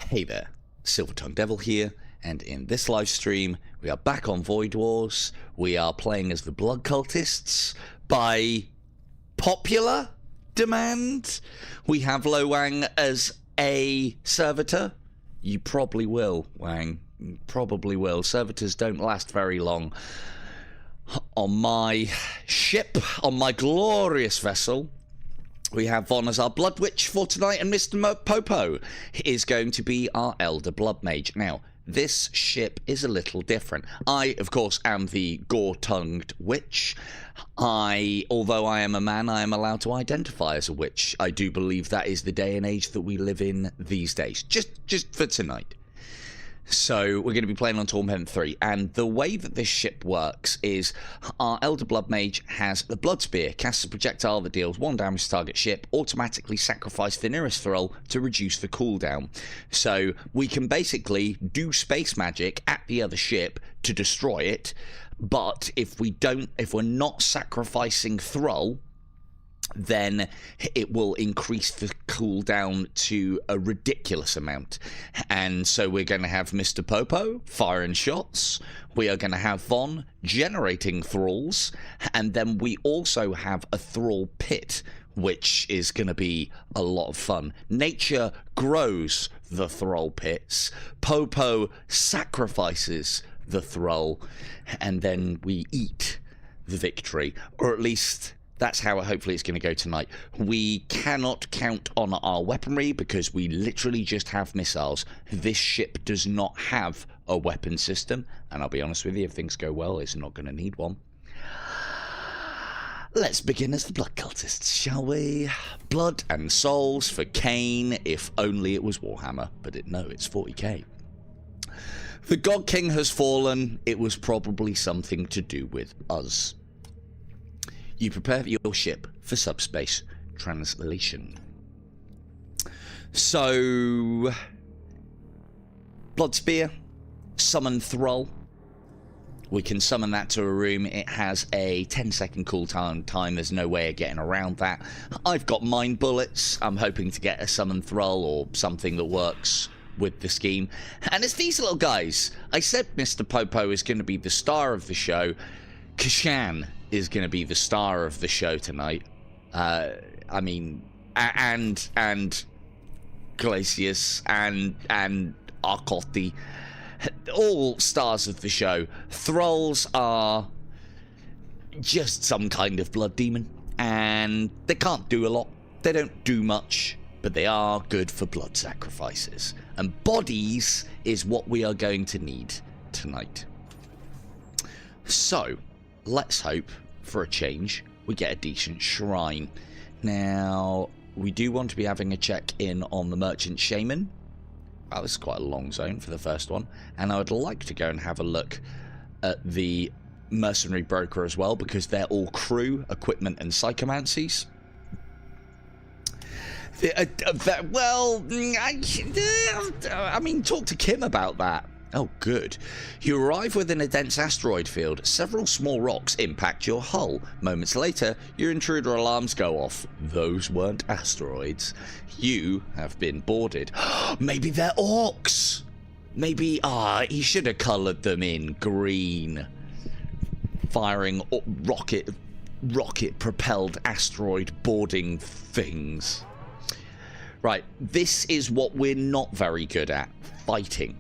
Hey there, Silver-Tongued Devil here, and in this live stream, we are back on Void Wars. We are playing as the Blood Cultists by popular demand. We have Lo Wang as a servitor. You probably will, Wang. You probably will. Servitors don't last very long. On my ship, on my glorious vessel, we have Von as our Blood Witch for tonight, and Mr. Popo is going to be our Elder Blood Mage. Now, this ship is a little different. I, of course, am the Gore-Tongued Witch. Although I am a man, I am allowed to identify as a witch. I do believe that is the day and age that we live in these days. Just for tonight. So we're going to be playing on Torment 3, and the way that this ship works is our Elder Blood Mage has the Blood Spear, casts a projectile that deals 1 damage to target ship, automatically sacrifice the nearest thrall to reduce the cooldown. So we can basically do space magic at the other ship to destroy it, but if we're not sacrificing thrall, then it will increase the cooldown to a ridiculous amount. And so we're going to have Mr. Popo firing shots. We are going to have Von generating thralls. And then we also have a thrall pit, which is going to be a lot of fun. Nature grows the thrall pits. Popo sacrifices the thrall. And then we eat the victory. Or at least that's how hopefully it's going to go tonight. We cannot count on our weaponry because we literally just have missiles. This ship does not have a weapon system. And I'll be honest with you, if things go well, it's not going to need one. Let's begin as the Blood Cultists, shall we? Blood and souls for Cain, if only it was Warhammer. But no, it's 40k. The God King has fallen. It was probably something to do with us. You prepare your ship for subspace translation. So, Blood Spear, summon Thrall. We can summon that to a room. It has a 10-second cooldown time. There's no way of getting around that. I've got Mind Bullets. I'm hoping to get a summon Thrall or something that works with the scheme. And it's these little guys. I said Mr. Popo is going to be the star of the show. Kashan is going to be the star of the show tonight. I mean, and Glacius and Arcotti, all stars of the show. Thralls are just some kind of blood demon, and they can't do a lot. They don't do much, but they are good for blood sacrifices. And bodies is what we are going to need tonight. So, let's hope, for a change, we get a decent shrine. Now, we do want to be having a check-in on the Merchant Shaman. Wow, this is quite a long zone for the first one. And I would like to go and have a look at the Mercenary Broker as well, because they're all crew, equipment, and psychomancies. Well, I mean, talk to Kim about that. Oh, good. You arrive within a dense asteroid field. Several small rocks impact your hull. Moments later, your intruder alarms go off. Those weren't asteroids. You have been boarded. Maybe they're orcs. Maybe, he should have coloured them in green. Firing rocket-propelled asteroid boarding things. Right, this is what we're not very good at. Fighting.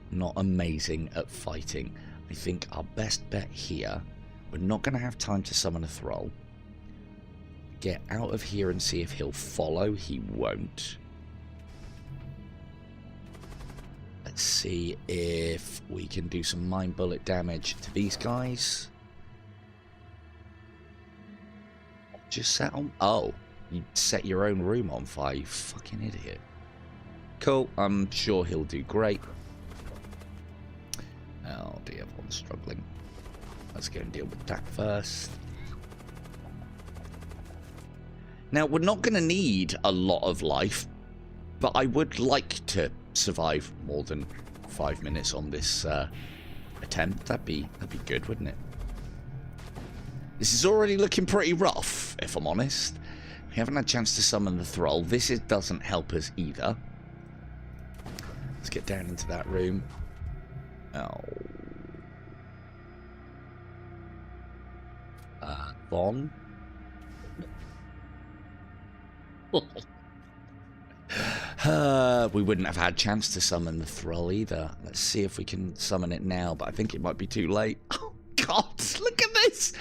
Not amazing at fighting. I think our best bet here, we're not going to have time to summon a thrall. Get out of here and see if he'll follow. He won't. Let's see if we can do some mind bullet damage to these guys. Just set on. Oh, you set your own room on fire, you fucking idiot. Cool, I'm sure he'll do great. Oh dear, everyone's struggling. Let's go and deal with that first. Now, we're not going to need a lot of life, but I would like to survive more than 5 minutes on this attempt. That'd be good, wouldn't it? This is already looking pretty rough, if I'm honest. We haven't had a chance to summon the thrall. This doesn't help us either. Let's get down into that room. Oh. Von? We wouldn't have had a chance to summon the thrall either. Let's see if we can summon it now, but I think it might be too late. Oh, God, look at this!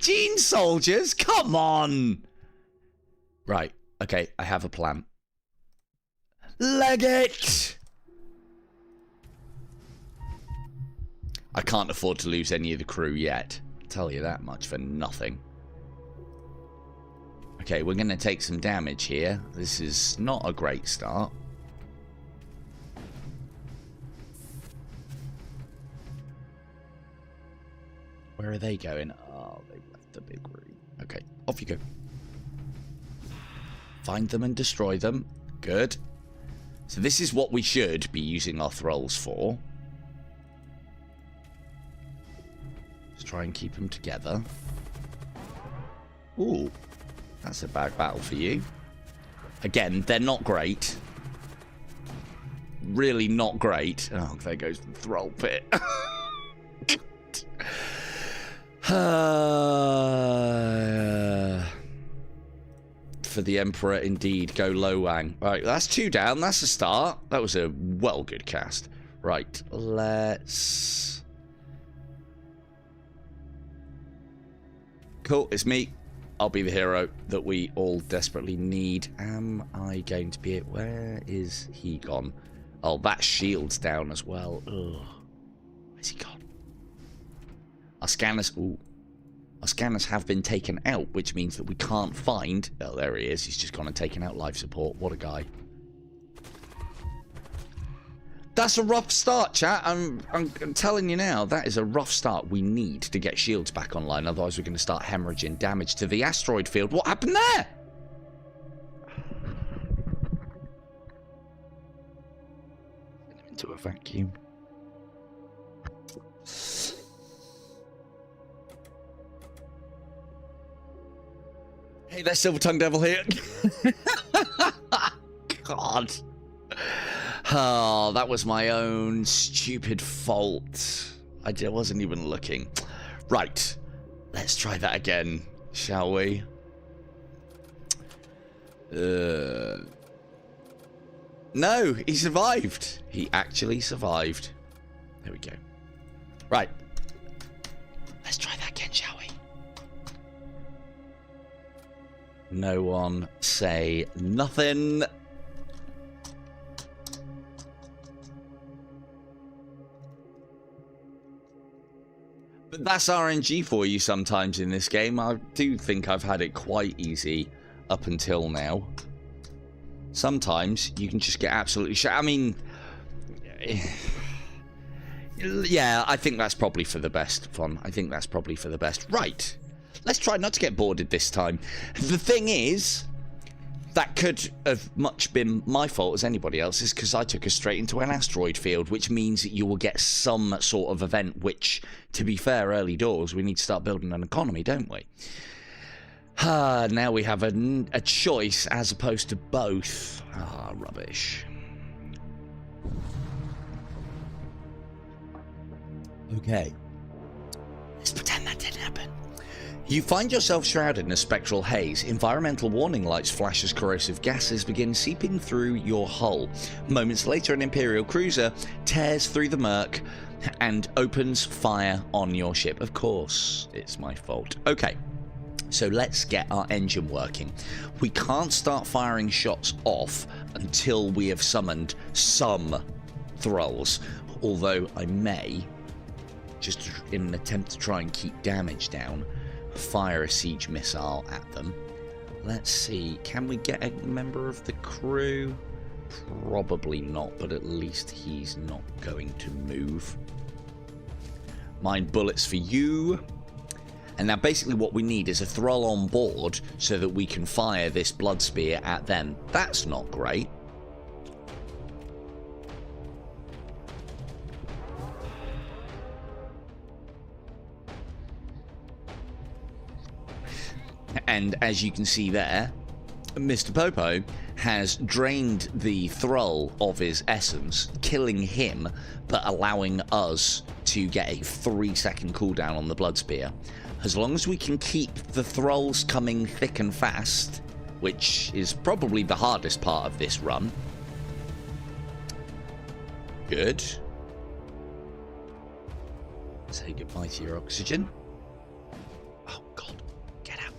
Gene soldiers, come on! Right, okay, I have a plan. Leg it! I can't afford to lose any of the crew yet. I'll tell you that much for nothing. Okay, we're going to take some damage here. This is not a great start. Where are they going? Oh, they left the big room. Okay, off you go. Find them and destroy them. Good. So this is what we should be using our thralls for. Let's try and keep them together. Ooh. That's a bad battle for you. Again, they're not great. Really not great. Oh, there goes the thrall pit. For the Emperor, indeed. Go Lo Wang. Right, that's 2 down. That's a start. That was a well good cast. Right, let's... Cool, it's me. I'll be the hero that we all desperately need. Am I going to be it? Where is he gone? Oh, that shield's down as well. Ugh. Where's he gone? Our scanners... Ooh. Our scanners have been taken out, which means that we can't find... Oh, there he is. He's just gone and taken out life support. What a guy. That's a rough start, chat. I'm telling you now, that is a rough start. We need to get shields back online, otherwise we're going to start hemorrhaging damage to the asteroid field. What happened there? Into a vacuum. Hey, there's Silver Tongue Devil here. God. Oh, that was my own stupid fault. I wasn't even looking. Right. Let's try that again, shall we? No, he survived. He actually survived. There we go. Right. Let's try that again, shall we? No one say nothing. But that's RNG for you sometimes in this game. I do think I've had it quite easy up until now. Sometimes you can just get absolutely shot. I mean, yeah, I think that's probably for the best, Fon. I think that's probably for the best. Right. Let's try not to get boarded this time. The thing is, that could have much been my fault as anybody else's, because I took us straight into an asteroid field, which means that you will get some sort of event, which, to be fair, early doors, we need to start building an economy, don't we? Now we have a choice as opposed to both. Rubbish. Okay. Let's pretend that didn't happen. You find yourself shrouded in a spectral haze. Environmental warning lights flash as corrosive gases begin seeping through your hull. Moments later, an Imperial cruiser tears through the murk and opens fire on your ship. Of course, it's my fault. Okay, so let's get our engine working. We can't start firing shots off until we have summoned some thralls, although I may, just in an attempt to try and keep damage down, fire a siege missile at them. Let's see, can we get a member of the crew? Probably not, but at least he's not going to move. Mind bullets for you. And now basically what we need is a thrall on board so that we can fire this blood spear at them. That's not great. And as you can see there, Mr. Popo has drained the thrall of his essence, killing him, but allowing us to get a 3-second cooldown on the blood spear. As long as we can keep the thralls coming thick and fast, which is probably the hardest part of this run. Good. Say goodbye to your oxygen. Oh, God. Get out.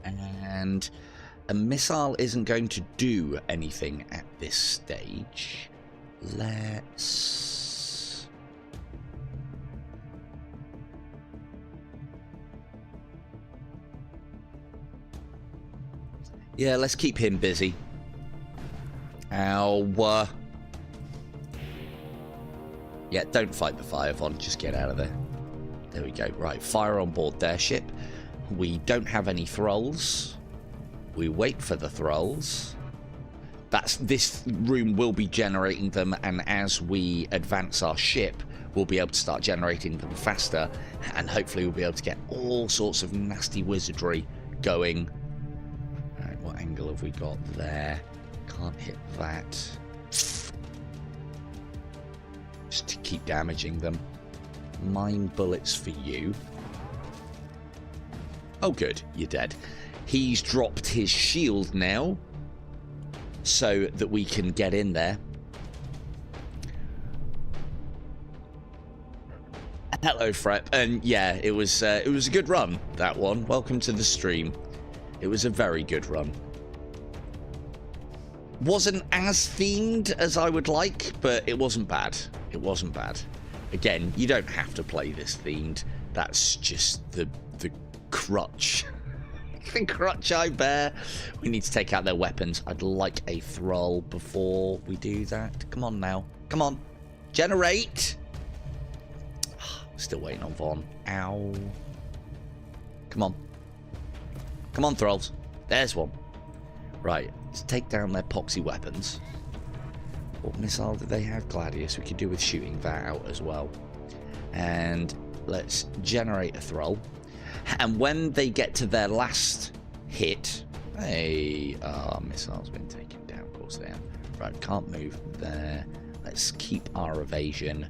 And a missile isn't going to do anything at this stage. Let's... yeah, let's keep him busy. Ow. Yeah, don't fight the fire, Von. Just get out of there. There we go. Right, fire on board their ship. We don't have any thralls. We wait for the thralls. This room will be generating them, and as we advance our ship, we'll be able to start generating them faster, and hopefully we'll be able to get all sorts of nasty wizardry going. Alright, what angle have we got there? Can't hit that. Just to keep damaging them. Mine bullets for you. Oh good, you're dead. He's dropped his shield now, so that we can get in there. Hello, Frep. And yeah, it was a good run, that one. Welcome to the stream. It was a very good run. Wasn't as themed as I would like, but it wasn't bad. It wasn't bad. Again, you don't have to play this themed. That's just the crutch. The crutch I bear. We need to take out their weapons. I'd like a thrall before we do that. Come on now. Come on. Generate. Still waiting on Von. Ow. Come on. Come on, thralls. There's one. Right. Let's take down their poxy weapons. What missile did they have? Gladius. We could do with shooting that out as well. And let's generate a thrall. And when they get to their last hit... hey, missile's been taken down. Of course they have. Right, can't move there. Let's keep our evasion.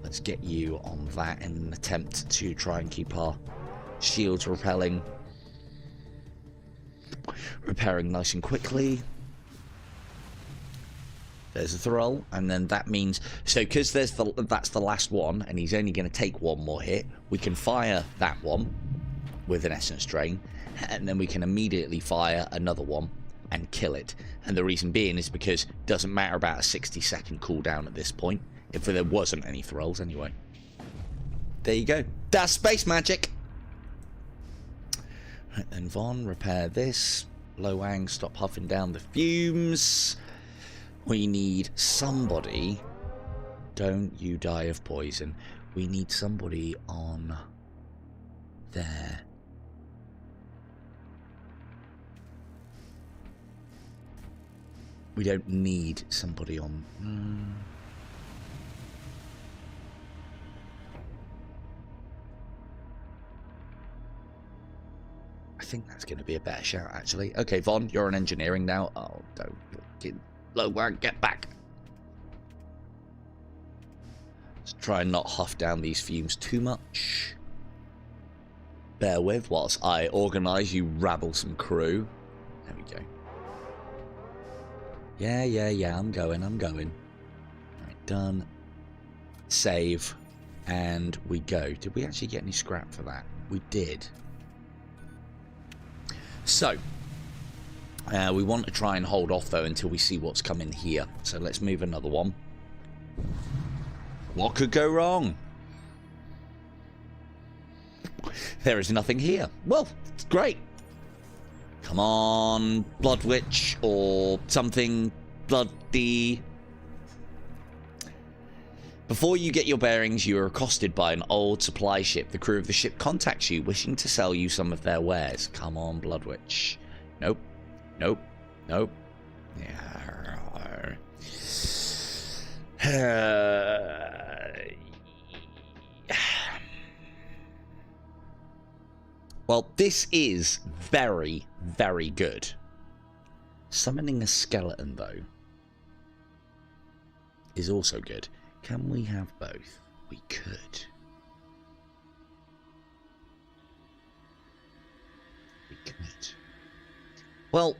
Let's get you on that in an attempt to try and keep our shields repairing nice and quickly. There's a thrall, and then that means... so because that's the last one, and he's only going to take one more hit, we can fire that one with an essence drain, and then we can immediately fire another one and kill it. And the reason being is because it doesn't matter about a 60-second cooldown at this point, if there wasn't any thralls anyway. There you go. That's space magic! Right then, Von, repair this. Loang, stop huffing down the fumes. We need somebody... don't you die of poison. We need somebody on... there. We don't need somebody on... I think that's going to be a better shout, actually. Okay, Von, you're on engineering now. Oh, don't... get back. Let's try and not huff down these fumes too much. Bear with whilst I organise you rabblesome crew. There we go. Yeah, I'm going. Right, done. Save. And we go. Did we actually get any scrap for that? We did. So, we want to try and hold off, though, until we see what's coming here. So let's move another one. What could go wrong? There is nothing here. Well, it's great. Come on, Blood Witch, or something bloody. Before you get your bearings, you are accosted by an old supply ship. The crew of the ship contacts you, wishing to sell you some of their wares. Come on, Blood Witch. Nope. Well, this is very, very good. Summoning a skeleton, though, is also good. Can we have both? We could. We could. Well,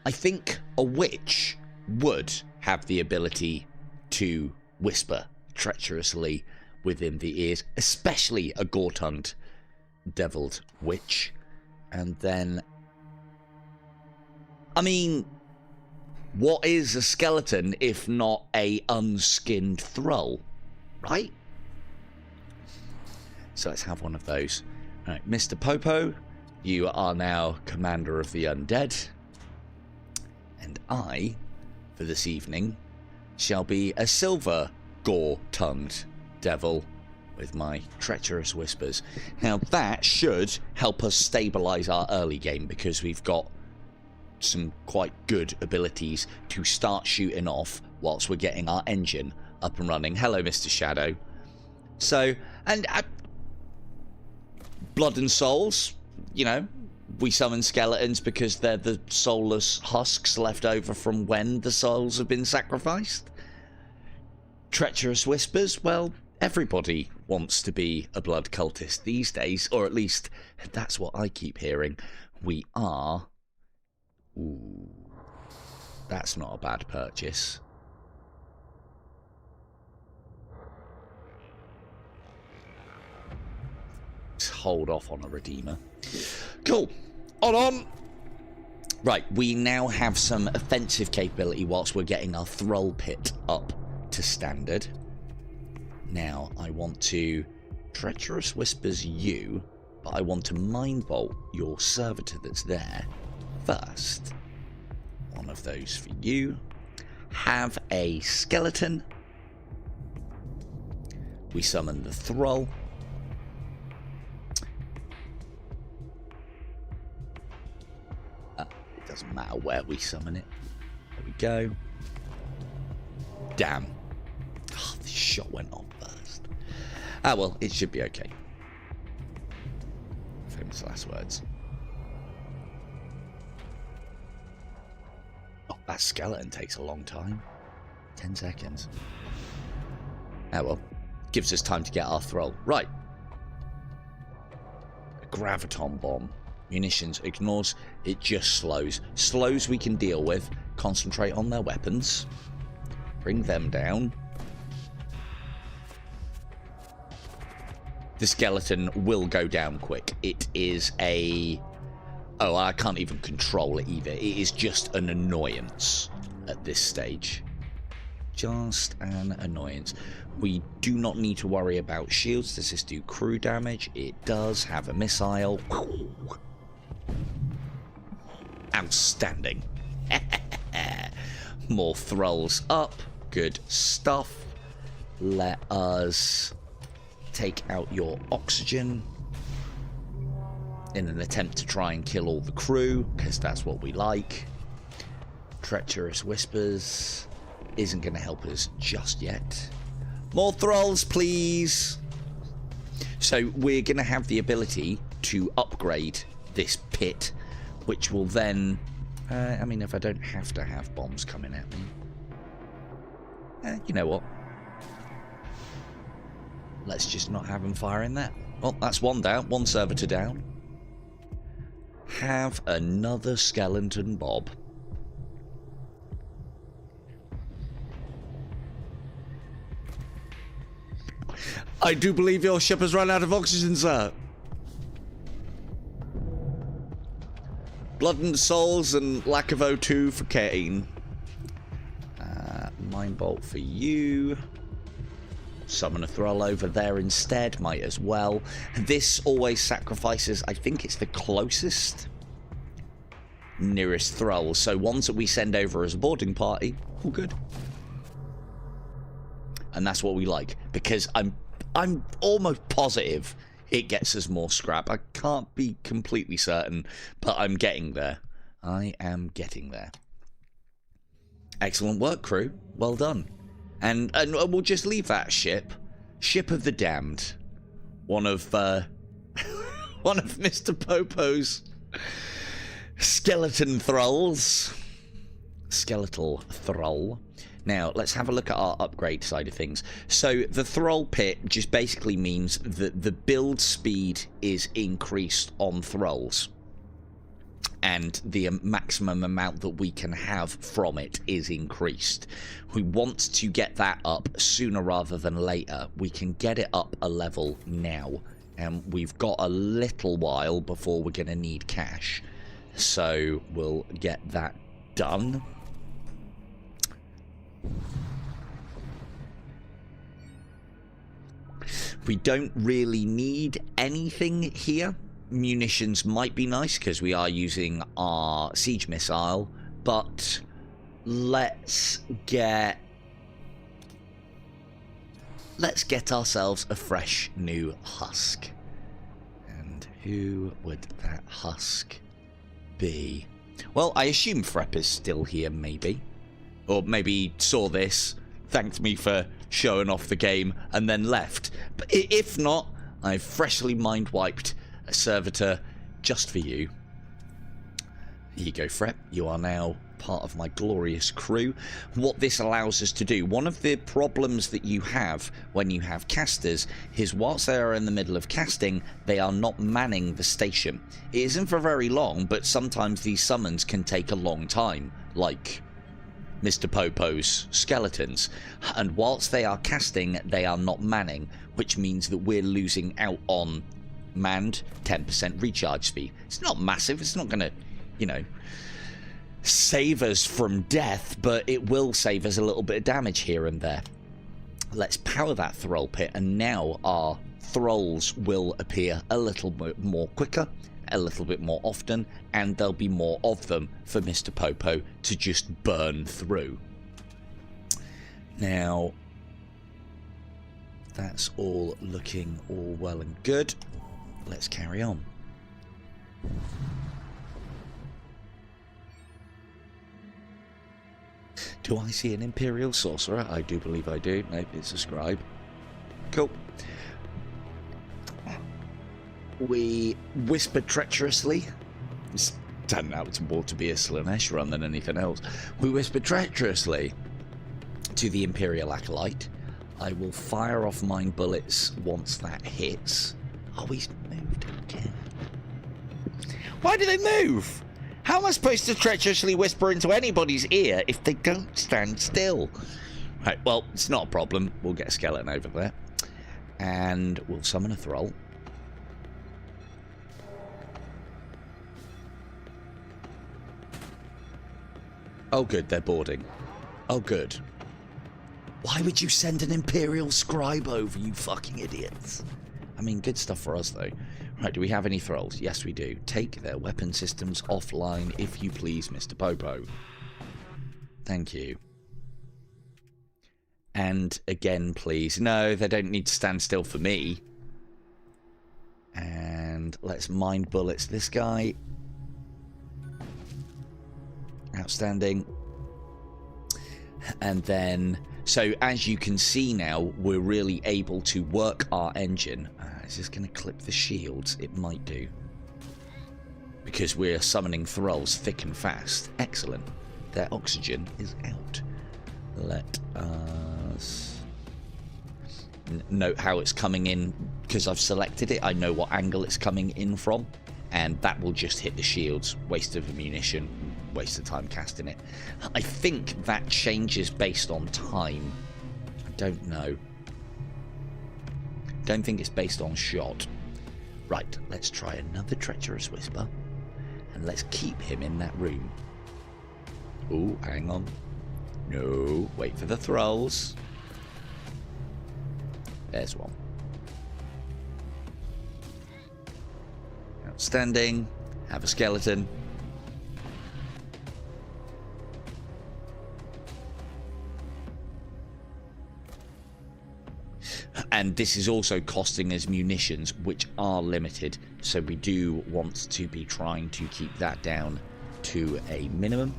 I think a witch would have the ability to whisper treacherously within the ears, especially a gore-tongued deviled witch. And then, I mean, what is a skeleton if not a unskinned thrall, right? So let's have one of those. All right, Mr. Popo, you are now commander of the undead. And I, for this evening, shall be a silver gore-tongued devil with my treacherous whispers. Now that should help us stabilize our early game, because we've got some quite good abilities to start shooting off whilst we're getting our engine up and running. Hello, Mr. Shadow. So, and Blood and Souls, you know, we summon skeletons because they're the soulless husks left over from when the souls have been sacrificed. Treacherous whispers, well, everybody wants to be a blood cultist these days, or at least that's what I keep hearing. We are... Ooh, that's not a bad purchase. Let's hold off on a redeemer. Cool. On. Right, we now have some offensive capability whilst we're getting our thrall pit up to standard. Now, I want to treacherous whispers you, but I want to mind bolt your servitor that's there first. One of those for you. Have a skeleton. We summon the thrall. It doesn't matter where we summon it. There we go. Damn. Oh, this shot went off first. Ah, well, it should be okay. Famous last words. Oh, that skeleton takes a long time. 10 seconds. Ah, well. Gives us time to get our thrall. Right. A graviton bomb. Munitions ignores. It just slows. Slows we can deal with. Concentrate on their weapons. Bring them down. The skeleton will go down quick. It is a... Oh, I can't even control it either. It is just an annoyance at this stage. Just an annoyance. We do not need to worry about shields. Does this do crew damage? It does have a missile. Outstanding. More thralls up. Good stuff. Let us take out your oxygen in an attempt to try and kill all the crew, because that's what we like. Treacherous whispers isn't going to help us just yet. More thralls, please. So we're going to have the ability to upgrade this pit, which will then... I mean, if I don't have to have bombs coming at me... you know what? Let's just not have them firing that. Well, that's one down. One servitor down. Have another skeleton bob. I do believe your ship has run out of oxygen, sir. Blood and souls and lack of O2 for Kane. Mind bolt for you. Summon a thrall over there instead. Might as well. This always sacrifices, I think it's the closest nearest thrall. So ones that we send over as a boarding party, all good. And that's what we like, because I'm almost positive it gets us more scrap. I can't be completely certain, but I'm getting there. I am getting there. Excellent work, crew. Well done. And we'll just leave that ship. Ship of the Damned. One of one of Mr. Popo's skeleton thralls. Skeletal thrall. Now, let's have a look at our upgrade side of things. So, the Thrall Pit just basically means that the build speed is increased on Thralls. And the maximum amount that we can have from it is increased. We want to get that up sooner rather than later. We can get it up a level now. And we've got a little while before we're going to need cash. So, we'll get that done. We don't really need anything here. Munitions might be nice because we are using our siege missile, but let's get ourselves a fresh new husk. And who would that husk be? Well, I assume Frepper's still here, maybe. Or maybe he saw this, thanked me for showing off the game, and then left. But if not, I've freshly mind-wiped a servitor just for you. Here you go, Frep. You are now part of my glorious crew. What this allows us to do, one of the problems that you have when you have casters is whilst they are in the middle of casting, they are not manning the station. It isn't for very long, but sometimes these summons can take a long time, like Mr. Popo's skeletons, and whilst they are casting, they are not manning, which means that we're losing out on manned 10% recharge speed. It's not massive, it's not going to, you know, save us from death, but it will save us a little bit of damage here and there. Let's power that Thrall Pit, and now our thralls will appear a little bit more quicker, a little bit more often, and there'll be more of them for Mr. Popo to just burn through. Now, that's all looking all well and good. Let's carry on. Do I see an Imperial sorcerer? I do believe I do. Nope, it's a scribe. Cool. We whispered treacherously. It's turned out more to be a Slaanesh run than anything else. We whispered treacherously to the Imperial Acolyte. I will fire off mine bullets once that hits. Oh, he's moved again. Why do they move? How am I supposed to treacherously whisper into anybody's ear if they don't stand still? Right, well, it's not a problem. We'll get a skeleton over there. And we'll summon a thrall. Oh, good, they're boarding. Oh, good. Why would you send an Imperial scribe over, you fucking idiots? I mean, good stuff for us, though. Right, do we have any thralls? Yes, we do. Take their weapon systems offline, if you please, Mr. Popo. Thank you. And again, please. No, they don't need to stand still for me. And let's mind bullets this guy. Outstanding. And then, so as you can see now, we're really able to work our engine. Is this going to clip the shields? It might do. Because we're summoning thralls thick and fast. Excellent. Their oxygen is out. Let us note how it's coming in. Because I've selected it, I know what angle it's coming in from. And that will just hit the shields. Waste of ammunition. Waste of time casting it. I think that changes based on time. I don't know. Don't think it's based on shot. Right, let's try another treacherous whisper. And let's keep him in that room. Oh, hang on. No, wait for the thralls. There's one. Outstanding. Have a skeleton. And this is also costing us munitions, which are limited. So we do want to be trying to keep that down to a minimum.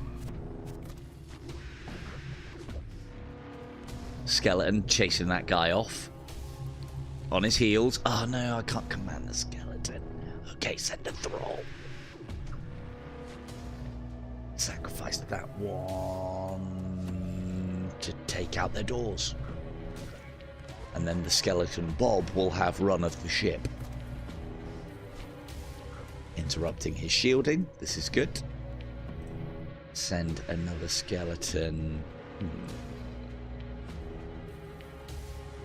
Skeleton chasing that guy off. On his heels. Oh no, I can't command the skeleton. Okay, send a thrall. Sacrifice that one to take out their doors. And then the skeleton Bob will have run of the ship. Interrupting his shielding. This is good. Send another skeleton.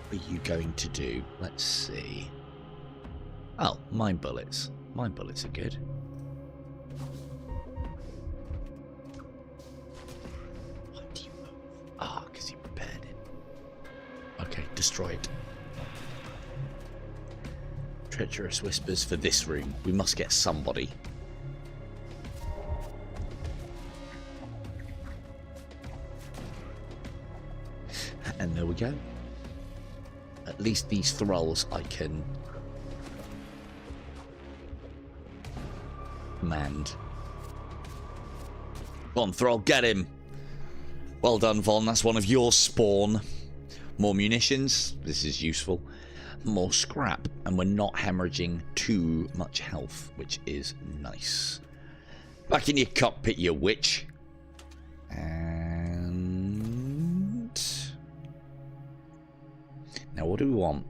What are you going to do? Let's see. Oh, mine bullets. Mine bullets are good. Why do you move? Ah, because you prepared it. Okay, destroy it. Treacherous whispers for this room. We must get somebody. And there we go. At least these thralls I can command. Go on, thrall, get him. Well done, Von. That's one of your spawn. More munitions. This is useful. More scrap. And we're not hemorrhaging too much health, which is nice. Back in your cockpit, you witch. And now what do we want?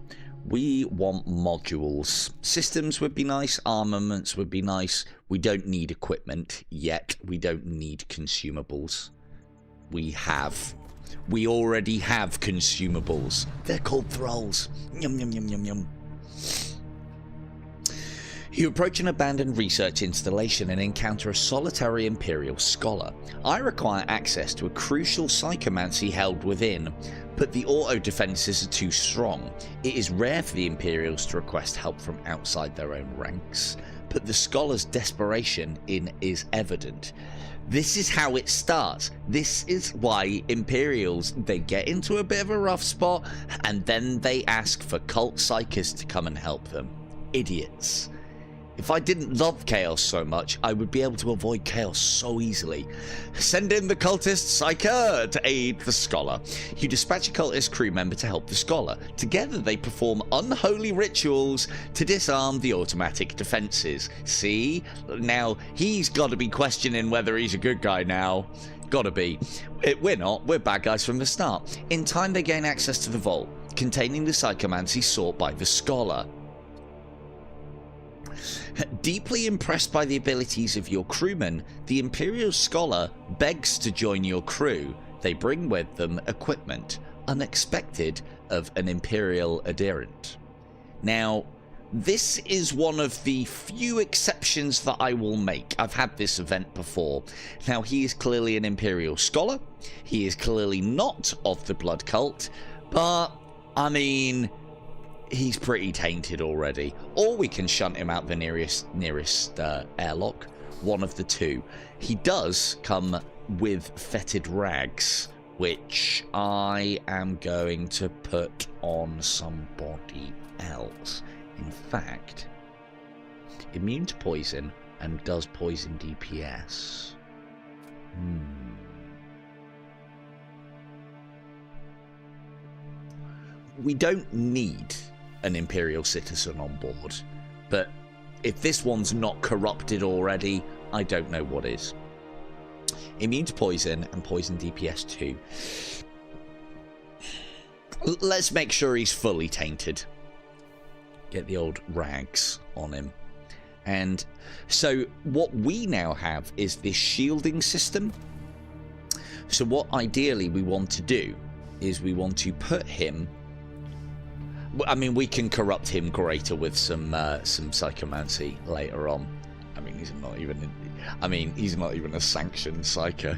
We want modules. Systems would be nice. Armaments would be nice. We don't need equipment yet. We don't need consumables. We already have consumables. They're called thralls. Yum, yum, yum, yum, yum. You approach an abandoned research installation and encounter a solitary Imperial scholar. I require access to a crucial psychomancy held within, but the auto defenses are too strong. It is rare for the Imperials to request help from outside their own ranks, but the scholar's desperation is evident. This is how it starts. This is why Imperials, they get into a bit of a rough spot, and then they ask for cult psychists to come and help them. Idiots. If I didn't love chaos so much, I would be able to avoid chaos so easily. Send in the cultist psyker to aid the scholar. You dispatch a cultist crew member to help the scholar. Together they perform unholy rituals to disarm the automatic defenses. See? Now, he's got to be questioning whether he's a good guy now. Gotta be. We're not. We're bad guys from the start. In time they gain access to the vault, containing the psychomancy sought by the scholar. Deeply impressed by the abilities of your crewmen, the Imperial Scholar begs to join your crew. They bring with them equipment, unexpected of an Imperial adherent. Now, this is one of the few exceptions that I will make. I've had this event before. Now, he is clearly an Imperial Scholar. He is clearly not of the Blood Cult, but, I mean, he's pretty tainted already. Or we can shunt him out the nearest airlock. One of the two. He does come with fetid rags, which I am going to put on somebody else. In fact, immune to poison and does poison DPS. We don't need an Imperial citizen on board, but if this one's not corrupted already, I don't know what is. Immune to poison and poison DPS 2. Let's make sure he's fully tainted. Get the old rags on him. And so what we now have is this shielding system. So what ideally we want to do is we want to put him, I mean, we can corrupt him greater with some psychomancy later on. I mean, he's not even a sanctioned psycho.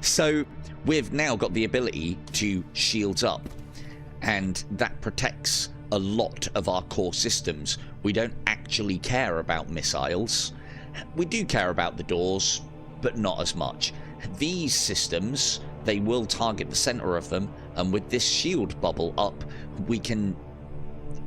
So we've now got the ability to shields up, and that protects a lot of our core systems. We don't actually care about missiles. We do care about the doors, but not as much. These systems, they will target the center of them, and with this shield bubble up, we can,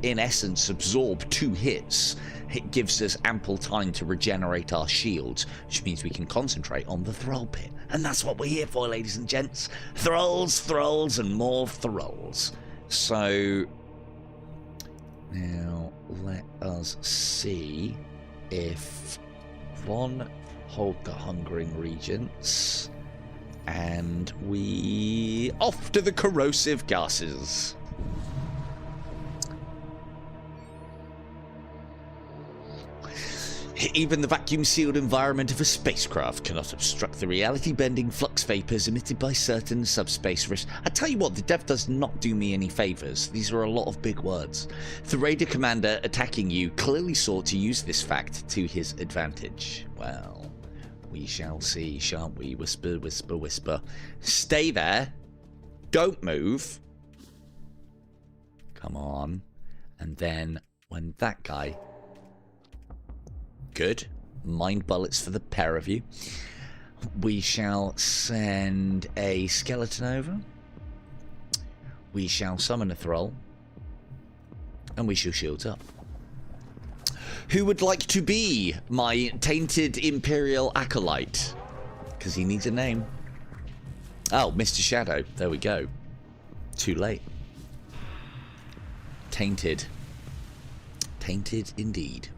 in essence, absorb 2 hits. It gives us ample time to regenerate our shields, which means we can concentrate on the thrall pit. And that's what we're here for, ladies and gents. Thralls, thralls, and more thralls. So now let us see if one hold the hungering regents, and we off to the corrosive gases. Even the vacuum-sealed environment of a spacecraft cannot obstruct the reality-bending flux vapors emitted by certain subspace risks. I tell you what, the dev does not do me any favors. These are a lot of big words. The raider commander attacking you clearly sought to use this fact to his advantage. Well, we shall see, shan't we? Whisper, whisper, whisper. Stay there. Don't move. Come on. And then when that guy... Good. Mind bullets for the pair of you. We shall send a skeleton over. We shall summon a thrall. And we shall shield up. Who would like to be my tainted Imperial acolyte? Because he needs a name. Oh, Mr. Shadow. There we go. Too late. Tainted. Tainted indeed.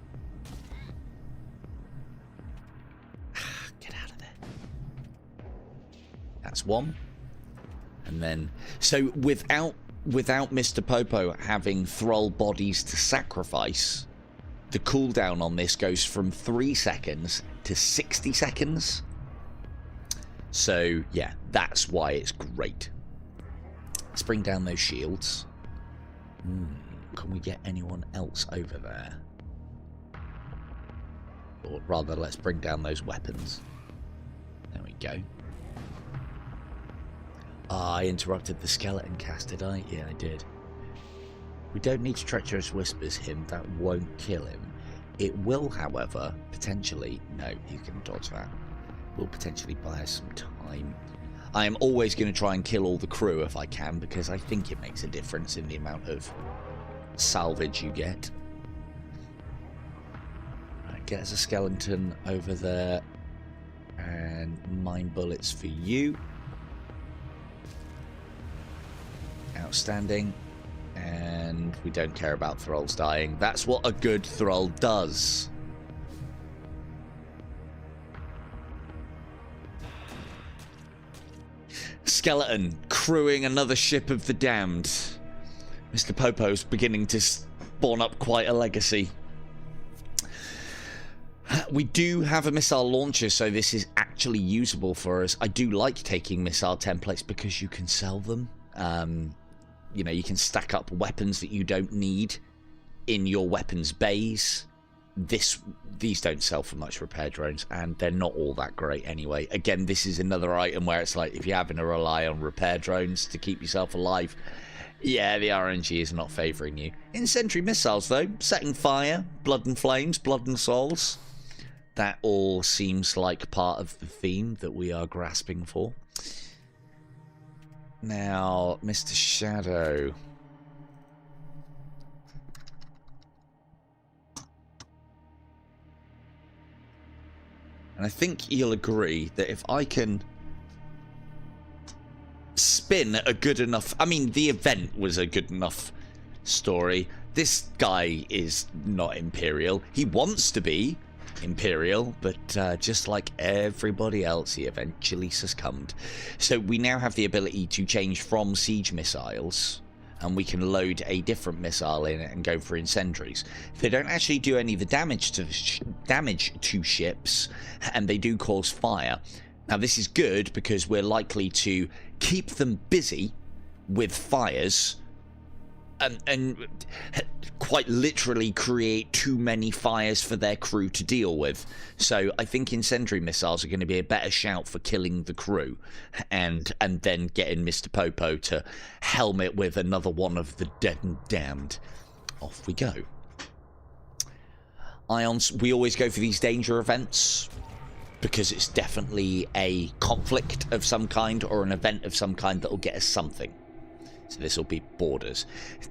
That's one. And then, so without Mr. Popo having thrall bodies to sacrifice, the cooldown on this goes from 3 seconds to 60 seconds. So yeah, that's why it's great. Let's bring down those shields. Can we get anyone else over there? Or rather, let's bring down those weapons. There we go. I interrupted the skeleton cast, did I? Yeah, I did. We don't need to treacherous whispers him. That won't kill him. It will, however, potentially... No, you can dodge that. Will potentially buy us some time. I am always going to try and kill all the crew if I can, because I think it makes a difference in the amount of salvage you get. Right, get us a skeleton over there. And mine bullets for you. Outstanding. And we don't care about thralls dying. That's what a good thrall does. Skeleton crewing another ship of the damned. Mr. Popo's beginning to spawn up quite a legacy. We do have a missile launcher, so this is actually usable for us. I do like taking missile templates because you can sell them. You know, you can stack up weapons that you don't need in your weapons bays. These don't sell for much repair drones, and they're not all that great anyway. Again, this is another item where it's like, if you're having to rely on repair drones to keep yourself alive, yeah, the RNG is not favouring you. Incendiary missiles, though, setting fire, blood and flames, blood and souls. That all seems like part of the theme that we are grasping for. Now, Mr. Shadow. And I think you'll agree that if I can spin a good enough... I mean, the event was a good enough story. This guy is not Imperial. He wants to be Imperial, but just like everybody else, he eventually succumbed. So we now have the ability to change from siege missiles, and we can load a different missile in it and go for incendiaries. They don't actually do any of the damage to ships, and they do cause fire. Now this is good because we're likely to keep them busy with fires and quite literally create too many fires for their crew to deal with. So I think incendiary missiles are going to be a better shout for killing the crew, and then getting Mr. Popo to helmet with another one of the dead and damned. Off we go. Ions, we always go for these danger events because it's definitely a conflict of some kind or an event of some kind that will get us something. So this will be borders.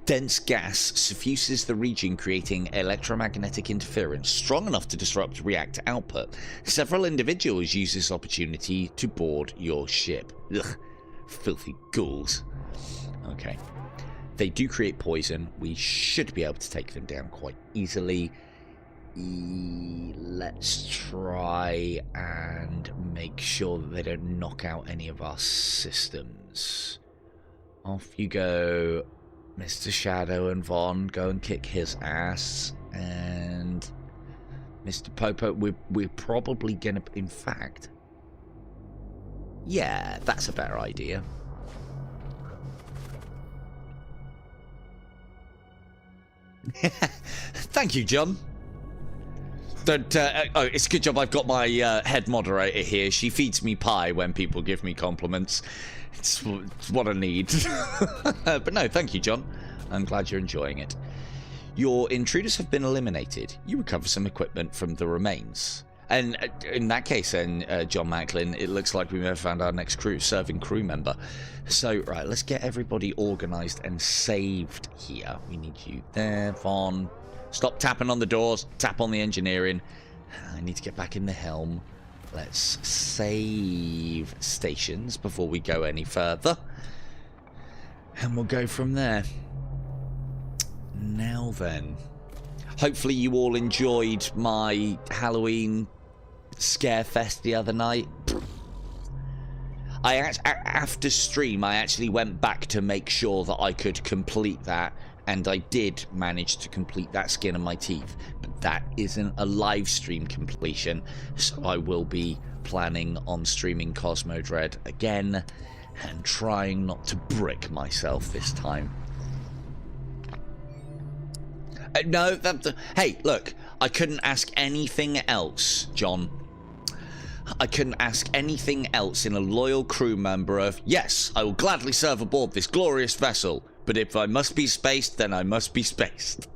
Dense gas suffuses the region, creating electromagnetic interference strong enough to disrupt reactor output. Several individuals use this opportunity to board your ship. Ugh, filthy ghouls. Okay. They do create poison. We should be able to take them down quite easily. Let's try and make sure that they don't knock out any of our systems. Off you go, Mr. Shadow and Von. Go and kick his ass. And Mr. Popo, we're probably going to... In fact... Yeah, that's a better idea. Thank you, John. It's a good job I've got my head moderator here. She feeds me pie when people give me compliments. It's what I need. But no, thank you, John. I'm glad you're enjoying it. Your intruders have been eliminated. You recover some equipment from the remains. And in that case, then, John Macklin, it looks like we may have found our next serving crew member. So, right, let's get everybody organised and saved here. We need you there, Vaughn. Stop tapping on the doors. Tap on the engineering. I need to get back in the helm. Let's save stations before we go any further. And we'll go from there. Now then. Hopefully you all enjoyed my Halloween scare fest the other night. After stream, I actually went back to make sure that I could complete that. And I did manage to complete that skin of my teeth. But that isn't a live stream completion. So I will be planning on streaming Cosmo Dread again. And trying not to brick myself this time. No, hey, look. I couldn't ask anything else, John. I couldn't ask anything else in a loyal crew member of, yes, I will gladly serve aboard this glorious vessel. But if I must be spaced, then I must be spaced.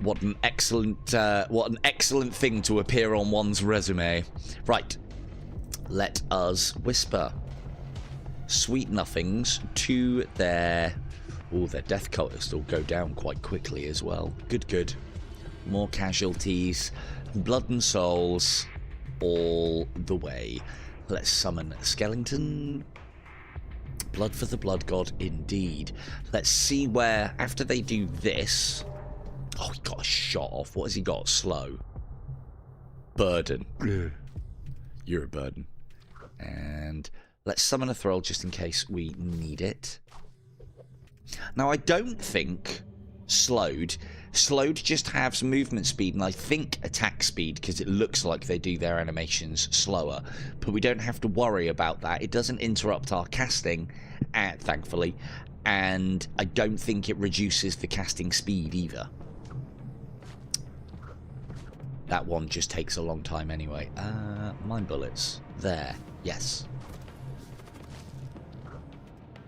What an excellent thing to appear on one's resume. Right, let us whisper sweet nothings to their... Oh, their death cultists will go down quite quickly as well. Good, good. More casualties, blood and souls, all the way. Let's summon Skeleton. Blood for the blood god, indeed. Let's see where, after they do this... Oh, he got a shot off. What has he got? Slow. Burden. You're a burden. And let's summon a thrall just in case we need it. Now, I don't think slowed just has movement speed and I think attack speed because it looks like they do their animations slower. But we don't have to worry about that. It doesn't interrupt our casting, thankfully. And I don't think it reduces the casting speed either. That one just takes a long time anyway. Mind bullets. There. Yes.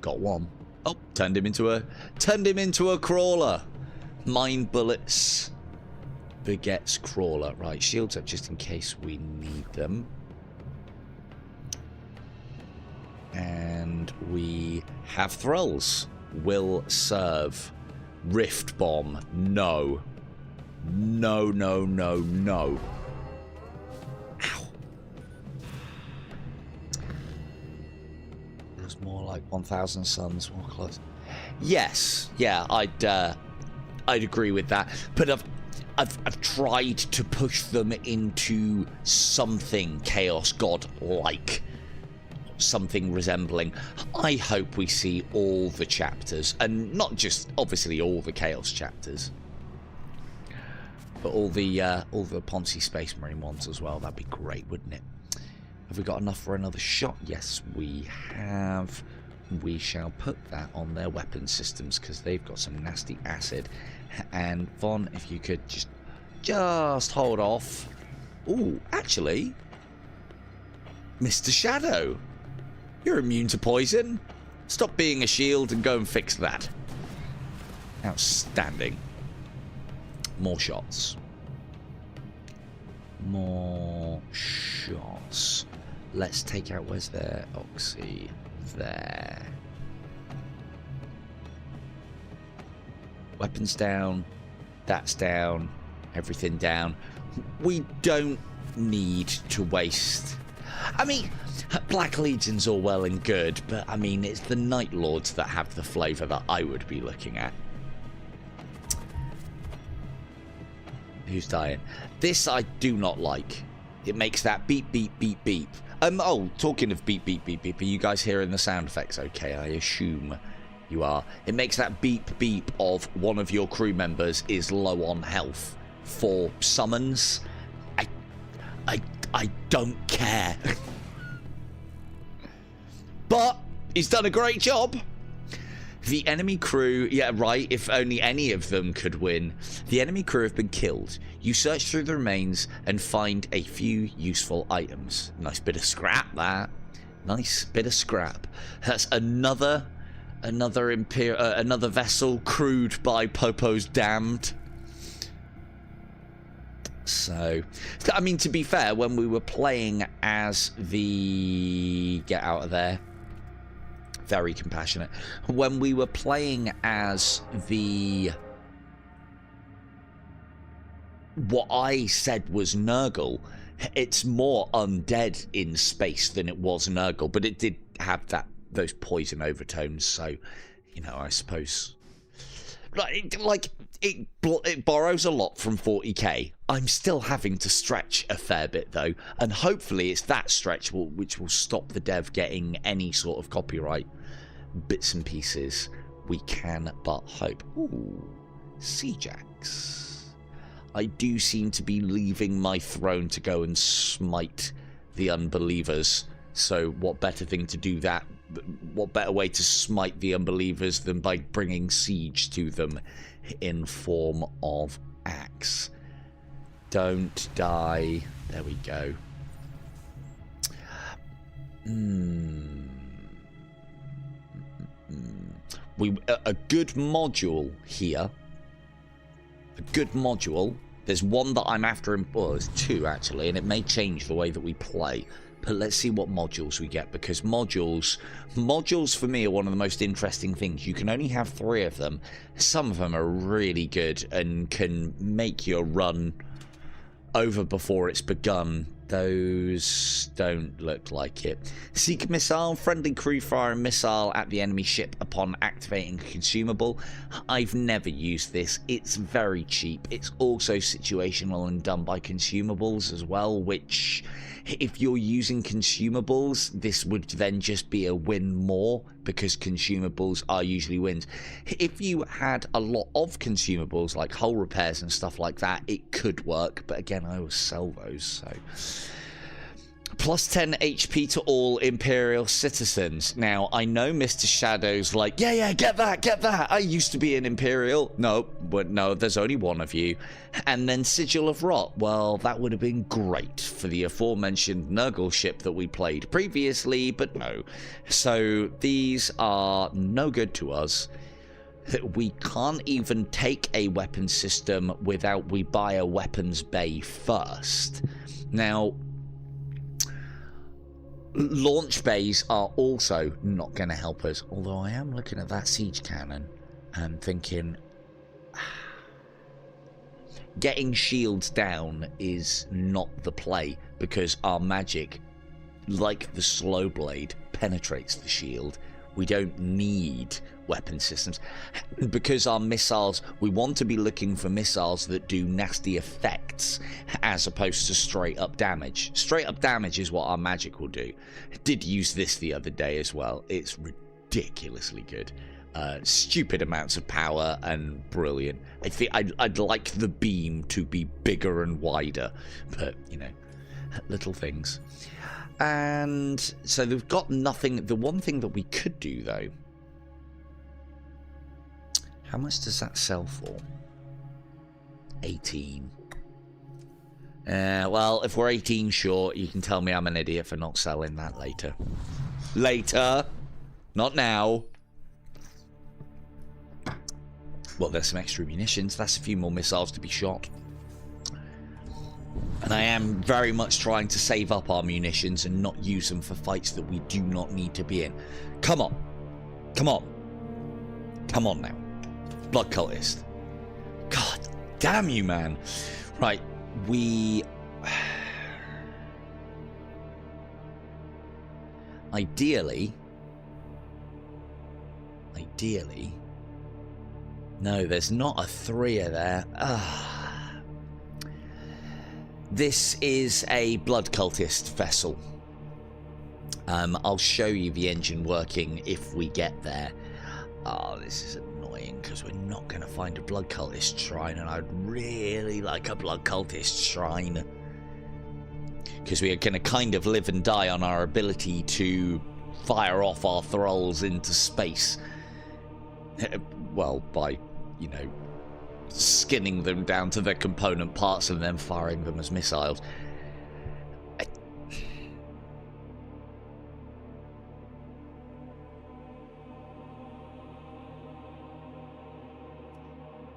Got one. Oh, turned him into a crawler. Mind bullets begets crawler. Right, shields up just in case we need them. And we have thralls. Will serve. Rift bomb. No. No, no, no, no. Ow. It was more like 1,000 suns, more close. Yes, yeah, I'd agree with that. But I've tried to push them into something Chaos God-like. Something resembling. I hope we see all the chapters, and not just obviously all the Chaos chapters, but all the Ponzi Space Marine ones as well. That'd be great, wouldn't it? Have we got enough for another shot? Yes, we have. We shall put that on their weapon systems because they've got some nasty acid. And Von, if you could just hold off. Ooh, actually, Mr. Shadow, you're immune to poison. Stop being a shield and go and fix that. Outstanding. More shots. More shots. Let's take out, where's their Oxy? There. Weapons down. That's down. Everything down. We don't need to waste. I mean, Black Legion's all well and good, but I mean, it's the Night Lords that have the flavour that I would be looking at. Who's dying? This I do not like. It makes that beep, beep, beep, beep. Oh, talking of beep, beep, beep, beep, are you guys hearing the sound effects? Okay, I assume you are. It makes that beep, beep of one of your crew members is low on health for summons. I don't care. But he's done a great job. The enemy crew, yeah, right, if only any of them could win. The enemy crew have been killed. You search through the remains and find a few useful items. Nice bit of scrap, that. Nice bit of scrap. That's another vessel crewed by Popo's damned. So, I mean, to be fair, when we were playing as the... Get out of there. Very compassionate. When we were playing as the... What I said was Nurgle, it's more undead in space than it was Nurgle, but it did have those poison overtones, so, you know, I suppose... It borrows a lot from 40k. I'm still having to stretch a fair bit, though, and hopefully it's that stretch which will stop the dev getting any sort of copyright bits and pieces. We can but hope. Ooh, Siege Axe. I do seem to be leaving my throne to go and smite the unbelievers, so what better thing to do that? What better way to smite the unbelievers than by bringing siege to them in form of axe? Don't die. There we go. A good module here. A good module. There's one that I'm after. Well, there's two actually, and it may change the way that we play. But let's see what modules we get, because modules for me are one of the most interesting things. You can only have 3 of them. Some of them are really good and can make your run over before it's begun. Those don't look like it. Seeker missile, friendly crew fire a missile at the enemy ship upon activating a consumable. I've never used this. It's very cheap. It's also situational and done by consumables as well, which if you're using consumables, this would then just be a win more, because consumables are usually wins. If you had a lot of consumables like hull repairs and stuff like that, it could work, but again, I always sell those, so... Plus 10 HP to all Imperial citizens. Now, I know Mr. Shadow's like, yeah, get that. I used to be an Imperial. No, but no, there's only one of you. And then Sigil of Rot. Well, that would have been great for the aforementioned Nurgle ship that we played previously, but no. So, these are no good to us. We can't even take a weapon system without we buy a weapons bay first. Now... Launch bays are also not going to help us, although I am looking at that siege cannon and thinking getting shields down is not the play, because our magic, like the slow blade, penetrates the shield. We don't need weapon systems, because our missiles, we want to be looking for missiles that do nasty effects as opposed to straight up damage. Straight up damage is what our magic will do. Did use this the other day as well. It's ridiculously good. Stupid amounts of power and brilliant. I think I'd like the beam to be bigger and wider, but you know, little things. And so they've got nothing. The one thing that we could do though, how much does that sell for? 18. Well, if we're 18 short, you can tell me I'm an idiot for not selling that later. Later. Not now. Well, there's some extra munitions. That's a few more missiles to be shot. And I am very much trying to save up our munitions and not use them for fights that we do not need to be in. Come on. Come on. Come on now. Blood Cultist. God damn you, man. Right, Ideally... No, there's not a 3er there. This is a blood cultist vessel. I'll show you the engine working if we get there. Oh, this is annoying because we're not going to find a blood cultist shrine, and I'd really like a blood cultist shrine. Because we are going to kind of live and die on our ability to fire off our thralls into space. Well, by, you know, skinning them down to their component parts and then firing them as missiles.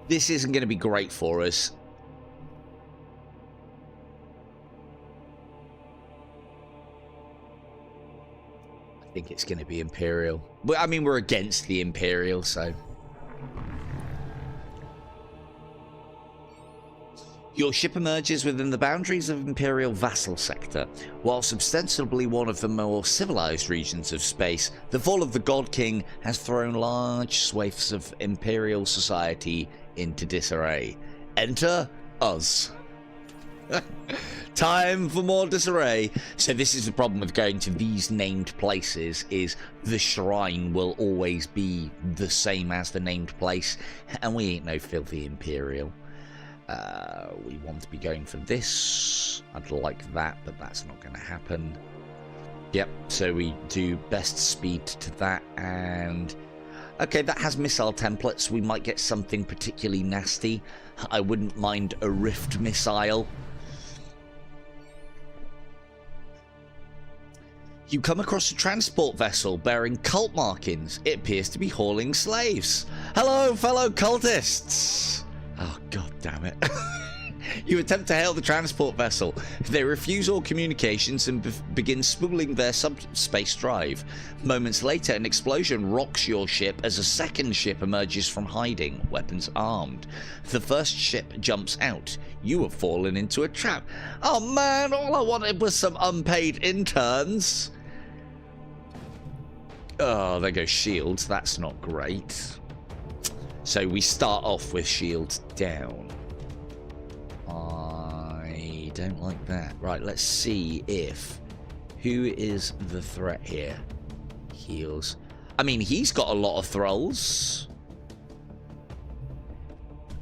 This isn't going to be great for us. I think it's going to be Imperial. Well, I mean, we're against the Imperial, so... Your ship emerges within the boundaries of Imperial vassal sector. Whilst ostensibly one of the more civilized regions of space, the fall of the God King has thrown large swathes of Imperial society into disarray. Enter us. Time for more disarray. So this is the problem with going to these named places, is the shrine will always be the same as the named place, and we ain't no filthy Imperial. We want to be going for this. I'd like that, but that's not going to happen. Yep, so we do best speed to that, and... Okay, that has missile templates. We might get something particularly nasty. I wouldn't mind a rift missile. You come across a transport vessel bearing cult markings. It appears to be hauling slaves. Hello, fellow cultists! Oh, god damn it. You attempt to hail the transport vessel. They refuse all communications and begin spooling their subspace drive. Moments later, an explosion rocks your ship as a second ship emerges from hiding, weapons armed. The first ship jumps out. You have fallen into a trap. Oh man, all I wanted was some unpaid interns. Oh, there goes shields. That's not great. So we start off with shields down. I don't like that. Right, let's see if... Who is the threat here? Heals. I mean, he's got a lot of thralls.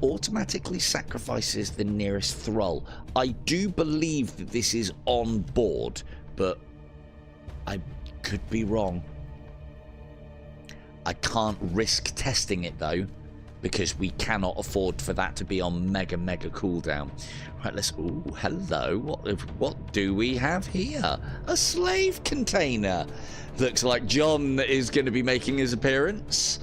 Automatically sacrifices the nearest thrall. I do believe that this is on board, but I could be wrong. I can't risk testing it though, because we cannot afford for that to be on mega cooldown. Right, let's... Ooh, hello. What do we have here? A slave container. Looks like John is going to be making his appearance.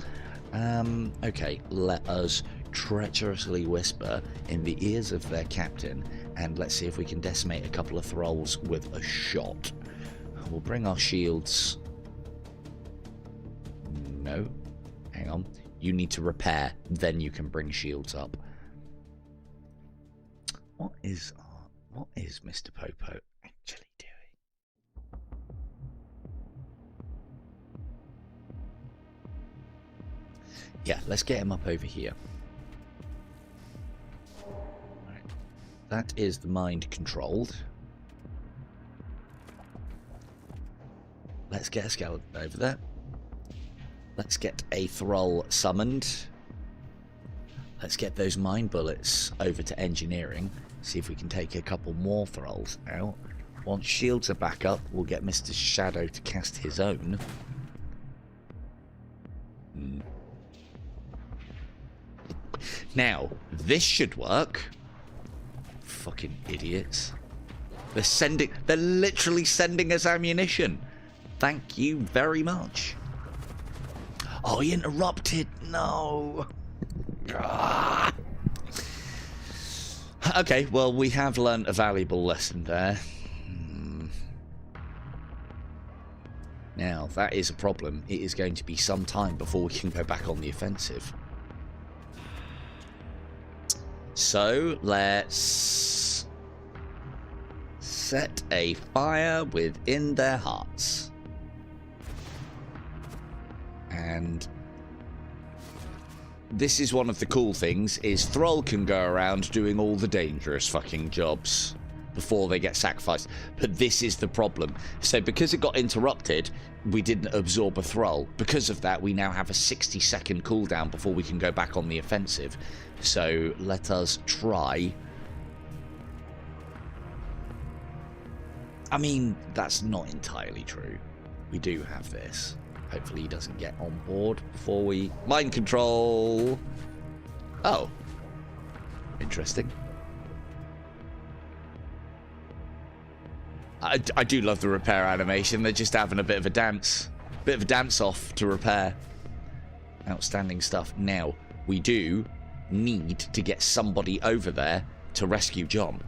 Okay, let us treacherously whisper in the ears of their captain, and let's see if we can decimate a couple of thralls with a shot. We'll bring our shields... No. Hang on. You need to repair, then you can bring shields up. What is Mr. Popo actually doing? Yeah, let's get him up over here. Right. That is the mind controlled. Let's get a skeleton over there. Let's get a thrall summoned. Let's get those mine bullets over to engineering. See if we can take a couple more thralls out. Once shields are back up, we'll get Mr. Shadow to cast his own. Now, this should work. Fucking idiots. They're literally sending us ammunition. Thank you very much. Oh, he interrupted. No. Ah. Okay, well, we have learned a valuable lesson there. Now, that is a problem. It is going to be some time before we can go back on the offensive. So, let's set a fire within their hearts. And this is one of the cool things, is Thrall can go around doing all the dangerous fucking jobs before they get sacrificed. But this is the problem. So because it got interrupted, we didn't absorb a Thrall. Because of that, we now have a 60-second cooldown before we can go back on the offensive. So let us try. I mean, that's not entirely true. We do have this. Hopefully he doesn't get on board before we... Mind control! Oh. Interesting. I do love the repair animation. They're just having a bit of a dance. Bit of a dance-off to repair. Outstanding stuff. Now, we do need to get somebody over there to rescue John.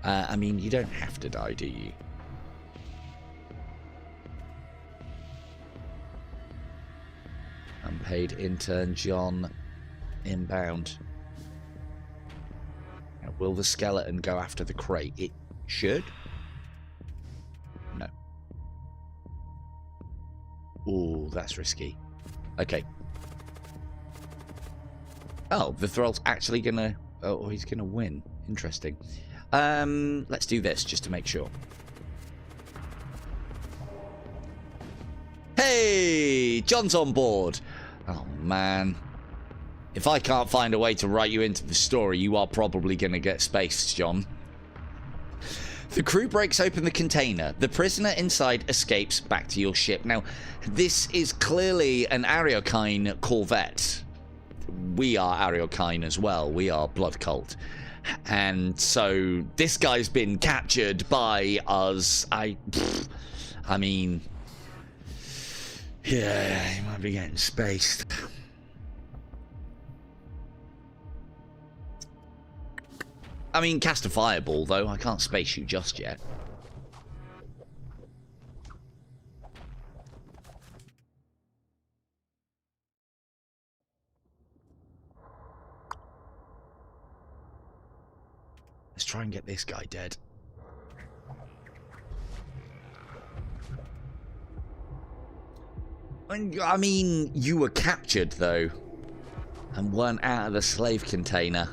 I mean, you don't have to die, do you? Unpaid intern John inbound. Now, will the skeleton go after the crate? It should. No. Ooh, that's risky. Okay. Oh, the Thrall's actually gonna... Oh, he's gonna win. Interesting. Let's do this just to make sure. Hey, John's on board. Oh, man. If I can't find a way to write you into the story, you are probably going to get spaced, John. The crew breaks open the container. The prisoner inside escapes back to your ship. Now, this is clearly an arcane corvette. We are arcane as well. We are Blood Cult. And so this guy's been captured by us. I mean, yeah, he might be getting spaced. I mean, cast a fireball, though. I can't space you just yet. Let's try and get this guy dead. I mean, you were captured, though, and weren't out of the slave container.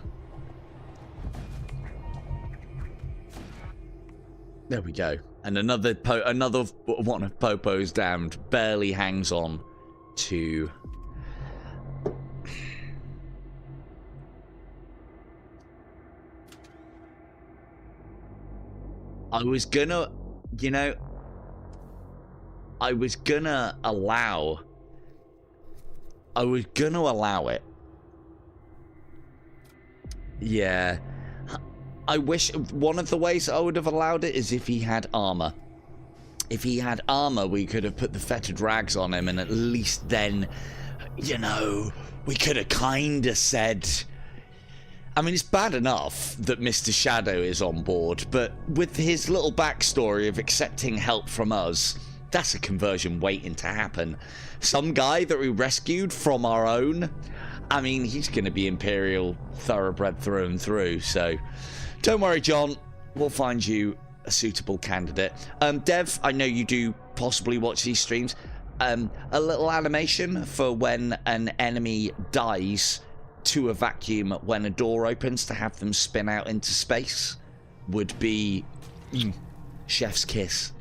There we go. And another one of Popo's damned barely hangs on to... I was gonna, you know, I was gonna allow it. Yeah. I wish one of the ways I would have allowed it is if he had armor. If he had armor, we could have put the fetid rags on him, and at least then, you know, we could have kind of said... I mean, it's bad enough that Mr. Shadow is on board, but with his little backstory of accepting help from us, that's a conversion waiting to happen. Some guy that we rescued from our own, I mean, he's going to be Imperial thoroughbred through and through, so don't worry, John. We'll find you a suitable candidate. Dev, I know you do possibly watch these streams. A little animation for when an enemy dies to a vacuum when a door opens to have them spin out into space would be chef's kiss.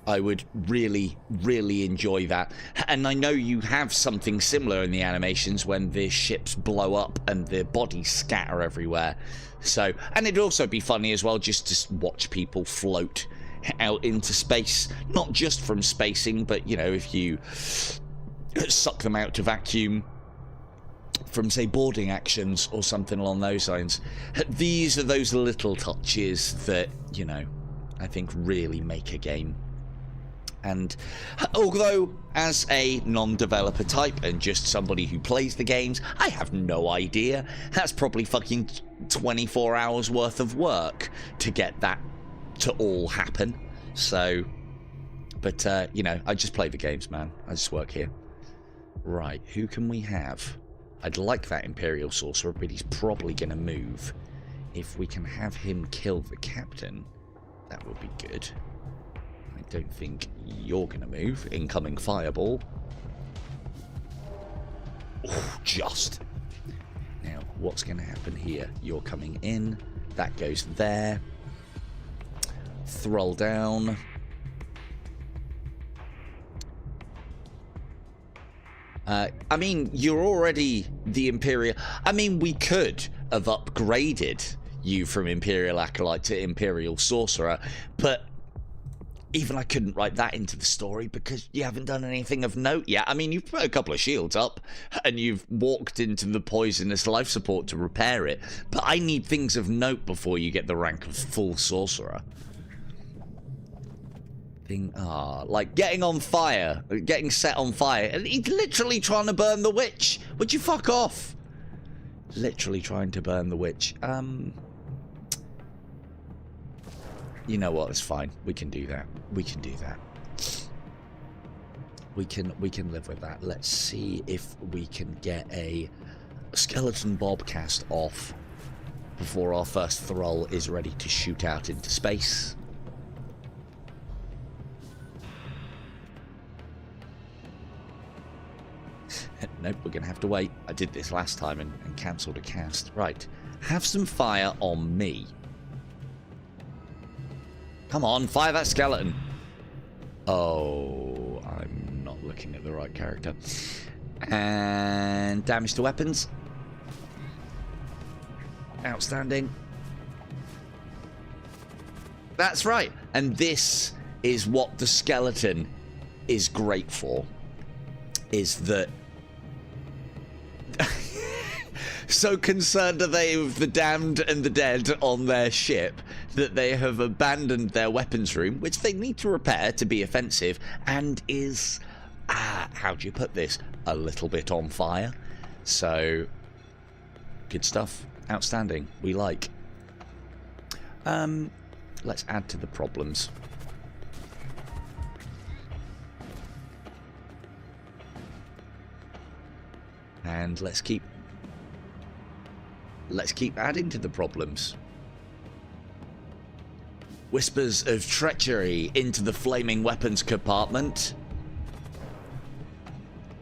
I would really, really enjoy that. And I know you have something similar in the animations when the ships blow up and the bodies scatter everywhere. So, and it'd also be funny as well just to watch people float out into space, not just from spacing, but, you know, if you suck them out to vacuum from, say, boarding actions or something along those lines. These are those little touches that, you know, I think really make a game. And although as a non-developer type and just somebody who plays the games, I have no idea. That's probably fucking 24 hours worth of work to get that to all happen. So, but, you know, I just play the games, man. I just work here. Right, who can we have? I'd like that Imperial Sorcerer, but he's probably going to move. If we can have him kill the captain, that would be good. I don't think you're going to move. Incoming fireball. Oh, just. Now, what's going to happen here? You're coming in. That goes there. Thrall down. I mean, you're already the Imperial. I mean, we could have upgraded you from Imperial Acolyte to Imperial Sorcerer, but even I couldn't write that into the story because you haven't done anything of note yet. I mean, you've put a couple of shields up and you've walked into the poisonous life support to repair it, but I need things of note before you get the rank of full Sorcerer. Like getting on fire, getting set on fire, and he's literally trying to burn the witch. Would you fuck off? Literally trying to burn the witch. You know what? It's fine. We can do that. We can do that. We can live with that. Let's see if we can get a skeleton bob cast off before our first thrall is ready to shoot out into space. Nope, we're going to have to wait. I did this last time and cancelled a cast. Right. Have some fire on me. Come on, fire that skeleton. Oh, I'm not looking at the right character. And damage to weapons. Outstanding. That's right. And this is what the skeleton is great for. Is that... So concerned are they with the damned and the dead on their ship that they have abandoned their weapons room, which they need to repair to be offensive, and is, how do you put this, a little bit on fire. So, good stuff. Outstanding. We like. Let's add to the problems. And let's keep adding to the problems. Whispers of treachery into the flaming weapons compartment.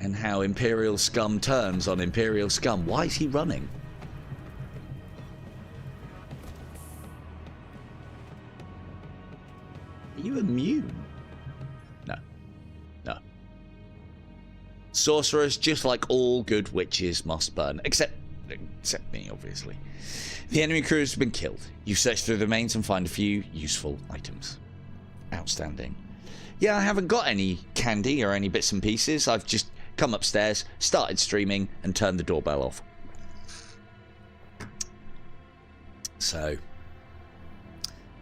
And how Imperial scum turns on Imperial scum. Why is he running? Are you immune? No. No. Sorcerers, just like all good witches, must burn. Except me, obviously. The enemy crew has been killed. You search through the remains and find a few useful items. Outstanding. Yeah, I haven't got any candy or any bits and pieces. I've just come upstairs, started streaming, and turned the doorbell off. So,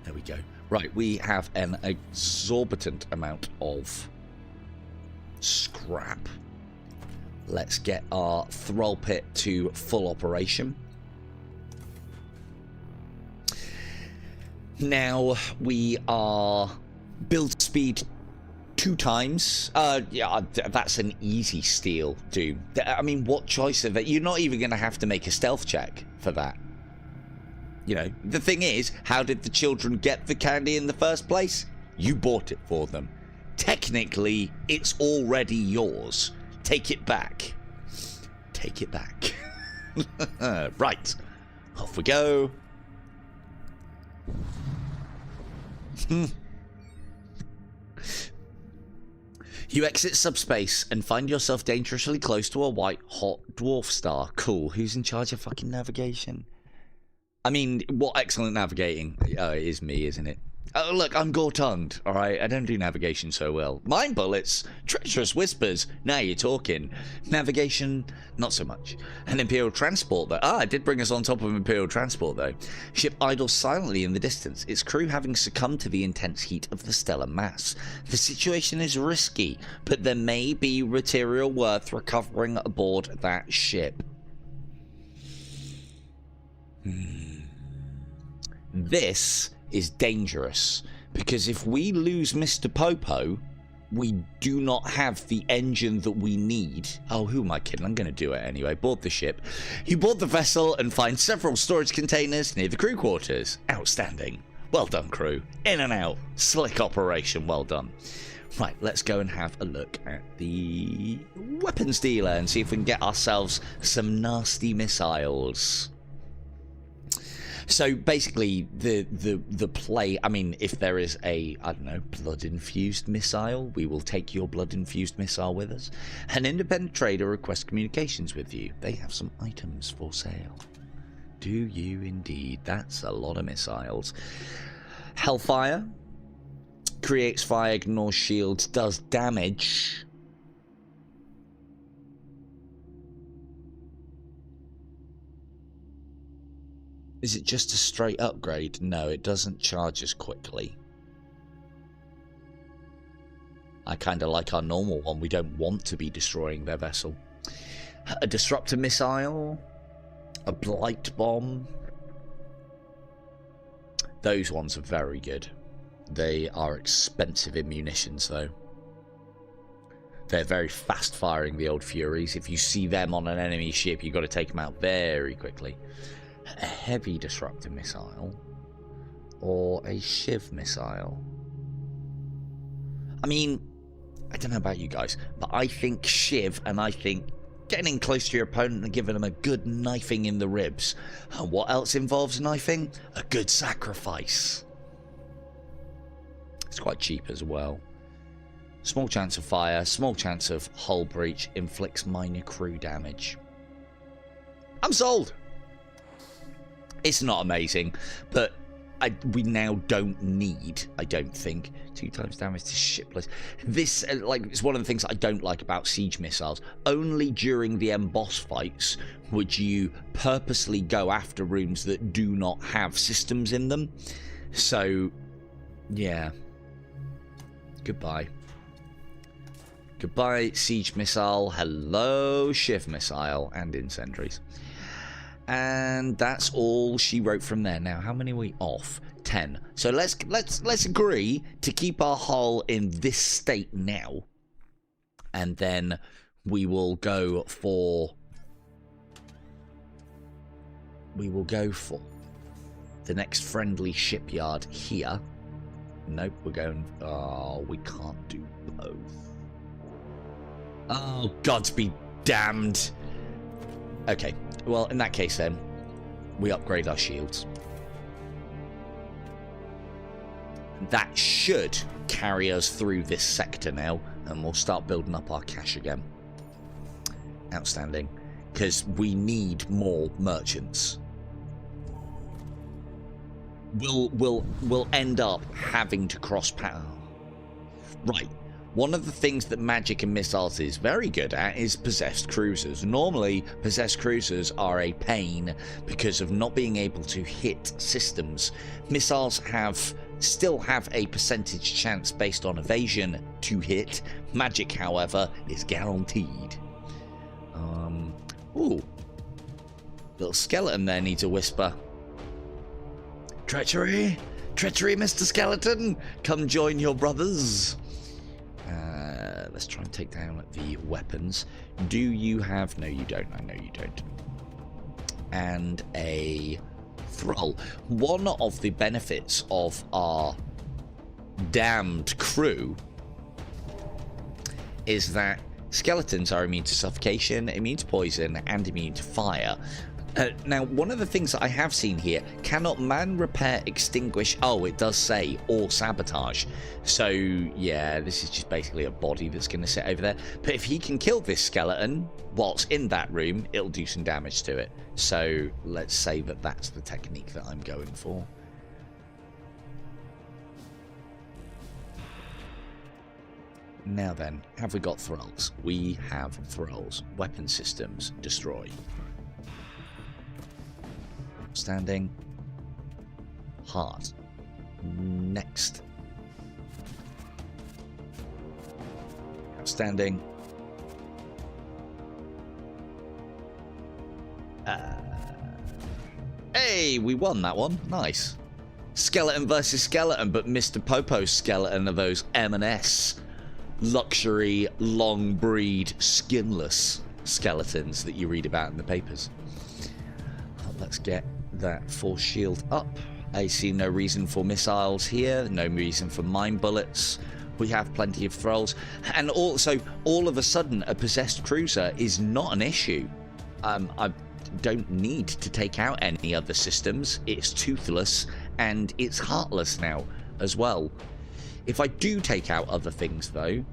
there we go. Right, we have an exorbitant amount of scrap. Let's get our thrall pit to full operation. Now we are build speed 2 times. Yeah, that's an easy steal, Doom. I mean, what choice of it? You're not even going to have to make a stealth check for that. You know, the thing is, how did the children get the candy in the first place? You bought it for them. Technically, it's already yours. Take it back. Take it back. Right. Off we go. You exit subspace and find yourself dangerously close to a white, hot dwarf star. Cool. Who's in charge of fucking navigation? I mean, what excellent navigating. It is me, isn't it? Oh, look, I'm gore-tongued, alright? I don't do navigation so well. Mind bullets, treacherous whispers, now you're talking. Navigation, not so much. An Imperial transport, though. Ah, it did bring us on top of Imperial transport, though. Ship idles silently in the distance, its crew having succumbed to the intense heat of the stellar mass. The situation is risky, but there may be material worth recovering aboard that ship. This is dangerous, because if we lose Mr. Popo, we do not have the engine that we need. Oh, who am I kidding? I'm going to do it anyway. Board the ship. You board the vessel and find several storage containers near the crew quarters. Outstanding. Well done, crew. In and out. Slick operation. Well done. Right, let's go and have a look at the weapons dealer and see if we can get ourselves some nasty missiles. So basically, the play, I mean, if there is a, I don't know, blood-infused missile, we will take your blood-infused missile with us. An independent trader requests communications with you. They have some items for sale. Do you indeed? That's a lot of missiles. Hellfire. Creates fire, ignores shields, does damage. Is it just a straight upgrade? No, it doesn't charge as quickly. I kind of like our normal one. We don't want to be destroying their vessel. A disruptor missile. A blight bomb. Those ones are very good. They are expensive in munitions, though. They're very fast firing, the old Furies. If you see them on an enemy ship, you've got to take them out very quickly. A heavy disruptor missile or a shiv missile. I mean, I don't know about you guys, but I think shiv, and I think getting close to your opponent and giving them a good knifing in the ribs. And what else involves knifing? A good sacrifice. It's quite cheap as well. Small chance of fire, small chance of hull breach, inflicts minor crew damage. I'm sold. It's not amazing, but we now don't need, I don't think, 2 times damage to shipless. This, like, it's one of the things I don't like about siege missiles. Only during the end boss fights would you purposely go after rooms that do not have systems in them. So, yeah. Goodbye. Goodbye, siege missile. Hello, shiv missile and incendiaries. And that's all she wrote from there. Now, how many are we off? 10. So let's agree to keep our hull in this state now, and then we will go for the next friendly shipyard here. Nope, we're going. Oh, we can't do both. Oh, gods be damned. Okay, well, in that case then, we upgrade our shields. That should carry us through this sector now, and we'll start building up our cash again. Outstanding, because we need more merchants. We'll end up having to cross path. Right. One of the things that magic and missiles is very good at is possessed cruisers. Normally, possessed cruisers are a pain because of not being able to hit systems. Missiles still have a percentage chance based on evasion to hit. Magic, however, is guaranteed. Ooh. Little skeleton there needs a whisper. Treachery! Treachery, Mr. Skeleton! Come join your brothers! Let's try and take down the weapons. Do you have... No, you don't. I know you don't. And a thrall. One of the benefits of our damned crew is that skeletons are immune to suffocation, immune to poison, and immune to fire. Now, one of the things that I have seen here, cannot man, repair, extinguish... Oh, it does say, or sabotage. So, yeah, this is just basically a body that's going to sit over there. But if he can kill this skeleton whilst in that room, it'll do some damage to it. So, let's say that that's the technique that I'm going for. Now then, have we got thralls? We have thralls. Weapon systems, destroy. Standing. Heart. Next. Outstanding. Hey, we won that one. Nice. Skeleton versus skeleton, but Mr. Popo's skeleton are those M&S luxury, long breed, skinless skeletons that you read about in the papers. Let's get that force shield up. I see no reason for missiles here, no reason for mine bullets. We have plenty of thralls. And also, all of a sudden, a possessed cruiser is not an issue. I don't need to take out any other systems. It's toothless and it's heartless now as well. If I do take out other things, though,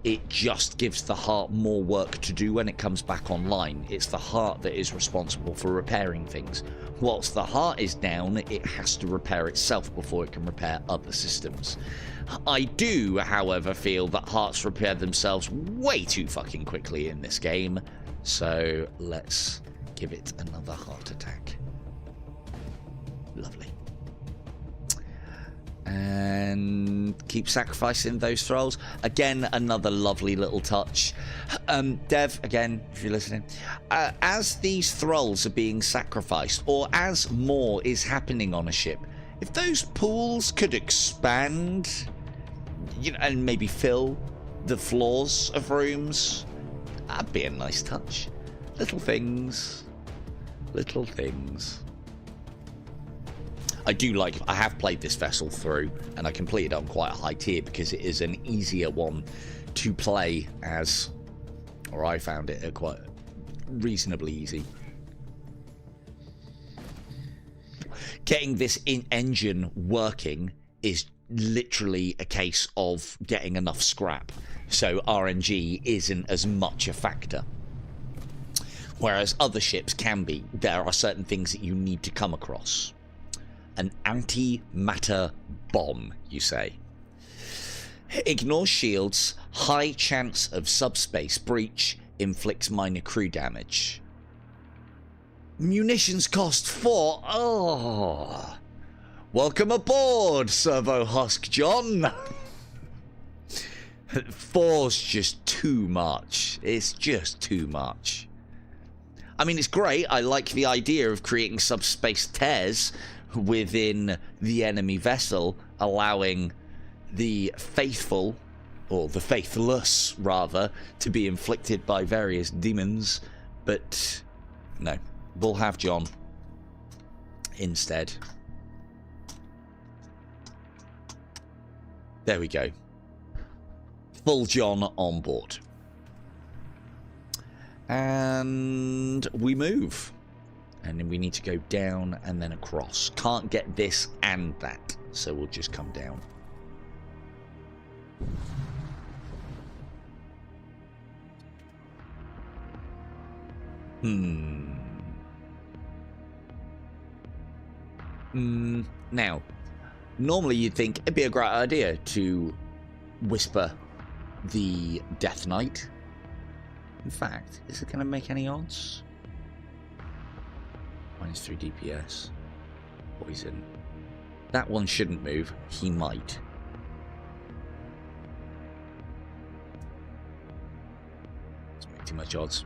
it just gives the heart more work to do when it comes back online. It's the heart that is responsible for repairing things. Whilst the heart is down, it has to repair itself before it can repair other systems. I do, however, feel that hearts repair themselves way too fucking quickly in this game. So let's give it another heart attack. Lovely. And keep sacrificing those thralls. Again, another lovely little touch. Dev, again, if you're listening, as these thralls are being sacrificed, or as more is happening on a ship, if those pools could expand, you know, and maybe fill the floors of rooms, that'd be a nice touch. Little things. Little things. I do like, I have played this vessel through, and I completed it on quite a high tier because it is an easier one to play as, or I found it quite reasonably easy. Getting this engine working is literally a case of getting enough scrap, so RNG isn't as much a factor. Whereas other ships can be. There are certain things that you need to come across. An antimatter bomb, you say. Ignores shields, high chance of subspace breach, inflicts minor crew damage. Munitions cost 4. Oh. Welcome aboard, Servo Husk John. 4's just too much. It's just too much. I mean, it's great. I like the idea of creating subspace tears within the enemy vessel, allowing the faithful, or the faithless rather, to be inflicted by various demons. But no, we'll have John instead. There we go. Full John on board. And we move. And then we need to go down and then across. Can't get this and that, so we'll just come down. Now, normally you'd think it'd be a great idea to whisper the Death Knight. In fact, is it going to make any odds? -3 DPS. Poison. That one shouldn't move. He might. Doesn't make too much odds.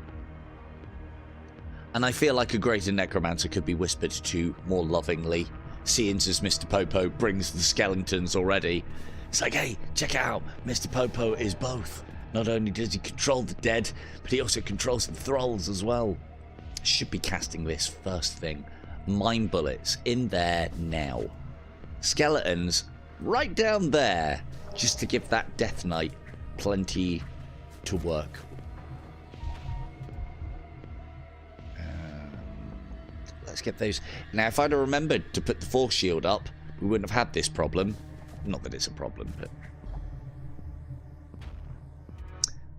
And I feel like a greater necromancer could be whispered to more lovingly, seeing as Mr. Popo brings the skeletons already. It's like, hey, check out, Mr. Popo is both. Not only does he control the dead, but he also controls the thralls as well. Should be casting this first thing. Mine bullets in there now. Skeletons right down there, just to give that Death Knight plenty to work. Let's get those. Now, if I'd have remembered to put the force shield up, we wouldn't have had this problem. Not that it's a problem, but...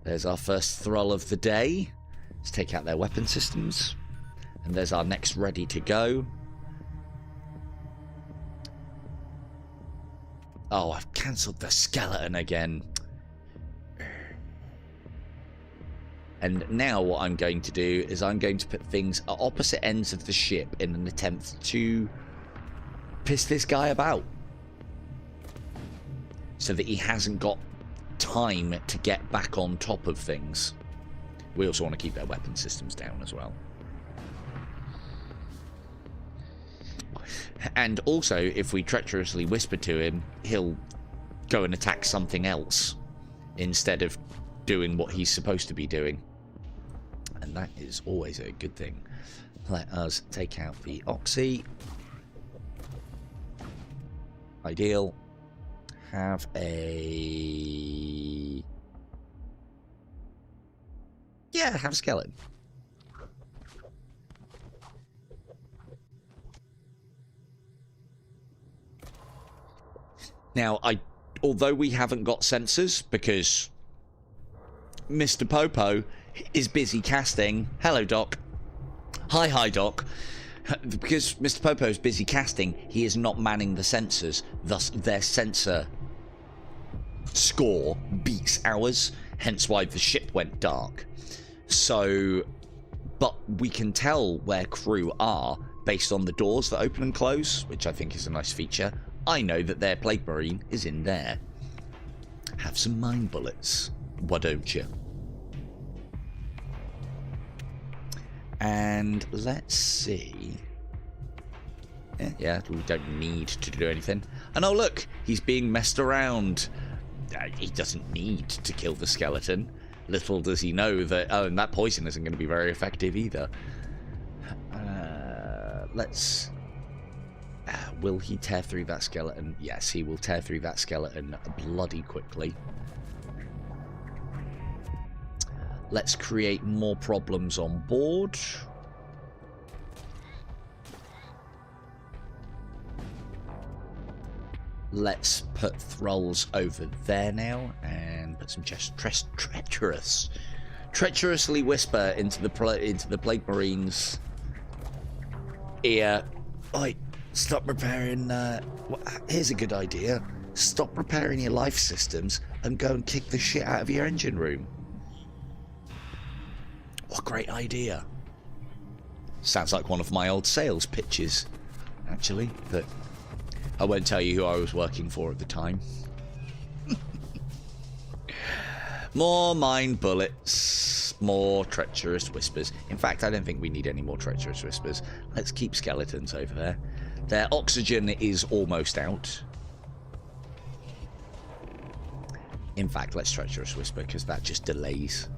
There's our first thrall of the day. Let's take out their weapon systems. And there's our next ready to go. Oh, I've cancelled the skeleton again. And now what I'm going to do is I'm going to put things at opposite ends of the ship in an attempt to piss this guy about. So that he hasn't got time to get back on top of things. We also want to keep their weapon systems down as well. And also, if we treacherously whisper to him, he'll go and attack something else instead of doing what he's supposed to be doing. And that is always a good thing. Let us take out the Oxy. Ideal. Have a... Yeah, have a skeleton. Now, although we haven't got sensors, because Mr. Popo is busy casting... Hello, Doc. Hi, Doc. Because Mr. Popo is busy casting, he is not manning the sensors. Thus, their sensor score beats ours, hence why the ship went dark. So, but we can tell where crew are based on the doors that open and close, which I think is a nice feature. I know that their plague marine is in there. Have some mine bullets, why don't you? And let's see. Yeah, we don't need to do anything. And oh look, he's being messed around. He doesn't need to kill the skeleton. Little does he know that, oh, and that poison isn't going to be very effective either. Let's... will he tear through that skeleton? Yes, he will tear through that skeleton bloody quickly. Let's create more problems on board. Let's put thralls over there now and put some treacherously whisper into the plague marine's ear. Oi, stop repairing. Here's a good idea. Stop repairing your life systems and go and kick the shit out of your engine room. What a great idea. Sounds like one of my old sales pitches, actually, but I won't tell you who I was working for at the time. More mine bullets, more treacherous whispers. In fact, I don't think we need any more treacherous whispers. Let's keep skeletons over there. Their oxygen is almost out. In fact, let's treacherous whisper, because that just delays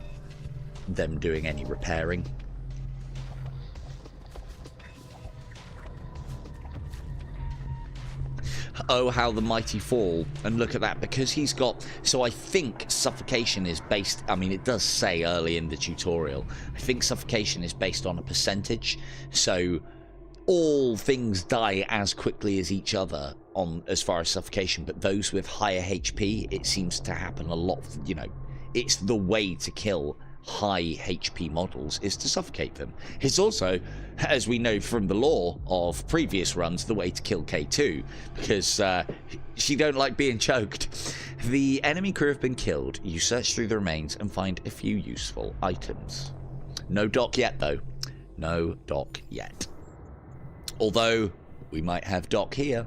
them doing any repairing. Oh, how the mighty fall. And look at that, because he's got... So I think suffocation is based... I mean, it does say early in the tutorial. I think suffocation is based on a percentage. So all things die as quickly as each other on as far as suffocation. But those with higher HP, it seems to happen a lot. You know, it's the way to kill high HP models is to suffocate them. It's also, as we know from the lore of previous runs, the way to kill K2, because she don't like being choked. The enemy crew have been killed. You search through the remains and find a few useful items. No dock yet, though. No dock yet. Although, we might have dock here.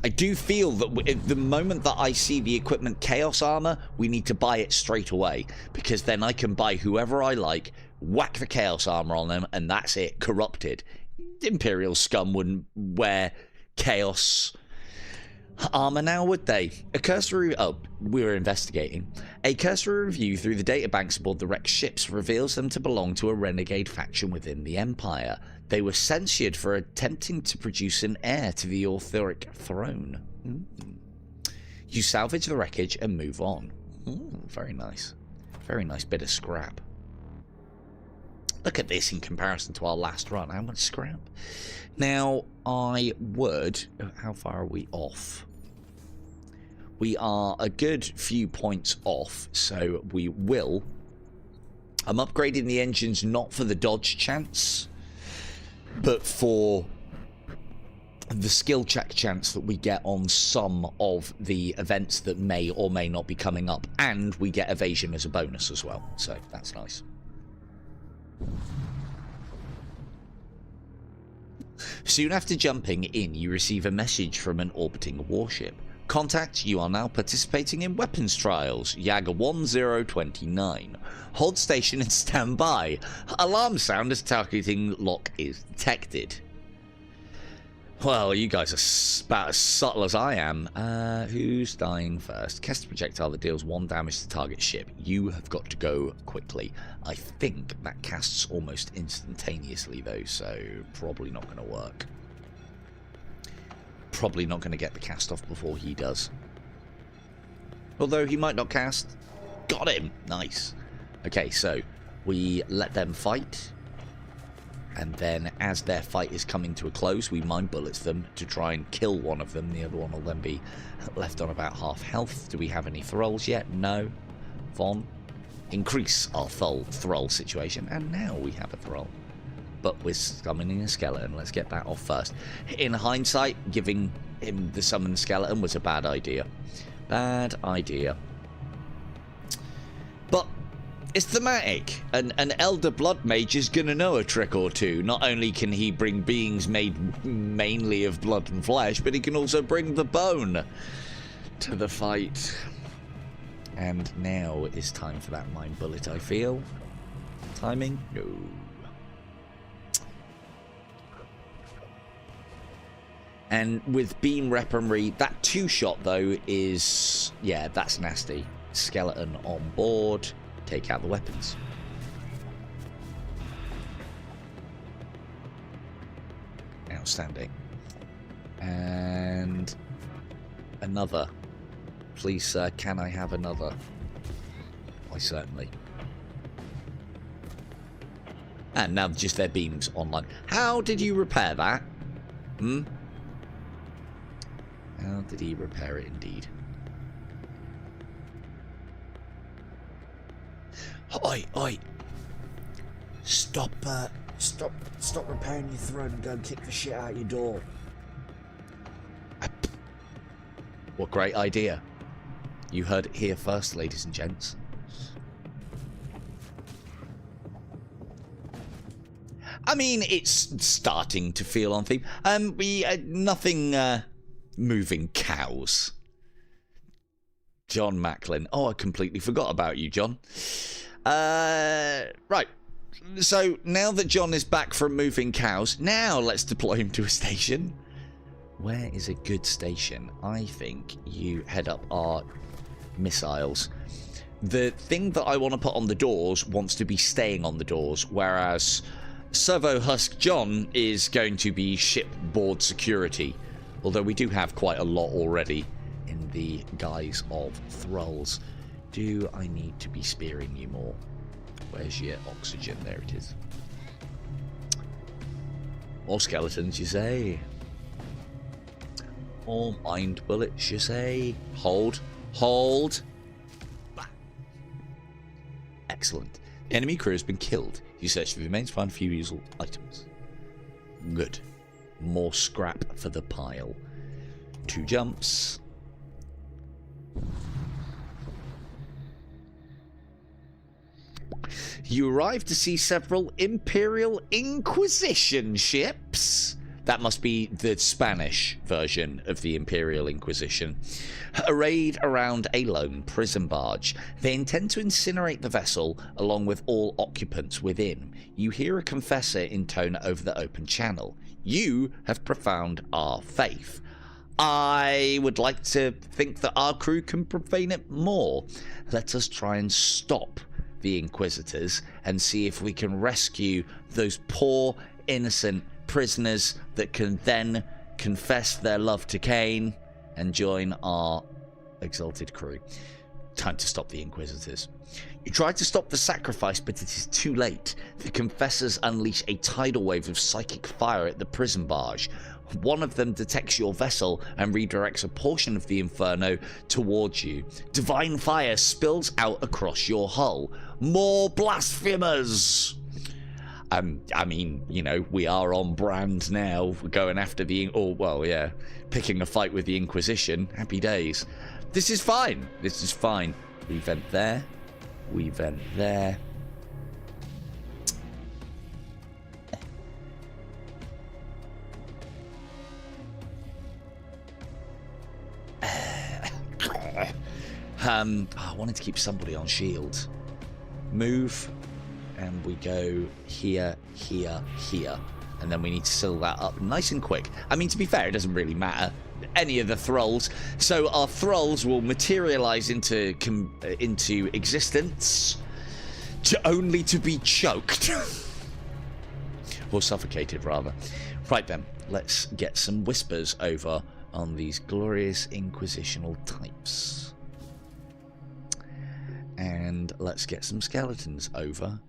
I do feel that the moment that I see the equipment chaos armor, we need to buy it straight away, because then I can buy whoever I like, whack the chaos armor on them, and that's it, corrupted. Imperial scum wouldn't wear chaos armor now, would they? A cursory... Oh, we were investigating. A cursory review through the databanks aboard the wrecked ships reveals them to belong to a renegade faction within the Empire. They were censured for attempting to produce an heir to the Arthuric throne. You salvage the wreckage and move on. Very nice. Very nice bit of scrap. Look at this in comparison to our last run. How much scrap? Now, I would... How far are we off? We are a good few points off, so we will... I'm upgrading the engines not for the dodge chance, but for the skill check chance that we get on some of the events that may or may not be coming up, and we get evasion as a bonus as well, so that's nice. Soon after jumping in, you receive a message from an orbiting warship. Contact, you are now participating in weapons trials. Jager 1029. Hold station and stand by. Alarm sound as targeting lock is detected. Well, you guys are about as subtle as I am. Who's dying first? Cast a projectile that deals 1 damage to target ship. You have got to go quickly. I think that casts almost instantaneously though, so probably not going to work. probably not going to get the cast off before he does. Although he might not cast. Got him! Nice. Okay, so we let them fight. And then as their fight is coming to a close, we mind bullets them to try and kill one of them. The other one will then be left on about half health. Do we have any thralls yet? No. Von. Increase our thrall situation. And now we have a thrall. But we're summoning a skeleton. Let's get that off first. In hindsight, giving him the summoned skeleton was a bad idea. Bad idea. But it's thematic. An elder blood mage is going to know a trick or two. Not only can he bring beings made mainly of blood and flesh, but he can also bring the bone to the fight. And now is time for that mind bullet, I feel. Timing? No. And with beam weaponry, that 2-shot though is, yeah, that's nasty. Skeleton on board. Take out the weapons. Outstanding. And another. Please, sir, can I have another? Why, certainly. And now just their beams online. How did you repair that? Hmm? How did he repair it indeed? Oi, oi. Stop repairing your throne and go and kick the shit out your door. What great idea. You heard it here first, ladies and gents. I mean, it's starting to feel on theme. Nothing moving cows. John Macklin. Oh, I completely forgot about you, John. Right. So now that John is back from moving cows, now let's deploy him to a station. Where is a good station? I think you head up our missiles. The thing that I want to put on the doors wants to be staying on the doors, whereas Servo Husk John is going to be shipboard security. Although we do have quite a lot already in the guise of thralls. Do I need to be spearing you more? Where's your oxygen? There it is. More skeletons, you say? More mind bullets, you say? Hold. Hold. Excellent. Enemy crew has been killed. You search for the remains, find a few useful items. Good. More scrap for the pile. 2 jumps. You arrive to see several Imperial Inquisition ships. That must be the Spanish version of the Imperial Inquisition. Arrayed around a lone prison barge. They intend to incinerate the vessel along with all occupants within. You hear a confessor intone over the open channel. You have profound our faith. I would like to think that our crew can profane it more. Let us try and stop the Inquisitors and see if we can rescue those poor, innocent prisoners that can then confess their love to Cain and join our exalted crew. Time to stop the Inquisitors. You try to stop the sacrifice, but it is too late. The confessors unleash a tidal wave of psychic fire at the prison barge. One of them detects your vessel and redirects a portion of the inferno towards you. Divine fire spills out across your hull. More blasphemers! I mean, you know, we are on brand now. We're going after the... Oh, well, yeah. Picking a fight with the Inquisition. Happy days. This is fine. This is fine. We vent there. We vent there. I wanted to keep somebody on shield. Move. And we go here, here, here. And then we need to seal that up nice and quick. I mean, to be fair, it doesn't really matter. Any of the thralls. So our thralls will materialize into existence only to be choked. Or suffocated, rather. Right then, let's get some whispers over on these glorious inquisitional types. And let's get some skeletons over,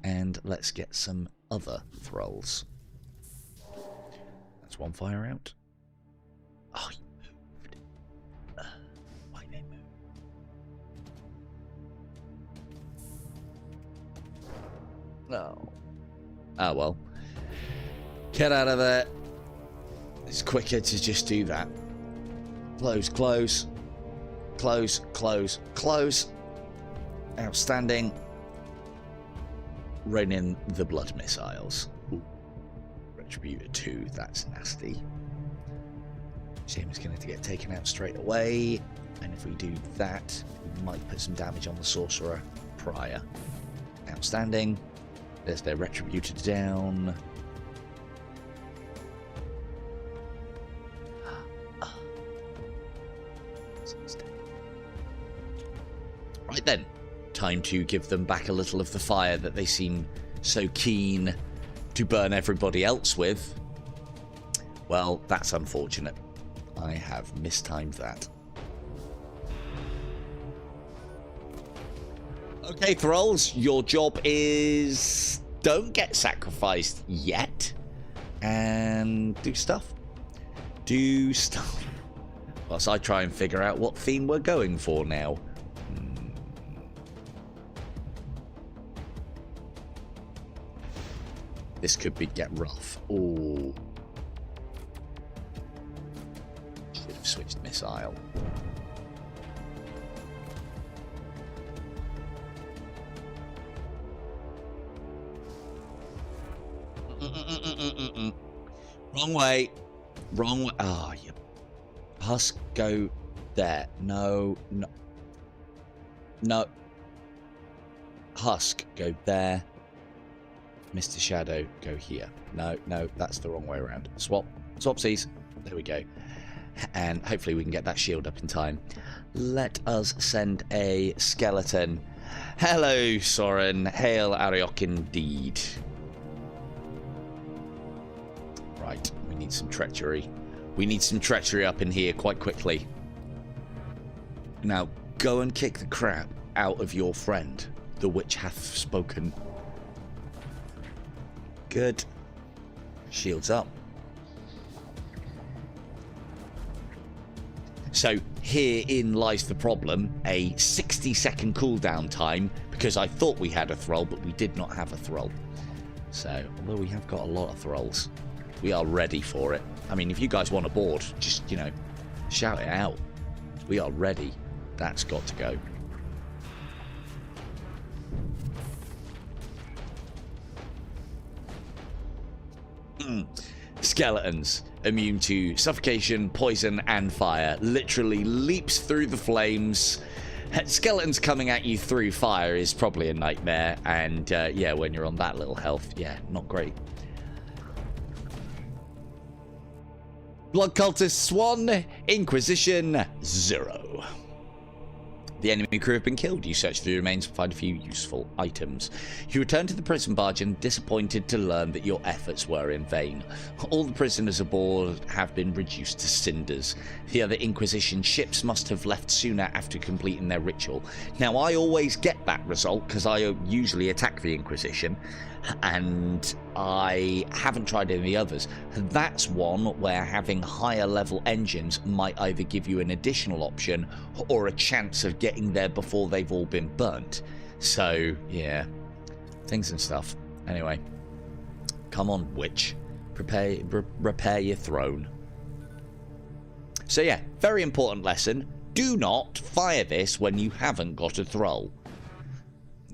and let's get some other thralls. That's one fire out. Oh, he moved. Why they move? No. Oh well. Get out of there. It's quicker to just do that. Close, close. Close, close, close. Outstanding. Rain in the blood missiles. Ooh. Retributor 2, that's nasty. Shame it's going to get taken out straight away. And if we do that, we might put some damage on the sorcerer prior. Outstanding. There's their retributor down. Right then, time to give them back a little of the fire that they seem so keen to burn everybody else with. Well, that's unfortunate. I have mistimed that. Okay, thralls, your job is don't get sacrificed yet, and do stuff. Do stuff. Whilst I try and figure out what theme we're going for now. This could get rough. Oh, should have switched missile. Wrong way. Wrong way. Ah, you husk, go there. No, no. No. Husk, go there. Mr. Shadow, go here. No, no, that's the wrong way around. Swap. Swapsies. There we go. And hopefully we can get that shield up in time. Let us send a skeleton. Hello, Soren. Hail, Ariok indeed. Right, we need some treachery. We need some treachery up in here quite quickly. Now, go and kick the crap out of your friend. The witch hath spoken. Good. Shields up. So herein lies the problem. A 60-second cooldown time, because I thought we had a thrall, but we did not have a thrall. So, although we have got a lot of thralls, we are ready for it. I mean, if you guys want a board, just, you know, shout it out. We are ready. That's got to go. Skeletons, immune to suffocation, poison, and fire. Literally leaps through the flames. Skeletons coming at you through fire is probably a nightmare. And yeah, when you're on that little health, yeah, not great. Blood cultists 1, Inquisition 0. The enemy crew have been killed. You search through the remains and find a few useful items. You return to the prison barge and disappointed to learn that your efforts were in vain. All the prisoners aboard have been reduced to cinders. The other Inquisition ships must have left sooner after completing their ritual. Now, I always get that result because I usually attack the Inquisition, and I haven't tried any of the others. That's one where having higher level engines might either give you an additional option or a chance of getting there before they've all been burnt. So yeah, things and stuff. Anyway, come on, witch, repair your throne. So yeah, very important lesson. Do not fire this when you haven't got a thrall.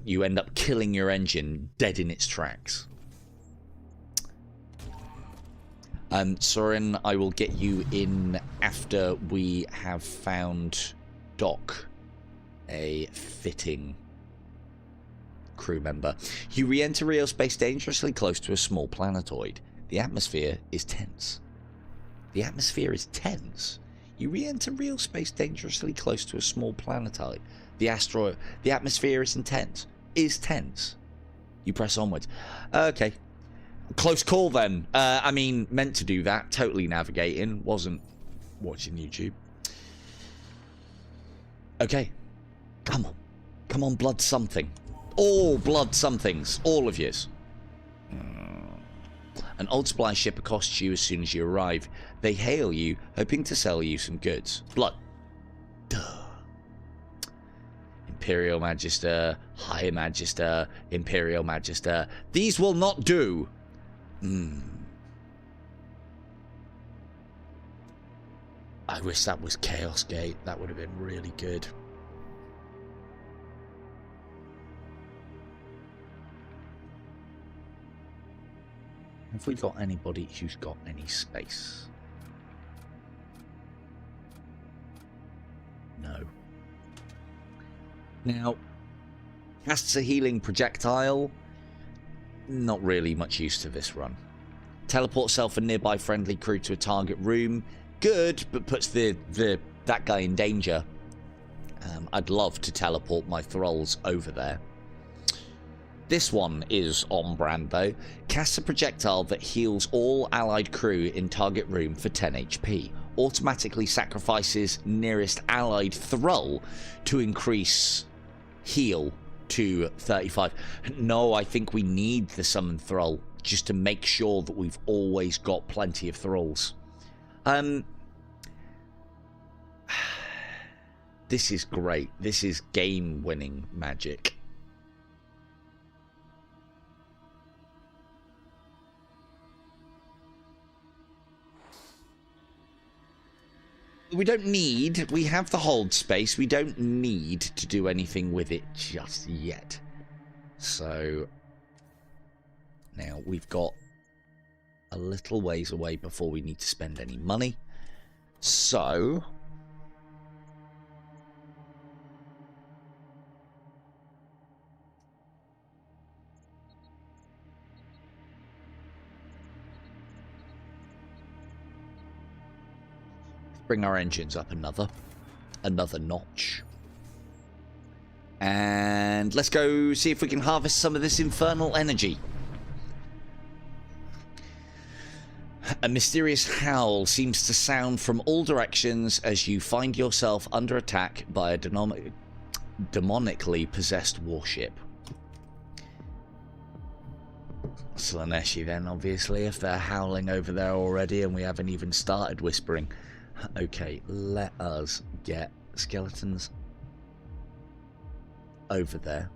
You end up killing your engine dead in its tracks. Soren, I will get you in after we have found Doc, a fitting crew member. You re-enter real space dangerously close to a small planetoid. The atmosphere is tense. The atmosphere is tense. You re-enter real space dangerously close to a small planetoid. The atmosphere is intense. Is tense. You press onwards. Okay. Close call then. I mean, meant to do that. Totally navigating. Wasn't watching YouTube. Okay. Come on. Come on, blood something. All blood somethings. All of yous. An old supply ship accosts you as soon as you arrive. They hail you, hoping to sell you some goods. Blood. Duh. Imperial Magister, High Magister, Imperial Magister. These will not do. I wish that was Chaos Gate. That would have been really good. Have we got anybody who's got any space? No. Now, casts a healing projectile. Not really much use to this run. Teleport self and nearby friendly crew to a target room. Good, but puts that guy in danger. I'd love to teleport my thralls over there. This one is on brand though. Casts a projectile that heals all allied crew in target room for 10 HP. Automatically sacrifices nearest allied thrall to increase heal to 35. No, I think we need the summon thrall just to make sure that we've always got plenty of thralls. This is great. This is game-winning magic. We don't need, we have the hold space, we don't need to do anything with it just yet. So, now we've got a little ways away before we need to spend any money. So, bring our engines up another notch. And let's go see if we can harvest some of this infernal energy. A mysterious howl seems to sound from all directions as you find yourself under attack by a demonically possessed warship. Slaaneshi then, obviously, if they're howling over there already and we haven't even started whispering. Okay, let us get skeletons over there.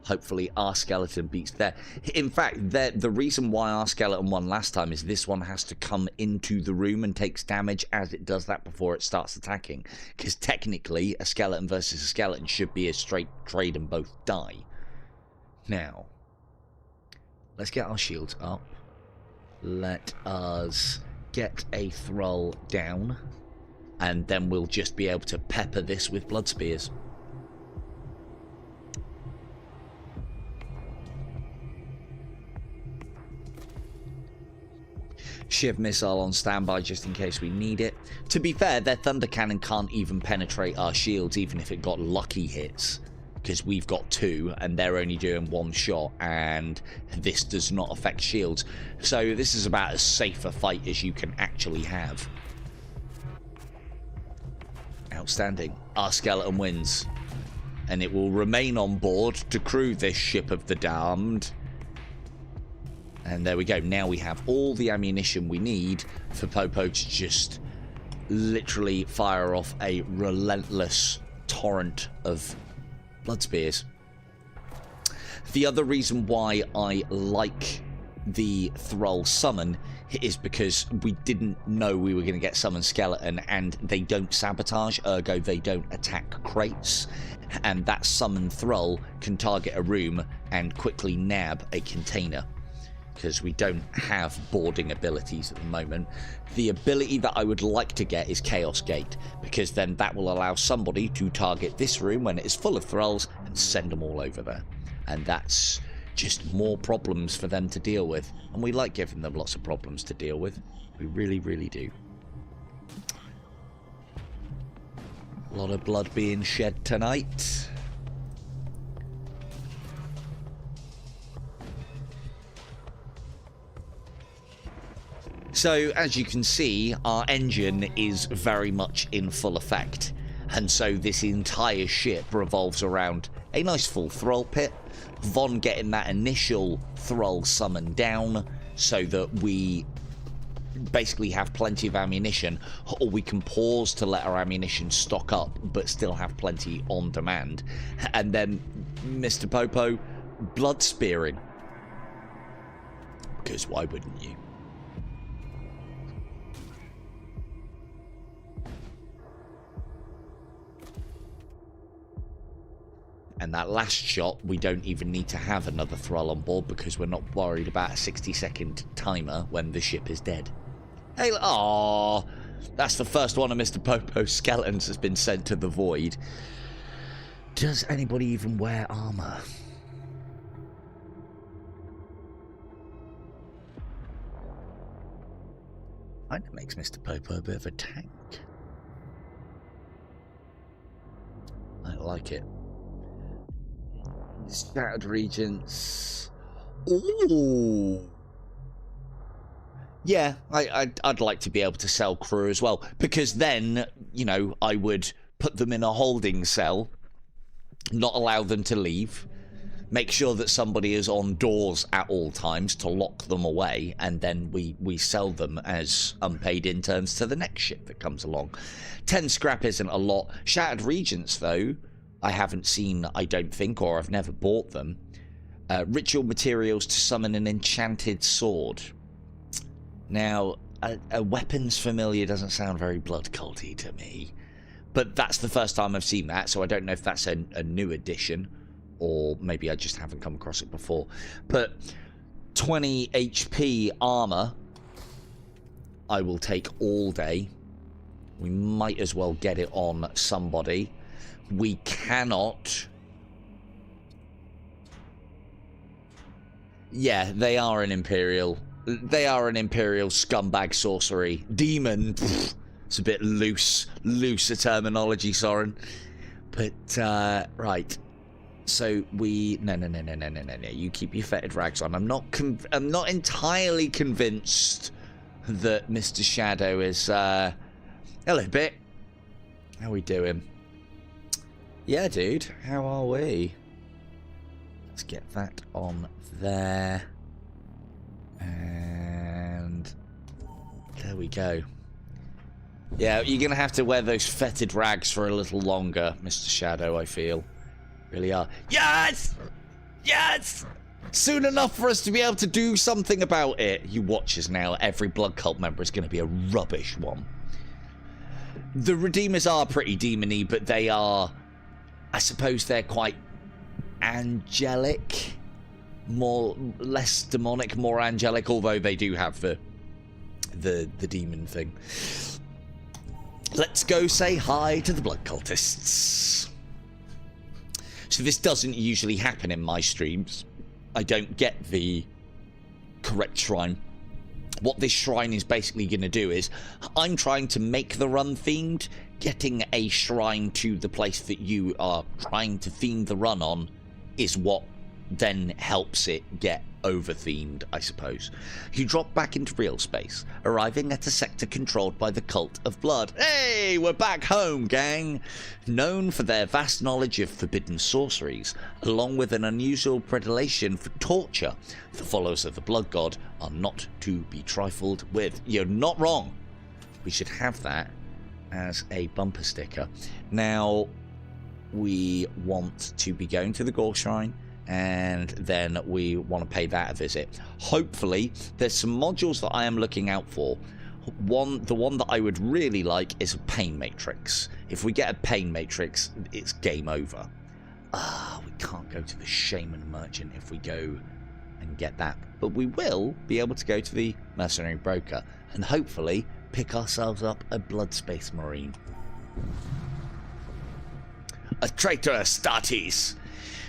Hopefully our skeleton beats there. In fact, the reason why our skeleton won last time is this one has to come into the room and takes damage as it does that before it starts attacking. Because technically, a skeleton versus a skeleton should be a straight trade and both die. Now, let's get our shields up. Let us get a thrall down. And then we'll just be able to pepper this with blood spears. Shiv missile on standby just in case we need it. To be fair, their thunder cannon can't even penetrate our shields even if it got lucky hits. Because we've got 2 and they're only doing 1 shot and this does not affect shields. So this is about as safe a fight as you can actually have. Outstanding. Our skeleton wins. And it will remain on board to crew this ship of the damned. And there we go. Now we have all the ammunition we need for Popo to just literally fire off a relentless torrent of blood spears. The other reason why I like the thrall summon is because we didn't know we were going to get summon skeleton, and they don't sabotage, ergo they don't attack crates, and that summon thrall can target a room and quickly nab a container, because we don't have boarding abilities at the moment. The ability that I would like to get is Chaos Gate, because then that will allow somebody to target this room when it is full of thralls and send them all over there, and that's just more problems for them to deal with, and we like giving them lots of problems to deal with. We really, really do. A lot of blood being shed tonight. So, as you can see, our engine is very much in full effect. And so this entire ship revolves around a nice full thrall pit, Von getting that initial thrall summon down so that we basically have plenty of ammunition, or we can pause to let our ammunition stock up but still have plenty on demand. And then Mr. Popo blood spearing, because why wouldn't you? And that last shot, we don't even need to have another thrall on board because we're not worried about a 60-second timer when the ship is dead. Hey, aww, that's the first one of Mr. Popo's skeletons has been sent to the void. Does anybody even wear armor? Kind of makes Mr. Popo a bit of a tank. I like it. Shattered Regents. Ooh. Yeah, I'd like to be able to sell crew as well, because then, you know, I would put them in a holding cell, not allow them to leave, make sure that somebody is on doors at all times to lock them away, and then we sell them as unpaid interns to the next ship that comes along. 10 scrap isn't a lot. Shattered Regents, though, I haven't seen, I don't think, or I've never bought them. Ritual materials to summon an enchanted sword. Now, a weapons familiar doesn't sound very blood culty to me, but that's the first time I've seen that, so I don't know if that's a new addition, or maybe I just haven't come across it before. But 20 HP armor, I will take all day. We might as well get it on somebody. We cannot... Yeah, they are an Imperial. They are an Imperial scumbag sorcery. Demon. Pfft, it's a bit loose a terminology, Soren. But, right. So we... No. You keep your fetid rags on. I'm not entirely convinced that Mr. Shadow is, Hello, bit. How we doing? Yeah, dude. How are we? Let's get that on there. And there we go. Yeah, you're going to have to wear those fetid rags for a little longer, Mr. Shadow, I feel. Really are. Yes! Yes! Soon enough for us to be able to do something about it. You watch us now. Every blood cult member is going to be a rubbish one. The Redeemers are pretty demon-y, but they are... I suppose they're quite angelic, less demonic, more angelic, although they do have the demon thing. Let's go say hi to the blood cultists. So this doesn't usually happen in my streams. I don't get the correct shrine. What this shrine is basically going to do is, I'm trying to make the run themed. Getting a shrine to the place that you are trying to theme the run on is what then helps it get over-themed, I suppose. You drop back into real space, arriving at a sector controlled by the Cult of Blood. Hey, we're back home, gang! Known for their vast knowledge of forbidden sorceries, along with an unusual predilection for torture, the followers of the Blood God are not to be trifled with. You're not wrong. We should have that as a bumper sticker. Now, we want to be going to the Gore Shrine, and then we want to pay that a visit. Hopefully, there's some modules that I am looking out for. The one that I would really like is a pain matrix. If we get a pain matrix, it's game over. We can't go to the Shaman Merchant if we go and get that. But we will be able to go to the Mercenary Broker, and hopefully pick ourselves up a Blood Space Marine. A traitor, Astartes!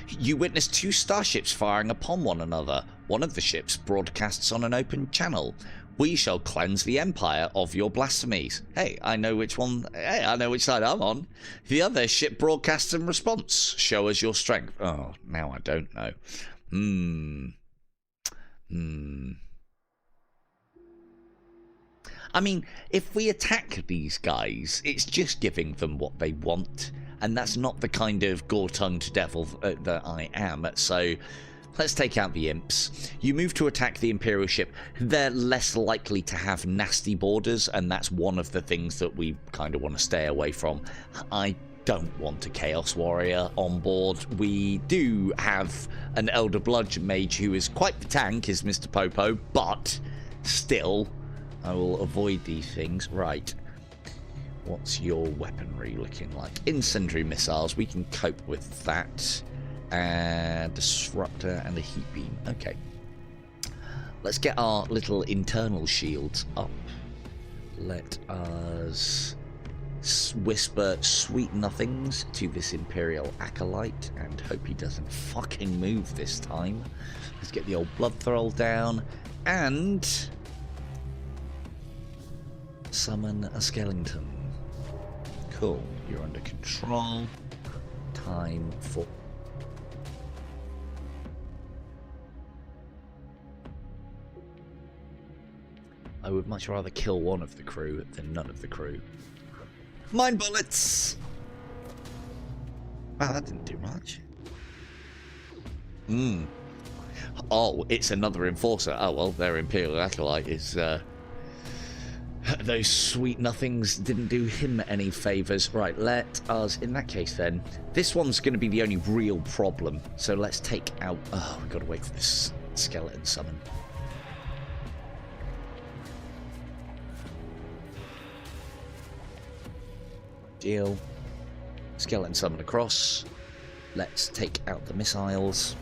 You witness 2 starships firing upon one another. One of the ships broadcasts on an open channel. We shall cleanse the Empire of your blasphemies. Hey, I know which one. Hey, I know which side I'm on. The other ship broadcasts in response. Show us your strength. Oh, now I don't know. I mean, if we attack these guys, it's just giving them what they want, and that's not the kind of gore-tongued devil that I am. So let's take out the imps. You move to attack the Imperial ship. They're less likely to have nasty borders, and that's one of the things that we kind of want to stay away from. I don't want a Chaos Warrior on board. We do have an Elder Bludgeon Mage who is quite the tank, is Mr. Popo, but still, I will avoid these things. Right. What's your weaponry looking like? Incendiary missiles, we can cope with that. And disruptor and a heat beam. Okay. Let's get our little internal shields up. Let us whisper sweet nothings to this Imperial acolyte and hope he doesn't fucking move this time. Let's get the old blood thrall down and summon a skeleton. Cool, you're under control. Time for... I would much rather kill one of the crew than none of the crew. Mine bullets! Wow, that didn't do much. Oh, it's another enforcer. Oh, well, their Imperial acolyte is... those sweet nothings didn't do him any favours. Right, let us... In that case, then, this one's going to be the only real problem. So let's take out... Oh, we've got to wait for this skeleton summon. Deal. Skeleton summon across. Let's take out the missiles.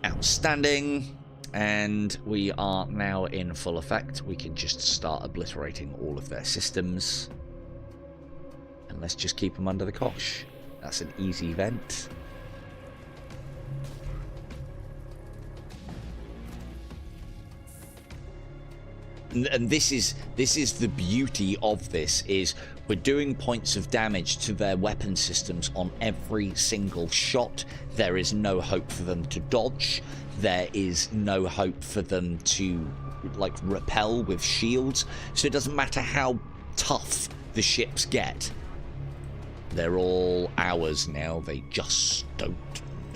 Outstanding. And we are now in full effect. We can just start obliterating all of their systems. And let's just keep them under the cosh. That's an easy event. And this is the beauty of this, is we're doing points of damage to their weapon systems on every single shot. There is no hope for them to dodge. There is no hope for them to, like, repel with shields. So it doesn't matter how tough the ships get. They're all ours now. They just don't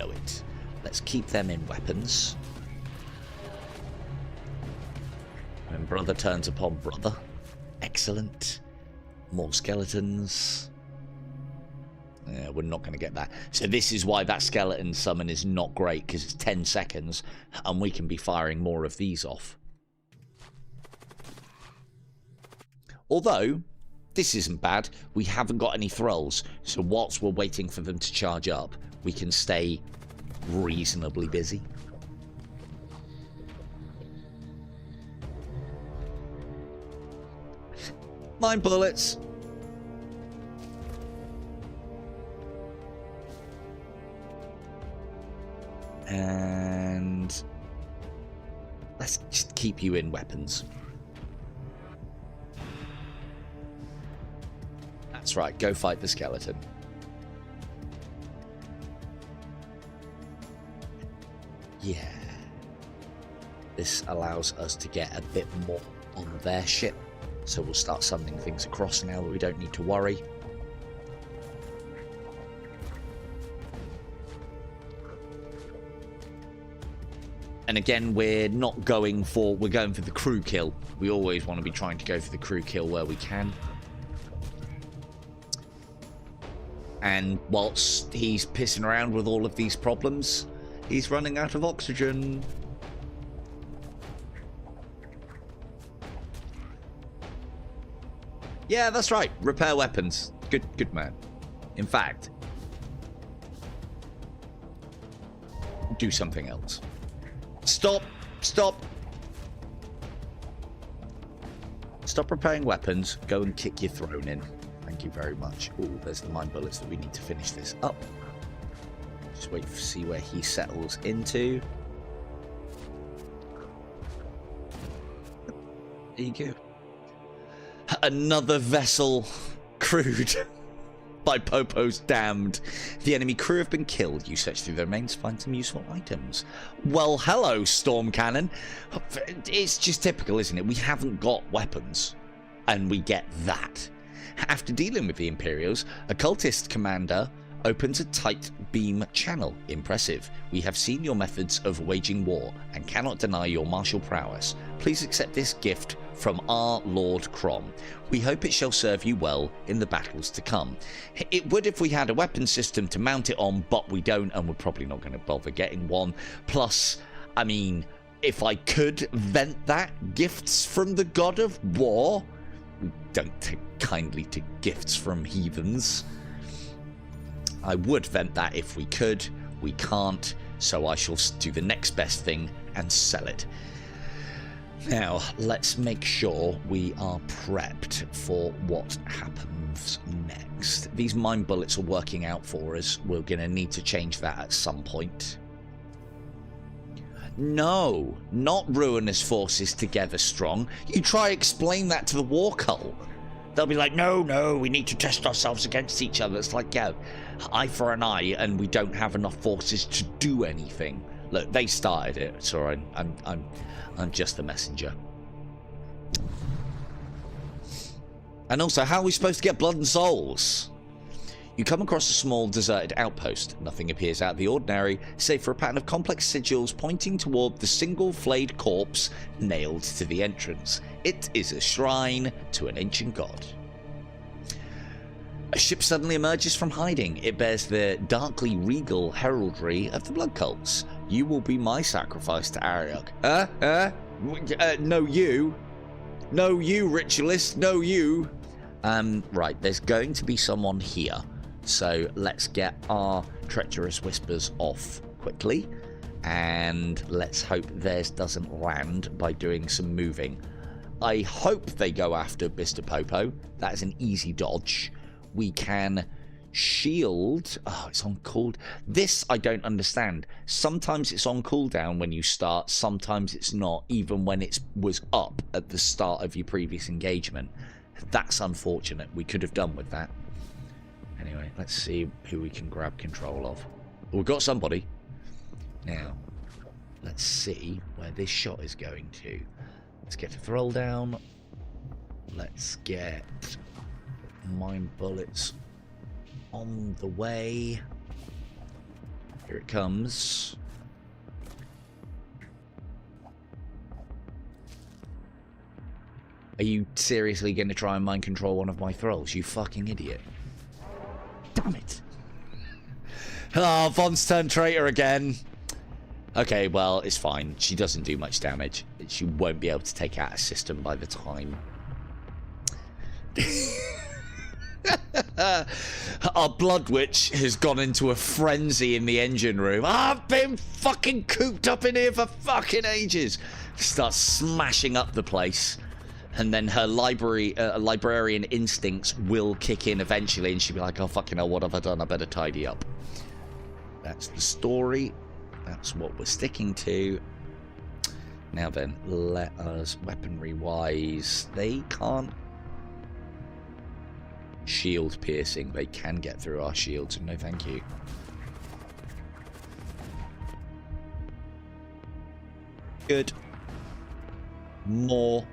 know it. Let's keep them in weapons. When brother turns upon brother. Excellent. More skeletons. Yeah, we're not going to get that. So this is why that skeleton summon is not great, because it's 10 seconds and we can be firing more of these off. Although, this isn't bad. We haven't got any thralls. So whilst we're waiting for them to charge up, we can stay reasonably busy. Mine bullets. And let's just keep you in weapons. That's right, go fight the skeleton. Yeah. This allows us to get a bit more on their ship. So we'll start summoning things across now that we don't need to worry. And again, we're going for the crew kill. We always want to be trying to go for the crew kill where we can. And whilst he's pissing around with all of these problems, he's running out of oxygen. Yeah, that's right. Repair weapons. Good man. In fact, do something else. Stop. Stop repairing weapons. Go and kick your throne in. Thank you very much. Oh, there's the mine bullets that we need to finish this up. Just wait to see where he settles into. There you go. Another vessel crewed by Popo's damned. The enemy crew have been killed. You search through the remains, find some useful items. Well, hello, Storm Cannon. It's just typical, isn't it? We haven't got weapons, and we get that. After dealing with the Imperials, a cultist commander opens a tight beam channel. Impressive. We have seen your methods of waging war and cannot deny your martial prowess. Please accept this gift from our Lord Crom. We hope it shall serve you well in the battles to come. It would if we had a weapon system to mount it on, but we don't, and we're probably not going to bother getting one. Plus, I mean, if I could vent that, gifts from the god of war. We don't take kindly to gifts from heathens. I would vent that if we could. We can't, so I shall do the next best thing and sell it. Now, let's make sure we are prepped for what happens next. These mine bullets are working out for us. We're going to need to change that at some point. No, not ruinous forces together strong. You try explain that to the war cult. They'll be like, no, we need to test ourselves against each other. It's like, yeah, eye for an eye, and we don't have enough forces to do anything. Look, they started it, so I'm just the messenger. And also, how are we supposed to get blood and souls? You come across a small deserted outpost. Nothing appears out of the ordinary, save for a pattern of complex sigils pointing toward the single flayed corpse nailed to the entrance. It is a shrine to an ancient god. A ship suddenly emerges from hiding. It bears the darkly regal heraldry of the blood cults. You will be my sacrifice to Ariok. No you. No you, ritualist. No you. Right, there's going to be someone here. So let's get our treacherous whispers off quickly. And let's hope theirs doesn't land by doing some moving. I hope they go after Mr. Popo. That is an easy dodge. We can shield. Oh, it's on cooldown. This I don't understand. Sometimes it's on cooldown when you start. Sometimes it's not, even when it was up at the start of your previous engagement. That's unfortunate. We could have done with that. Anyway, let's see who we can grab control of. We've got somebody. Now, let's see where this shot is going to. Let's get the throw down. Let's get mine bullets on the way. Here it comes. Are you seriously going to try and mind control one of my thralls, you fucking idiot? Damn it. Oh, Von's turned traitor again. Okay, well, it's fine. She doesn't do much damage. She won't be able to take out a system by the time. Our Blood Witch has gone into a frenzy in the engine room. I've been fucking cooped up in here for fucking ages. Starts smashing up the place. And then her librarian instincts will kick in eventually, and she'll be like, oh, fucking hell, what have I done? I better tidy up. That's the story. That's what we're sticking to. Now then, let us, weaponry-wise, they can't shield piercing. They can get through our shields, no thank you. Good. More.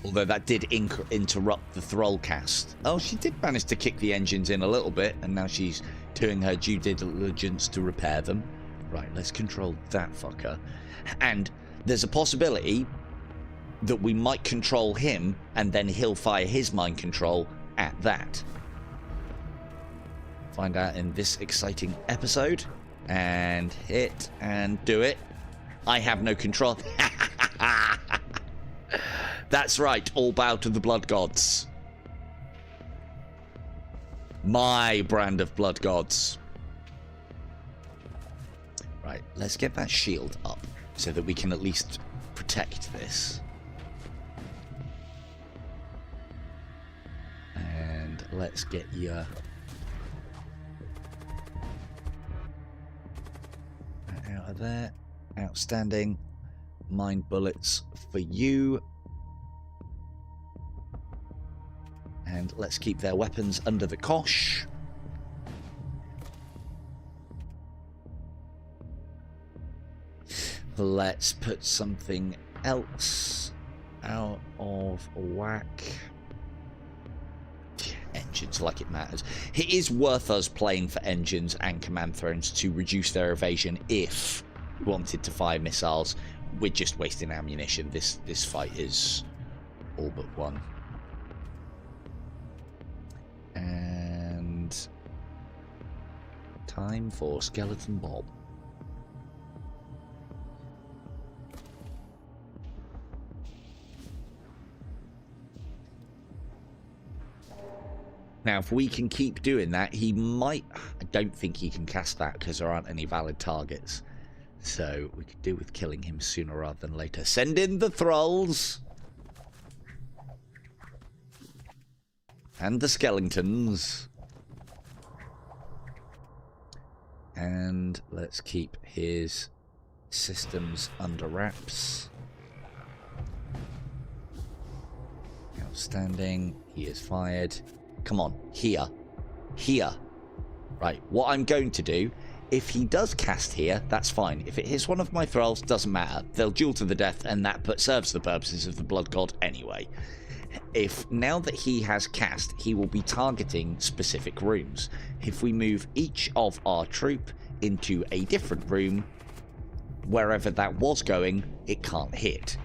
Although that did interrupt the thrall cast. Oh, she did manage to kick the engines in a little bit, and now she's doing her due diligence to repair them. Right, let's control that fucker. And there's a possibility that we might control him, and then he'll fire his mind control at that. Find out in this exciting episode. And hit and do it. I have no control. That's right, all bow to the blood gods. My brand of blood gods. Right, let's get that shield up so that we can at least protect this. And let's get you out of there. Outstanding. Mind bullets for you. And let's keep their weapons under the cosh. Let's put something else out of whack. Engines, like it matters. It is worth us playing for engines and command thrones to reduce their evasion if we wanted to fire missiles. We're just wasting ammunition. This fight is all but won. And time for Skeleton Bob. Now, if we can keep doing that, he might... I don't think he can cast that because there aren't any valid targets. So we could do with killing him sooner rather than later. Send in the thralls. And the skeletons. And let's keep his systems under wraps. Outstanding. He is fired. Come on, here. Here. Right, what I'm going to do, if he does cast here, that's fine. If it hits one of my thralls, doesn't matter. They'll duel to the death, and that serves the purposes of the Blood God anyway. If now that he has cast, he will be targeting specific rooms. If we move each of our troop into a different room, wherever that was going, it can't hit.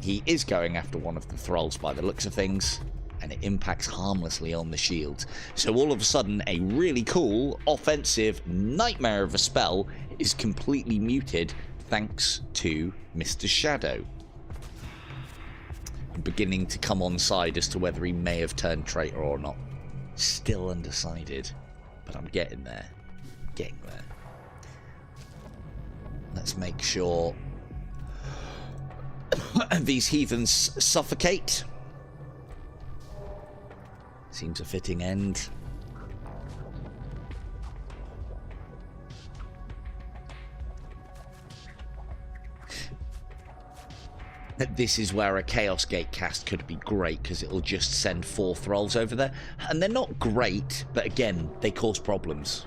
He is going after one of the thralls by the looks of things, and it impacts harmlessly on the shield. So all of a sudden, a really cool, offensive nightmare of a spell is completely muted thanks to Mr. Shadow. I'm beginning to come on side as to whether he may have turned traitor or not. Still undecided, but I'm getting there. Getting there. Let's make sure these heathens suffocate. Seems a fitting end. This is where a Chaos Gate cast could be great, because it'll just send 4 thralls over there. And they're not great, but again, they cause problems.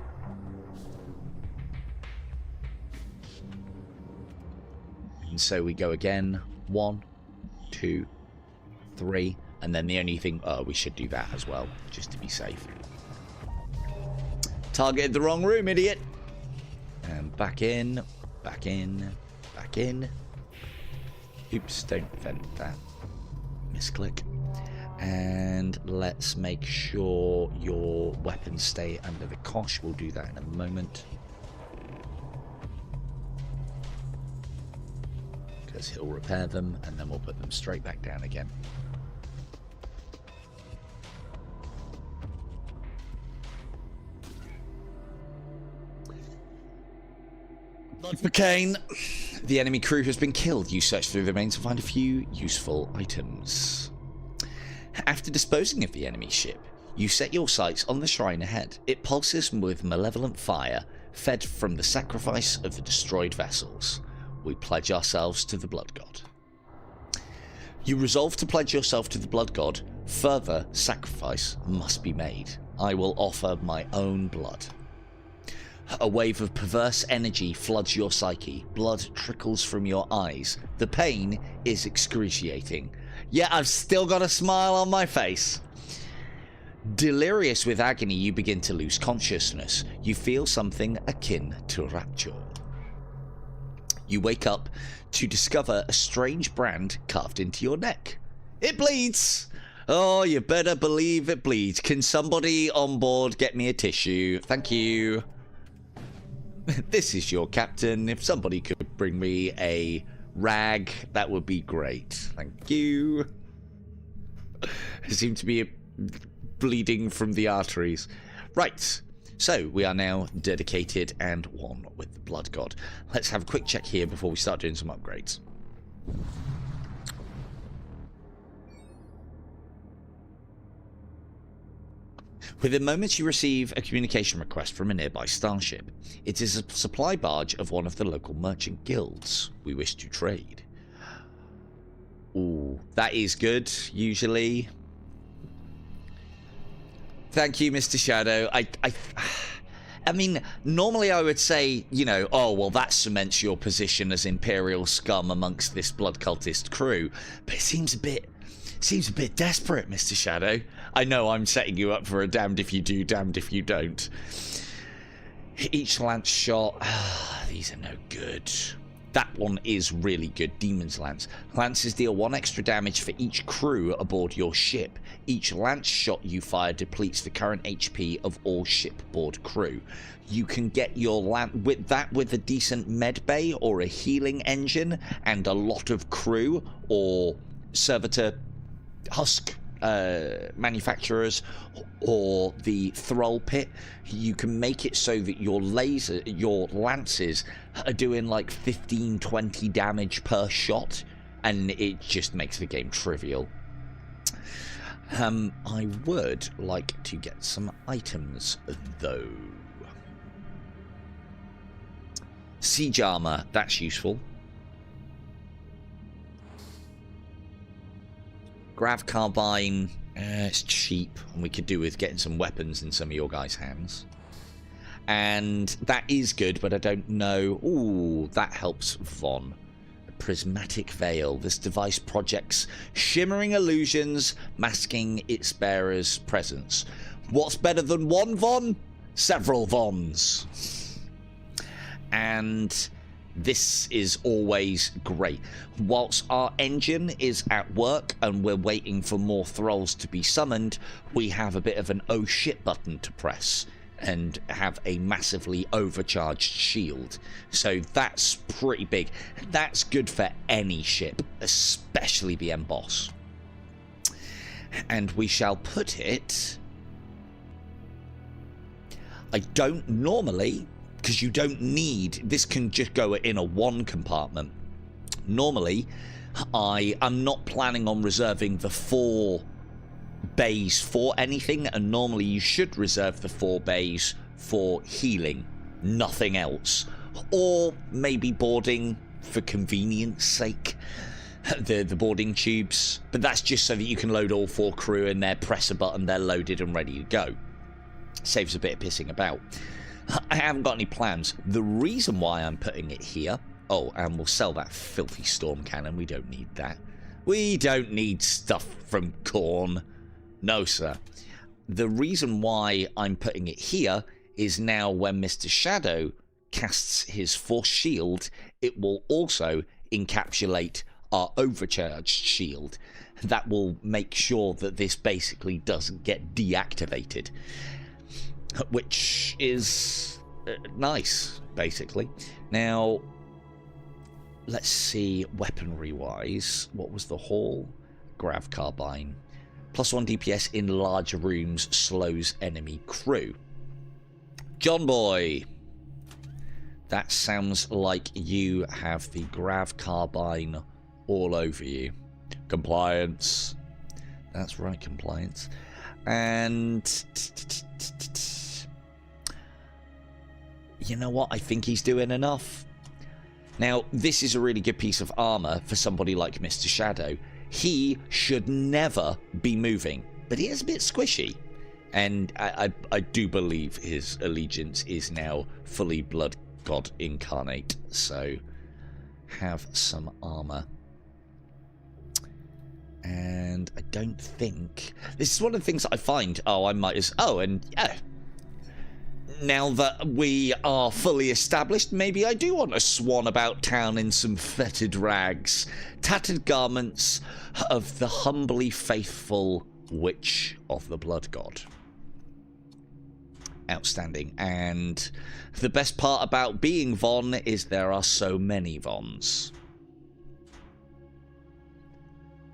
And so we go again. 1, 2, 3. And then the only thing... Oh, we should do that as well, just to be safe. Targeted the wrong room, idiot. And back in, back in, back in. Oops, don't defend that. Misclick. And let's make sure your weapons stay under the cosh. We'll do that in a moment. Because he'll repair them, and then we'll put them straight back down again. Blood for Cain. The enemy crew has been killed. You search through the remains to find a few useful items. After disposing of the enemy ship, you set your sights on the shrine ahead. It pulses with malevolent fire, fed from the sacrifice of the destroyed vessels. We pledge ourselves to the Blood God. You resolve to pledge yourself to the Blood God. Further sacrifice must be made. I will offer my own blood. A wave of perverse energy floods your psyche. Blood trickles from your eyes. The pain is excruciating. Yet I've still got a smile on my face. Delirious with agony, you begin to lose consciousness. You feel something akin to rapture. You wake up to discover a strange brand carved into your neck. It bleeds! Oh, you better believe it bleeds. Can somebody on board get me a tissue? Thank you. This is your captain. If somebody could bring me a rag, that would be great. Thank you. I seem to be bleeding from the arteries. Right. So, we are now dedicated and one with the Blood God. Let's have a quick check here before we start doing some upgrades. Within moments, you receive a communication request from a nearby starship. It is a supply barge of one of the local merchant guilds. We wish to trade. Ooh, that is good, usually. Thank you, Mr. Shadow. I mean, normally I would say, you know, oh, well, that cements your position as Imperial scum amongst this blood cultist crew. But it seems a bit desperate, Mr. Shadow. I know I'm setting you up for a damned if you do, damned if you don't. Each lance shot. These are no good. That one is really good. Demon's Lance. Lances deal 1 extra damage for each crew aboard your ship. Each lance shot you fire depletes the current HP of all shipboard crew. You can get your lance with a decent med bay or a healing engine and a lot of crew or servitor husk manufacturers or the thrall pit. You can make it so that your lances are doing like 15-20 damage per shot, and it just makes the game trivial. I would like to get some items though. Siege armor, that's useful. Grav carbine, it's cheap, and we could do with getting some weapons in some of your guys' hands. And that is good, but I don't know. Ooh, that helps Von. A prismatic veil. This device projects shimmering illusions, masking its bearer's presence. What's better than one Von? Several Vons. And this is always great. Whilst our engine is at work and we're waiting for more thralls to be summoned, we have a bit of an oh shit button to press and have a massively overcharged shield. So that's pretty big. That's good for any ship, especially the M-Boss. And we shall put it... I don't normally... because you don't need... This can just go in a 1 compartment. Normally, I am not planning on reserving the 4 bays for anything, and normally you should reserve the 4 bays for healing, nothing else. Or maybe boarding for convenience sake, the boarding tubes. But that's just so that you can load all 4 crew in there, press a button, they're loaded and ready to go. Saves a bit of pissing about. I haven't got any plans. The reason why I'm putting it here... Oh, and we'll sell that filthy storm cannon. We don't need that. We don't need stuff from Khorne. No, sir. The reason why I'm putting it here is now when Mr. Shadow casts his force shield, it will also encapsulate our overcharged shield. That will make sure that this basically doesn't get deactivated. Which is nice, basically. Now, let's see, weaponry-wise. What was the haul? Grav carbine. +1 DPS in larger rooms slows enemy crew. John Boy. That sounds like you have the Grav carbine all over you. Compliance. That's right, compliance. And... you know what? I think he's doing enough. Now, this is a really good piece of armor for somebody like Mr. Shadow. He should never be moving, but he is a bit squishy. And I do believe his allegiance is now fully blood god incarnate. So, have some armor. And I don't think... This is one of the things that I find... Oh, I might as... Oh, and yeah... Now that we are fully established, maybe I do want to swan about town in some fetid rags. Tattered garments of the humbly faithful witch of the blood god. Outstanding. And the best part about being Von is there are so many Vons.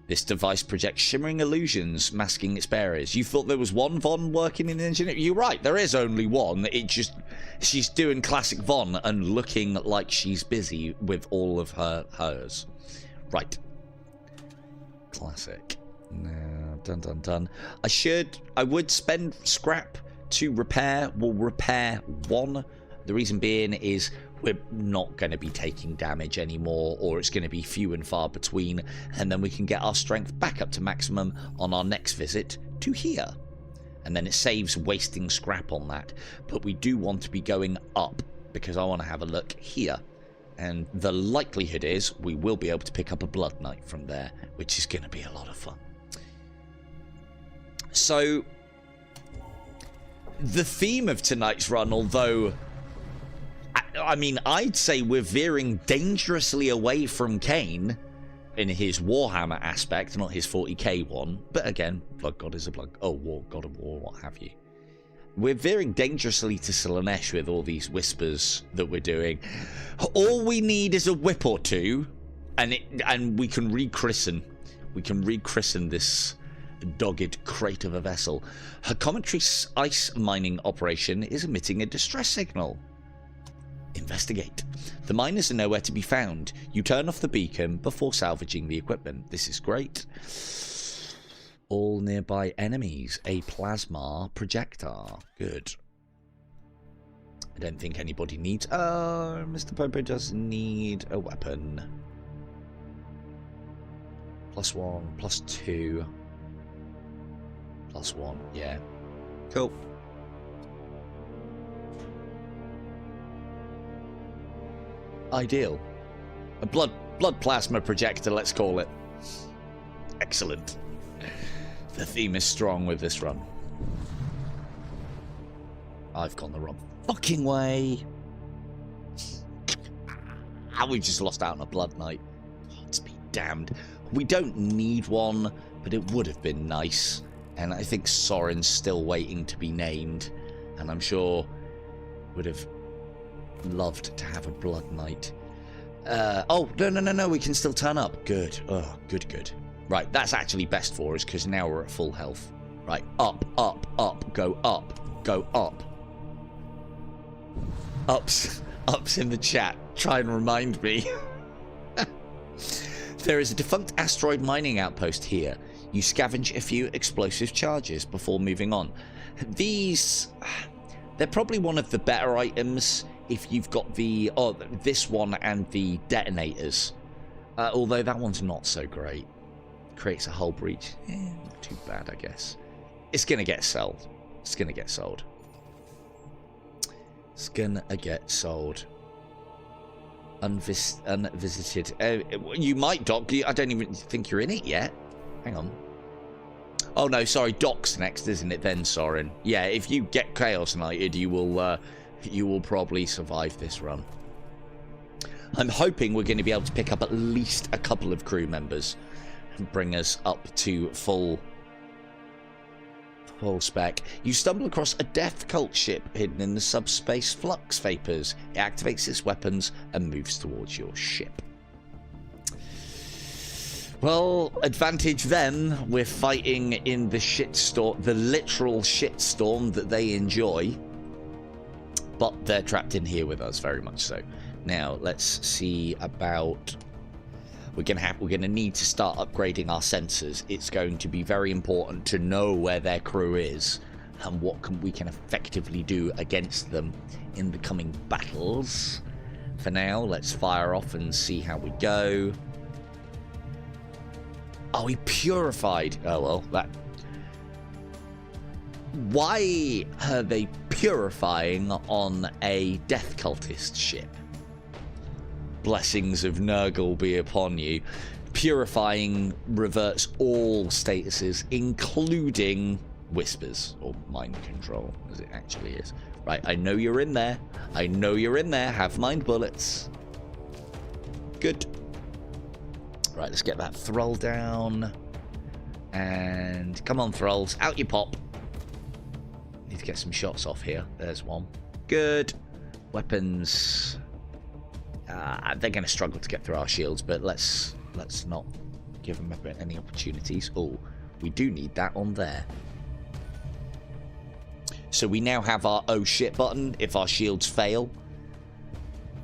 This device projects shimmering illusions, masking its bearers. You thought there was one Von working in engineering? You're right, there is only one. It just... She's doing classic Von and looking like she's busy with all of hers. Right. Classic. No, done. I would spend scrap to repair. We'll repair 1. The reason being is... we're not going to be taking damage anymore, or it's going to be few and far between, and then we can get our strength back up to maximum on our next visit to here. and then it saves wasting scrap on that. But we do want to be going up, because I want to have a look here. And the likelihood is we will be able to pick up a Blood Knight from there, which is going to be a lot of fun. So, the theme of tonight's run, although, I mean, I'd say we're veering dangerously away from Kane in his Warhammer aspect, not his 40k one. But again, Blood God is a Blood... Oh, God of War, what have you. We're veering dangerously to Slaanesh with all these whispers that we're doing. All we need is a whip or two, and we can rechristen. We can rechristen this dogged crate of a vessel. Her commentary ice mining operation is emitting a distress signal. Investigate. The miners are nowhere to be found. You turn off the beacon before salvaging the equipment. This is great. All nearby enemies. A plasma projector. Good. I don't think anybody needs... Mr. Popo does need a weapon. +1, +2. +1. Yeah. Cool. Ideal. A blood plasma projector, let's call it. Excellent. The theme is strong with this run. I've gone the wrong fucking way. We just lost out on a Blood Knight. Gods be damned. We don't need one, but it would have been nice. And I think Soren's still waiting to be named. And I'm sure would have loved to have a Blood Knight. Oh, no, we can still turn up. Good. Oh, good. Right, that's actually best for us, because now we're at full health. Right, up, go up, go up. Ups in the chat. Try and remind me. There is a defunct asteroid mining outpost here. You scavenge a few explosive charges before moving on. These... They're probably one of the better items if you've got the... Oh, this one and the detonators. Although that one's not so great. Creates a hull breach. Not too bad, I guess. It's going to get sold. It's going to get sold. It's going to get sold. Unvisited. You might, Doc. I don't even think you're in it yet. Hang on. Oh, no, sorry. Doc's next, isn't it then, Soren? Yeah, if you get Chaos Knighted, you will probably survive this run. I'm hoping we're going to be able to pick up at least a couple of crew members and bring us up to full spec. You stumble across a death cult ship hidden in the subspace flux vapors. It activates its weapons and moves towards your ship. Well, advantage then. We're fighting in the shitstorm, the literal shitstorm that they enjoy. But they're trapped in here with us, very much so. Now, let's see about... We're gonna need to start upgrading our sensors. It's going to be very important to know where their crew is and what we can effectively do against them in the coming battles. For now, let's fire off and see how we go. Oh, he purified. Oh, well, that... Why are they purifying on a death cultist ship? Blessings of Nurgle be upon you. Purifying reverts all statuses, including whispers, or mind control, as it actually is. Right, I know you're in there. I know you're in there. Have mind bullets. Good. Right, let's get that Thrall down. And come on, Thralls. Out you pop. Need to get some shots off here. There's one. Good. Weapons... they're going to struggle to get through our shields, but let's not give them any opportunities. Oh, we do need that on there. So we now have our oh shit button if our shields fail,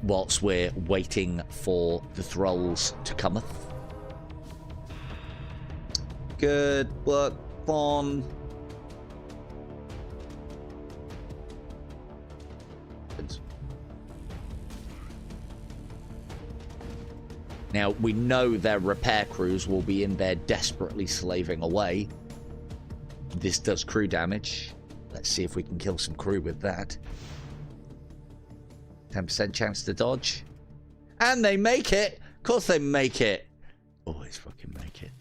whilst we're waiting for the Thralls to cometh. Good work, Vaughn. Now, we know their repair crews will be in there desperately slaving away. This does crew damage. Let's see if we can kill some crew with that. 10% chance to dodge. And they make it! Of course they make it! Always fucking make it.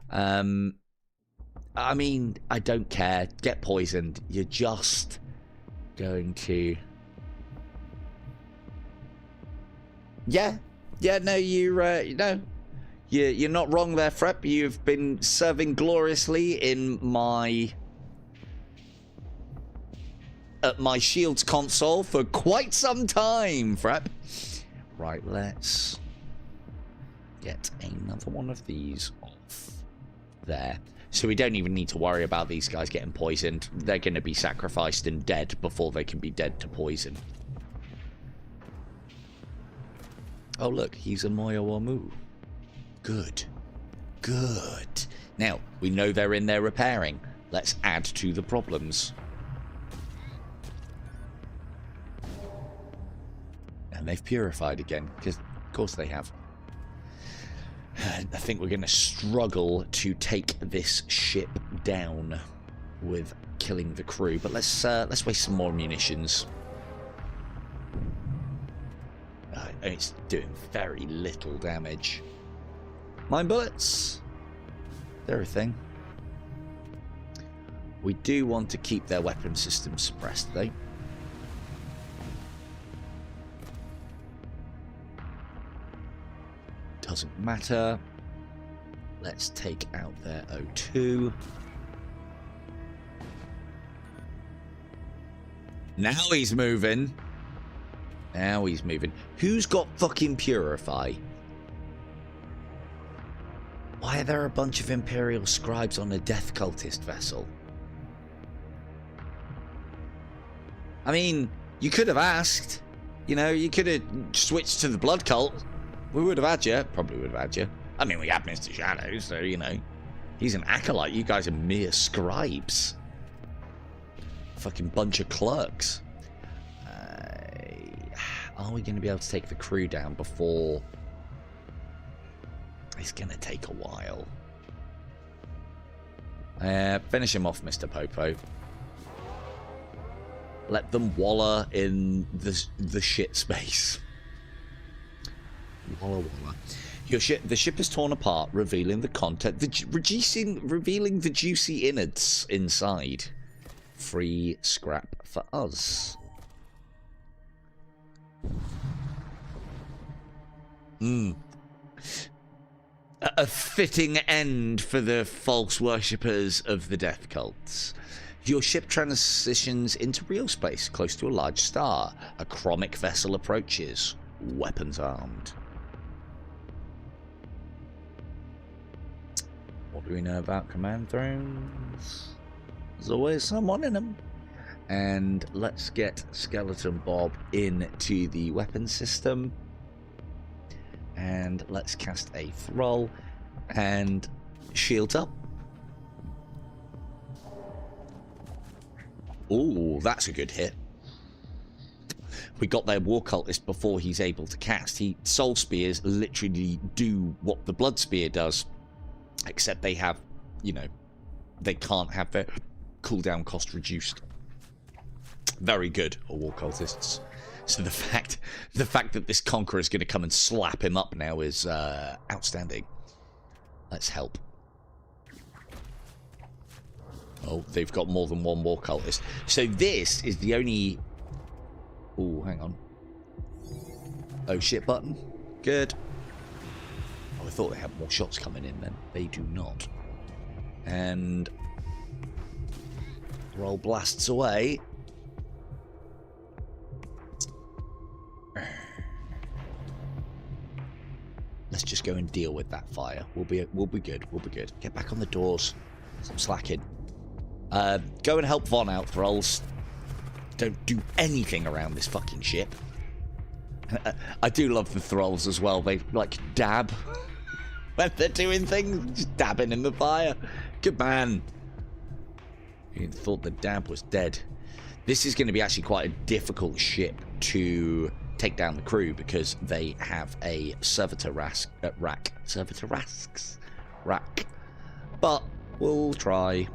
I mean, I don't care. Get poisoned. You're just going to... Yeah. Yeah, no, you're not wrong there, Frep. You've been serving gloriously in my... at my shields console for quite some time, Frep. Right, let's get another one of these off there. So we don't even need to worry about these guys getting poisoned. They're going to be sacrificed and dead before they can be dead to poison. Oh, look, he's a Moyo Wamu. Good. Good. Now, we know they're in there repairing. Let's add to the problems. And they've purified again, because of course they have. I think we're going to struggle to take this ship down with killing the crew, but let's waste some more munitions. It's doing very little damage. Mine bullets. They're a thing. We do want to keep their weapon system suppressed, though. Doesn't matter. Let's take out their O2. Now he's moving. Now he's moving. Who's got fucking Purify? Why are there a bunch of Imperial scribes on a death cultist vessel? I mean, you could have asked. You know, you could have switched to the blood cult. We would have had you. Probably would have had you. I mean, we have Mr. Shadow, so, you know. He's an acolyte. You guys are mere scribes. Fucking bunch of clerks. Are we going to be able to take the crew down before... It's going to take a while. Finish him off, Mr. Popo. Let them wallow in the shit space. Walla walla. The ship is torn apart, revealing the content, revealing the juicy innards inside. Free scrap for us. A fitting end for the false worshippers of the death cults. Your ship transitions into real space, close to a large star. A chromic vessel approaches, weapons armed. What do we know about command thrones? There's always someone in them. And let's get Skeleton Bob into the weapon system. And let's cast a Thrall and shield up. Ooh, that's a good hit. We got their War Cultist before he's able to cast. Soul Spears literally do what the Blood Spear does. Except they have, you know, they can't have their cooldown cost reduced. Very good, War Cultists. So the fact that this Conqueror is going to come and slap him up now is outstanding. Let's help. Oh, they've got more than one War Cultist. So this is the only... Oh, hang on. Oh, shit button. Good. Oh, I thought they had more shots coming in then. They do not. And... Roll blasts away. Let's just go and deal with that fire. We'll be good. We'll be good. Get back on the doors. Stop slacking. Go and help Von out, Thralls. Don't do anything around this fucking ship. I do love the Thralls as well. They like dab when they're doing things, just dabbing in the fire. Good man. You thought the dab was dead. This is going to be actually quite a difficult ship to take down the crew because they have a servitor rack. But we'll try.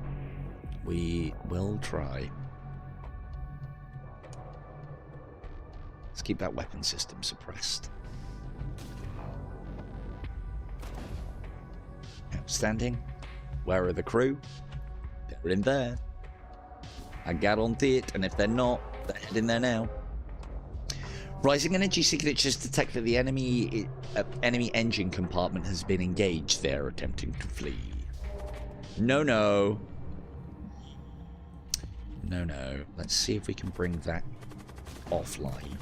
We will try. Let's keep that weapon system suppressed. Outstanding. Where are the crew? They're in there. I guarantee it, and if they're not, they're heading there now. Rising energy signatures detect that the enemy engine compartment has been engaged. They're attempting to flee. No, no. No, no. Let's see if we can bring that offline.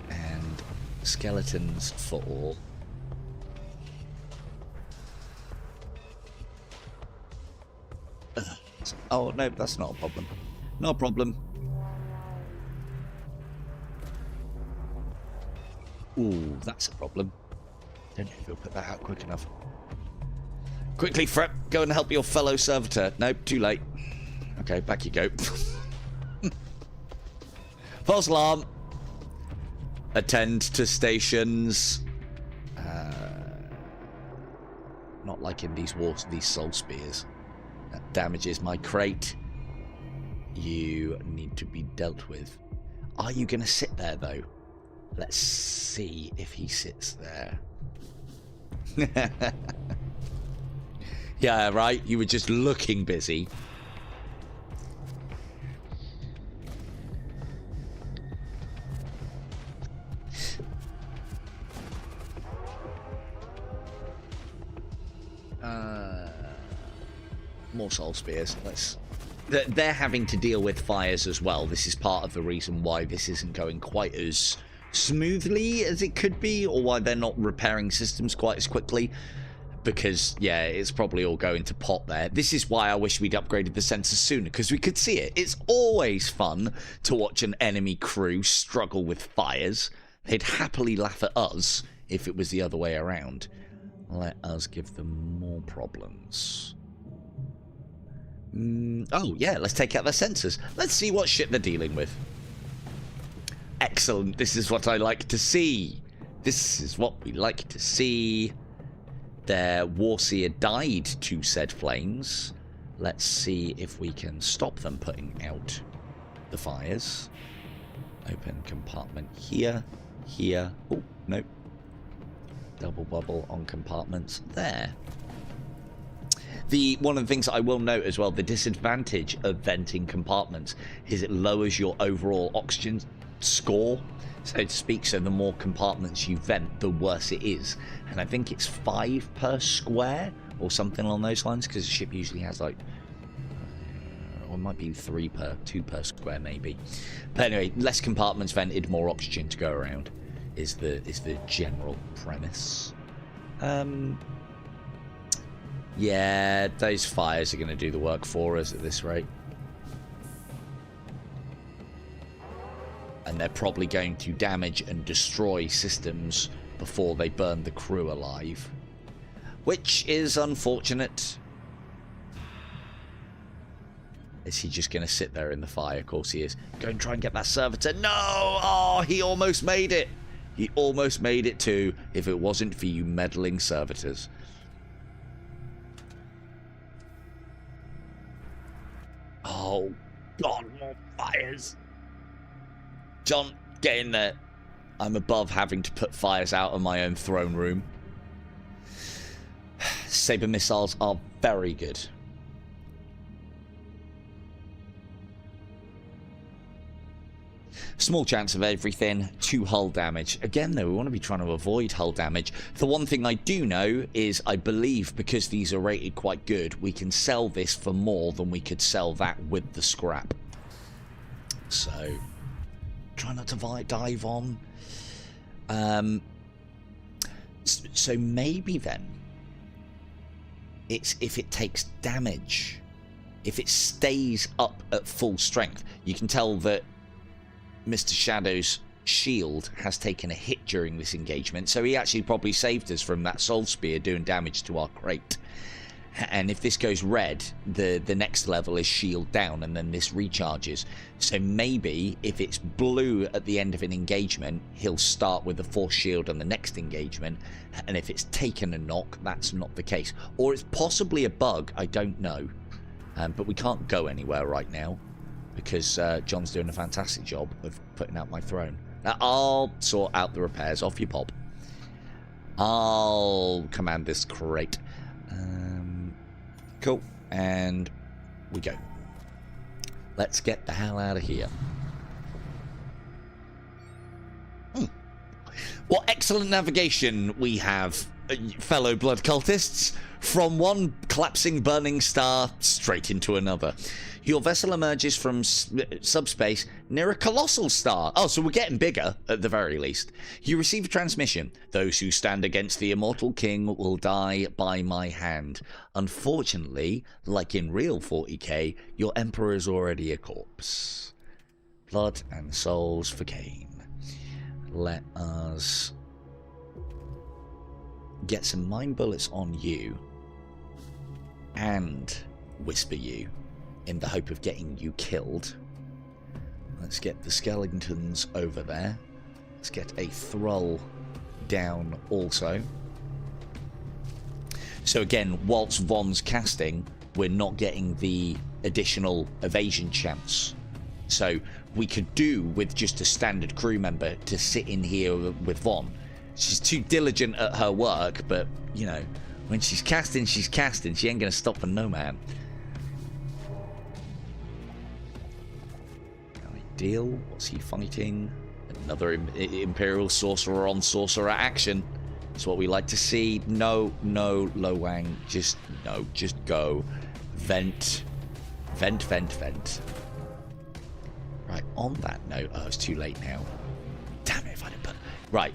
And skeletons for all. Oh, no, that's not a problem. No problem. Ooh, that's a problem. Don't know if you'll put that out quick enough. Quickly, Frep, go and help your fellow servitor. Nope, too late. Okay, back you go. False alarm. Attend to stations. Not like in these soul spears. That damages my crate. You need to be dealt with. Are you going to sit there, though? Let's see if he sits there. Yeah, right? You were just looking busy. More soul spears. They're having to deal with fires as well. This is part of the reason why this isn't going quite as smoothly as it could be, or why they're not repairing systems quite as quickly, because yeah, it's probably all going to pot there. This is why I wish we'd upgraded the sensors sooner, because we could see it. It's always fun to watch an enemy crew struggle with fires. They'd happily laugh at us if it was the other way around. Let us give them more problems. Oh yeah, let's take out their sensors. Let's see what shit they're dealing with. Excellent. This is what I like to see. This is what we like to see. Their warseer died to said flames. Let's see if we can stop them putting out the fires. Open compartment here. Here. Oh, nope. Double bubble on compartments there. One of the things I will note as well, the disadvantage of venting compartments is it lowers your overall oxygen score, so to speak. So the more compartments you vent, the worse it is. And I think it's 5 per square or something along those lines, because the ship usually has like, or it might be 2 per square maybe. But anyway, less compartments vented, more oxygen to go around is the general premise. Yeah, those fires are going to do the work for us at this rate. And they're probably going to damage and destroy systems before they burn the crew alive. Which is unfortunate. Is he just going to sit there in the fire? Of course he is. Go and try and get that servitor. No! Oh, he almost made it. He almost made it too, if it wasn't for you meddling servitors. Oh, God, more fires. John, get in there. I'm above having to put fires out of my own throne room. Saber missiles are very good. Small chance of everything, 2 hull damage. Again, though, we want to be trying to avoid hull damage. The one thing I do know is I believe because these are rated quite good, we can sell this for more than we could sell that with the scrap. So, try not to dive on. So maybe then, it's if it takes damage. If it stays up at full strength, you can tell that Mr. Shadow's shield has taken a hit during this engagement, so he actually probably saved us from that soul spear doing damage to our crate. And if this goes red, the next level is shield down, and then this recharges. So maybe if it's blue at the end of an engagement, he'll start with the force shield on the next engagement, and if it's taken a knock, that's not the case. Or it's possibly a bug, I don't know. But we can't go anywhere right now because John's doing a fantastic job of putting out my throne. Now, I'll sort out the repairs. Off you pop. I'll command this crate. Cool. And we go. Let's get the hell out of here. What excellent navigation we have, fellow blood cultists. From one collapsing burning star straight into another. Your vessel emerges from subspace near a colossal star. Oh, so we're getting bigger, at the very least. You receive a transmission. Those who stand against the immortal king will die by my hand. Unfortunately, like in real 40k, your emperor is already a corpse. Blood and souls for Cain. Let us get some mind bullets on you and whisper you in the hope of getting you killed. Let's get the skeletons over there. Let's get a thrall down also. So again, whilst Von's casting, we're not getting the additional evasion chance. So we could do with just a standard crew member to sit in here with Von. She's too diligent at her work, but, you know, when she's casting, she's casting. She ain't going to stop for no man. Ideal. What's he fighting? Another Imperial sorcerer on sorcerer action. That's what we like to see. No, no, Lo Wang. Just, no, just go. Vent. Vent, vent, vent. Right, on that note, oh, it's too late now. Damn it if I didn't put... Right,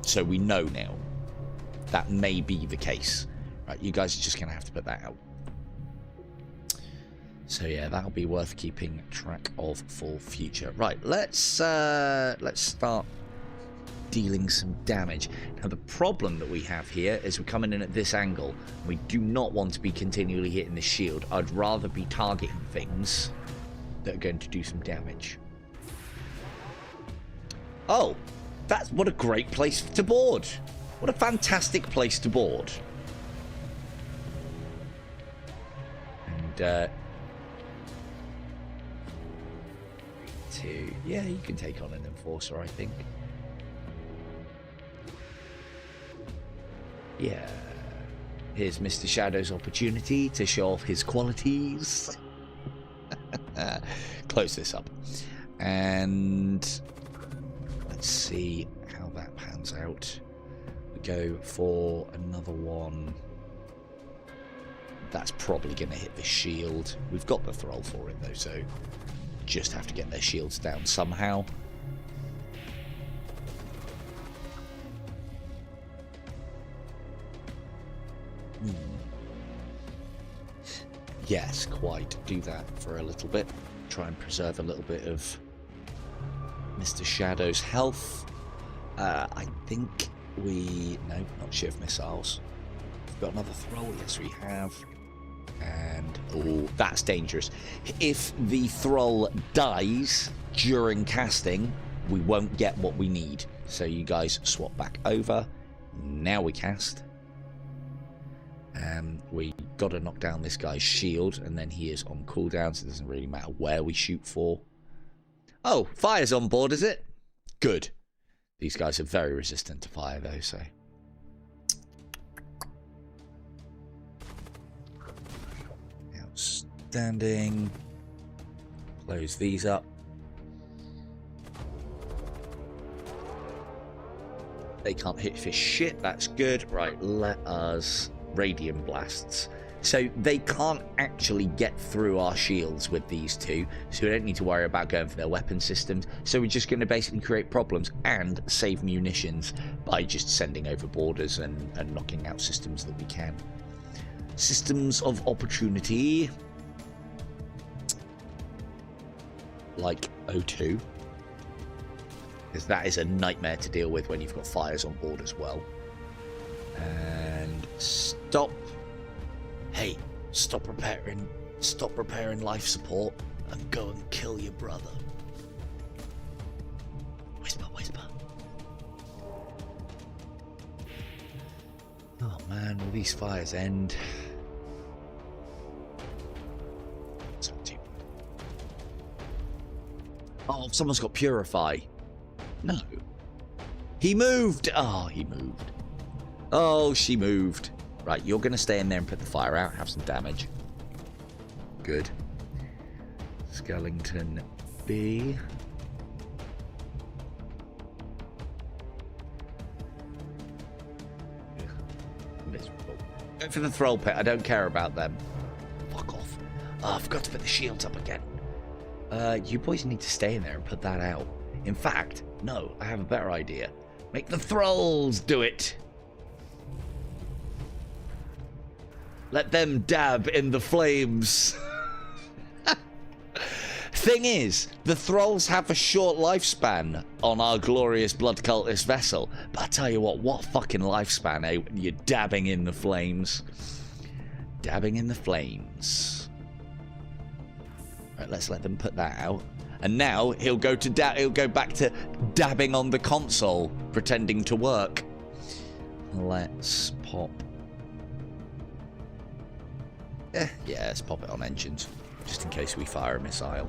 so we know now. That may be the case. Right, you guys are just going to have to put that out. So yeah, that'll be worth keeping track of for future. Right, let's start dealing some damage. Now the problem that we have here is we're coming in at this angle. We do not want to be continually hitting the shield. I'd rather be targeting things that are going to do some damage. Oh, that's what a great place to board. What a fantastic place to board. And yeah, you can take on an enforcer, I think. Yeah. Here's Mr. Shadow's opportunity to show off his qualities. Close this up. And let's see how that pans out. We go for another one. That's probably going to hit the shield. We've got the thrall for it though, so just have to get their shields down somehow. Yes, quite. Do that for a little bit. Try and preserve a little bit of Mr. Shadow's health. I think we... No, not shiv missiles. We've got another thrall. Yes, we have. And... oh, that's dangerous. If the thrall dies during casting, we won't get what we need. So you guys swap back over. Now we cast. We got to knock down this guy's shield, and then he is on cooldown, so it doesn't really matter where we shoot for. Oh, fire's on board, is it? Good. These guys are very resistant to fire, though, so... Outstanding. Close these up. They can't hit for shit, that's good. Right, let us... Radiant blasts. So they can't actually get through our shields with these two, so we don't need to worry about going for their weapon systems. So we're just going to basically create problems and save munitions by just sending over borders and knocking out systems that we can. Systems of opportunity. Like O2. Because that is a nightmare to deal with when you've got fires on board as well. And stop. Hey, stop repairing life support and go and kill your brother. Whisper, whisper. Oh man, will these fires end? Oh, someone's got purify. No. He moved! Oh, he moved. Oh, she moved. Right, you're going to stay in there and put the fire out, have some damage. Good. Skellington B. Miserable. Go for the throw pit, I don't care about them. Fuck off. Oh, I forgot to put the shields up again. You boys need to stay in there and put that out. In fact, no, I have a better idea. Make the thralls do it. Let them dab in the flames. Thing is, the thralls have a short lifespan on our glorious blood cultist vessel. But I tell you what fucking lifespan, eh? You're dabbing in the flames. Dabbing in the flames. Right, let's let them put that out. And now he'll go back to dabbing on the console, pretending to work. Let's pop. Yeah, let's pop it on engines, just in case we fire a missile.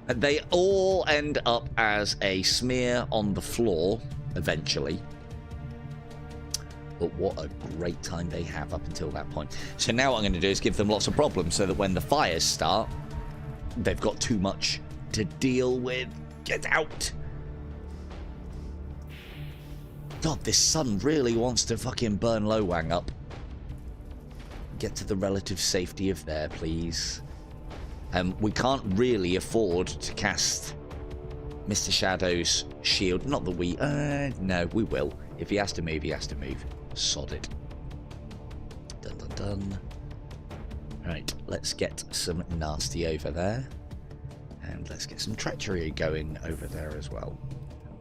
And they all end up as a smear on the floor, eventually. But what a great time they have up until that point. So now what I'm going to do is give them lots of problems so that when the fires start, they've got too much to deal with. Get out! God, this sun really wants to fucking burn Low Wang up. Get to the relative safety of there, please. We can't really afford to cast Mr. Shadow's shield. Not that we... no, we will. If he has to move, he has to move. Sod it. Dun dun dun. Right, let's get some nasty over there. And let's get some treachery going over there as well.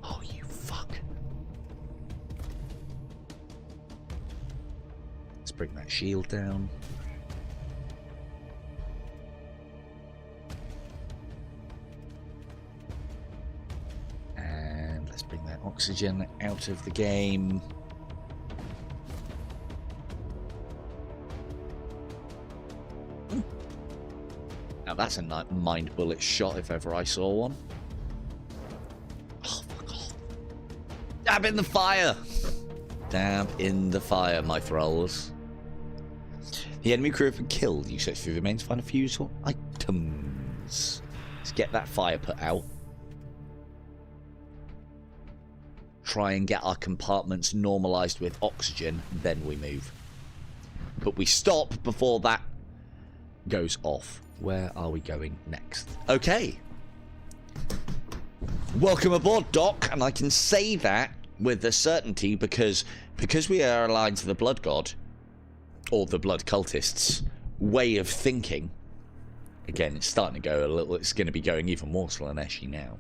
Oh, you fuck. Let's bring that shield down. And let's bring that oxygen out of the game. Now that's a mind bullet shot if ever I saw one. Oh, fuck off. Dab in the fire! Dab in the fire, my thralls. The enemy crew have been killed. You search through the remains, find a few useful items. Let's get that fire put out. Try and get our compartments normalized with oxygen, then we move. But we stop before that goes off. Where are we going next? Okay. Welcome aboard, Doc. And I can say that with a certainty because we are aligned to the Blood God, or the Blood Cultists' way of thinking. Again, it's starting to go a little... It's going to be going even more Slaneshi now.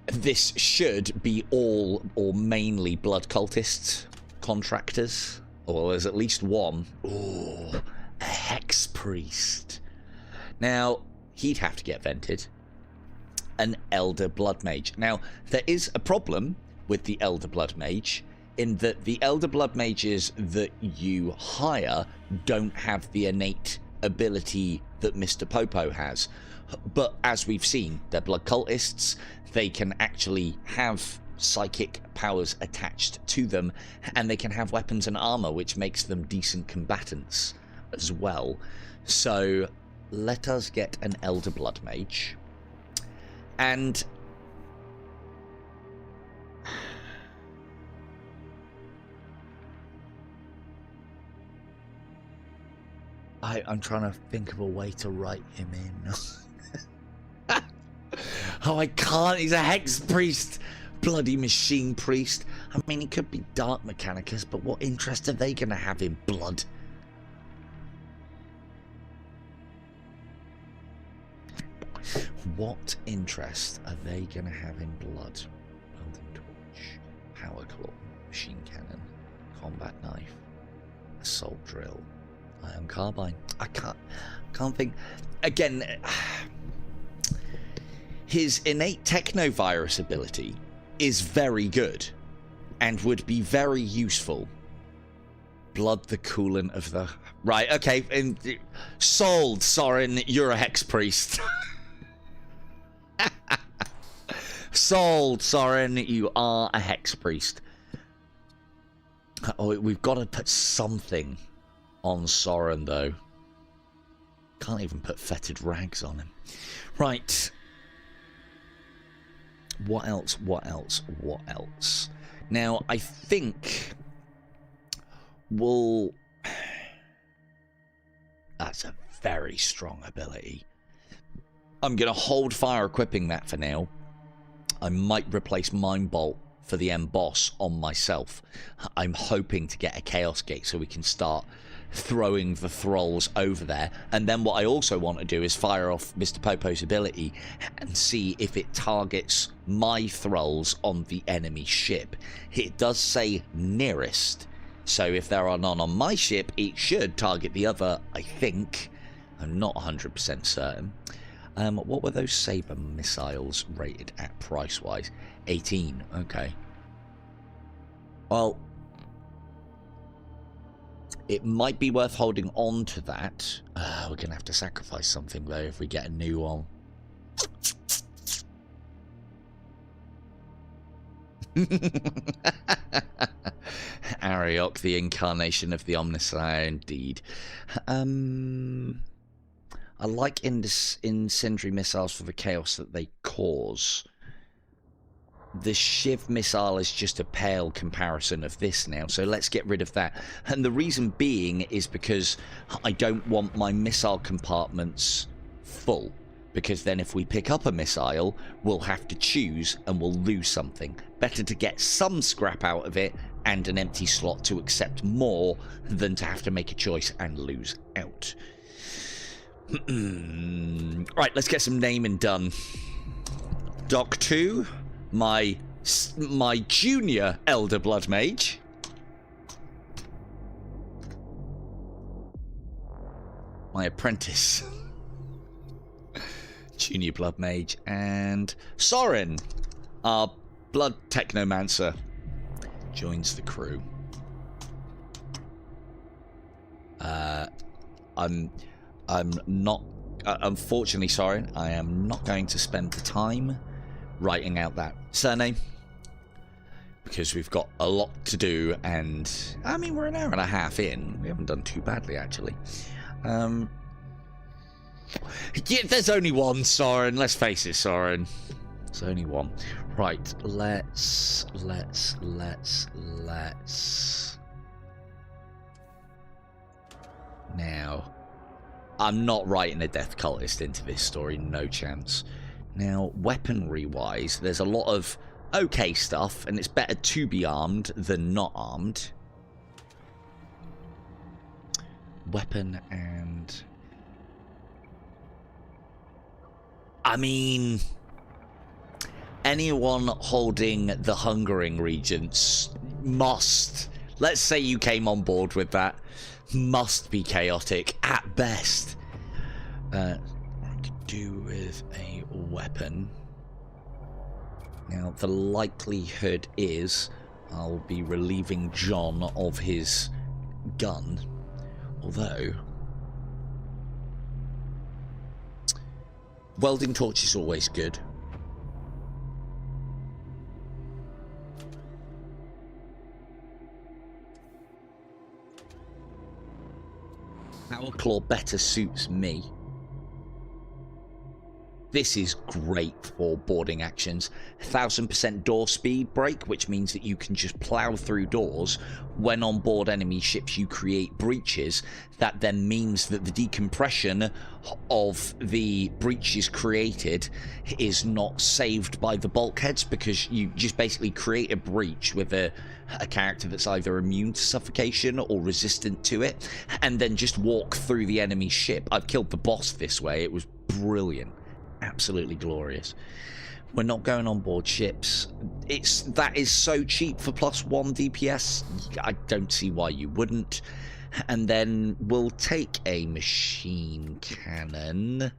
This should be all or mainly Blood Cultists contractors. Or there's at least one. Ooh, a Hex Priest. Now, he'd have to get vented. An Elder Blood Mage. Now, there is a problem with the Elder Blood Mage in that the Elder Blood Mages that you hire don't have the innate ability that Mr. Popo has. But as we've seen, they're Blood Cultists. They can actually have psychic powers attached to them, and they can have weapons and armor, which makes them decent combatants as well. So let us get an Elder Blood Mage. And I'm trying to think of a way to write him in. Oh, I can't. He's a Hex Priest. Bloody Machine Priest. I mean, he could be Dark Mechanicus, but what interest are they going to have in blood? What interest are they going to have in blood? machine cannon, combat knife, assault drill, ion carbine. I can't think. Again, his innate technovirus ability is very good and would be very useful. Blood the coolant of the... Right, okay. Sold, Soren. You're a hex priest. Sold, Soren. You are a hex priest. Oh, we've got to put something on Soren, though. Can't even put fetid rags on him. Right. What else? What else? What else? Now, I think... Well, that's a very strong ability. I'm going to hold fire equipping that for now. I might replace Mind Bolt for the end boss on myself. I'm hoping to get a Chaos Gate so we can start throwing the thralls over there. And then what I also want to do is fire off Mr. Popo's ability and see if it targets my thralls on the enemy ship. It does say nearest. So if there are none on my ship, it should target the other, I think. I'm not 100% certain. What were those Saber missiles rated at price-wise? 18, okay. Well, it might be worth holding on to that. We're going to have to sacrifice something, though, if we get a new one. Ariok, the incarnation of the Omnissiah, indeed. I like incendiary missiles for the chaos that they cause. The Shiv missile is just a pale comparison of this now, so let's get rid of that. And the reason being is because I don't want my missile compartments full. Because then if we pick up a missile, we'll have to choose and we'll lose something. Better to get some scrap out of it and an empty slot to accept more than to have to make a choice and lose out. Right, let's get some naming done. Doc 2, my junior Elder Blood Mage. My apprentice. Junior Blood Mage, and Soren, our Blood Technomancer, joins the crew. I'm not, unfortunately, Soren, I am not going to spend the time writing out that surname because we've got a lot to do, and I mean we're an hour and a half in. We haven't done too badly actually. Yeah, there's only one, Soren. Let's face it, Soren. There's only one. Right, let's... Now, I'm not writing a death cultist into this story, no chance. Now, weaponry-wise, there's a lot of okay stuff, and it's better to be armed than not armed. Weapon and... I mean, anyone holding the Hungering Regents must, let's say you came on board with that, must be chaotic at best. I could do with a weapon. Now, the likelihood is I'll be relieving John of his gun, although... Welding torch is always good. Power Claw better suits me. This is great for boarding actions. 1000% door speed break, which means that you can just plow through doors. When on board enemy ships, you create breaches. That then means that the decompression of the breaches created is not saved by the bulkheads, because you just basically create a breach with a character that's either immune to suffocation or resistant to it, and then just walk through the enemy ship. I've killed the boss this way. It was brilliant. Absolutely glorious. We're not going on board ships. That is so cheap for +1 DPS. I don't see why you wouldn't. And then we'll take a machine cannon.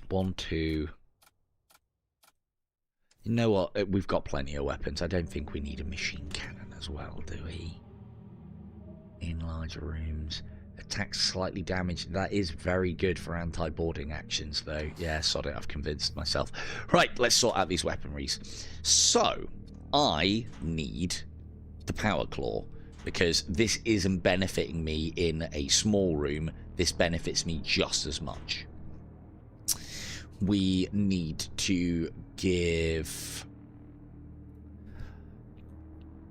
1, 2. You know what? We've got plenty of weapons. I don't think we need a machine cannon as well, do we? In large rooms. Attacks slightly damaged. That is very good for anti-boarding actions, though. Yeah, sod it. I've convinced myself. Right, let's sort out these weaponries. So, I need the power claw, because this isn't benefiting me in a small room. This benefits me just as much. We need to give...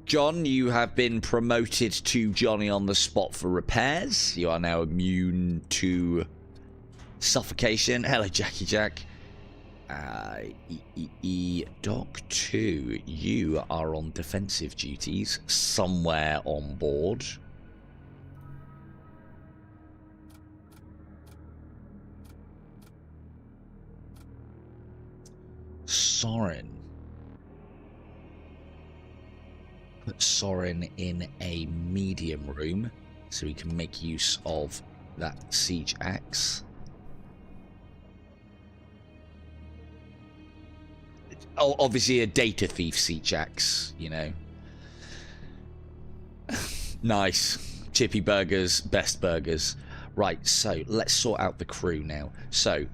John, you have been promoted to Johnny on the spot for repairs. You are now immune to suffocation. Hello, Jackie Jack. Doc 2, you are on defensive duties somewhere on board. Soren. Put Soren in a medium room so he can make use of that siege axe. Oh, obviously a data thief siege axe, you know. Nice. Chippy burgers, best burgers. Right, so let's sort out the crew now. So,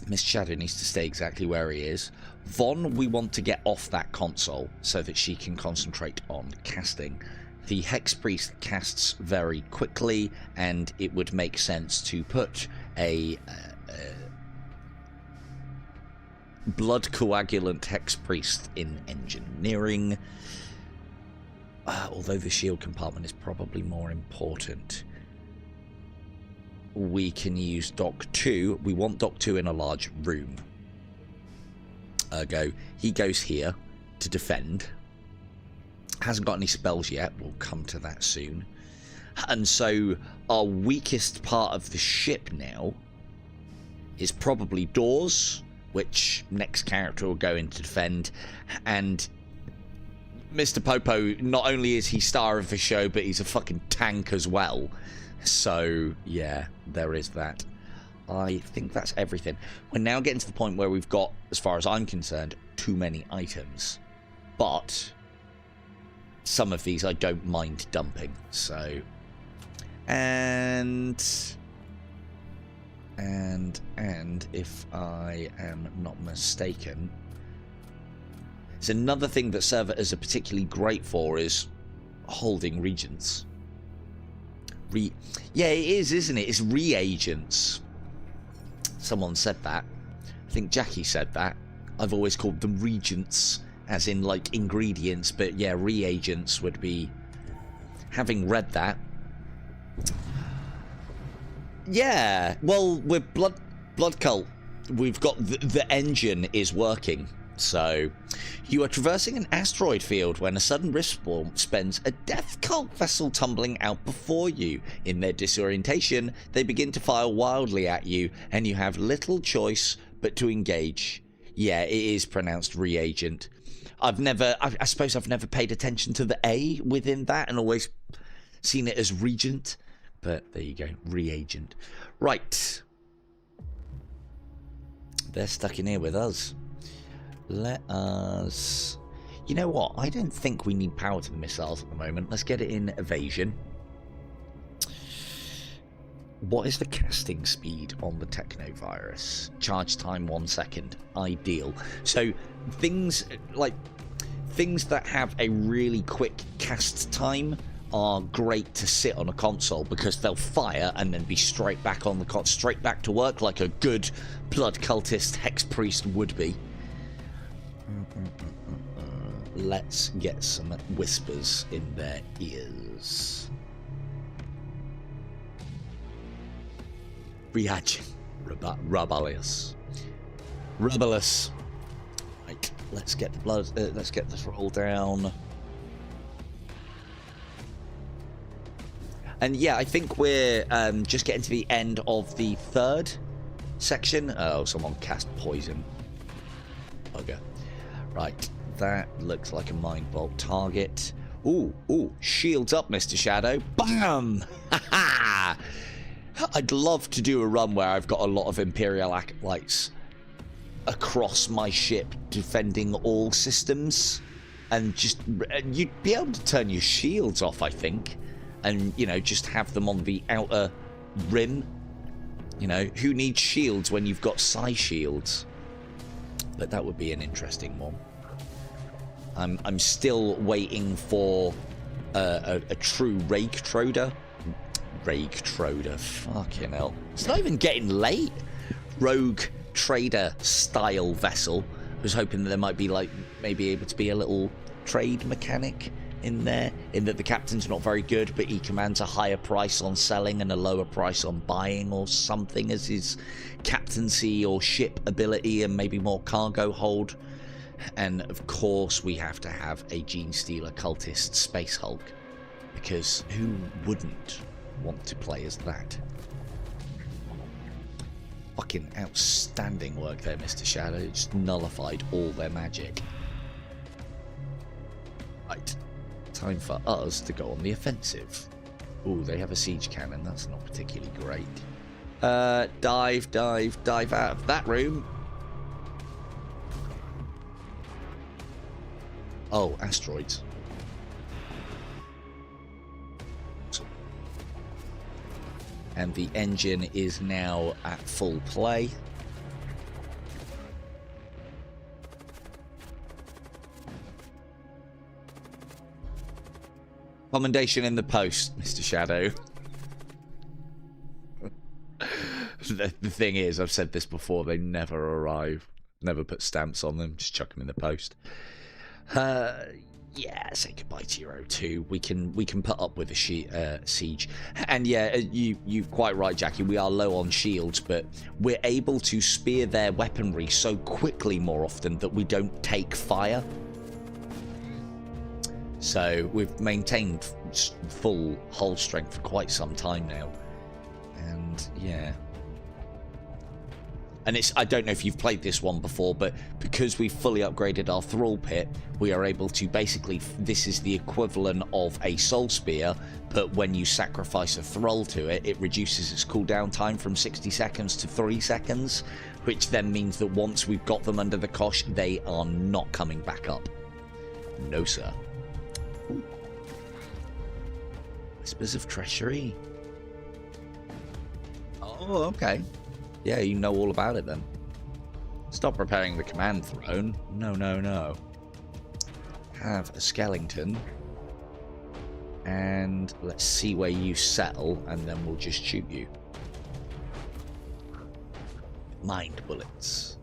Miss Shadow needs to stay exactly where he is. Vaughn, we want to get off that console so that she can concentrate on casting. The Hex Priest casts very quickly, and it would make sense to put a blood coagulant Hex Priest in engineering. Although the shield compartment is probably more important. We can use Doc 2. We want Doc 2 in a large room. Ergo, he goes here to defend. Hasn't got any spells yet. We'll come to that soon. And so our weakest part of the ship now is probably doors, which next character will go in to defend. And Mr. Popo, not only is he star of the show, but he's a fucking tank as well. So, yeah, there is that. I think that's everything. We're now getting to the point where we've got, as far as I'm concerned, too many items. But some of these I don't mind dumping. So, and if I am not mistaken, it's another thing that servitors are particularly great for is holding regents. Yeah, it is, isn't it? It's reagents. Someone said that. I think Jackie said that. I've always called them regents, as in like ingredients, but yeah, reagents would be. Having read that. Yeah, well, with blood cult, we've got the engine is working. So, you are traversing an asteroid field when a sudden rift spends a death cult vessel tumbling out before you. In their disorientation, they begin to fire wildly at you, and you have little choice but to engage. Yeah, it is pronounced reagent. I suppose I've never paid attention to the A within that and always seen it as regent. But there you go, reagent. Right. They're stuck in here with us. Let us... You know what? I don't think we need power to the missiles at the moment. Let's get it in evasion. What is the casting speed on the Technovirus? Charge time 1 second. Ideal. So things that have a really quick cast time are great to sit on a console because they'll fire and then be straight back on the straight back to work like a good blood cultist hex priest would be. Let's get some whispers in their ears. Reaction. Rebellious. Right, let's get the blood. Let's get this roll down. And yeah, I think we're just getting to the end of the third section. Oh, someone cast poison. bugger. Right, that looks like a mind bolt target. Ooh, ooh, shields up, Mr. Shadow. Bam! Ha-ha! I'd love to do a run where I've got a lot of Imperial acolytes across my ship defending all systems, and just you'd be able to turn your shields off, I think, and, you know, just have them on the outer rim. You know, who needs shields when you've got psi shields? But that would be an interesting one. I'm still waiting for a true rake troder. Fucking hell. It's not even getting late. Rogue trader style vessel. I was hoping that there might be, like, maybe able to be a little trade mechanic in there, in that the captain's not very good, but he commands a higher price on selling and a lower price on buying or something as his captaincy or ship ability, and maybe more cargo hold. And of course we have to have a Gene Stealer cultist Space Hulk, because who wouldn't want to play as that? Fucking outstanding work there, Mr. Shadow. It just nullified all their magic. Right, time for us to go on the offensive. Ooh, they have a siege cannon. That's not particularly great. Dive out of that room. Oh, asteroids. And the engine is now at full play. Commendation in the post, Mr. Shadow. The thing is, I've said this before, they never arrive. Never put stamps on them, just chuck them in the post. Yeah, say goodbye to your O2. We can put up with a siege. And yeah, you're quite right, Jackie. We are low on shields, but we're able to spear their weaponry so quickly more often that we don't take fire. So we've maintained full hull strength for quite some time now. And yeah. And it's, I don't know if you've played this one before, but because we've fully upgraded our thrall pit, we are able to basically, this is the equivalent of a soul spear, but when you sacrifice a thrall to it, it reduces its cooldown time from 60 seconds to 3 seconds, which then means that once we've got them under the cosh, they are not coming back up. No, sir. Ooh. Whispers of Treachery. Oh, okay. Yeah, you know all about it then. Stop repairing the command throne. No, no, no. Have a skeleton. And let's see where you settle, and then we'll just shoot you. Mind bullets.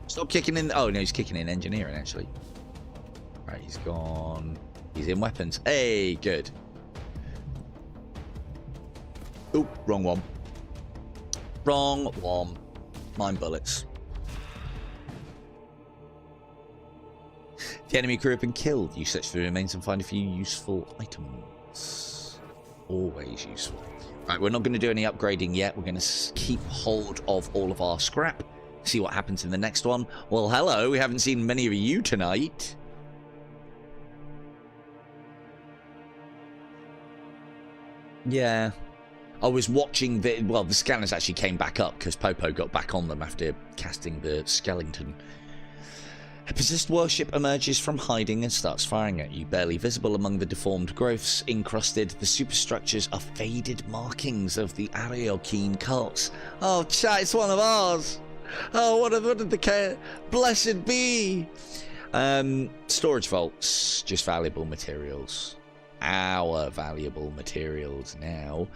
Stop kicking in. Oh, no, he's kicking in engineering, actually. Right, he's gone. He's in weapons. Hey, good. Oh, wrong one. Wrong one. Mind bullets. The enemy crew have been killed. You search through the remains and find a few useful items. Always useful. Right, we're not going to do any upgrading yet. We're going to keep hold of all of our scrap. See what happens in the next one. Well, hello. We haven't seen many of you tonight. Yeah. I was watching the... Well, the scanners actually came back up because Popo got back on them after casting the skeleton. A possessed warship emerges from hiding and starts firing at you. Barely visible among the deformed growths encrusted, the superstructures are faded markings of the arcane cults. Oh, chat, it's one of ours. Oh, what did the care? Blessed be. Storage vaults, just valuable materials. Our valuable materials now.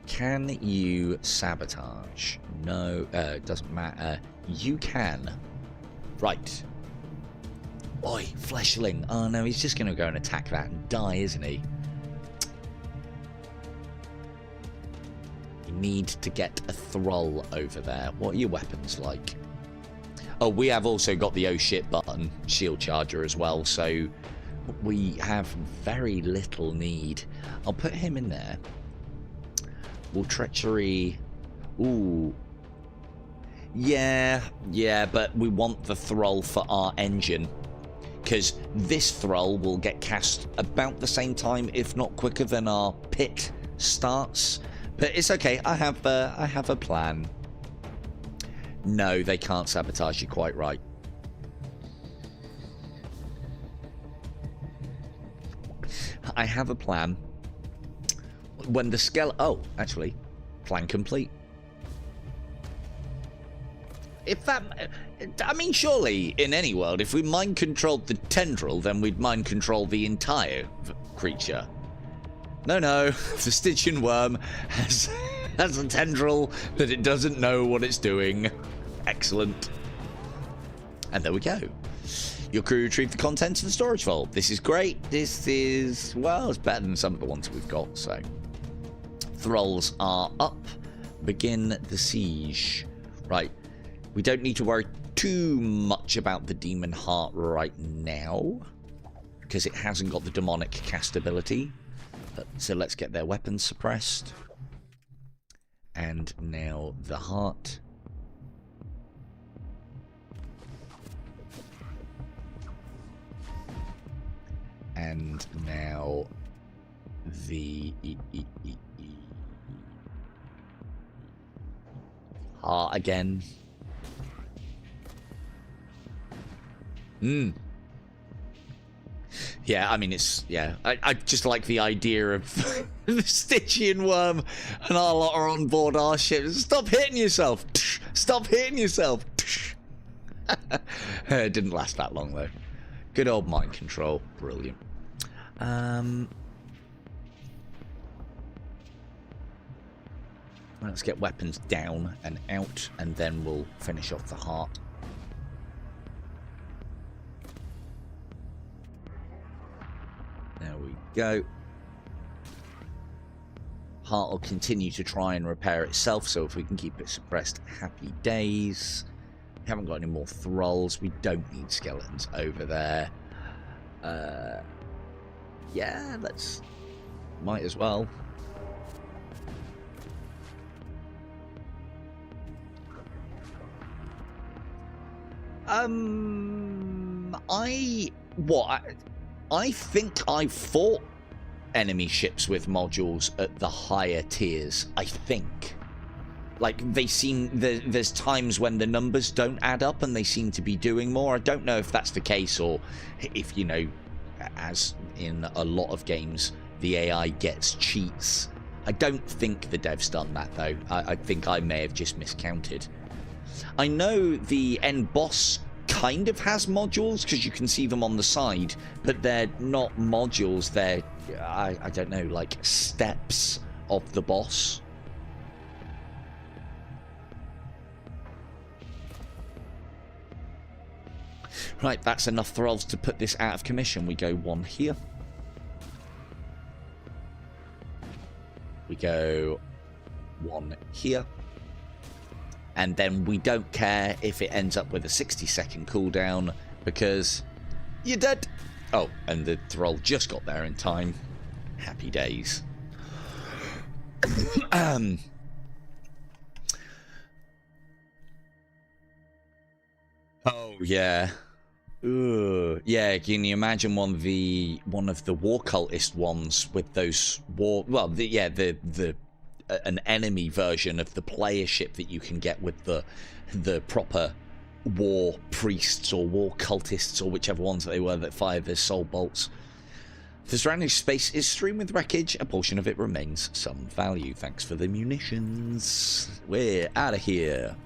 Can you sabotage? No, it doesn't matter. You can. Right. Oi, fleshling. Oh no, he's just going to go and attack that and die, isn't he? You need to get a thrall over there. What are your weapons like? Oh, we have also got the oh shit button, shield charger as well, so we have very little need. I'll put him in there. Will treachery... Ooh. Yeah, but we want the Thrall for our engine. Because this Thrall will get cast about the same time, if not quicker, than our pit starts. But it's okay, I have a plan. No, they can't sabotage, you quite right. I have a plan. When the skeleton... Oh, actually, plan complete. If that... I mean, surely, in any world, if we mind-controlled the tendril, then we'd mind-control the entire creature. No, the Stygian worm has a tendril that it doesn't know what it's doing. Excellent. And there we go. Your crew retrieved the contents of the storage vault. This is great. This is, well, it's better than some of the ones we've got, so. Thralls are up. Begin the siege. Right. We don't need to worry too much about the demon heart right now, because it hasn't got the demonic cast ability. So let's get their weapons suppressed. And now the heart. And now the heart again. Yeah, I mean, it's... Yeah, I just like the idea of the Stygian worm and our lot are on board our ship. Stop hitting yourself! Stop hitting yourself! It didn't last that long, though. Good old mind control. Brilliant. Let's get weapons down and out, and then we'll finish off the heart. There we go. Heart will continue to try and repair itself, so if we can keep it suppressed, happy days. We haven't got any more thralls. We don't need skeletons over there. Yeah, let's... Might as well. I think I fought enemy ships with modules at the higher tiers, I think. Like, they seem... There's times when the numbers don't add up and they seem to be doing more. I don't know if that's the case, or if, you know, as in a lot of games, the AI gets cheats. I don't think the dev's done that, though. I think I may have just miscounted. I know the end boss kind of has modules, because you can see them on the side, but they're not modules, they're, I don't know, like steps of the boss. Right, that's enough thralls to put this out of commission. We go one here. We go one here. And then we don't care if it ends up with a 60-second cooldown, because you're dead. Oh, and the thrall just got there in time. Happy days. Oh, yeah. Ugh. Yeah, can you imagine one of the war cultist ones with those war... Well, an enemy version of the player ship that you can get with the proper war priests or war cultists, or whichever ones they were that fired their soul bolts. The surrounding space is strewn with wreckage. A portion of it remains some value. Thanks for the munitions. We're out of here.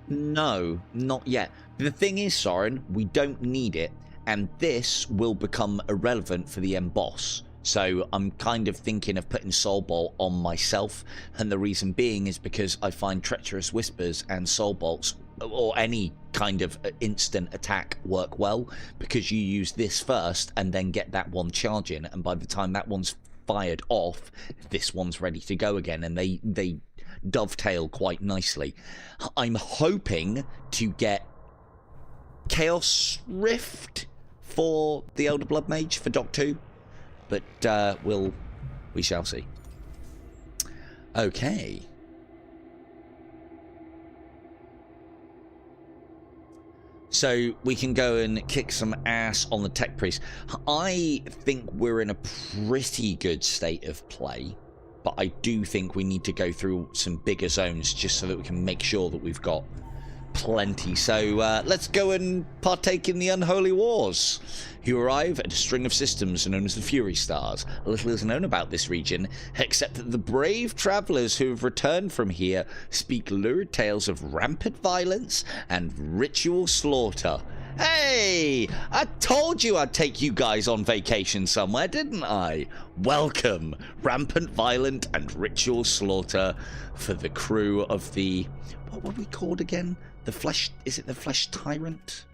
No, not yet. The thing is, Soren, we don't need it, and this will become irrelevant for the end boss. So I'm kind of thinking of putting Soul Bolt on myself, and the reason being is because I find Treacherous Whispers and Soul Bolts, or any kind of instant attack, work well, because you use this first and then get that one charging, and by the time that one's fired off, this one's ready to go again, and they dovetail quite nicely. I'm hoping to get Chaos Rift for the Elder Blood Mage for Doc 2. but we shall see. Okay. So we can go and kick some ass on the tech priest. I think we're in a pretty good state of play, but I do think we need to go through some bigger zones just so that we can make sure that we've got plenty. So let's go and partake in the unholy wars. You arrive at a string of systems known as the Fury Stars. Little is known about this region, except that the brave travelers who have returned from here speak lurid tales of rampant violence and ritual slaughter. Hey, I told you I'd take you guys on vacation somewhere, didn't I? Welcome, rampant violent and ritual slaughter for the crew of the... what were we called again? The Flesh... is it the Flesh Tyrant?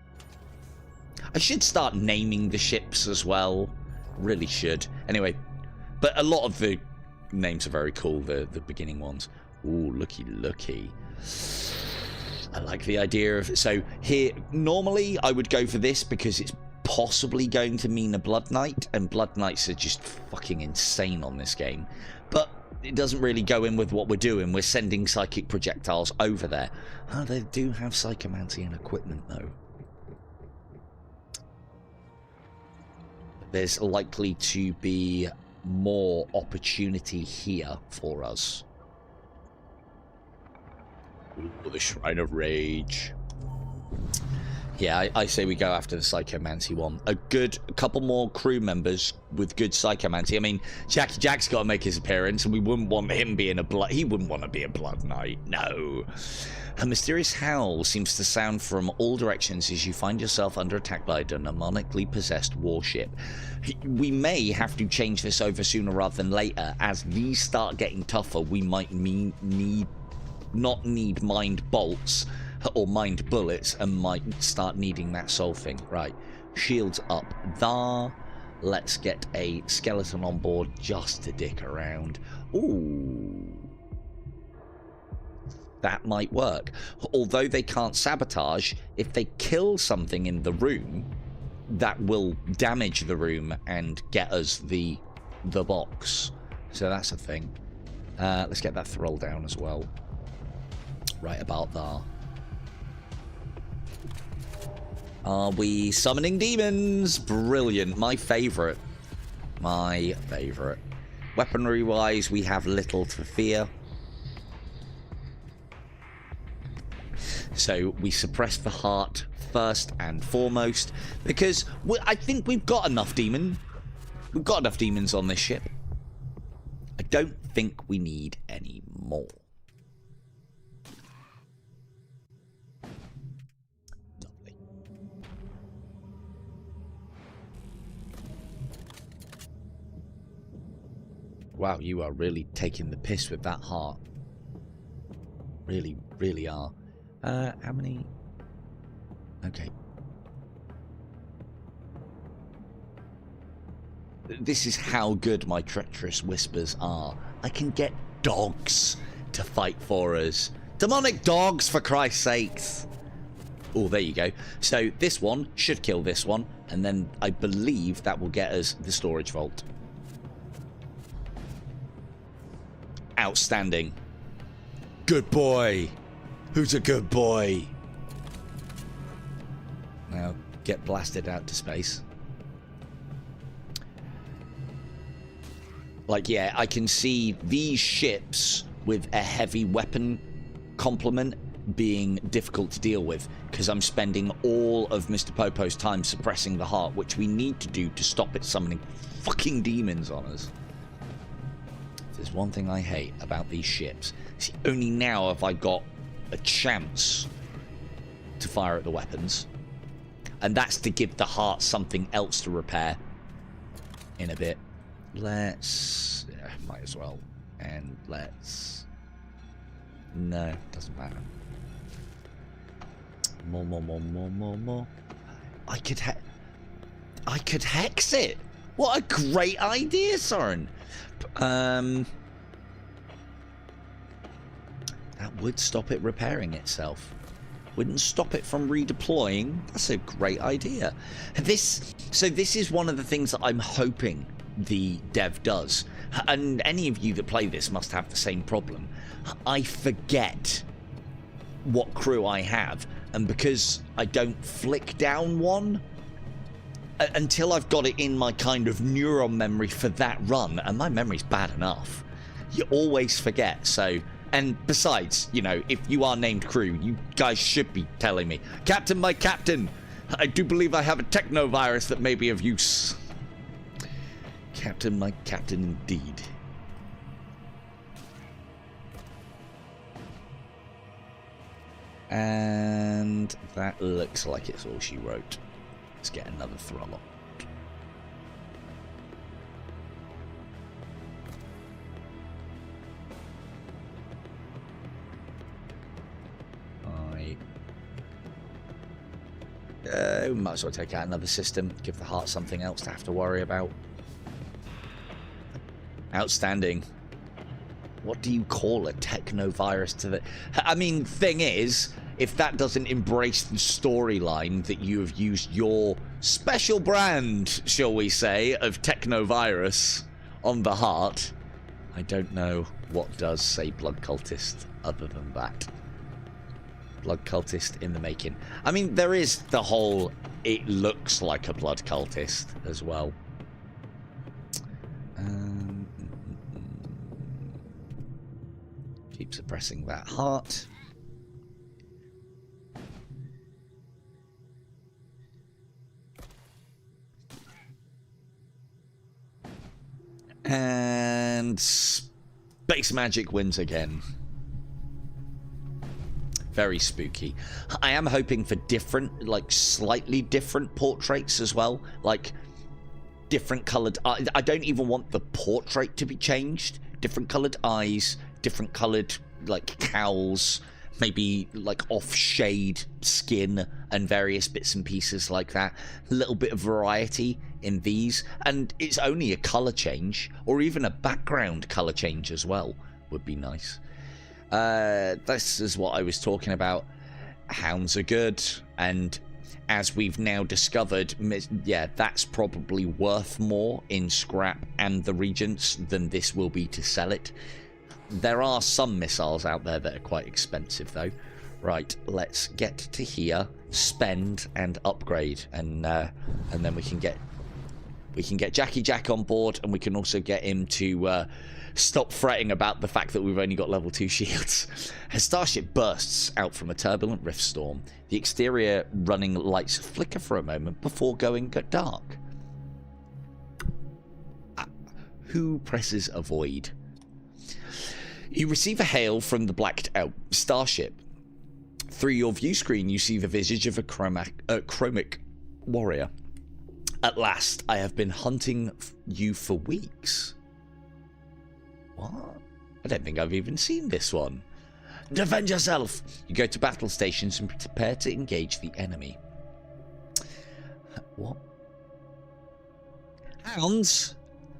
I should start naming the ships as well. Really should. Anyway, but a lot of the names are very cool, the beginning ones. Ooh, looky. I like the idea of... so here, normally I would go for this because it's possibly going to mean a Blood Knight, and Blood Knights are just fucking insane on this game. But it doesn't really go in with what we're doing. We're sending psychic projectiles over there. Oh, they do have psychomancy and equipment, though. There's likely to be more opportunity here for us. Ooh, the Shrine of Rage. Yeah, I say we go after the Psychomancy one. A couple more crew members with good Psychomancy. I mean, Jackie Jack's got to make his appearance, and we wouldn't want him being a blood... he wouldn't want to be a Blood Knight. No. A mysterious howl seems to sound from all directions as you find yourself under attack by a demonically possessed warship. We may have to change this over sooner rather than later. As these start getting tougher, we might not need mind bolts or mind bullets and might start needing that soul thing. Right, shields up there. Let's get a skeleton on board just to dick around. Ooh, that might work. Although they can't sabotage, if they kill something in the room, that will damage the room and get us the box. So that's a thing. Let's get that thrall down as well. Right about there. Are we summoning demons? Brilliant. My favourite. My favourite. Weaponry wise, we have little to fear. So we suppress the heart first and foremost, because I think we've got enough demon. We've got enough demons on this ship. I don't think we need any more. Lovely. Wow, you are really taking the piss with that heart. Really, really are. How many? Okay. This is how good my treacherous whispers are. I can get dogs to fight for us. Demonic dogs, for Christ's sakes. Oh, there you go. So this one should kill this one, and then I believe that will get us the storage vault. Outstanding. Good boy. Who's a good boy? Now get blasted out to space. Like, yeah, I can see these ships with a heavy weapon complement being difficult to deal with, because I'm spending all of Mr. Popo's time suppressing the heart, which we need to do to stop it summoning fucking demons on us. If there's one thing I hate about these ships, see, only now have I got a chance to fire at the weapons, and that's to give the heart something else to repair in a bit. Let's might as well, and let's no, doesn't matter. More. I could hex it. What a great idea, Soren. That would stop it repairing itself. Wouldn't stop it from redeploying. That's a great idea. So this is one of the things that I'm hoping the dev does. And any of you that play this must have the same problem. I forget what crew I have, and because I don't flick down one until I've got it in my kind of neuron memory for that run, and my memory's bad enough, you always forget. So, and besides, you know, if you are named crew, you guys should be telling me, Captain, my captain, I do believe I have a technovirus that may be of use. Captain, my captain, indeed. And that looks like it's all she wrote. Let's get another throttle. We might as well take out another system. Give the heart something else to have to worry about. Outstanding. What do you call a technovirus to the... I mean, thing is, if that doesn't embrace the storyline that you have used your special brand, shall we say, of technovirus on the heart, I don't know what does say blood cultist other than that. Blood cultist in the making. I mean, there is the whole, it looks like a blood cultist as well. Keep suppressing that heart. And space magic wins again. Very spooky. I am hoping for different, like slightly different portraits as well. Like different coloured... I don't even want the portrait to be changed. Different coloured eyes, different coloured like cowls, maybe like off-shade skin and various bits and pieces like that. A little bit of variety in these. And it's only a colour change, or even a background colour change as well would be nice. This is what I was talking about. Hounds are good, and as we've now discovered, yeah, that's probably worth more in scrap and the Regents than this will be to sell it. There are some missiles out there that are quite expensive though. Right, let's get to here, spend and upgrade, and then we can get Jackie Jack on board, and we can also get him to stop fretting about the fact that we've only got level 2 shields. As starship bursts out from a turbulent rift storm, the exterior running lights flicker for a moment before going dark. Who presses avoid? You receive a hail from the blacked out starship. Through your view screen, you see the visage of a chromic warrior. At last, I have been hunting you for weeks. What? I don't think I've even seen this one. Defend yourself! You go to battle stations and prepare to engage the enemy. What? Hounds?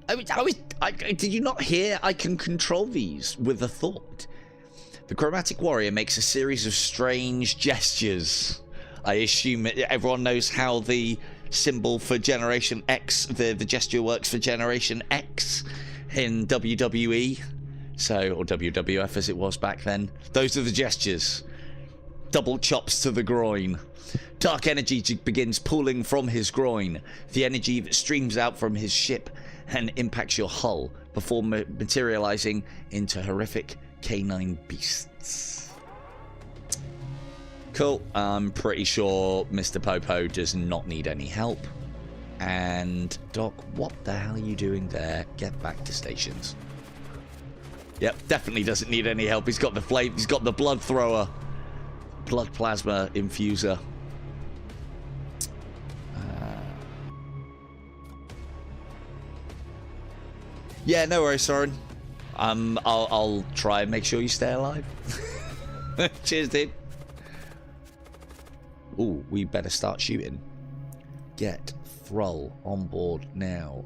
Did you not hear? I can control these with a thought. The chromatic warrior makes a series of strange gestures. I assume everyone knows how the symbol for Generation X, the gesture works for Generation X in WWE, so, or WWF as it was back then. Those are the gestures. Double chops to the groin. Dark energy begins pooling from his groin. The energy that streams out from his ship and impacts your hull before materializing into horrific canine beasts. Cool. I'm pretty sure Mr. Popo does not need any help. And Doc, what the hell are you doing there? Get back to stations. Yep, definitely doesn't need any help. He's got the flame. He's got the blood thrower, blood plasma infuser. Yeah, no worries, Soren. I'll try and make sure you stay alive. Cheers, dude. Ooh, we better start shooting. Get Thrall on board now.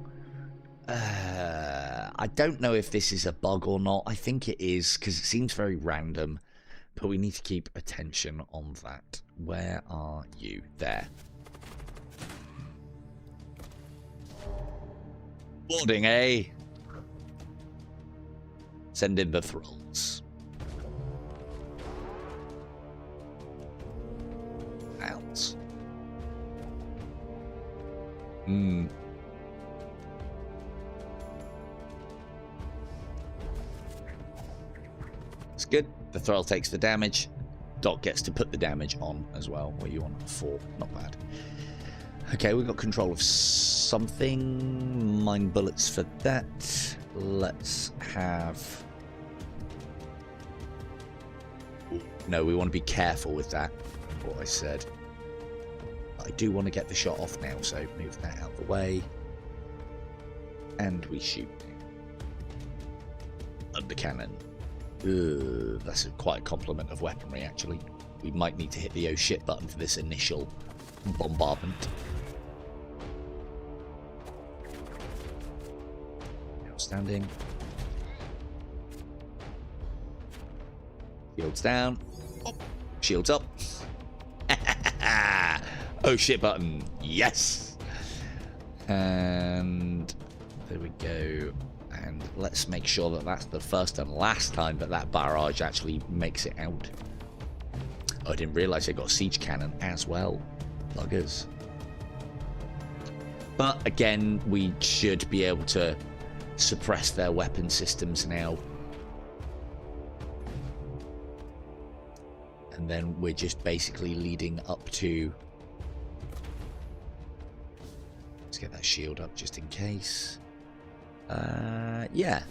I don't know if this is a bug or not. I think it is, because it seems very random. But we need to keep attention on that. Where are you? There. Boarding, eh? Send in the thralls. Ounce. It's good. The thrall takes the damage. Doc gets to put the damage on as well. What you want? 4. Not bad. Okay, we've got control of something. Mine bullets for that. Let's have... No, we want to be careful with that. What I said. I do want to get the shot off now, so move that out of the way. And we shoot. Undercannon. That's quite a compliment of weaponry, actually. We might need to hit the oh shit button for this initial bombardment. Outstanding. Shields down. Oh, shields up. Oh shit button. Yes. And there we go. And let's make sure that that's the first and last time that that barrage actually makes it out. Oh, I didn't realize they got siege cannon as well. Buggers. But again, we should be able to suppress their weapon systems now. And then we're just basically leading up to... Let's get that shield up just in case. Yeah.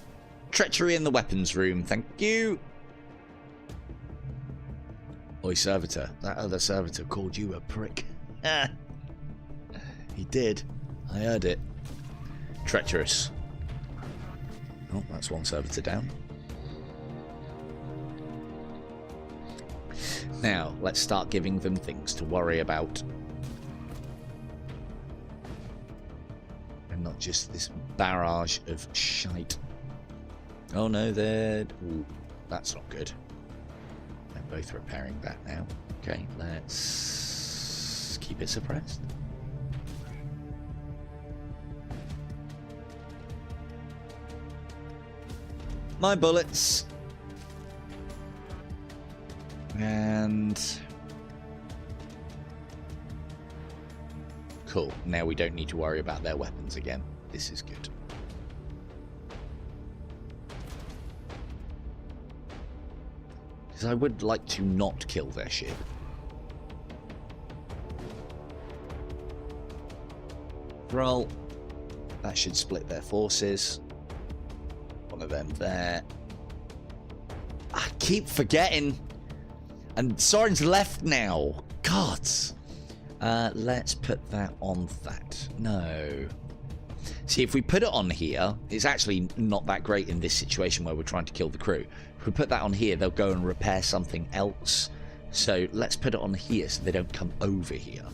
Treachery in the weapons room, thank you. Oi, servitor. That other servitor called you a prick. He did. I heard it. Treacherous. Oh, that's one servitor down. Now, let's start giving them things to worry about. And not just this barrage of shite. Oh no, they're... Ooh, that's not good. They're both repairing that now. Okay, let's keep it suppressed. My bullets. And... Cool. Now we don't need to worry about their weapons again. This is good. Because I would like to not kill their ship. Roll. That should split their forces. One of them there. I keep forgetting. And Soren's left now. Gods. Let's put that on that. No. See, if we put it on here, it's actually not that great in this situation where we're trying to kill the crew. If we put that on here, they'll go and repair something else. So let's put it on here so they don't come over here.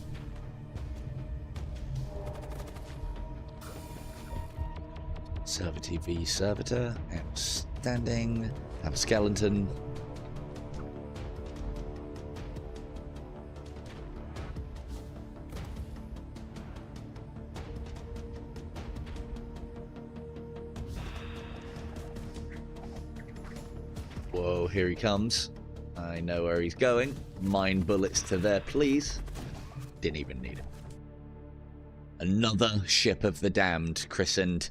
Servitor v Servitor. Outstanding. Have a skeleton. Whoa, here he comes. I know where he's going. Mine bullets to there, please. Didn't even need it. Another ship of the damned, christened.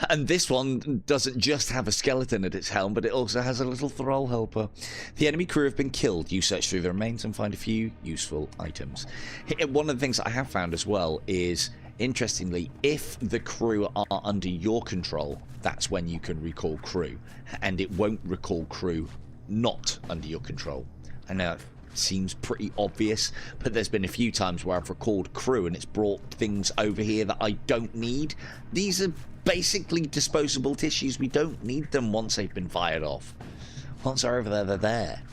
And this one doesn't just have a skeleton at its helm, but it also has a little thrall helper. The enemy crew have been killed. You search through the remains and find a few useful items. One of the things I have found as well is, interestingly, if the crew are under your control, that's when you can recall crew. And it won't recall crew not under your control. I know it seems pretty obvious, but there's been a few times where I've recalled crew and it's brought things over here that I don't need. These are basically disposable tissues. We don't need them once they've been fired off. Once they're over there, they're there.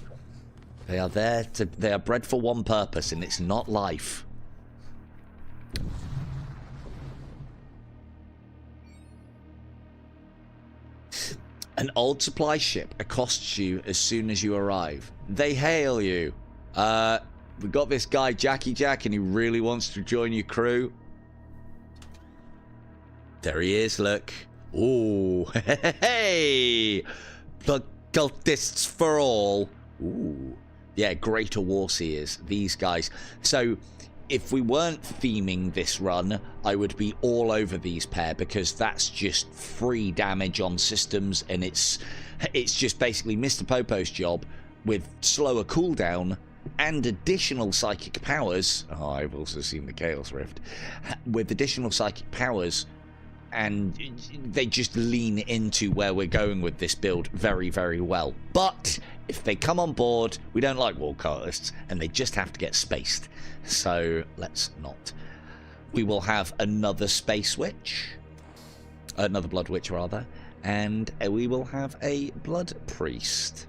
They are there to... They are bred for one purpose, and it's not life. An old supply ship accosts you as soon as you arrive. They hail you. We got this guy, Jackie Jack, and he really wants to join your crew. There he is, look. Ooh, hey! The cultists for all. Ooh. Yeah, greater warseers, these guys. So, if we weren't theming this run, I would be all over these pair, because that's just free damage on systems, and it's just basically Mr. Popo's job with slower cooldown and additional psychic powers. Oh, I've also seen the Chaos Rift. With additional psychic powers, and they just lean into where we're going with this build very, very well. But if they come on board, we don't like war cultists, and they just have to get spaced. So let's not. We will have another space witch, another blood witch rather, and we will have a blood priest.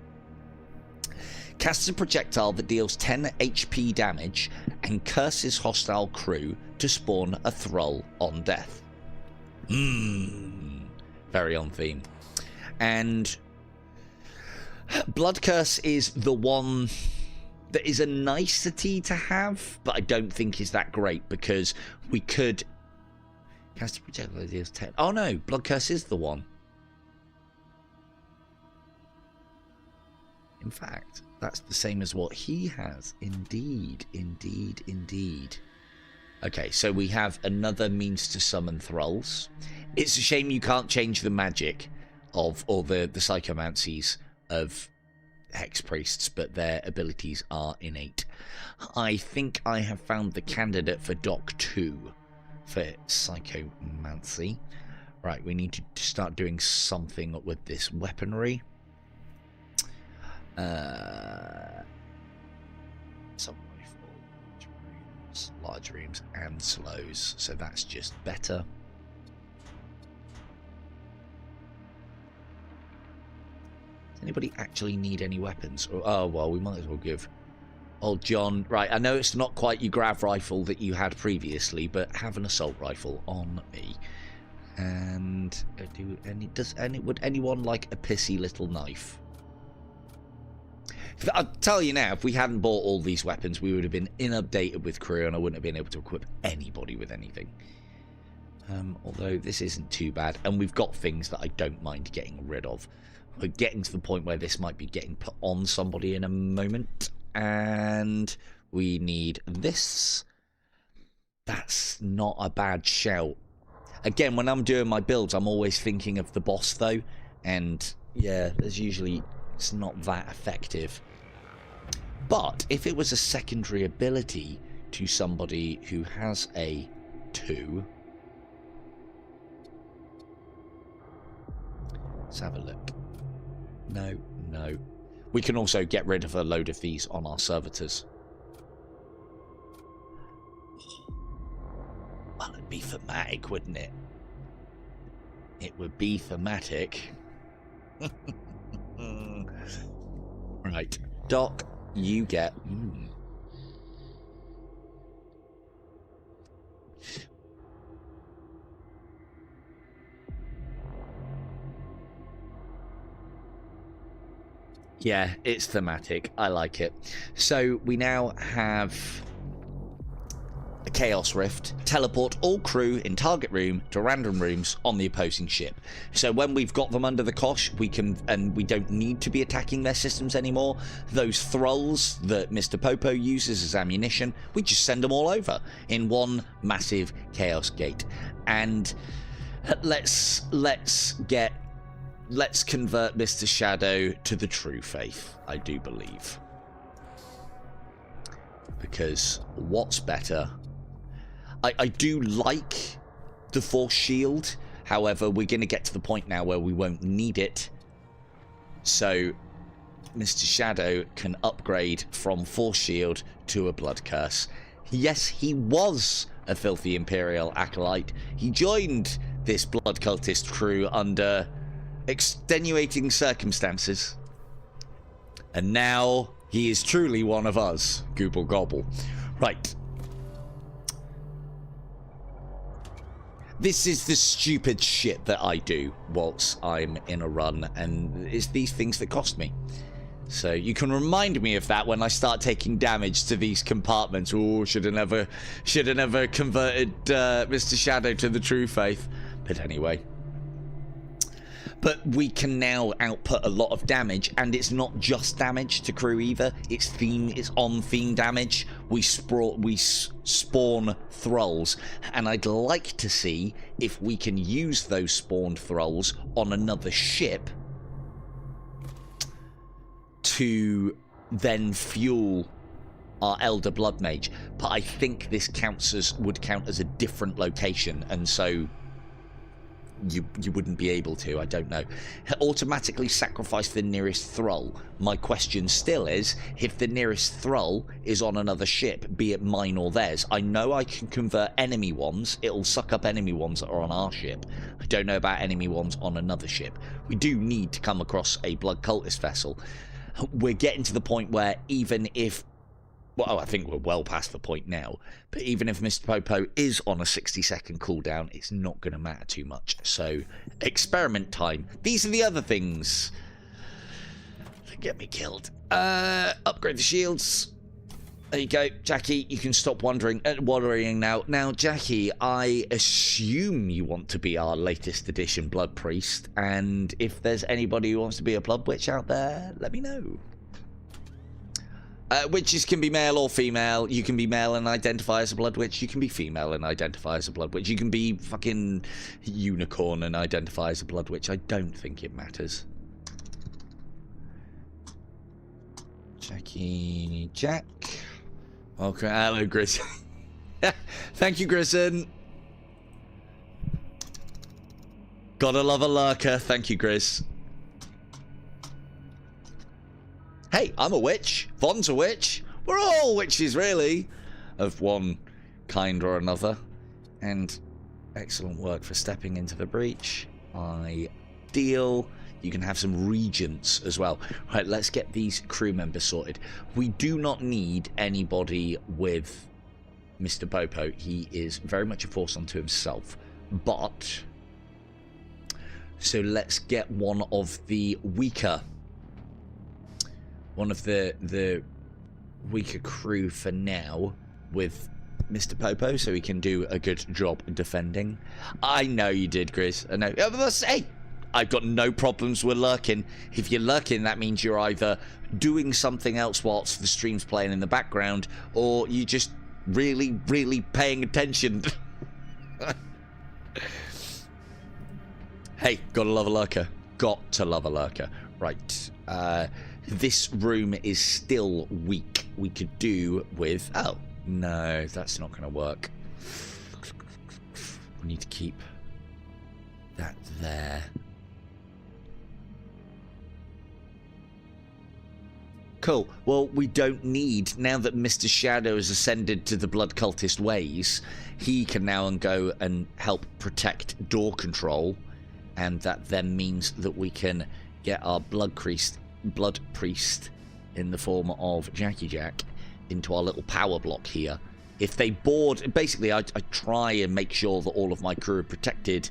Casts a projectile that deals 10 HP damage and curses hostile crew to spawn a thrall on death. Very on theme. And Blood Curse is the one that is a nicety to have, but I don't think is that great, because we could cast a projectile that deals 10. Oh no, Blood Curse is the one. In fact, that's the same as what he has. Indeed, indeed, indeed. Okay, so we have another means to summon thralls. It's a shame you can't change the magic of, or the psychomancies of hex priests, but their abilities are innate. I think I have found the candidate for Doc 2 for psychomancy. Right, we need to start doing something with this weaponry. Some rifle, large rooms and slows, so that's just better. Does anybody actually need any weapons? Oh well, we might as well give old John. Right, I know it's not quite your grav rifle that you had previously, but have an assault rifle on me. And would anyone like a pissy little knife? I'll tell you now, if we hadn't bought all these weapons, we would have been inundated with crew, and I wouldn't have been able to equip anybody with anything. Although this isn't too bad, and we've got things that I don't mind getting rid of. We're getting to the point where this might be getting put on somebody in a moment, and we need this. That's not a bad shout. Again, when I'm doing my builds, I'm always thinking of the boss, though, and yeah, there's usually... it's not that effective. But if it was a secondary ability to somebody who has a 2, let's have a look. No. We can also get rid of a load of these on our servitors. Well, it'd be thematic, wouldn't it? It would be thematic. Right, Doc, you get... Yeah, it's thematic. I like it. So we now have a Chaos Rift. Teleport all crew in target room to random rooms on the opposing ship. So when we've got them under the cosh, we can, and we don't need to be attacking their systems anymore. Those thralls that Mr. Popo uses as ammunition, we just send them all over in one massive chaos gate. And let's convert Mr. Shadow to the true faith, I do believe. Because what's better? I do like the force shield. However, we're going to get to the point now where we won't need it. So Mr. Shadow can upgrade from force shield to a blood curse. Yes, he was a filthy Imperial acolyte. He joined this blood cultist crew under extenuating circumstances, and now he is truly one of us. Gooble gobble. Right. This is the stupid shit that I do whilst I'm in a run, and it's these things that cost me. So you can remind me of that when I start taking damage to these compartments. Oh, should have never converted Mr. Shadow to the true faith. But anyway. But we can now output a lot of damage, and it's not just damage to crew either. It's on-theme damage. We spawn thralls, and I'd like to see if we can use those spawned thralls on another ship to then fuel our Elder Blood Mage. But I think this would count as a different location, and so you wouldn't be able to. I don't know. Automatically sacrifice the nearest thrall. My question still is, if the nearest thrall is on another ship, be it mine or theirs, I know I can convert enemy ones. It'll suck up enemy ones that are on our ship. I don't know about enemy ones on another ship. We do need to come across a Blood Cultist vessel. We're getting to the point where even if, well, I think we're well past the point now, but even if Mr. Popo is on a 60-second cooldown, it's not going to matter too much. So, experiment time. These are the other things that get me killed. Upgrade the shields. There you go. Jackie, you can stop worrying now. Now, Jackie, I assume you want to be our latest edition Blood Priest, and if there's anybody who wants to be a Blood Witch out there, let me know. Witches can be male or female. You can be male and identify as a Blood Witch. You can be female and identify as a Blood Witch. You can be fucking unicorn and identify as a Blood Witch. I don't think it matters. Jackie, Jack. Okay, hello, Gris. Thank you, Grison. Gotta love a lurker. Thank you, Gris. Hey, I'm a witch. Von's a witch. We're all witches, really, of one kind or another. And excellent work for stepping into the breach. Ideal. You can have some regents as well. Right, let's get these crew members sorted. We do not need anybody with Mr. Popo. He is very much a force unto himself. But, so let's get one of the weaker weaker crew for now with Mr. Popo, so he can do a good job defending. I know you did, Chris. I know. Hey, I've got no problems with lurking. If you're lurking, that means you're either doing something else whilst the stream's playing in the background, or you just really, really paying attention. Hey, gotta love a lurker. Got to love a lurker. Right. This room is still weak. We could do with... Oh, no, that's not going to work. We need to keep that there. Cool. Well, we don't need... Now that Mr. Shadow has ascended to the Blood Cultist ways, he can now go and help protect door control. And that then means that we can get our Blood Priest in the form of Jackie Jack into our little power block here. If they board, basically I try and make sure that all of my crew are protected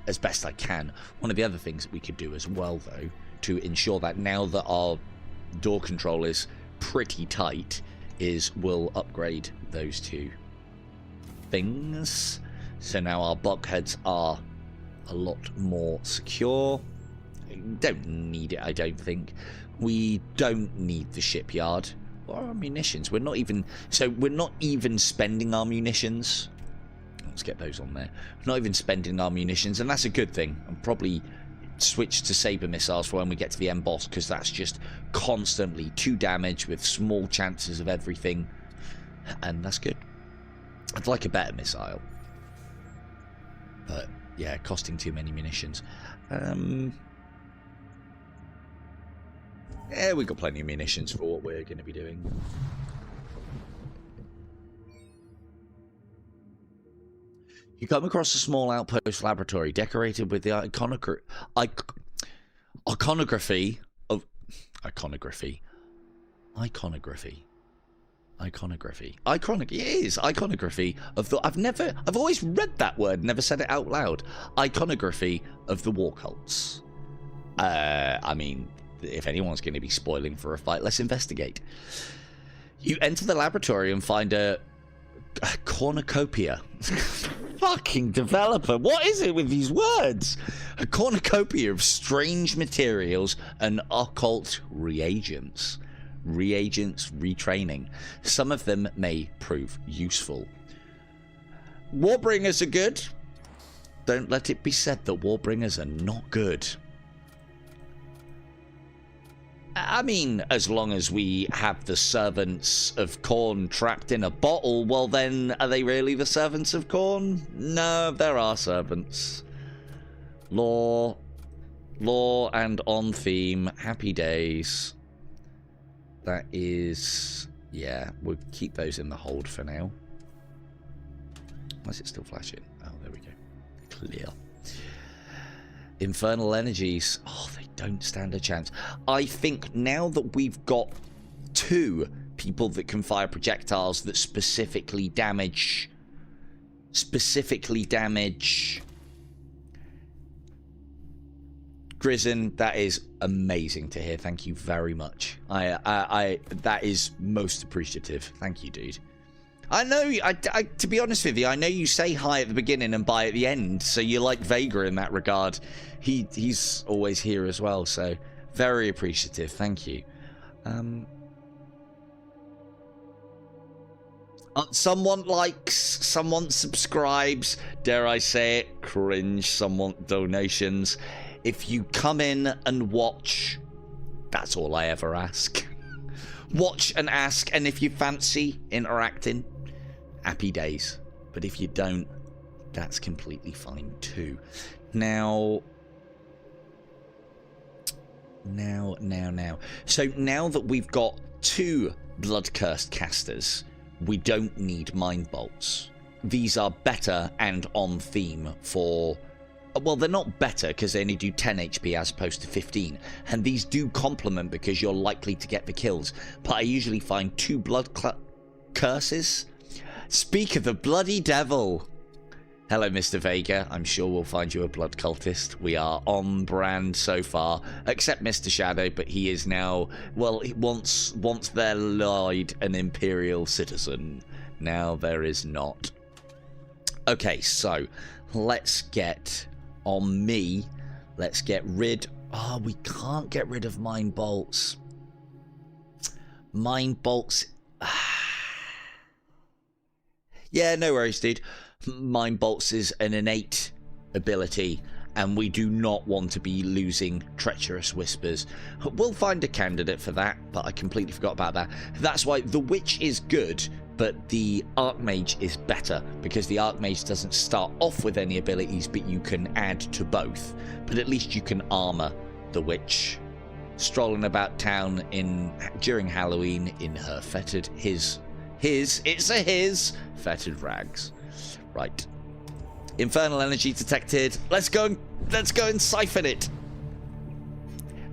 as best I can. One of the other things that we could do as well, though, to ensure that now that our door control is pretty tight, is we'll upgrade those two things. So now our bulkheads are a lot more secure. Don't need it, I don't think. We don't need the shipyard or our munitions. We're not even spending our munitions. Let's get those on there. We're not even spending our munitions, and that's a good thing. I'll probably switch to saber missiles for when we get to the end boss, because that's just constantly 2 damage with small chances of everything, and that's good. I'd like a better missile, but yeah, costing too many munitions. Yeah, we've got plenty of munitions for what we're going to be doing. You come across a small outpost laboratory decorated with the iconography of the... I've always read that word, never said it out loud. Iconography of the war cults. I mean, if anyone's going to be spoiling for a fight, let's investigate. You enter the laboratory and find a cornucopia. fucking developer. What is it with these words? A cornucopia of strange materials and occult reagents. Reagents retraining. Some of them may prove useful. Warbringers are good. Don't let it be said that Warbringers are not good. I mean, as long as we have the servants of Khorne trapped in a bottle, well then, are they really the servants of Khorne? No, there are servants. Law and on theme. Happy days. That is... yeah, we'll keep those in the hold for now. Why is it still flashing? Oh, there we go. Clear. Infernal energies. Oh, they don't stand a chance. I think now that we've got 2 people that can fire projectiles that specifically damage Grizzin, that is amazing to hear. Thank you very much. That is most appreciative. Thank you, dude. I know, to be honest with you, I know you say hi at the beginning and bye at the end, so you're like Vega in that regard. He's always here as well, so very appreciative. Thank you. Someone likes, someone subscribes, dare I say it, cringe, someone donations. If you come in and watch, that's all I ever ask. Watch and ask, and if you fancy interacting, happy days. But if you don't, that's completely fine too. Now. So now that we've got 2 blood-cursed casters, we don't need mind bolts. These are better and on theme for... well, they're not better because they only do 10 HP as opposed to 15. And these do complement because you're likely to get the kills. But I usually find 2 blood curses. Speak of the bloody devil. Hello, Mr. Vega. I'm sure we'll find you a blood cultist. We are on brand so far. Except Mr. Shadow, but he is now... well, once there lied an Imperial citizen. Now there is not. Okay, so let's get... on me, let's get rid... oh, we can't get rid of mind bolts. Mind bolts... yeah, no worries, dude. Mind bolts is an innate ability, and we do not want to be losing treacherous whispers. We'll find a candidate for that, but I completely forgot about that. That's why the witch is good, but the Archmage is better, because the Archmage doesn't start off with any abilities, but you can add to both. But at least you can armor the witch. Strolling about town during Halloween in her fetid fetid rags. Right. Infernal energy detected. Let's go and siphon it.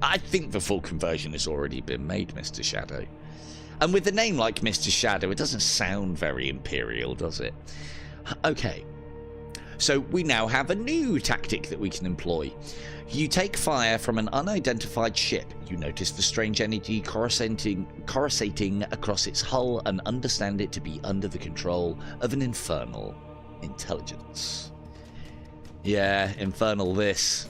I think the full conversion has already been made, Mr. Shadow. And with a name like Mr. Shadow, it doesn't sound very Imperial, does it? Okay. So we now have a new tactic that we can employ. You take fire from an unidentified ship. You notice the strange energy coruscating across its hull and understand it to be under the control of an infernal intelligence. Yeah, infernal this.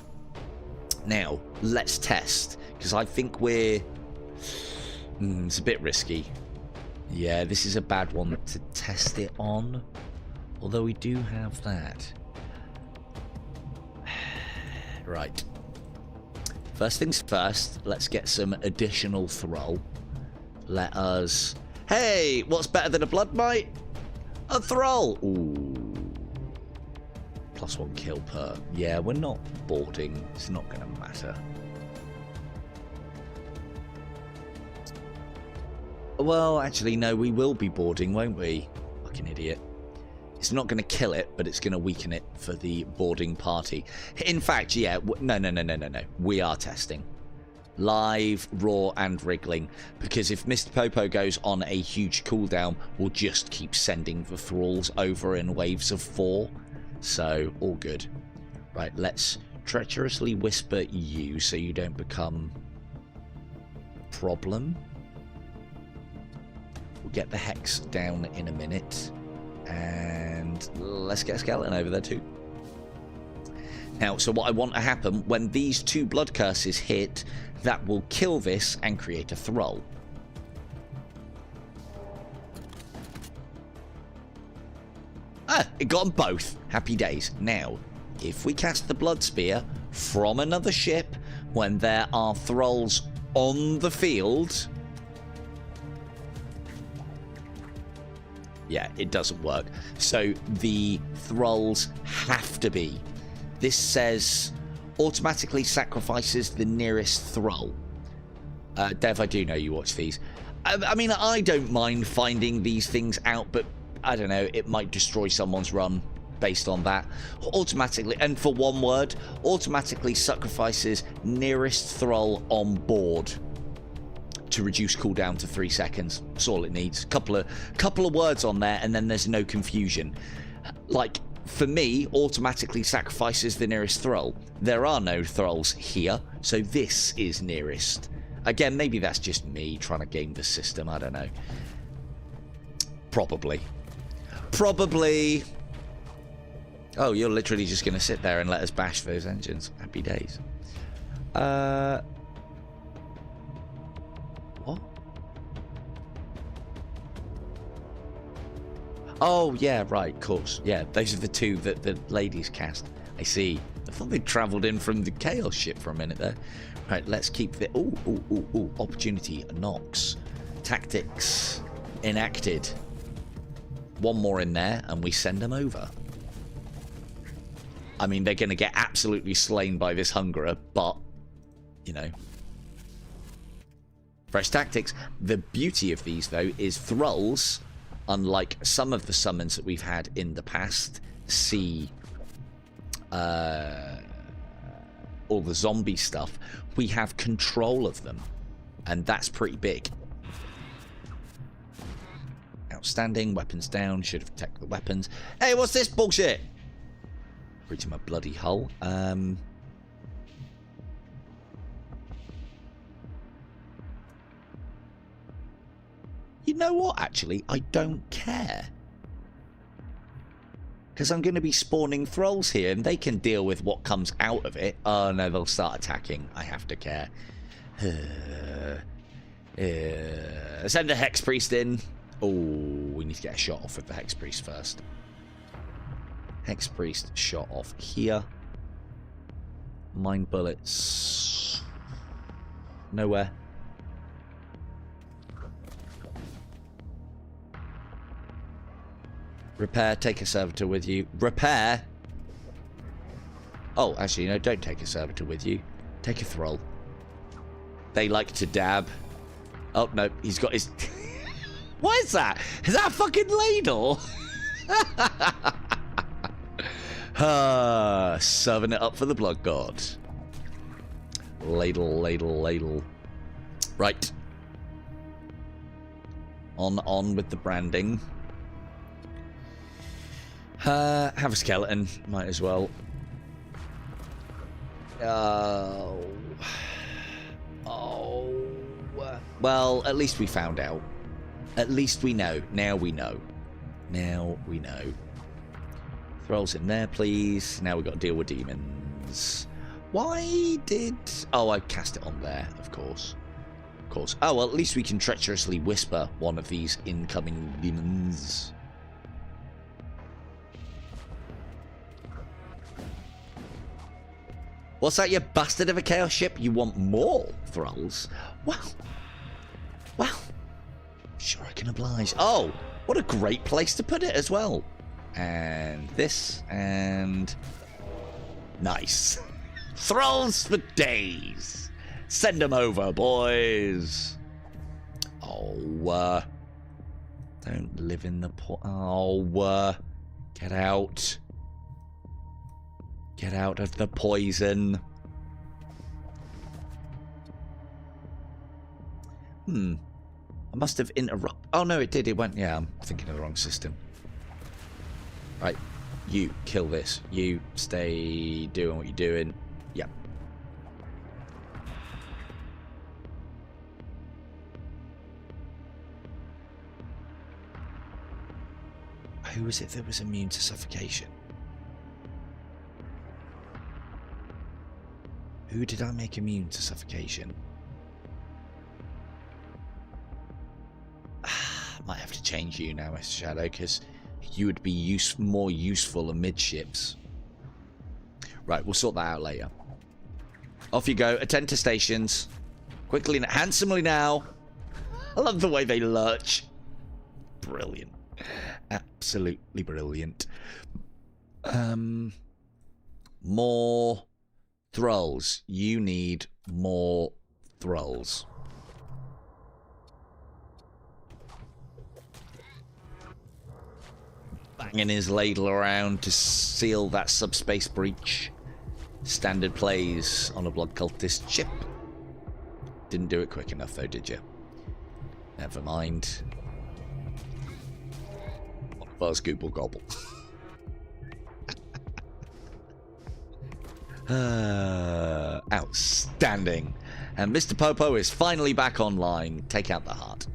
Now, let's test, because I think we're... it's a bit risky. Yeah, this is a bad one to test it on. Although we do have that. Right. First things first, let's get some additional throw. Let us... hey, what's better than a blood mite? A thrall! Ooh. +1 kill per... yeah, we're not boarding. It's not going to matter. Well, actually, no, we will be boarding, won't we? Fucking idiot. It's not going to kill it, but it's going to weaken it for the boarding party. In fact, yeah, no. We are testing. Live, raw, and wriggling. Because if Mr. Popo goes on a huge cooldown, we'll just keep sending the thralls over in waves of 4. So, all good. Right, let's treacherously whisper you so you don't become a problem. We'll get the hex down in a minute. And let's get a skeleton over there too. Now, so what I want to happen, when these 2 blood curses hit, that will kill this and create a thrall. Ah, it got them both. Happy days. Now, if we cast the blood spear from another ship when there are thralls on the field... Yeah, it doesn't work. So the thralls have to be. This says automatically sacrifices the nearest thrall. Dev, I do know you watch these. I mean, I don't mind finding these things out, but I don't know, it might destroy someone's run based on that. Automatically, and for one word, automatically sacrifices nearest thrall on board to reduce cooldown to 3 seconds. That's all it needs. Couple of words on there, and then there's no confusion. Like, for me, automatically sacrifices the nearest thrall. There are no thralls here, so this is nearest. Again, maybe that's just me trying to game the system. I don't know. Probably. Oh, you're literally just going to sit there and let us bash those engines. Happy days. What? Oh, yeah, right, of course. Yeah, those are the 2 that the ladies cast. I see. I thought they travelled in from the Chaos ship for a minute there. Right, let's keep the... Ooh. Opportunity. Nox. Tactics. Enacted. 1 more in there, and we send them over. I mean, they're going to get absolutely slain by this Hungerer, but, you know... Fresh tactics. The beauty of these, though, is thralls, unlike some of the summons that we've had in the past, see all the zombie stuff, we have control of them, and that's pretty big. Outstanding. Weapons down. Should have protected the weapons. Hey, what's this bullshit? Breaching my bloody hull. You know what, actually? I don't care. Because I'm going to be spawning thralls here, and they can deal with what comes out of it. Oh, no, they'll start attacking. I have to care. Send a Hex Priest in. Oh, we need to get a shot off with the Hex Priest first. Hex Priest shot off here. Mine bullets. Nowhere. Repair, take a servitor with you. Repair? Oh, actually, no, don't take a servitor with you. Take a thrall. They like to dab. Oh, no, he's got his... What is that? Is that a fucking ladle? Serving it up for the blood god. Ladle, ladle, ladle. Right. On with the branding. Have a skeleton. Might as well. Oh. Well, at least we found out. At least we know. Now we know. Now we know. Thralls in there, please. Now we've got to deal with demons. Why did... Oh, I cast it on there, of course. Of course. Oh, well, at least we can treacherously whisper one of these incoming demons. What's that, you bastard of a chaos ship? You want more thralls? Well, sure I can oblige. Oh, what a great place to put it as well. And this, and... Nice. Thralls for days. Send them over, boys. Oh, don't live in the get out. Get out of the poison. I must have interrupted. Oh, no, it did. It went... Yeah, I'm thinking of the wrong system. Right. You kill this. You stay doing what you're doing. Yep. Who was it that was immune to suffocation? Who did I make immune to suffocation? Might have to change you now, Mr. Shadow, because you would be more useful amidships. Right, we'll sort that out later. Off you go. Attend to stations. Quickly and handsomely now. I love the way they lurch. Brilliant. Absolutely brilliant. More thralls. You need more thralls. Banging his ladle around to seal that subspace breach. Standard plays on a blood cultist ship. Didn't do it quick enough though, did you? Never mind. One of us gooble gobble. Outstanding. And Mr. Popo is finally back online. Take out the heart.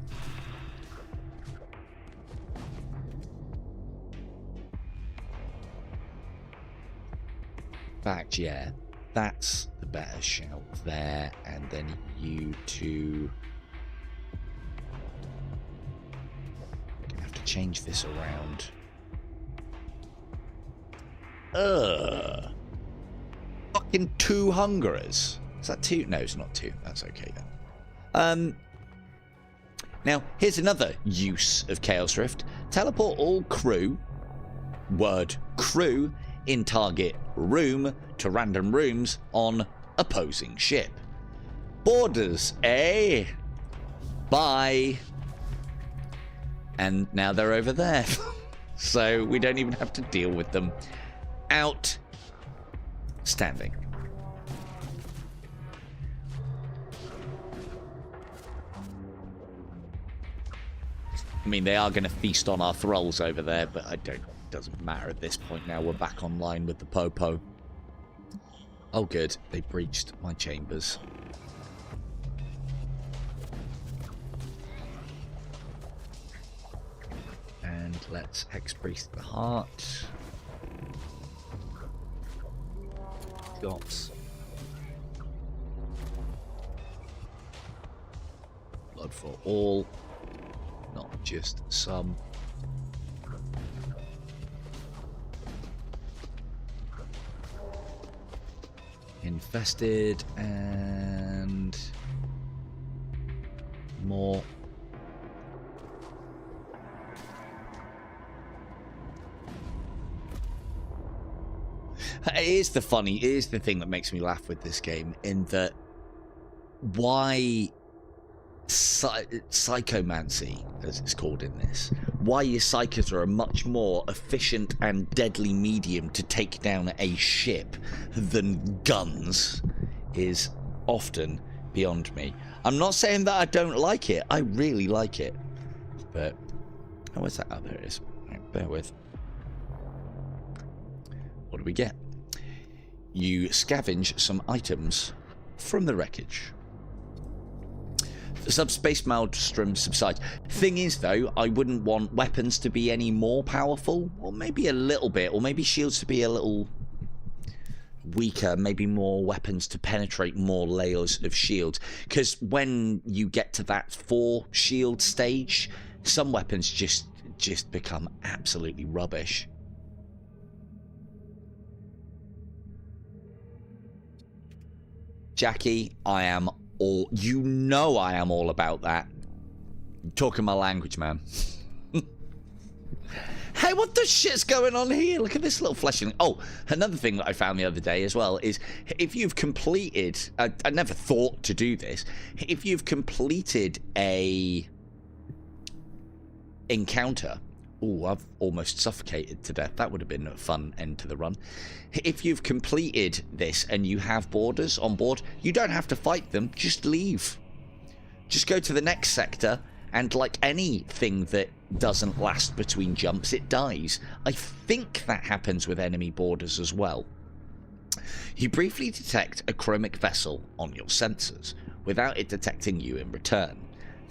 Fact, yeah. That's the better shout there. And then you two... Gonna have to change this around. Fucking 2 hungerers. Is that 2? No, it's not 2. That's okay then. Now, here's another use of Chaos Rift. Teleport all crew, word crew, in target room to random rooms on opposing ship. Borders, eh? Bye. And now they're over there. So we don't even have to deal with them. Outstanding. I mean, they are going to feast on our thralls over there, but doesn't matter at this point now. We're back online with the Popo. Oh, good. They breached my chambers. And let's Hex-Priest the heart. Got blood for all, not just some. Infested and more. Here's the thing that makes me laugh with this game, in that why psychomancy, as it's called in this, why your psychers are a much more efficient and deadly medium to take down a ship than guns is often beyond me. I'm not saying that I don't like it. I really like it. But, oh, where's that? Oh, there it is. Right, bear with. What do we get? You scavenge some items from the wreckage. The subspace maelstrom subsides. Thing is, though, I wouldn't want weapons to be any more powerful, or maybe a little bit, or maybe shields to be a little weaker, maybe more weapons to penetrate more layers of shields. Because when you get to that 4 shield stage, some weapons just become absolutely rubbish. Jackie, I am all... You know I am all about that. You're talking my language, man. Hey, what the shit's going on here? Look at this little fleshing. Oh, another thing that I found the other day as well is if you've completed... I never thought to do this. If you've completed a encounter... Oh, I've almost suffocated to death. That would have been a fun end to the run. If you've completed this and you have boarders on board, you don't have to fight them. Just leave. Just go to the next sector, and like anything that doesn't last between jumps, it dies. I think that happens with enemy boarders as well. You briefly detect a chromic vessel on your sensors, without it detecting you in return.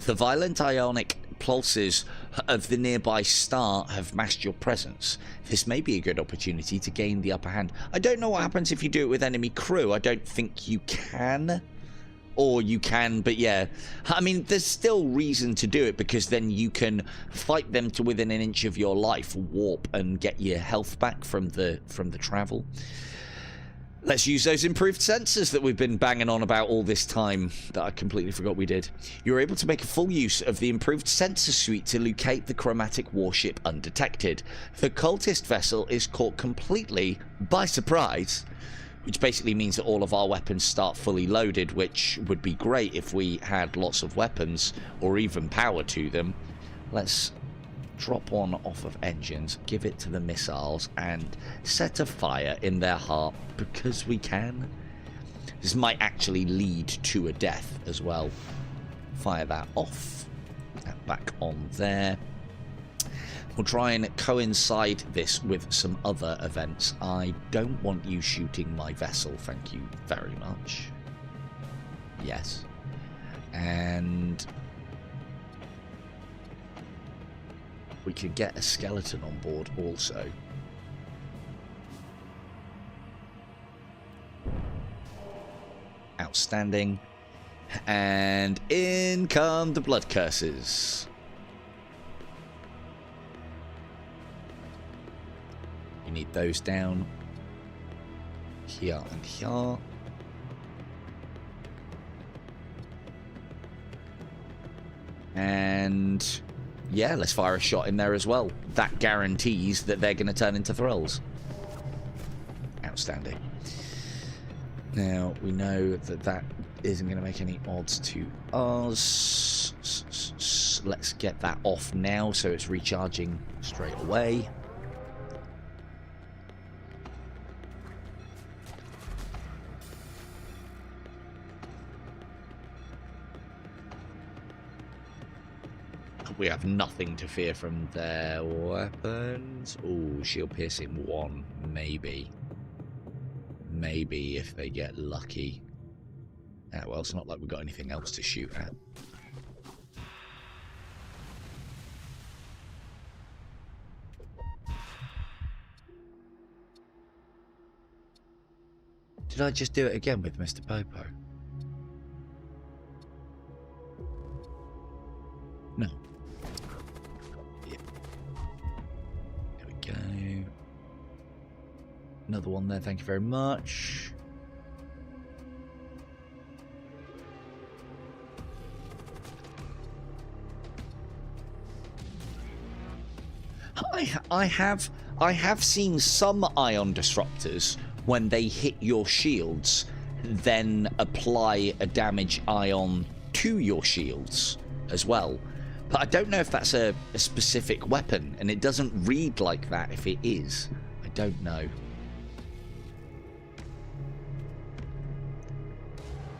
The violent ionic pulses of the nearby star have masked your presence. This may be a good opportunity to gain the upper hand. I don't know what happens if you do it with enemy crew. I don't think you can. Or you can, but yeah. I mean, there's still reason to do it, because then you can fight them to within an inch of your life, warp, and get your health back from the travel. Let's use those improved sensors that we've been banging on about all this time that I completely forgot we did. You're able to make a full use of the improved sensor suite to locate the chromatic warship undetected. The cultist vessel is caught completely by surprise, which basically means that all of our weapons start fully loaded, which would be great if we had lots of weapons or even power to them. Let's drop one off of engines, give it to the missiles, and set a fire in their heart, because we can. This might actually lead to a death as well. Fire that off. That back on there. We'll try and coincide this with some other events. I don't want you shooting my vessel, thank you very much. Yes. And we could get a skeleton on board also. Outstanding. And in come the blood curses. You need those down. Here and here. And yeah, let's fire a shot in there as well. That guarantees that they're going to turn into thralls. Outstanding. Now, we know that that isn't going to make any odds to us. Let's get that off now so it's recharging straight away. We have nothing to fear from their weapons. Ooh, shield piercing 1, maybe. Maybe if they get lucky. Well, it's not like we've got anything else to shoot at. Did I just do it again with Mr. Popo? No. Go. Another one there, thank you very much. I have seen some ion disruptors when they hit your shields then apply a damage ion to your shields as well. But I don't know if that's a specific weapon, and it doesn't read like that if it is. I don't know.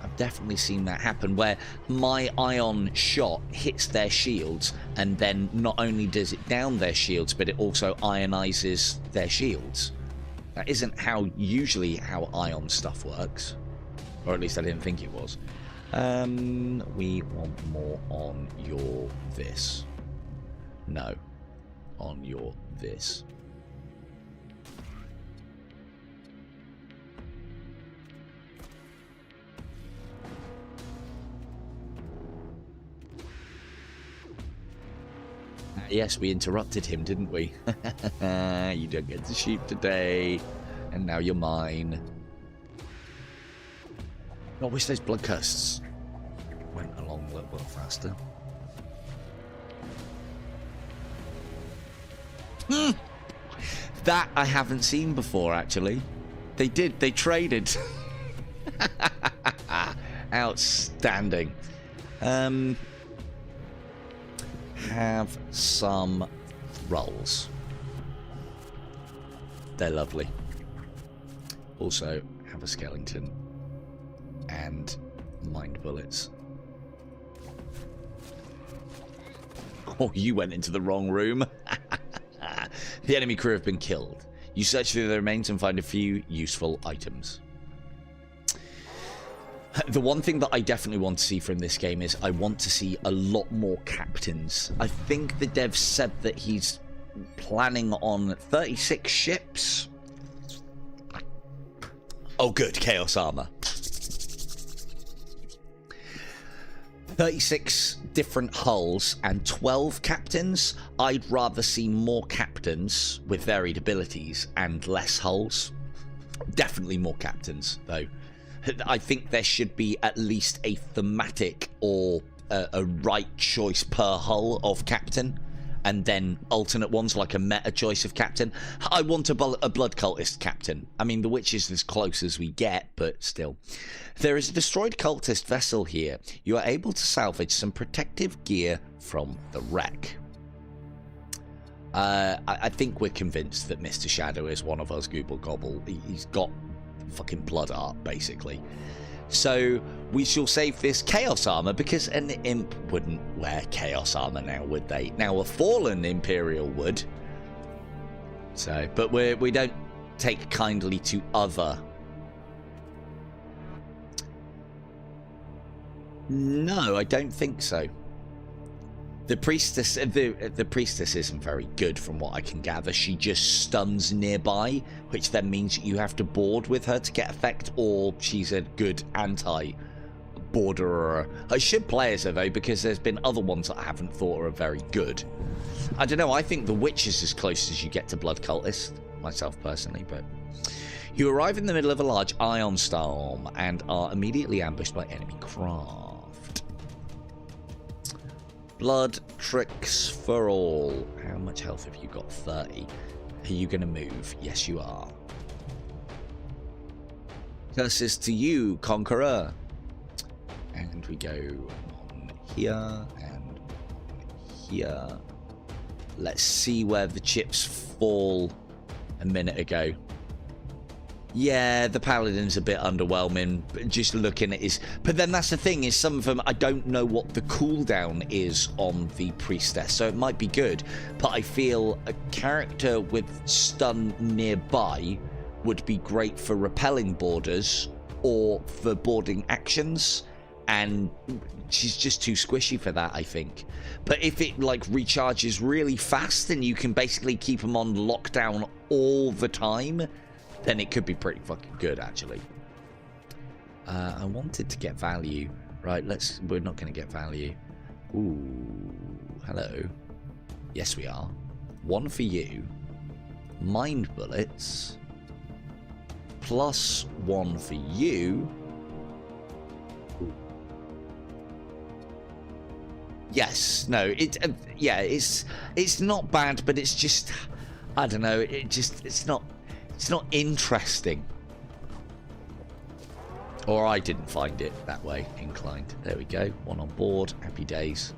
I've definitely seen that happen, where my ion shot hits their shields, and then not only does it down their shields, but it also ionizes their shields. That isn't usually how ion stuff works. Or at least I didn't think it was. We want more on your this. No. On your this. Yes, we interrupted him, didn't we? You don't get to shoot today. And now you're mine. I wish those blood curses went along a little bit faster. That I haven't seen before, actually. They did. They traded. Outstanding. Have some rolls. They're lovely. Also, have a skeleton. And mind bullets. Oh, you went into the wrong room. The enemy crew have been killed. You search through the remains and find a few useful items. The one thing that I definitely want to see from this game is I want to see a lot more captains. I think the dev said that he's planning on 36 ships. Oh, good. Chaos armor. 36 different hulls and 12 captains. I'd rather see more captains with varied abilities and less hulls. Definitely more captains, though. I think there should be at least a thematic or a right choice per hull of captain, and then alternate ones like a meta choice of captain. I want a blood cultist captain. I mean, the witch is as close as we get, but still. There is a destroyed cultist vessel here. You are able to salvage some protective gear from the wreck. I think we're convinced that Mr. Shadow is one of us, Gooble Gobble. He's got fucking blood art, basically. So we shall save this chaos armor, because an imp wouldn't wear chaos armor now, would they? Now a fallen Imperial would. So, but we don't take kindly to other. No, I don't think so. The priestess, the priestess isn't very good from what I can gather. She just stuns nearby, which then means you have to board with her to get effect, or she's a good anti-borderer. I should play as her though, because there's been other ones that I haven't thought are very good. I don't know, I think the witch is as close as you get to blood cultist, myself personally, but... You arrive in the middle of a large ion storm and are immediately ambushed by enemy craft. Blood tricks for all. How much health have you got? 30. Are you going to move? Yes, you are. Curses to you, Conqueror. And we go on here and here. Let's see where the chips fall a minute ago. Yeah, the Paladin's a bit underwhelming, just looking at his... But then that's the thing, is some of them, I don't know what the cooldown is on the Priestess, so it might be good. But I feel a character with stun nearby would be great for repelling boarders or for boarding actions. And she's just too squishy for that, I think. But if it, like, recharges really fast and you can basically keep them on lockdown all the time... then it could be pretty fucking good, actually. I wanted to get value. Right, we're not going to get value. Ooh, hello. Yes, we are. One for you. Mind bullets. Plus one for you. Ooh. Yes, no, yeah, it's not bad, but it's just, I don't know, it's not interesting. Or I didn't find it that way inclined. There we go. One on board. Happy days.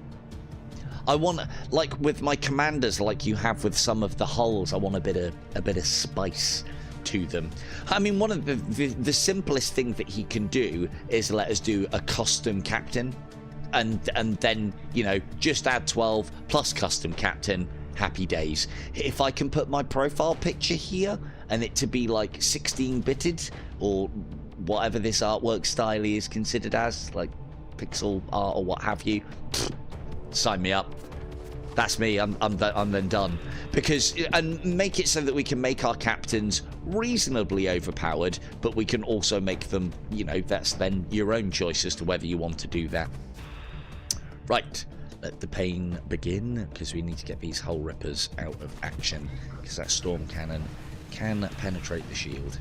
I want, like with my commanders, like you have with some of the hulls, I want a bit of spice to them. I mean, one of the simplest thing that he can do is let us do a custom captain, and then, you know, just add 12 plus custom captain. Happy days. If I can put my profile picture here and it to be like 16-bitted or whatever this artwork style is considered as, like pixel art or what have you, sign me up. That's me. I'm then done. Because, and make it so that we can make our captains reasonably overpowered, but we can also make them, you know, that's then your own choice as to whether you want to do that. Right. Let the pain begin, because we need to get these hull rippers out of action, because that storm cannon can penetrate the shield.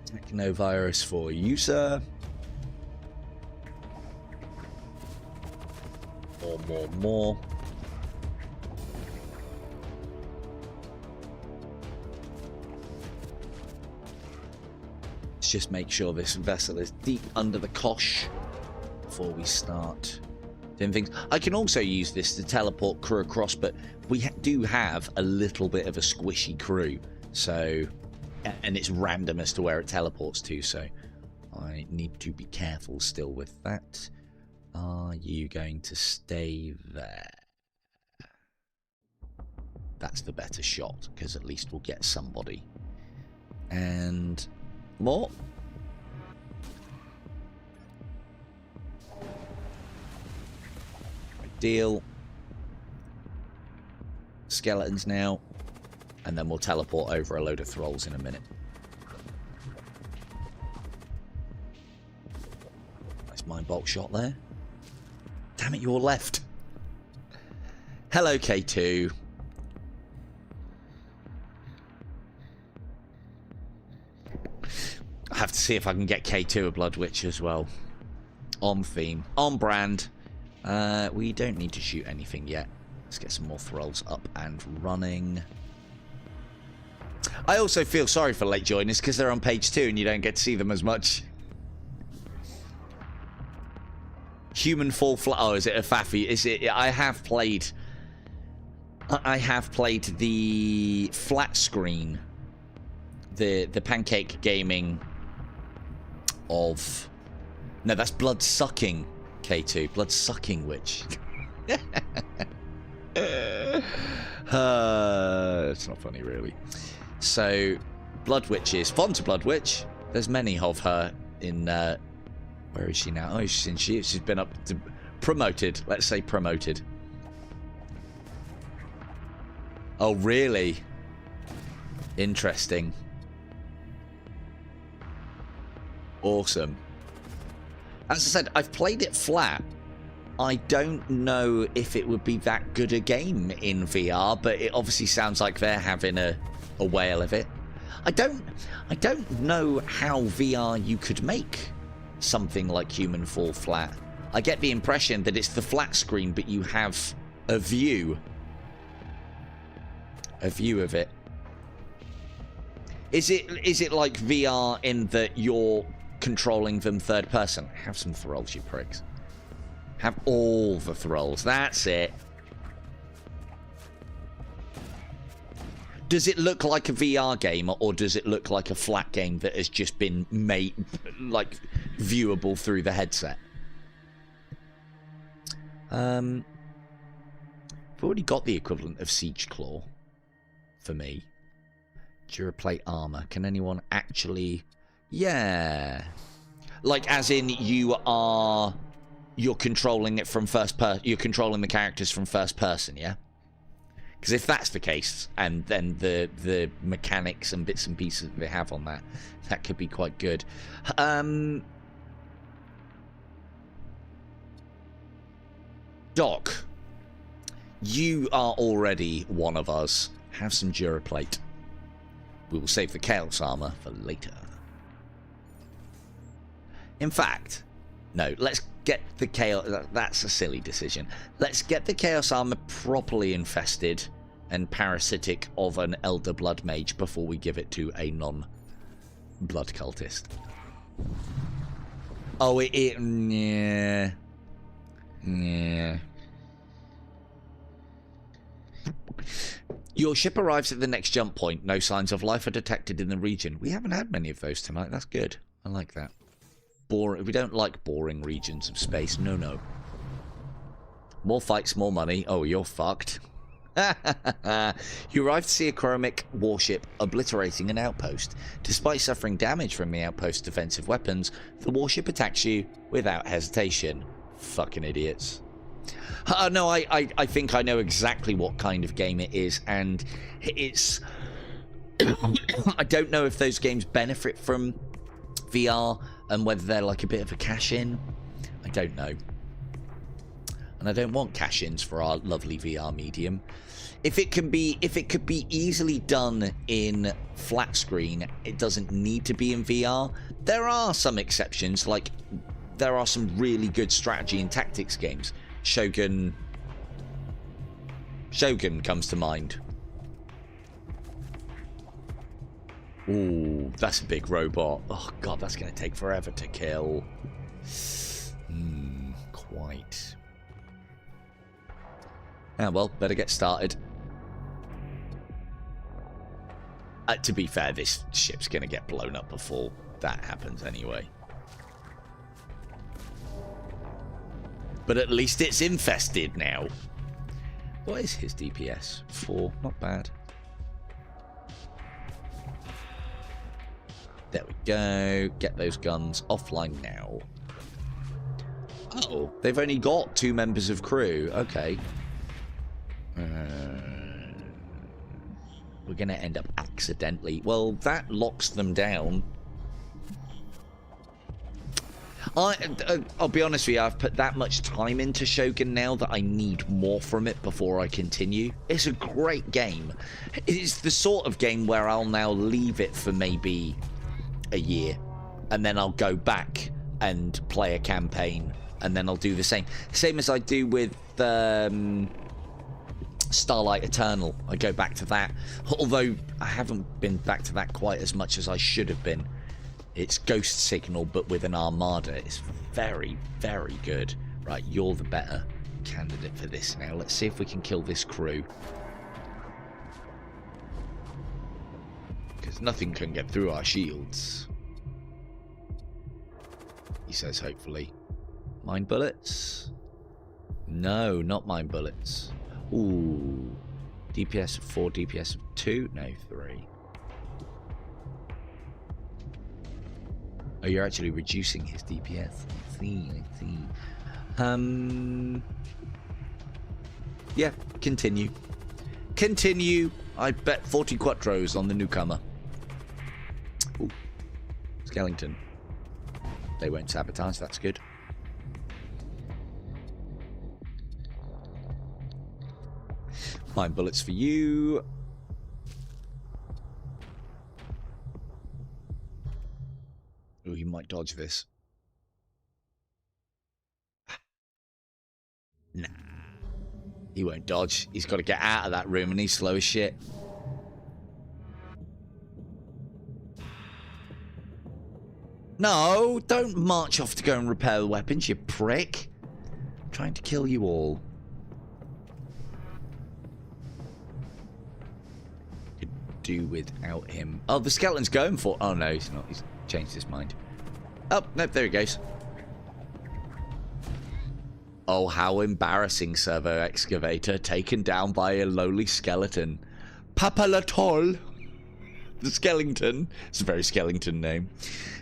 Technovirus for you, More. Let's just make sure this vessel is deep under the cosh before we start doing things. I can also use this to teleport crew across, but we do have a little bit of a squishy crew, so, and it's random as to where it teleports to, so I need to be careful still with that. Are you going to stay there? that's the better shot, because at least we'll get somebody. And more. Deal. Skeletons now. And then we'll teleport over a load of thralls in a minute. Nice mind bolt shot there. Damn it, you're left. Hello, K2. I have to see if I can get K2 a Blood Witch as well. On theme. On brand. We don't need to shoot anything yet. Let's get some more thralls up and running. I also feel sorry for late joiners because they're on page 2 and you don't get to see them as much. Human fall flat. Oh, is it a faffy? Is it? I have played the flat screen, the pancake gaming of. No, that's blood sucking. K2, blood sucking witch. It's not funny, really. So, Blood Witches. Fond's a Blood Witch. There's many of her in. Where is she now? Oh, she's been up to promoted. Let's say promoted. Oh, really? Interesting. Awesome. As I said, I've played it flat. I don't know if it would be that good a game in VR, but it obviously sounds like they're having a whale of it. I don't know how VR you could make something like Human Fall Flat. I get the impression that it's the flat screen, but you have a view of it. Is it like VR in that you're controlling them third person? Have some thralls, you pricks. Have all the thralls. That's it. Does it look like a VR game, or does it look like a flat game that has just been made, like, viewable through the headset? I've already got the equivalent of Siege Claw for me. Duraplate armor. Can anyone actually... Yeah. Like, as in, you're controlling it from first person. You're controlling the characters from first person, yeah? Because if that's the case, and then the mechanics and bits and pieces they have on that, that could be quite good. Doc, you are already one of us. Have some Duraplate. We will save the Chaos Armor for later. In fact, no, let's get the Chaos... That's a silly decision. Let's get the Chaos Armor properly infested and parasitic of an Elder Blood Mage before we give it to a non-Blood Cultist. Oh, yeah. Yeah. Your ship arrives at the next jump point. No signs of life are detected in the region. We haven't had many of those tonight. That's good. I like that. Boring. We don't like boring regions of space. No, no. More fights, more money. Oh, you're fucked. You arrive to see a chromic warship obliterating an outpost. Despite suffering damage from the outpost's defensive weapons, the warship attacks you without hesitation. Fucking idiots. No, I think I know exactly what kind of game it is, and it's... I don't know if those games benefit from VR and whether they're like a bit of a cash-in. I don't know. And I don't want cash-ins for our lovely VR medium. If it could be easily done in flat screen, it doesn't need to be in VR. There are some exceptions, like there are some really good strategy and tactics games. Shogun comes to mind. Ooh, that's a big robot. Oh god, that's going to take forever to kill. Quite. Ah, well, better get started. To be fair, this ship's going to get blown up before that happens anyway. But at least it's infested now. What is his DPS? 4. Not bad. There we go. Get those guns offline now. Oh, they've only got 2 members of crew. Okay. We're going to end up accidentally. Well, that locks them down. I'll be honest with you, I've put that much time into Shogun now that I need more from it before I continue. It's a great game. It's the sort of game where I'll now leave it for maybe a year, and then I'll go back and play a campaign, and then I'll do the same as I do with Starlight Eternal. I go back to that, although I haven't been back to that quite as much as I should have been. It's Ghost Signal, but with an armada. It's very, very good. Right, you're the better candidate for this now. Let's see if we can kill this crew, because nothing can get through our shields. He says, hopefully. Mine bullets? No, not mine bullets. Ooh. DPS of 4, DPS of 2? No, 3. Oh, you're actually reducing his DPS. I see, I see. Yeah, continue. Continue. I bet 40 quattros on the newcomer. Ooh. Skellington. They won't sabotage, that's good. Mine bullets for you. Oh, he might dodge this. Nah. He won't dodge. He's got to get out of that room, and he's slow as shit. No, don't march off to go and repair the weapons, you prick. I'm trying to kill you all. Could do without him. Oh, the skeleton's going for... Oh, no, he's not. He's changed his mind. Oh, no, there he goes. Oh, how embarrassing, Servo Excavator, taken down by a lowly skeleton. Papa Latol. The skeleton. It's a very skeleton name.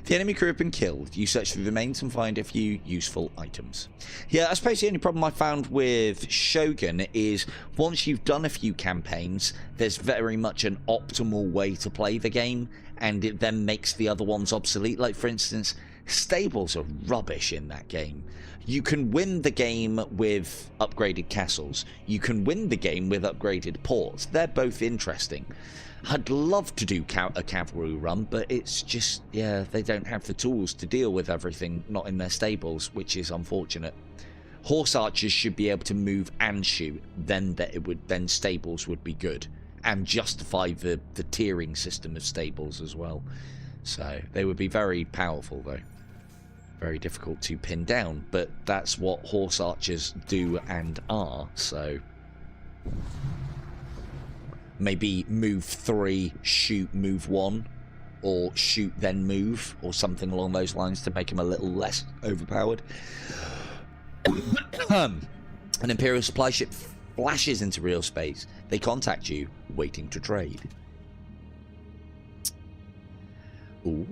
The enemy crew have been killed. You search through the remains and find a few useful items. Yeah, I suppose the only problem I found with Shogun is once you've done a few campaigns, there's very much an optimal way to play the game, and it then makes the other ones obsolete. Like, for instance, stables are rubbish in that game. You can win the game with upgraded castles. You can win the game with upgraded ports. They're both interesting. I'd love to do a cavalry run, but it's just, yeah, they don't have the tools to deal with everything, not in their stables, which is unfortunate. Horse archers should be able to move and shoot, then stables would be good, and justify the tiering system of stables as well. So they would be very powerful, though. Very difficult to pin down, but that's what horse archers do and are, so... Maybe move 3, shoot, move 1, or shoot, then move, or something along those lines to make him a little less overpowered. An Imperial supply ship flashes into real space. They contact you, waiting to trade. Ooh,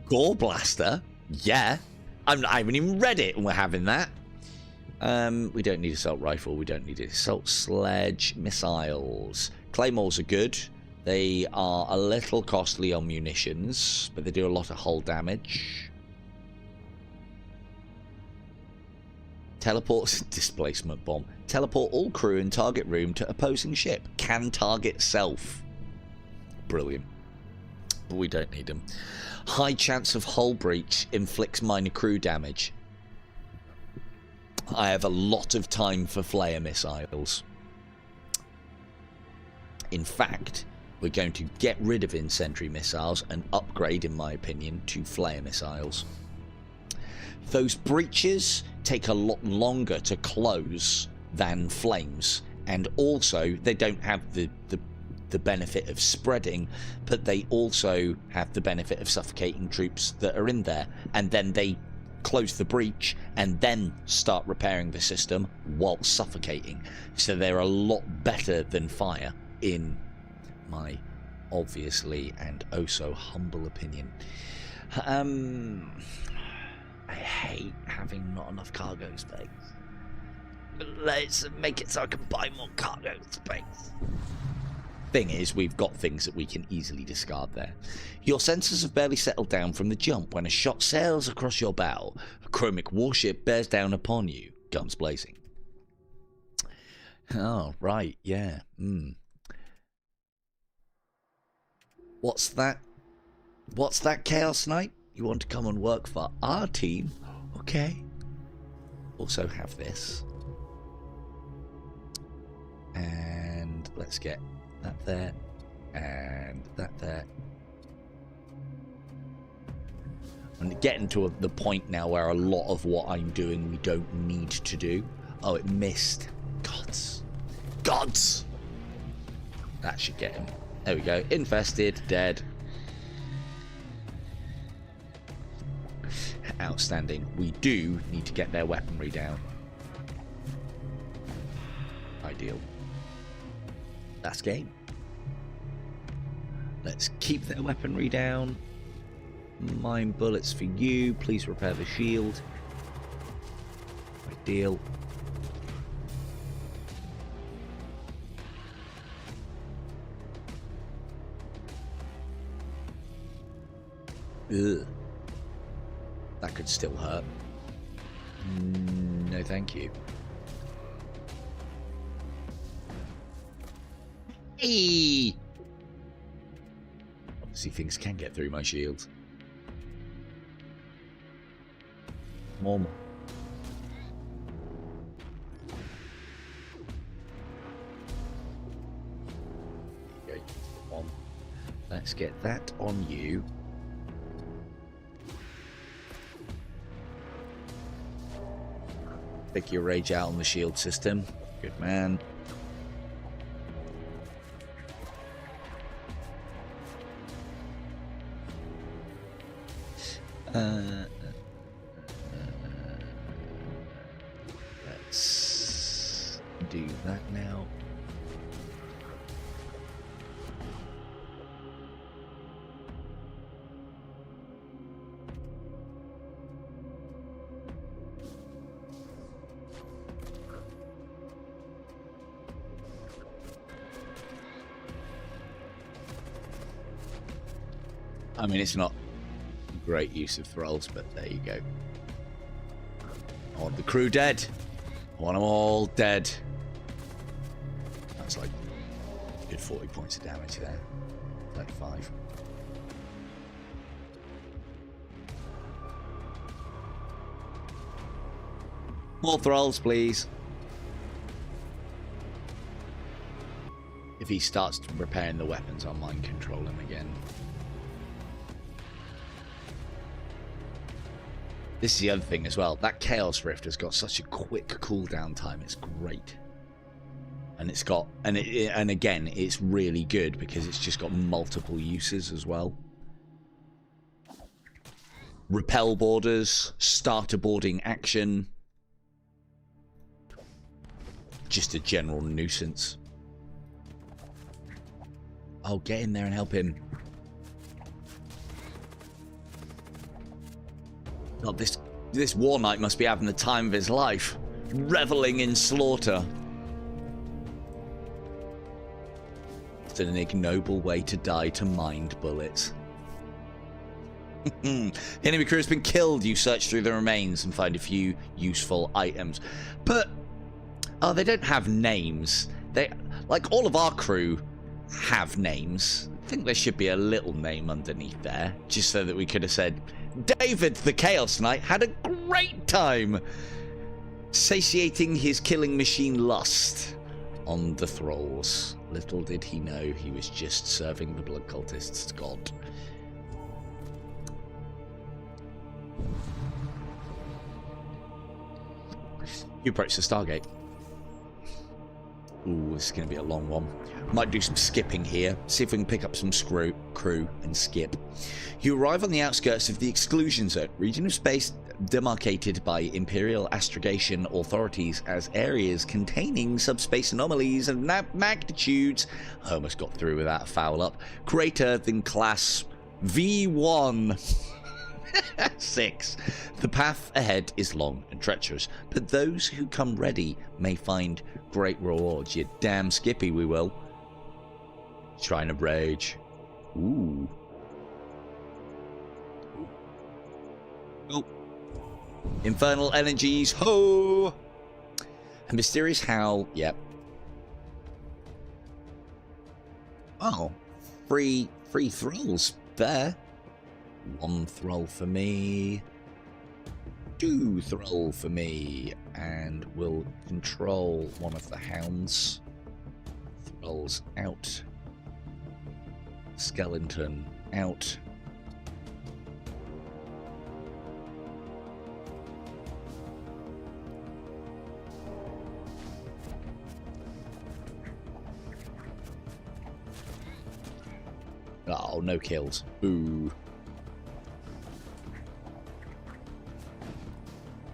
Gore Blaster? Yeah. I haven't even read it, and we're having that. We don't need assault rifle. We don't need assault sledge. Missiles. Claymores are good. They are a little costly on munitions, but they do a lot of hull damage. Teleport displacement bomb. Teleport all crew in target room to opposing ship. Can target self. Brilliant. But we don't need them. High chance of hull breach. Inflicts minor crew damage. I have a lot of time for flare missiles. In fact, we're going to get rid of incendiary missiles and upgrade, in my opinion, to flare missiles. Those breaches take a lot longer to close than flames, and also they don't have the benefit of spreading, but they also have the benefit of suffocating troops that are in there, and then they close the breach and then start repairing the system while suffocating. So they're a lot better than fire, in my obviously and oh so humble opinion. I hate having not enough cargo space. Let's make it so I can buy more cargo space. Thing is, we've got things that we can easily discard there. Your sensors have barely settled down from the jump when a shot sails across your bow. A chromic warship bears down upon you, guns blazing. Oh, right, yeah. What's that? What's that, Chaos Knight? You want to come and work for our team? Okay. Also have this. And let's get that there. And that there. I'm getting to the point now where a lot of what I'm doing we don't need to do. Oh, it missed. Gods. Gods! That should get him. There we go. Infested. Dead. Outstanding. We do need to get their weaponry down. Ideal. That's game. Let's keep their weaponry down. Mine bullets for you. Please repair the shield. Ideal. Ugh. That could still hurt. No, thank you. Hey! Obviously, things can get through my shield. Mom. Okay, on. Let's get that on you. Take your rage out on the shield system. Good man. Let's do that now. I mean, it's not great use of thralls, but there you go. I want the crew dead. I want them all dead. That's like a good 40 points of damage there. 35. More thralls, please. If he starts repairing the weapons, I'll mind control him again. This is the other thing as well. That Chaos Rift has got such a quick cooldown time. It's great. And it's got, and again, it's really good because it's just got multiple uses as well. Repel borders, starter boarding action. Just a general nuisance. Oh, get in there and help him. God, this war knight must be having the time of his life, reveling in slaughter. It's an ignoble way to die to mind bullets. The enemy crew has been killed. You search through the remains and find a few useful items. But, oh, they don't have names. They, like all of our crew, have names. I think there should be a little name underneath there, just so that we could have said, David the Chaos Knight had a great time satiating his killing machine lust on the thralls. Little did he know he was just serving the blood cultists' god. You approach the Stargate. Ooh, this is going to be a long one. Might do some skipping here. See if we can pick up some crew and skip. You arrive on the outskirts of the exclusion zone, region of space demarcated by Imperial astrogation authorities as areas containing subspace anomalies of magnitudes. I almost got through without a foul up. Greater than class V1. 6. The path ahead is long and treacherous, but those who come ready may find great rewards. You damn skippy, we will. Shrine of Rage. Ooh. Oh. Infernal energies. Ho! A mysterious howl. Yep. Oh. Free thralls there. 1 thrall for me. 2 thrall for me. And we'll control one of the hounds. Thralls out. Skeleton out. Oh, no kills. Boo.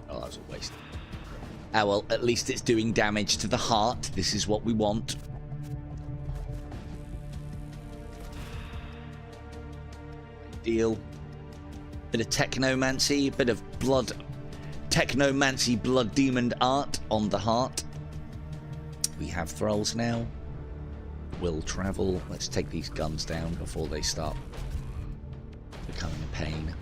Oh, that was a waste. Ah, well, at least it's doing damage to the heart. This is what we want. Deal. Bit of technomancy, bit of blood. Technomancy, blood demon art on the heart. We have thralls now. Will travel. Let's take these guns down before they start becoming a pain.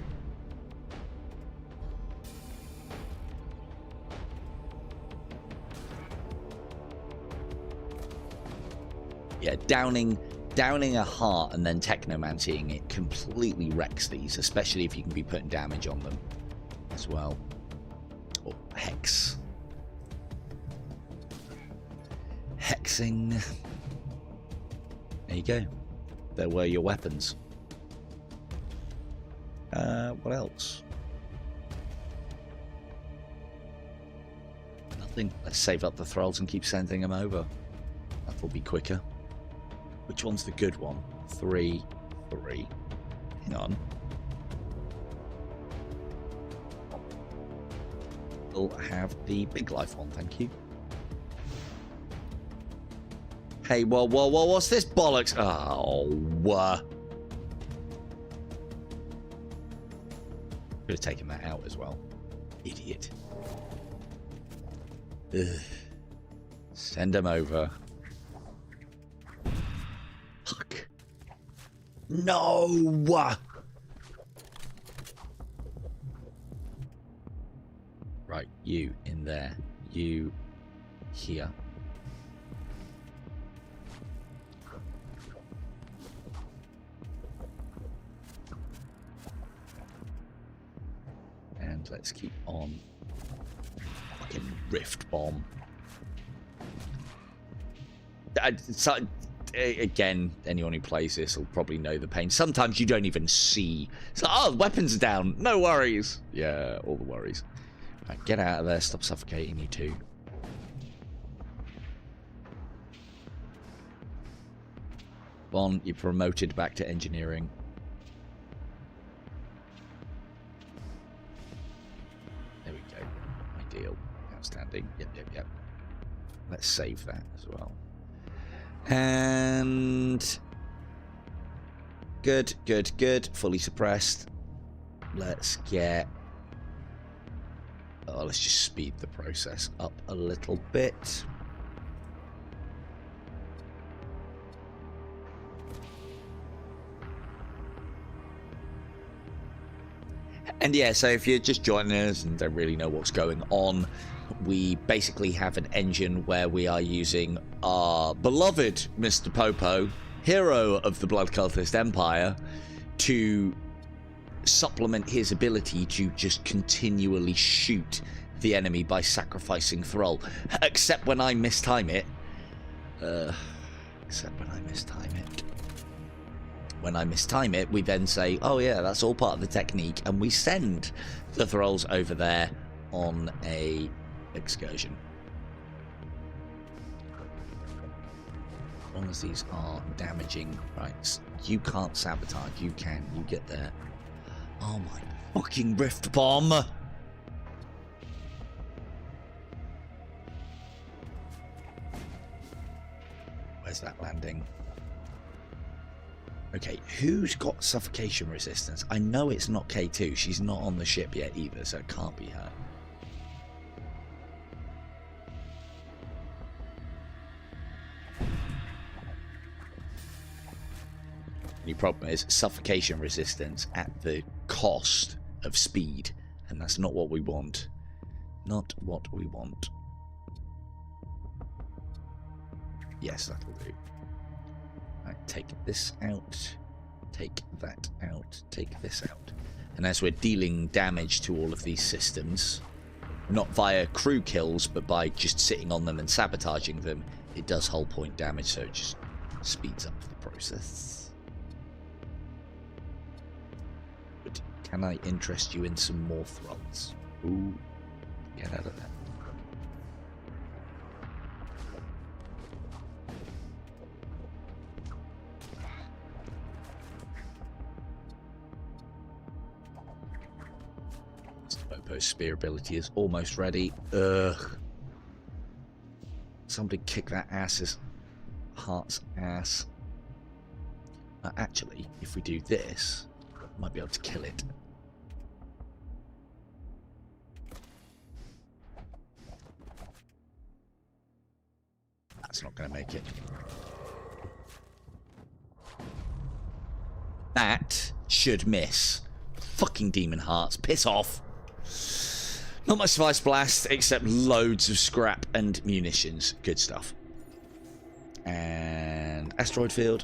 Yeah, downing a heart and then technomancying it completely wrecks these, especially if you can be putting damage on them as well. Or hex. Hexing. There you go. There were your weapons. What else? Nothing. Let's save up the thralls and keep sending them over. That will be quicker. Which one's the good one? 3. Hang on. We'll have the big life one, thank you. Hey, whoa, what's this bollocks? Oh, could have taken that out as well. Idiot. Ugh. Send them over. Fuck. No! Right, you in there. You here. And let's keep on. Fucking rift bomb. Again, anyone who plays this will probably know the pain. Sometimes you don't even see. So, oh, weapons are down. No worries. Yeah, all the worries. Right, get out of there. Stop suffocating, you two. Bon, you're promoted back to engineering. There we go. Ideal. Outstanding. Yep. Let's save that as well. And good. Fully suppressed. Let's get. Oh, let's just speed the process up a little bit. And yeah, so if you're just joining us and don't really know what's going on, we basically have an engine where we are using our beloved Mr. Popo, hero of the Blood Cultist Empire, to supplement his ability to just continually shoot the enemy by sacrificing thrall. Except when I mistime it. When I mistime it, we then say, oh yeah, that's all part of the technique, and we send the thralls over there on a excursion. long as these are damaging. Right, you can't sabotage. You can. You get there. Oh my fucking rift bomb! Where's that landing? Okay, who's got suffocation resistance? I know it's not K2. She's not on the ship yet either, so it can't be her. The problem is suffocation resistance at the cost of speed, and that's not what we want. Not what we want. Yes, that'll do. Right, take this out, take that out, take this out. And as we're dealing damage to all of these systems, not via crew kills, but by just sitting on them and sabotaging them, it does hull point damage, so it just speeds up the process. But can I interest you in some more thralls? Ooh, get out of there. Popo's spear ability is almost ready. Ugh. Somebody kick that ass's heart's ass. Actually, if we do this, I might be able to kill it. That's not going to make it. That should miss. Fucking demon hearts. Piss off. Not much device blast, except loads of scrap and munitions. Good stuff. And asteroid field.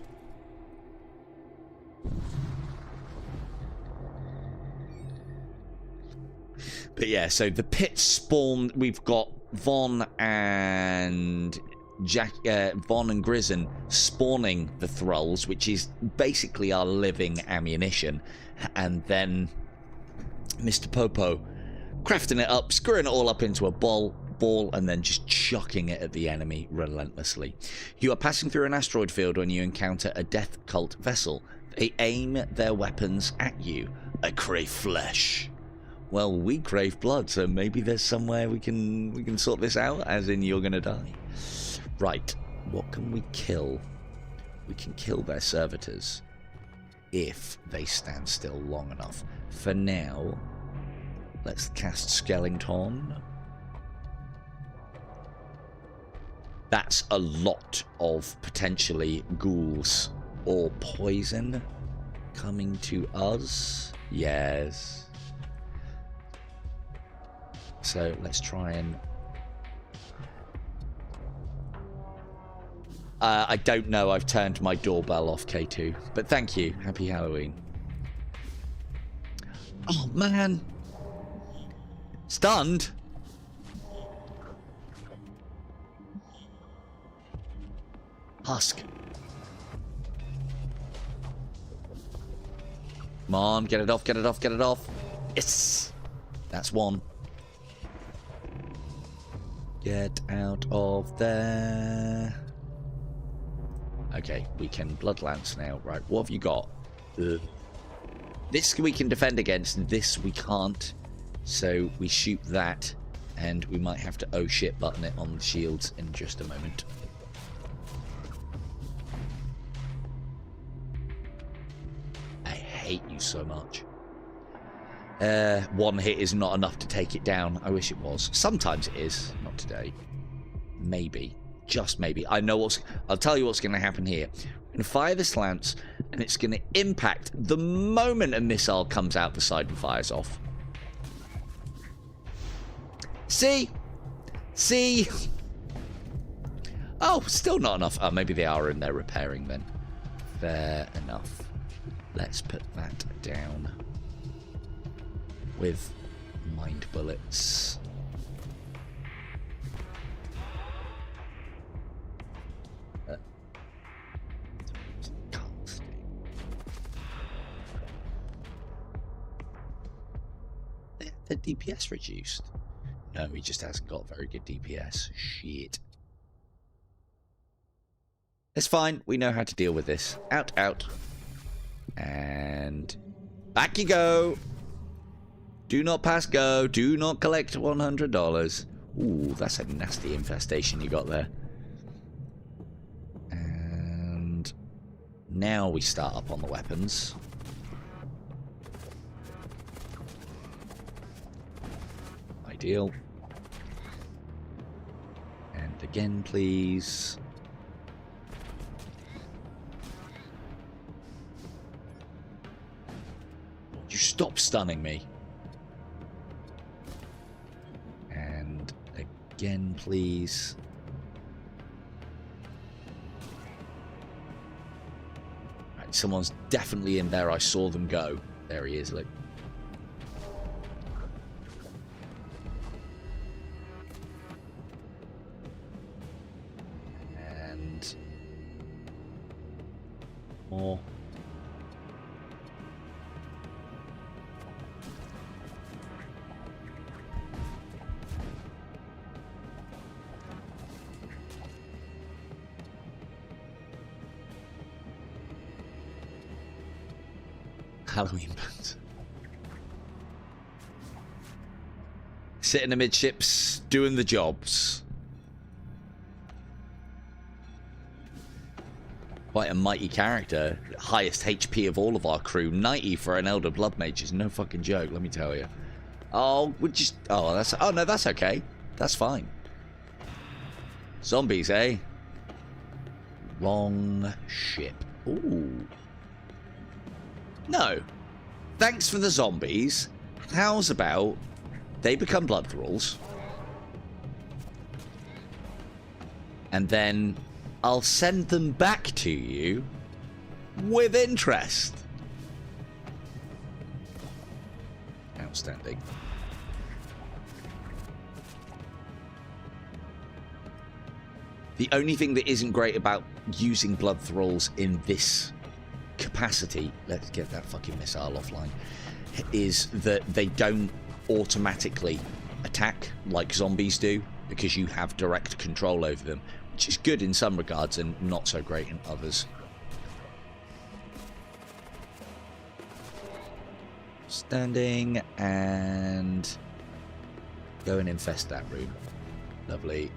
But yeah, so the pit spawn. We've got Von and Von and Grizzon spawning the thralls, which is basically our living ammunition, and then Mr. Popo crafting it up, screwing it all up into a ball, and then just chucking it at the enemy relentlessly. You are passing through an asteroid field when you encounter a death cult vessel. They aim their weapons at you. I crave flesh. Well, we crave blood, so maybe there's somewhere we can sort this out, as in you're gonna die. Right, what can we kill? We can kill their servitors if they stand still long enough. For now, let's cast Skellington. That's a lot of potentially ghouls or poison coming to us. Yes. So let's try and... I don't know. I've turned my doorbell off, K2. But thank you. Happy Halloween. Oh, man. Stunned? Husk. Come on, get it off, get it off, get it off. Yes. That's one. Get out of there. Okay, we can blood lance now. Right, what have you got? This we can defend against, this we can't. So we shoot that, and we might have to oh shit button it on the shields in just a moment. I hate you so much. One hit is not enough to take it down. I wish it was. Sometimes it is. Not today. Maybe. Just maybe. I know what's... I'll tell you what's going to happen here. I'm going to fire this lance, and it's going to impact the moment a missile comes out the side and fires off. See? See? Oh, still not enough. Oh, maybe they are in there repairing then. Fair enough. Let's put that down. With mind bullets. The DPS reduced. No, he just hasn't got very good DPS. Shit. It's fine. We know how to deal with this. Out, out. And back you go. Do not pass go. Do not collect $100. Ooh, that's a nasty infestation you got there. And now we start up on the weapons. Ideal. And again, please. You stop stunning me. And again, please. Right, someone's definitely in there. I saw them go. There he is, look. And more. Halloween buns. Sitting amidships, doing the jobs. Quite a mighty character. Highest HP of all of our crew. 90 for an Elder Blood Mage is no fucking joke, let me tell you. Oh, we just... Oh, that's... Oh, no, that's okay. That's fine. Zombies, eh? Wrong ship. Ooh. No. Thanks for the zombies. How's about they become blood thralls? And then I'll send them back to you with interest. Outstanding. The only thing that isn't great about using blood thralls in this capacity, let's get that fucking missile offline, is that they don't automatically attack like zombies do, because you have direct control over them, which is good in some regards and not so great in others. Standing, and go and infest that room. Lovely.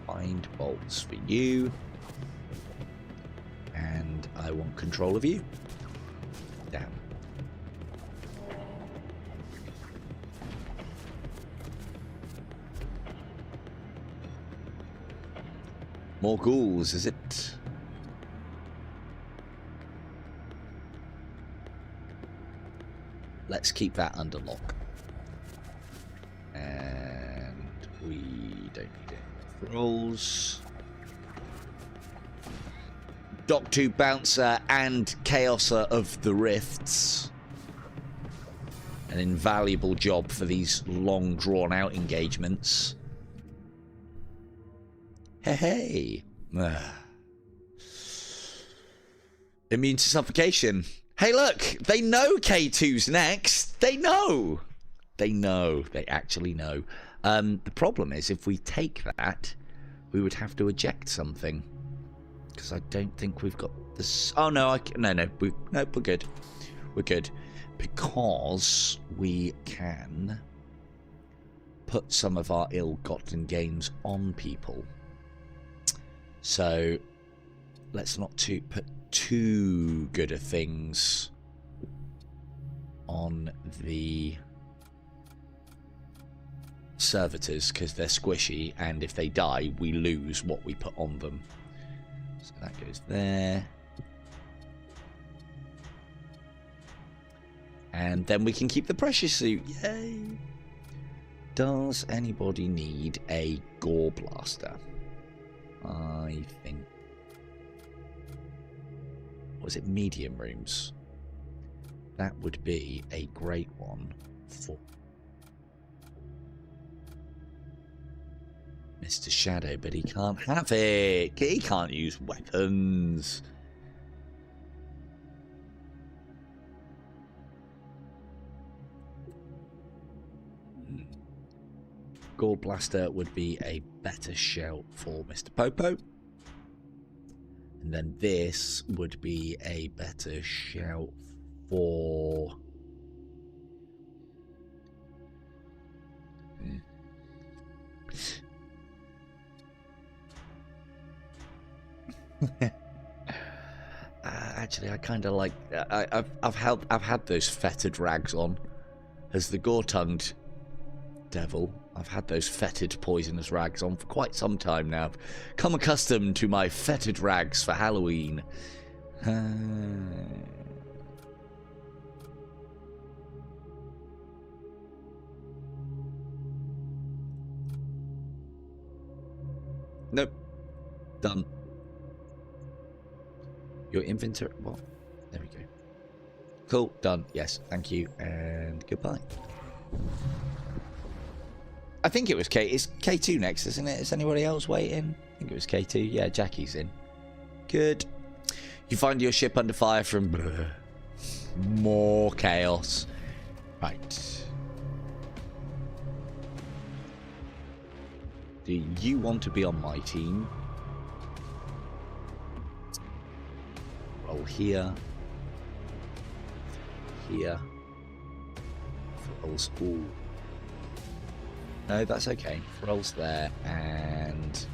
Find bolts for you. And I want control of you. Down. More ghouls, is it? Let's keep that under lock. And we don't need it. Rolls. Dock 2 Bouncer and Chaoser of the Rifts. An invaluable job for these long drawn-out engagements. Hey. Immune to suffocation. Hey, look! They know K2's next! They know! They know. They actually know. The problem is, if we take that, we would have to eject something. Because I don't think we've got this. Oh no, no, we're good. We're good, because we can put some of our ill-gotten gains on people. So let's not put too good of things on the servitors, because they're squishy, and if they die, we lose what we put on them. So that goes there. And then we can keep the pressure suit. Yay! Does anybody need a gore blaster? I think... Was it medium rooms? That would be a great one for Mr. Shadow, but he can't have it. He can't use weapons. Gold Blaster would be a better shout for Mr. Popo. And then this would be a better shout for... Actually, I kind of like... I've had those fetid rags on as the gore-tongued devil. I've had those fetid poisonous rags on for quite some time now. I've come accustomed to my fetid rags for Halloween. Nope. Done. Your inventory... What? There we go. Cool. Done. Yes. Thank you. And goodbye. I think it was K. It's K2 next, isn't it? Is anybody else waiting? I think it was K2. Yeah, Jackie's in. Good. You find your ship under fire from... more chaos. Right. Do you want to be on my team? Roll here. Here. Rolls. Ooh. No, that's okay. Thrall's there and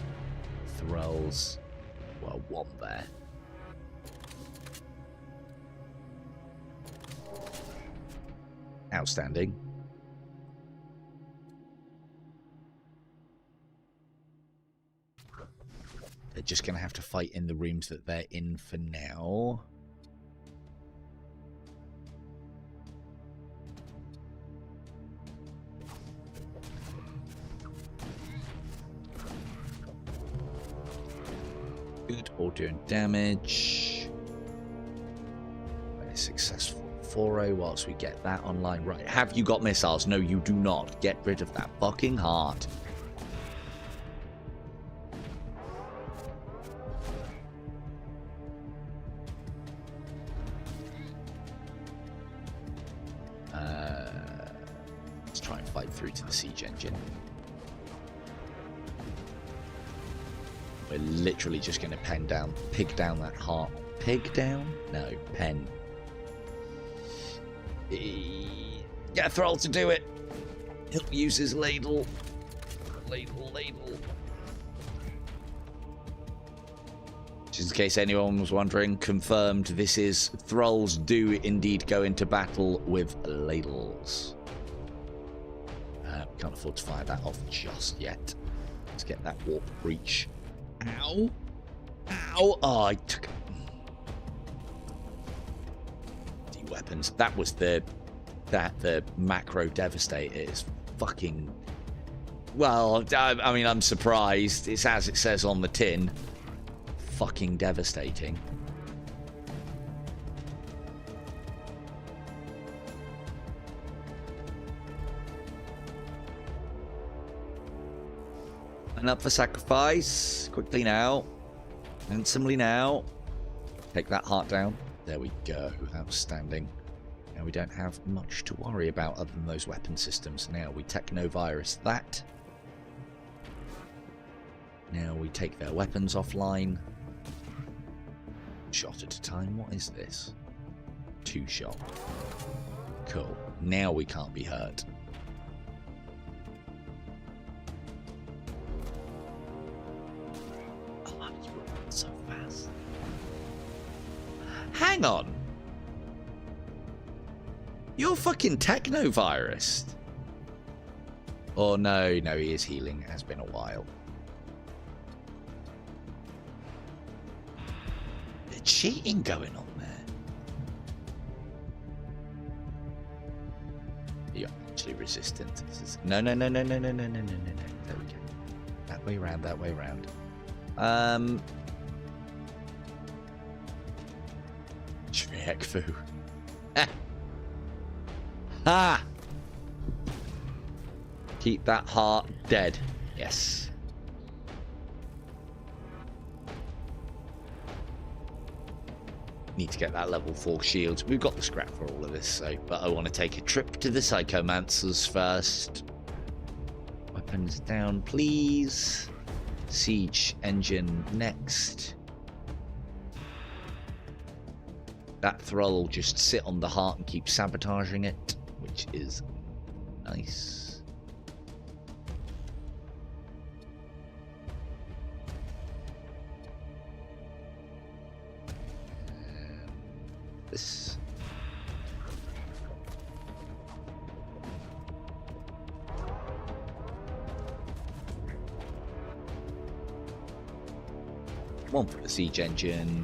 Thrall's, well, one there. Outstanding. They're just going to have to fight in the rooms that they're in for now. Good, all doing damage. Very successful 4-0 whilst we get that online. Right, have you got missiles? No, you do not. Get rid of that fucking heart. Let's try and fight through to the siege engine. We're literally just going to pig down that heart. Pig down? No, pen. Get a Thrall to do it. He'll use his ladle. Ladle. Just in case anyone was wondering, confirmed this is Thralls do indeed go into battle with ladles. Can't afford to fire that off just yet. Let's get that warp breach. Ow! Ow! Oh, I took weapons. That was the macro devastator is fucking. Well, I mean, I'm surprised. It's as it says on the tin. Fucking devastating. And up for sacrifice. Quickly now. Handsomely now. Take that heart down. There we go. Outstanding. Now we don't have much to worry about other than those weapon systems. Now we technovirus that. Now we take their weapons offline. Shot at a time. What is this? 2 shot. Cool. Now we can't be hurt. Oh, you run so fast. Hang on. You're fucking technovirused. Oh no, he is healing. It has been a while. Cheating going on there. You're actually resistant. This is... No. There we go. That way round. Shrekfu. Ha! Keep that heart dead. Yes. Need to get that level 4 shield. We've got the scrap for all of this, so but I want to take a trip to the Psychomancers first. weapons down, please. Siege engine next. That thrall will just sit on the heart and keep sabotaging it, which is nice. This. One for the siege engine.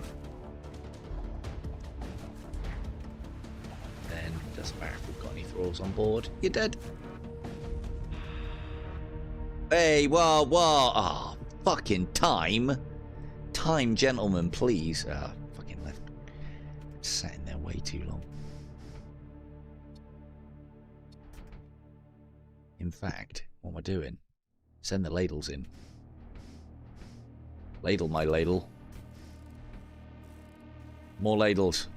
Then doesn't matter if we've got any thralls on board. You're dead. Hey, whoa, whoa. Ah, oh, fucking time. Time, gentlemen, please. Ah, fucking left. Sat in there way too long. In fact, what am I doing? Send the ladles in. Ladle, my ladle. More ladles.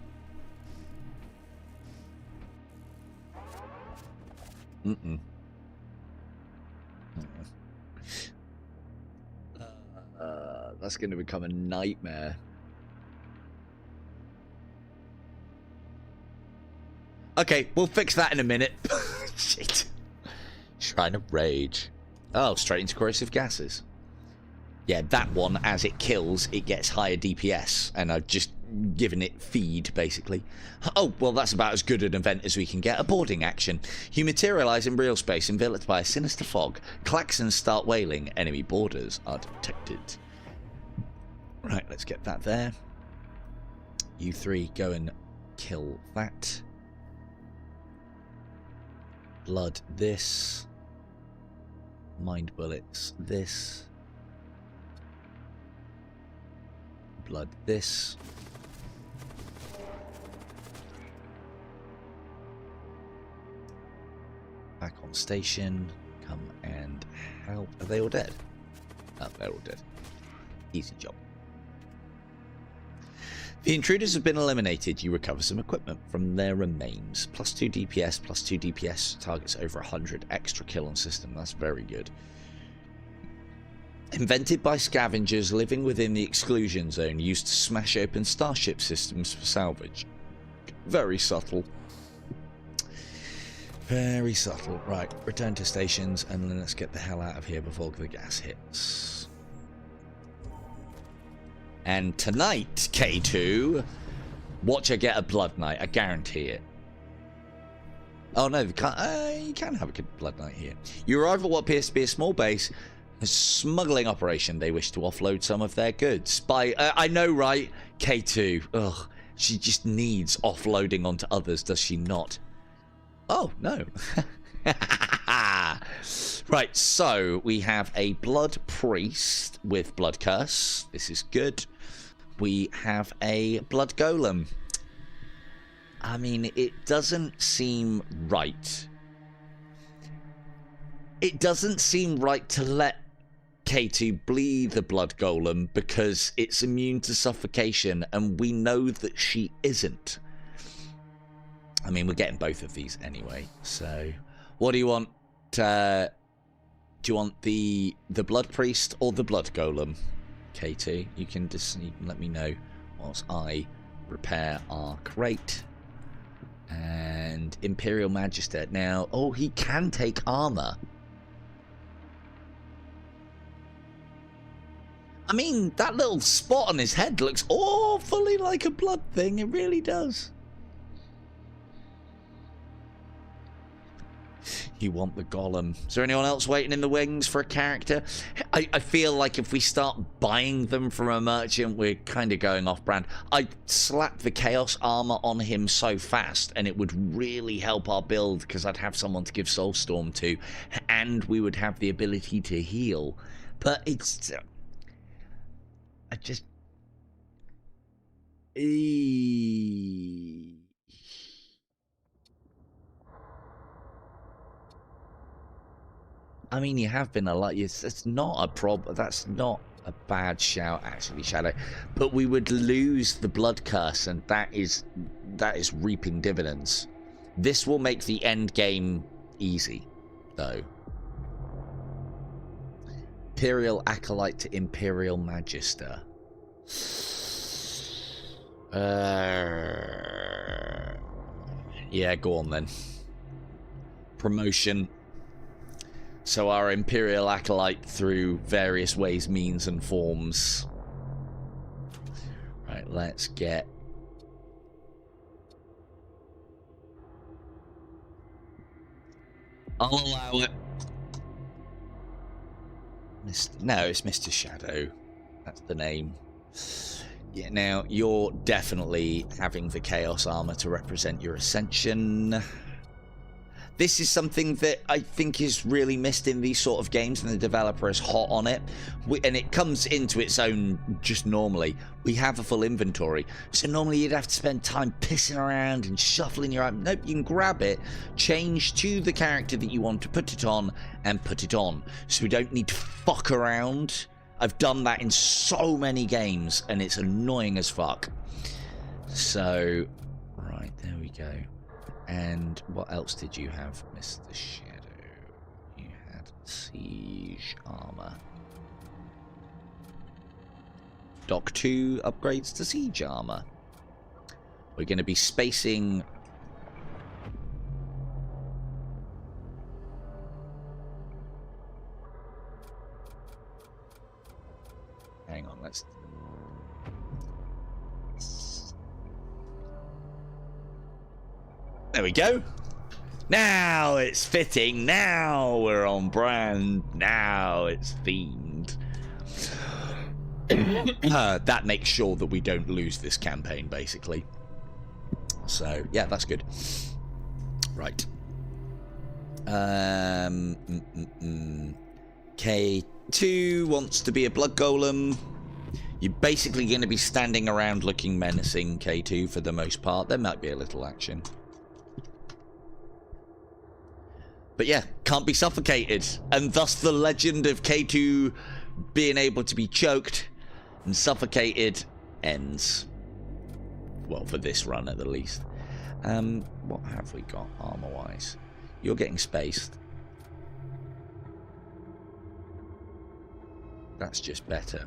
That's going to become a nightmare. Okay, we'll fix that in a minute. Shit. Shrine of Rage. Oh, straight into corrosive gases. Yeah, that one, as it kills, it gets higher DPS, and I've just given it feed, basically. Oh, well, that's about as good an event as we can get. A boarding action. You materialize in real space, enveloped by a sinister fog. Klaxons start wailing. Enemy borders are detected. Right, let's get that there. You three go and kill that. Blood this. Mind bullets this. Blood this. Back on station. Come and help. Are they all dead? Oh, they're all dead. Easy job. The intruders have been eliminated. You recover some equipment from their remains. Plus 2 DPS, plus 2 DPS. Targets over 100 extra kill on system. That's very good. Invented by scavengers living within the exclusion zone, used to smash open starship systems for salvage. Very subtle. Very subtle. Right, return to stations and then let's get the hell out of here before the gas hits. And tonight, K2, watch her get a blood night. I guarantee it. Oh no, you can have a blood night here. You arrive at what appears to be a small base. A smuggling operation. They wish to offload some of their goods. By I know, right? K2. Ugh. She just needs offloading onto others, does she not? Oh, no. Right, so we have a blood priest with blood curse. This is good. We have a blood golem. I mean, it doesn't seem right. It doesn't seem right to let K2 bleed the blood golem because it's immune to suffocation, and we know that she isn't. I mean, we're getting both of these anyway. So, what do you want? Do you want the blood priest or the blood golem? K2, you can let me know whilst I repair our crate. And Imperial Magister. Now, oh, he can take armor. I mean, that little spot on his head looks awfully like a blood thing. It really does. You want the golem. Is there anyone else waiting in the wings for a character? I feel like if we start buying them from a merchant, we're kind of going off brand. I'd slap the chaos armor on him so fast, and it would really help our build because I'd have someone to give Soulstorm to, and we would have the ability to heal. But it's... I just... I mean, you have been a lot. It's not a problem. That's not a bad shout, actually, Shadow. But we would lose the blood curse, and that is reaping dividends. This will make the end game easy, though. Imperial Acolyte to Imperial Magister. Yeah, go on then. Promotion. So our Imperial Acolyte through various ways, means and forms. Right, let's get... I'll allow it. No, it's Mr. Shadow. That's the name. Yeah, now, you're definitely having the Chaos Armor to represent your Ascension. This is something that I think is really missed in these sort of games, and the developer is hot on it. And it comes into its own just normally. We have a full inventory, so normally you'd have to spend time pissing around and shuffling your item. Nope, you can grab it, change to the character that you want to put it on, and put it on. So we don't need to fuck around. I've done that in so many games, and it's annoying as fuck. So, right, there we go. And what else did you have, Mr. Shadow? You had siege armor. Dock 2 upgrades to siege armor. We're going to be spacing... Hang on, let's... There we go. Now it's fitting. Now we're on brand. Now it's themed. That makes sure that we don't lose this campaign, basically. So, yeah, that's good. Right. K2 wants to be a blood golem. You're basically going to be standing around looking menacing, K2, for the most part. There might be a little action. But yeah, can't be suffocated. And thus the legend of K2 being able to be choked and suffocated ends. Well, for this run at the least. What have we got armor-wise? You're getting spaced. That's just better.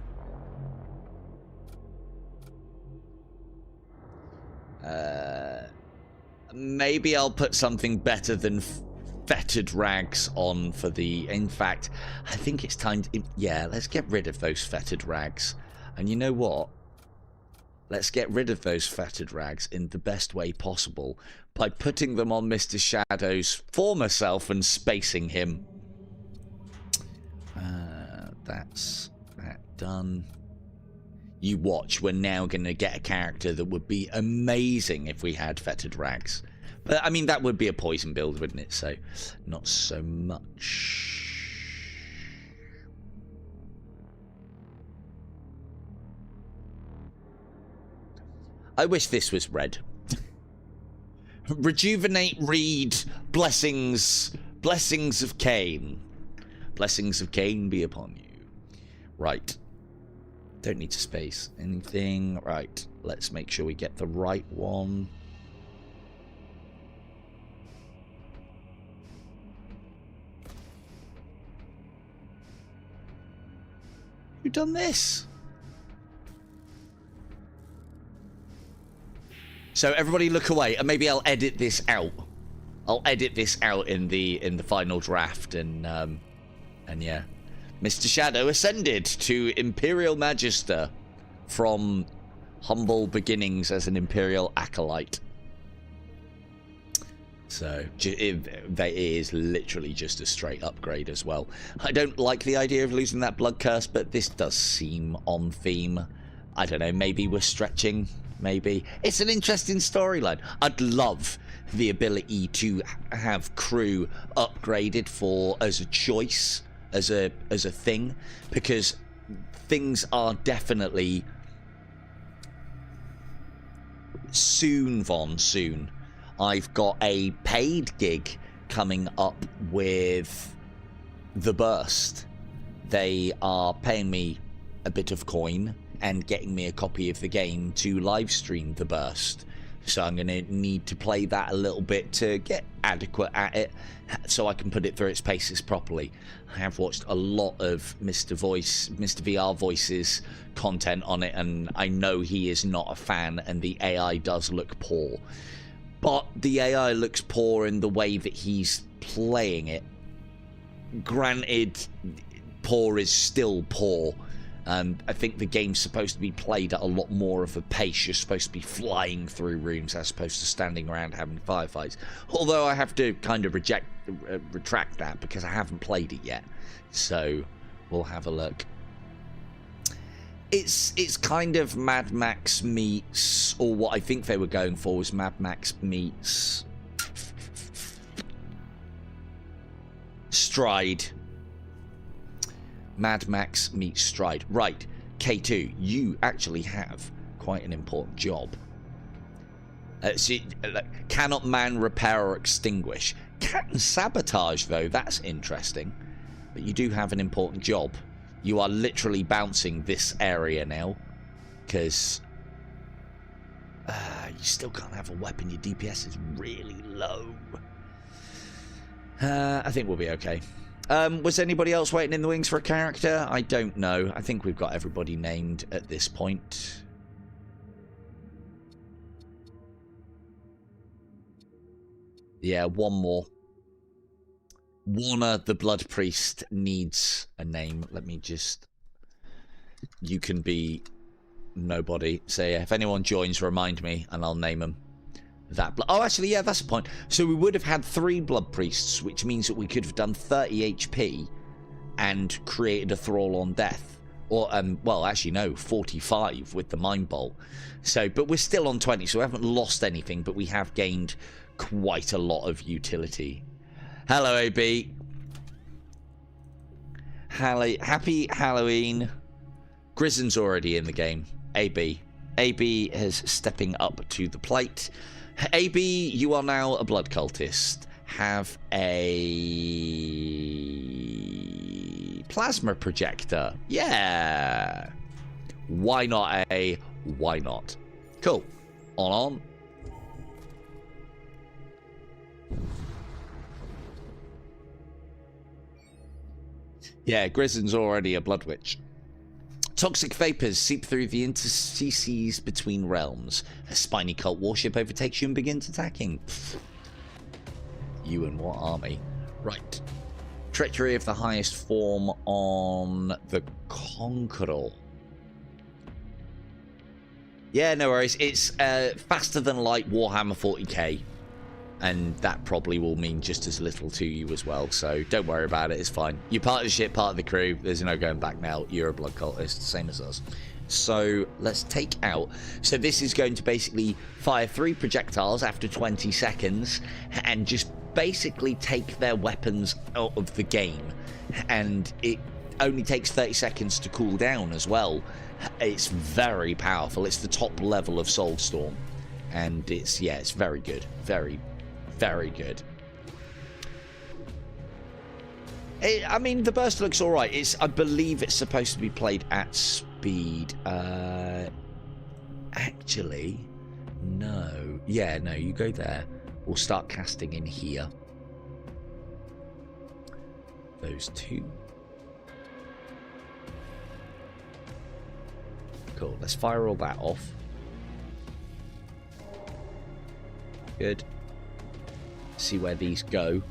Maybe I'll put something better than fetid rags on for the... In fact, I think it's time to... Yeah, let's get rid of those fetid rags. And you know what? Let's get rid of those fetid rags in the best way possible by putting them on Mr. Shadow's former self and spacing him. That's that done. You watch, we're now going to get a character that would be amazing if we had fetid rags. But, I mean, that would be a poison build, wouldn't it? So, not so much. I wish this was red. Rejuvenate, read, blessings, blessings of Cain. Blessings of Cain be upon you. Right. Don't need to space anything. Right. Let's make sure we get the right one. Who done this? So everybody look away, and maybe I'll edit this out. I'll edit this out in the final draft, and yeah, Mr. Shadow ascended to Imperial Magister from humble beginnings as an Imperial Acolyte. So it is literally just a straight upgrade as well. I don't like the idea of losing that blood curse, but this does seem on theme. I don't know, maybe we're stretching. Maybe it's an interesting storyline. I'd love the ability to have crew upgraded for as a choice, as a thing, because things are definitely soon. I've got a paid gig coming up with the Burst. They are paying me a bit of coin and getting me a copy of the game to live stream the Burst. So I'm going to need to play that a little bit to get adequate at it, so I can put it through its paces properly. I have watched a lot of Mr. VR Voice's content on it, and I know he is not a fan, and the AI does look poor. But the AI looks poor in the way that he's playing it. Granted, poor is still poor. I think the game's supposed to be played at a lot more of a pace. You're supposed to be flying through rooms as opposed to standing around having firefights. Although I have to kind of retract that because I haven't played it yet. So we'll have a look. It's kind of Mad Max meets, or what I think they were going for was Mad Max meets Stride. Mad Max meets Stride. Right, K2, you actually have quite an important job. Cannot man repair or extinguish. Can sabotage, though. That's interesting. But you do have an important job. You are literally bouncing this area now. Because you still can't have a weapon. Your DPS is really low. I think we'll be okay. Was anybody else waiting in the wings for a character? I don't know. I think we've got everybody named at this point. Yeah, one more. Warner the Blood Priest needs a name. Let me just... You can be nobody. So yeah, if anyone joins, remind me and I'll name them. Oh, actually, yeah, that's a point. So we would have had 3 Blood Priests, which means that we could have done 30 HP and created a Thrall on Death. Or, well, actually, no, 45 with the Mind Bolt. So, but we're still on 20, so we haven't lost anything, but we have gained quite a lot of utility. Hello, AB. Happy Halloween. Grizzon's already in the game. AB. AB is stepping up to the plate. AB, you are now a blood cultist. Have a plasma projector. Yeah. Why not a? Why not? Cool. On. Yeah, Grizzon's already a blood witch. Toxic vapors seep through the interstices between realms. A spiny cult warship overtakes you and begins attacking. Pfft. You and what army? Right. Treachery of the highest form on the Conqueror. Yeah, no worries. It's faster than light Warhammer 40k. And that probably will mean just as little to you as well. So don't worry about it. It's fine. You're part of the ship, part of the crew. There's no going back now. You're a blood cultist, same as us. So let's take out. So this is going to basically fire 3 projectiles after 20 seconds and just basically take their weapons out of the game. And it only takes 30 seconds to cool down as well. It's very powerful. It's the top level of Soulstorm. And it's, yeah, it's very good. Very good. I mean, the burst looks alright. I believe it's supposed to be played at speed. Actually, no. Yeah, no, you go there. We'll start casting in here. Those 2. Cool, let's fire all that off. Good. See where these go.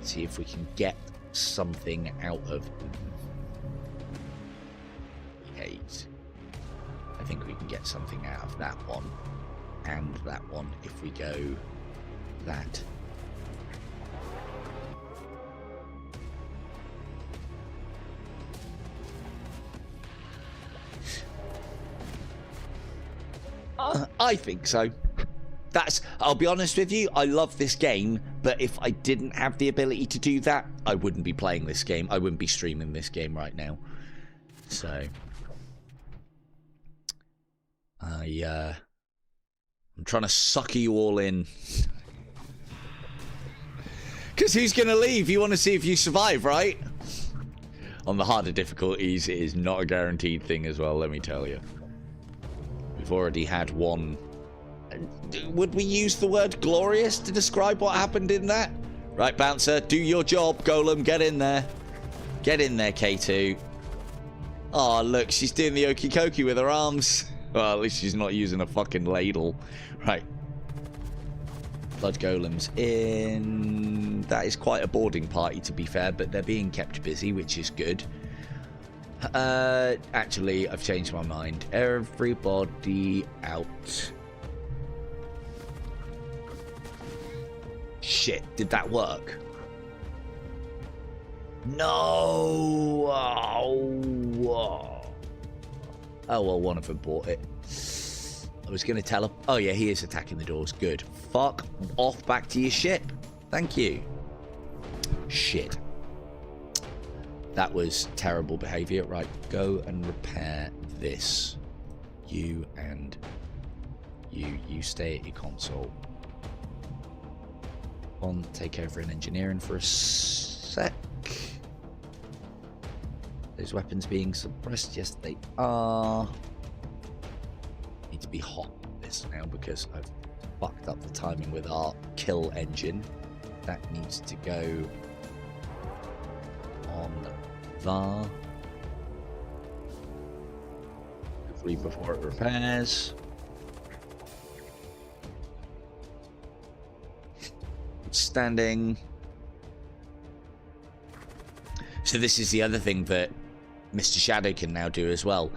See if we can get something out of 8. I think we can get something out of that one and that one if we go that. I think so. I'll be honest with you, I love this game, but if I didn't have the ability to do that, I wouldn't be playing this game. I wouldn't be streaming this game right now. So I'm trying to sucker you all in. Because who's going to leave? You want to see if you survive, right? On the harder difficulties, it is not a guaranteed thing as well, let me tell you. I've already had one. Would we use the word glorious to describe what happened in that? Right, Bouncer, do your job. Golem, get in there. Get in there, K2. Oh, look, she's doing the okey dokey with her arms. Well, at least she's not using a fucking ladle. Right. Blood golems in. That is quite a boarding party, to be fair, but they're being kept busy, which is good. Actually, I've changed my mind. Everybody out. Shit, did that work? No! Oh, well, one of them bought it. I was going to tell him. Oh, yeah, he is attacking the doors. Good. Fuck off back to your ship. Thank you. Shit. That was terrible behavior. Right, go and repair this. You and you. You stay at your console. On, take over in engineering for a sec. Those weapons being suppressed, yes they are. Need to be hot on this now because I've fucked up the timing with our kill engine. That needs to go on VAR. Hopefully before it repairs. Standing. So this is the other thing that Mr. Shadow can now do as well.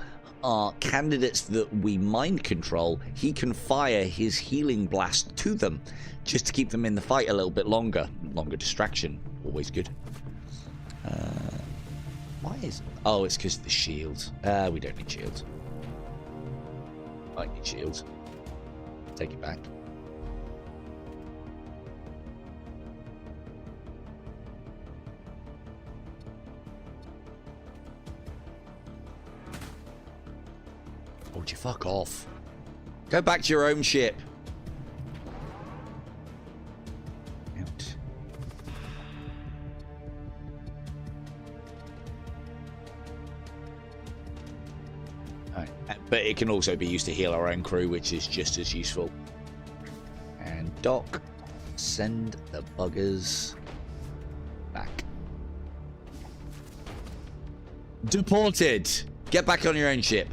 Our candidates that we mind control, he can fire his healing blast to them just to keep them in the fight a little bit longer. Longer distraction, always good. Why is... Oh, it's because of the shields. We don't need shields. I need shields. Take it back. Would you fuck off? Go back to your own ship. Out. Right. But it can also be used to heal our own crew, which is just as useful. And dock, send the buggers back. Deported. Get back on your own ship.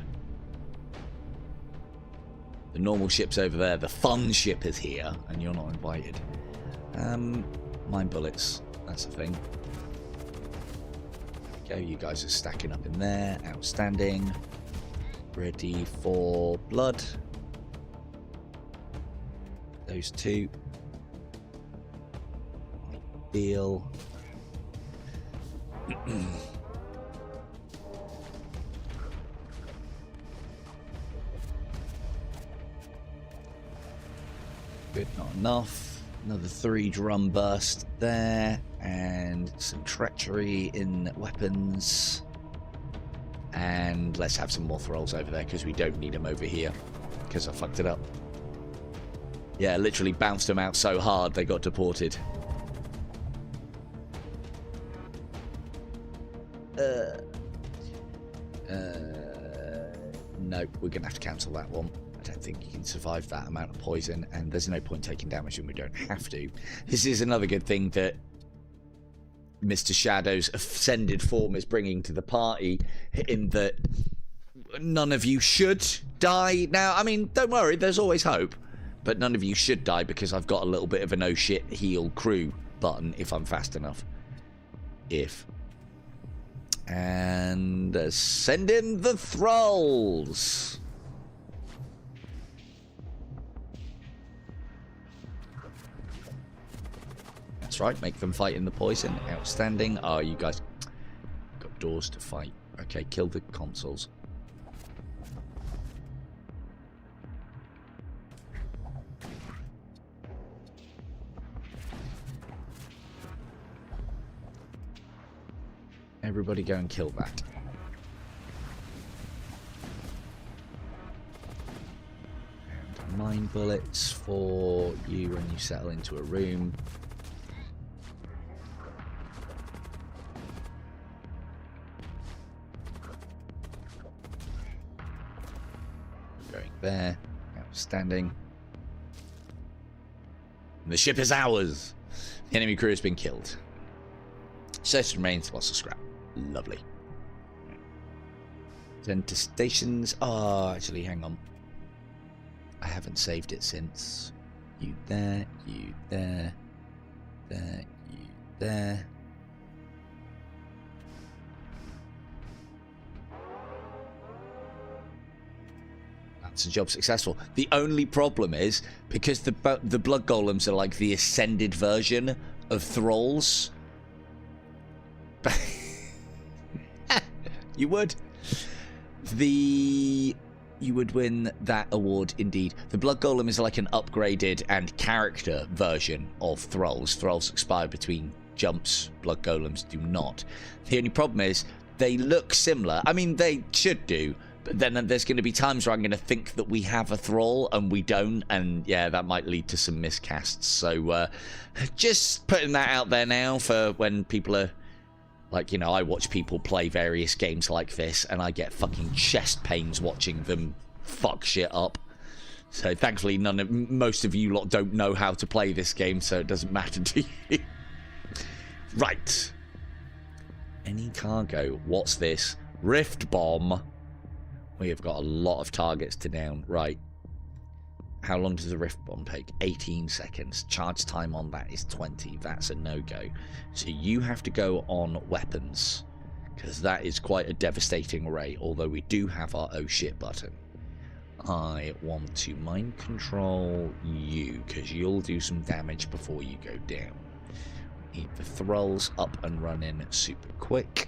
The normal ship's over there. The fun ship is here, and you're not invited. Mine bullets. That's the thing. There we go. You guys are stacking up in there. Outstanding. Ready for blood. Those two. Ideal. Good, not enough. Another 3 drum burst there, and some treachery in weapons. And let's have some more thralls over there because we don't need them over here because I fucked it up. Yeah, literally bounced them out so hard they got deported. No, we're gonna have to cancel that one. I don't think you can survive that amount of poison, and there's no point taking damage when we don't have to. This is another good thing that Mr. Shadow's ascended form is bringing to the party, in that none of you should die. Now, I mean, don't worry, there's always hope, but none of you should die because I've got a little bit of a no shit heal crew button if I'm fast enough. And send in the thralls. That's right, make them fight in the poison. Outstanding. Oh, you guys got doors to fight. Okay, kill the consoles. Everybody go and kill that. And 9 bullets for you when you settle into a room. Going there. Outstanding. The ship is ours. The enemy crew has been killed. Search remains, lots of scrap. Lovely. Then to stations. Oh, actually, hang on. I haven't saved it since. You there, you there, there, you there. That's a job successful. The only problem is, because the blood golems are like the ascended version of thralls. You would. You would win that award indeed. The blood golem is like an upgraded and character version of thralls. Thralls expire between jumps. Blood golems do not. The only problem is they look similar. I mean, they should do. But then there's going to be times where I'm going to think that we have a thrall and we don't, and yeah, that might lead to some miscasts. So just putting that out there now for when people are, like, you know, I watch people play various games like this and I get fucking chest pains watching them fuck shit up. So thankfully most of you lot don't know how to play this game, so it doesn't matter to you. Right. Any cargo. What's this? Rift bomb. We have got a lot of targets to down. Right. How long does the rift bomb take? 18 seconds. Charge time on that is 20. That's a no-go. So you have to go on weapons, because that is quite a devastating array, although we do have our oh shit button. I want to mind control you, because you'll do some damage before you go down. We need the thralls up and running super quick.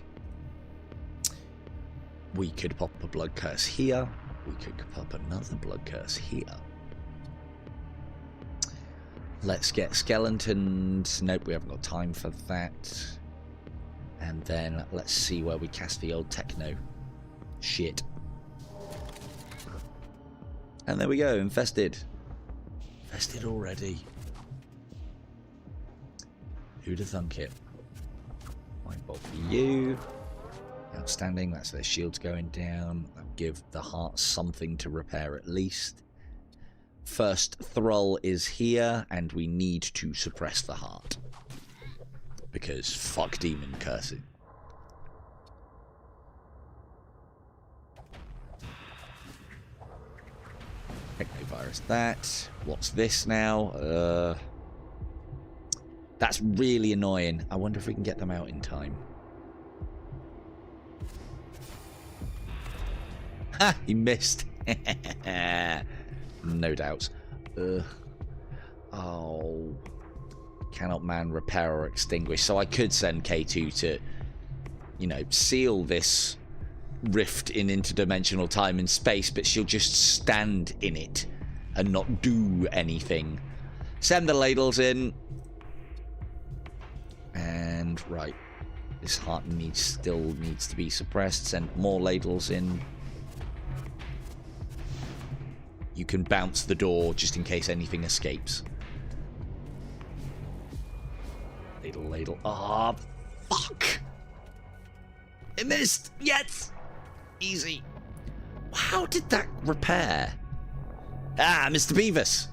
We could pop a blood curse here. We could pop another blood curse here. Let's get skeletons. Nope, we haven't got time for that. And then let's see where we cast the old techno shit. And there we go, infested. Infested already. Who'd have thunk it? White bolt for you. Outstanding, that's their shields going down. That'll give the heart something to repair at least. First thrall is here, and we need to suppress the heart. Because fuck demon cursing. Virus that. What's this now? That's really annoying. I wonder if we can get them out in time. Ha! He missed. No doubts. Oh. Cannot man repair or extinguish. So I could send K2 to, you know, seal this rift in interdimensional time and space, but she'll just stand in it and not do anything. Send the ladles in. And, right. This heart still needs to be suppressed. Send more ladles in. You can bounce the door just in case anything escapes. Ladle, ladle. Ah, oh, fuck! It missed! Yes! Easy. How did that repair? Ah, Mr. Beavis!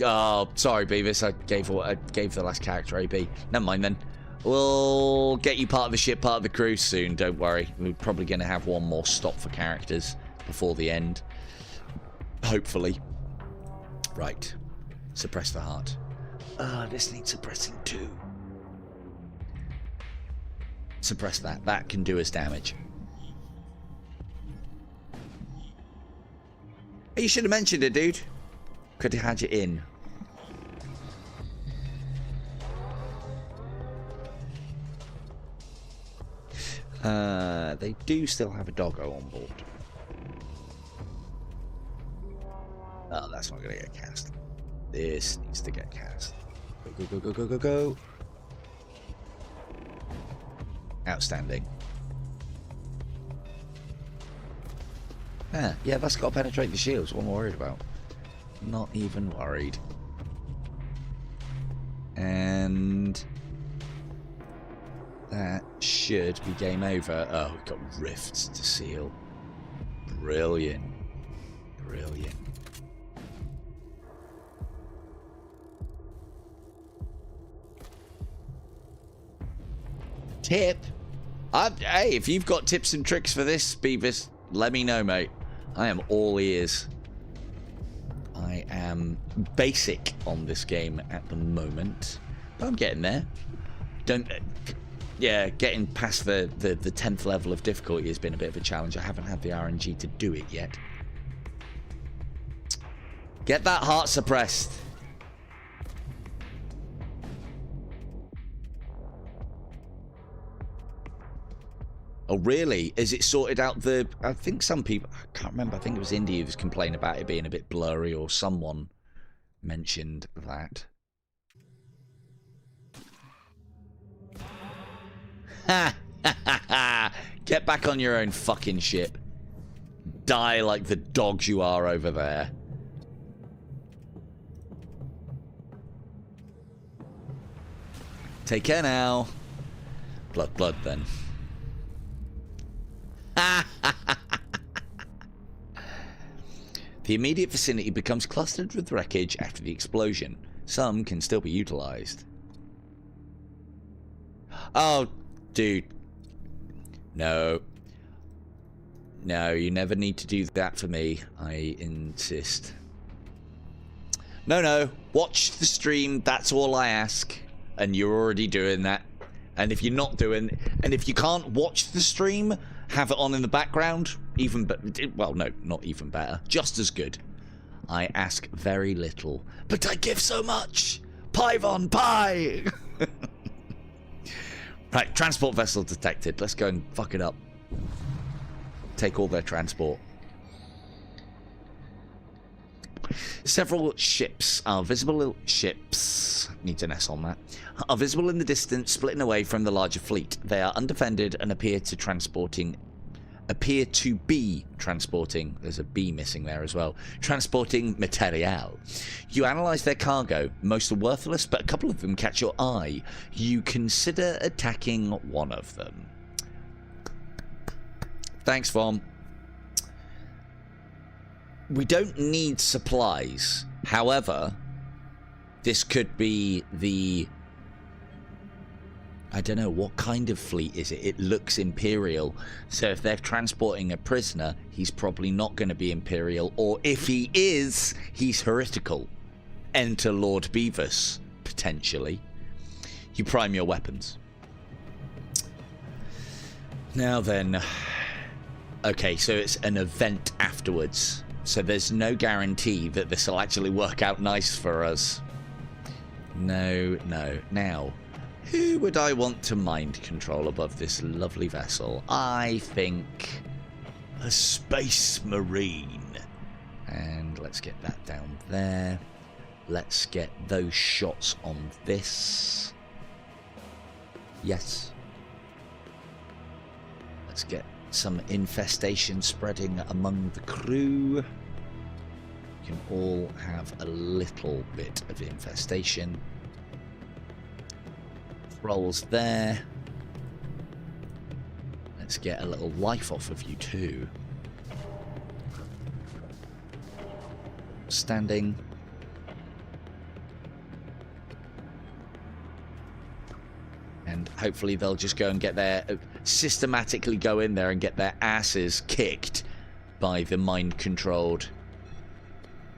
Oh, sorry, Beavis. I gave the last character AB. Never mind then. We'll get you part of the ship, part of the crew soon, don't worry. We're probably going to have one more stop for characters before the end. Hopefully. Right. Suppress the heart. This needs suppressing too. Suppress that. That can do us damage. You should have mentioned it, dude. Could have had you in. They do still have a doggo on board. Oh, that's not going to get cast. This needs to get cast. Go, go, go, go, go, go, go. Outstanding. Yeah, that's got to penetrate the shields. What am I worried about? Not even worried. And that should be game over. Oh, we've got rifts to seal. Brilliant. Brilliant. Tip? Hey, if you've got tips and tricks for this, Beavis, let me know, mate. I am all ears. I am basic on this game at the moment, but I'm getting there. Yeah, getting past the 10th level of difficulty has been a bit of a challenge. I haven't had the RNG to do it yet. Get that heart suppressed. Oh, really? Is it sorted out the... I think some people... I can't remember. I think it was India who was complaining about it being a bit blurry, or someone mentioned that. Ha! Get back on your own fucking ship. Die like the dogs you are over there. Take care now. Blood, blood, then. The immediate vicinity becomes clustered with wreckage after the explosion. Some can still be utilized. Oh, dude. No. No, you never need to do that for me. I insist. No. Watch the stream. That's all I ask. And you're already doing that. And if you're not doing... And if you can't watch the stream... Have it on in the background, even well, no, not even better, just as good. I ask very little, but I give so much. Pyvon pie. Right, transport vessel detected. Let's go and fuck it up. Take all their transport. Several ships are visible. Ships needs an S on that. Are visible in the distance, splitting away from the larger fleet. They are undefended and appear to be transporting. There's a B missing there as well. Transporting material. You analyze their cargo. Most are worthless, but a couple of them catch your eye. You consider attacking one of them. Thanks, Vom. We don't need supplies. However, this could be the... I don't know, what kind of fleet is it? It looks Imperial. So if they're transporting a prisoner, he's probably not going to be Imperial. Or if he is, he's heretical. Enter Lord Beavis, potentially. You prime your weapons. Now then. Okay, so it's an event afterwards. So there's no guarantee that this will actually work out nice for us. No. Now, who would I want to mind control above this lovely vessel? I think a space marine. And let's get that down there. Let's get those shots on this. Yes. Let's get some infestation spreading among the crew. You can all have a little bit of infestation. Rolls there. Let's get a little life off of you too. Standing. And hopefully they'll just go and get their... systematically go in there and get their asses kicked by the mind-controlled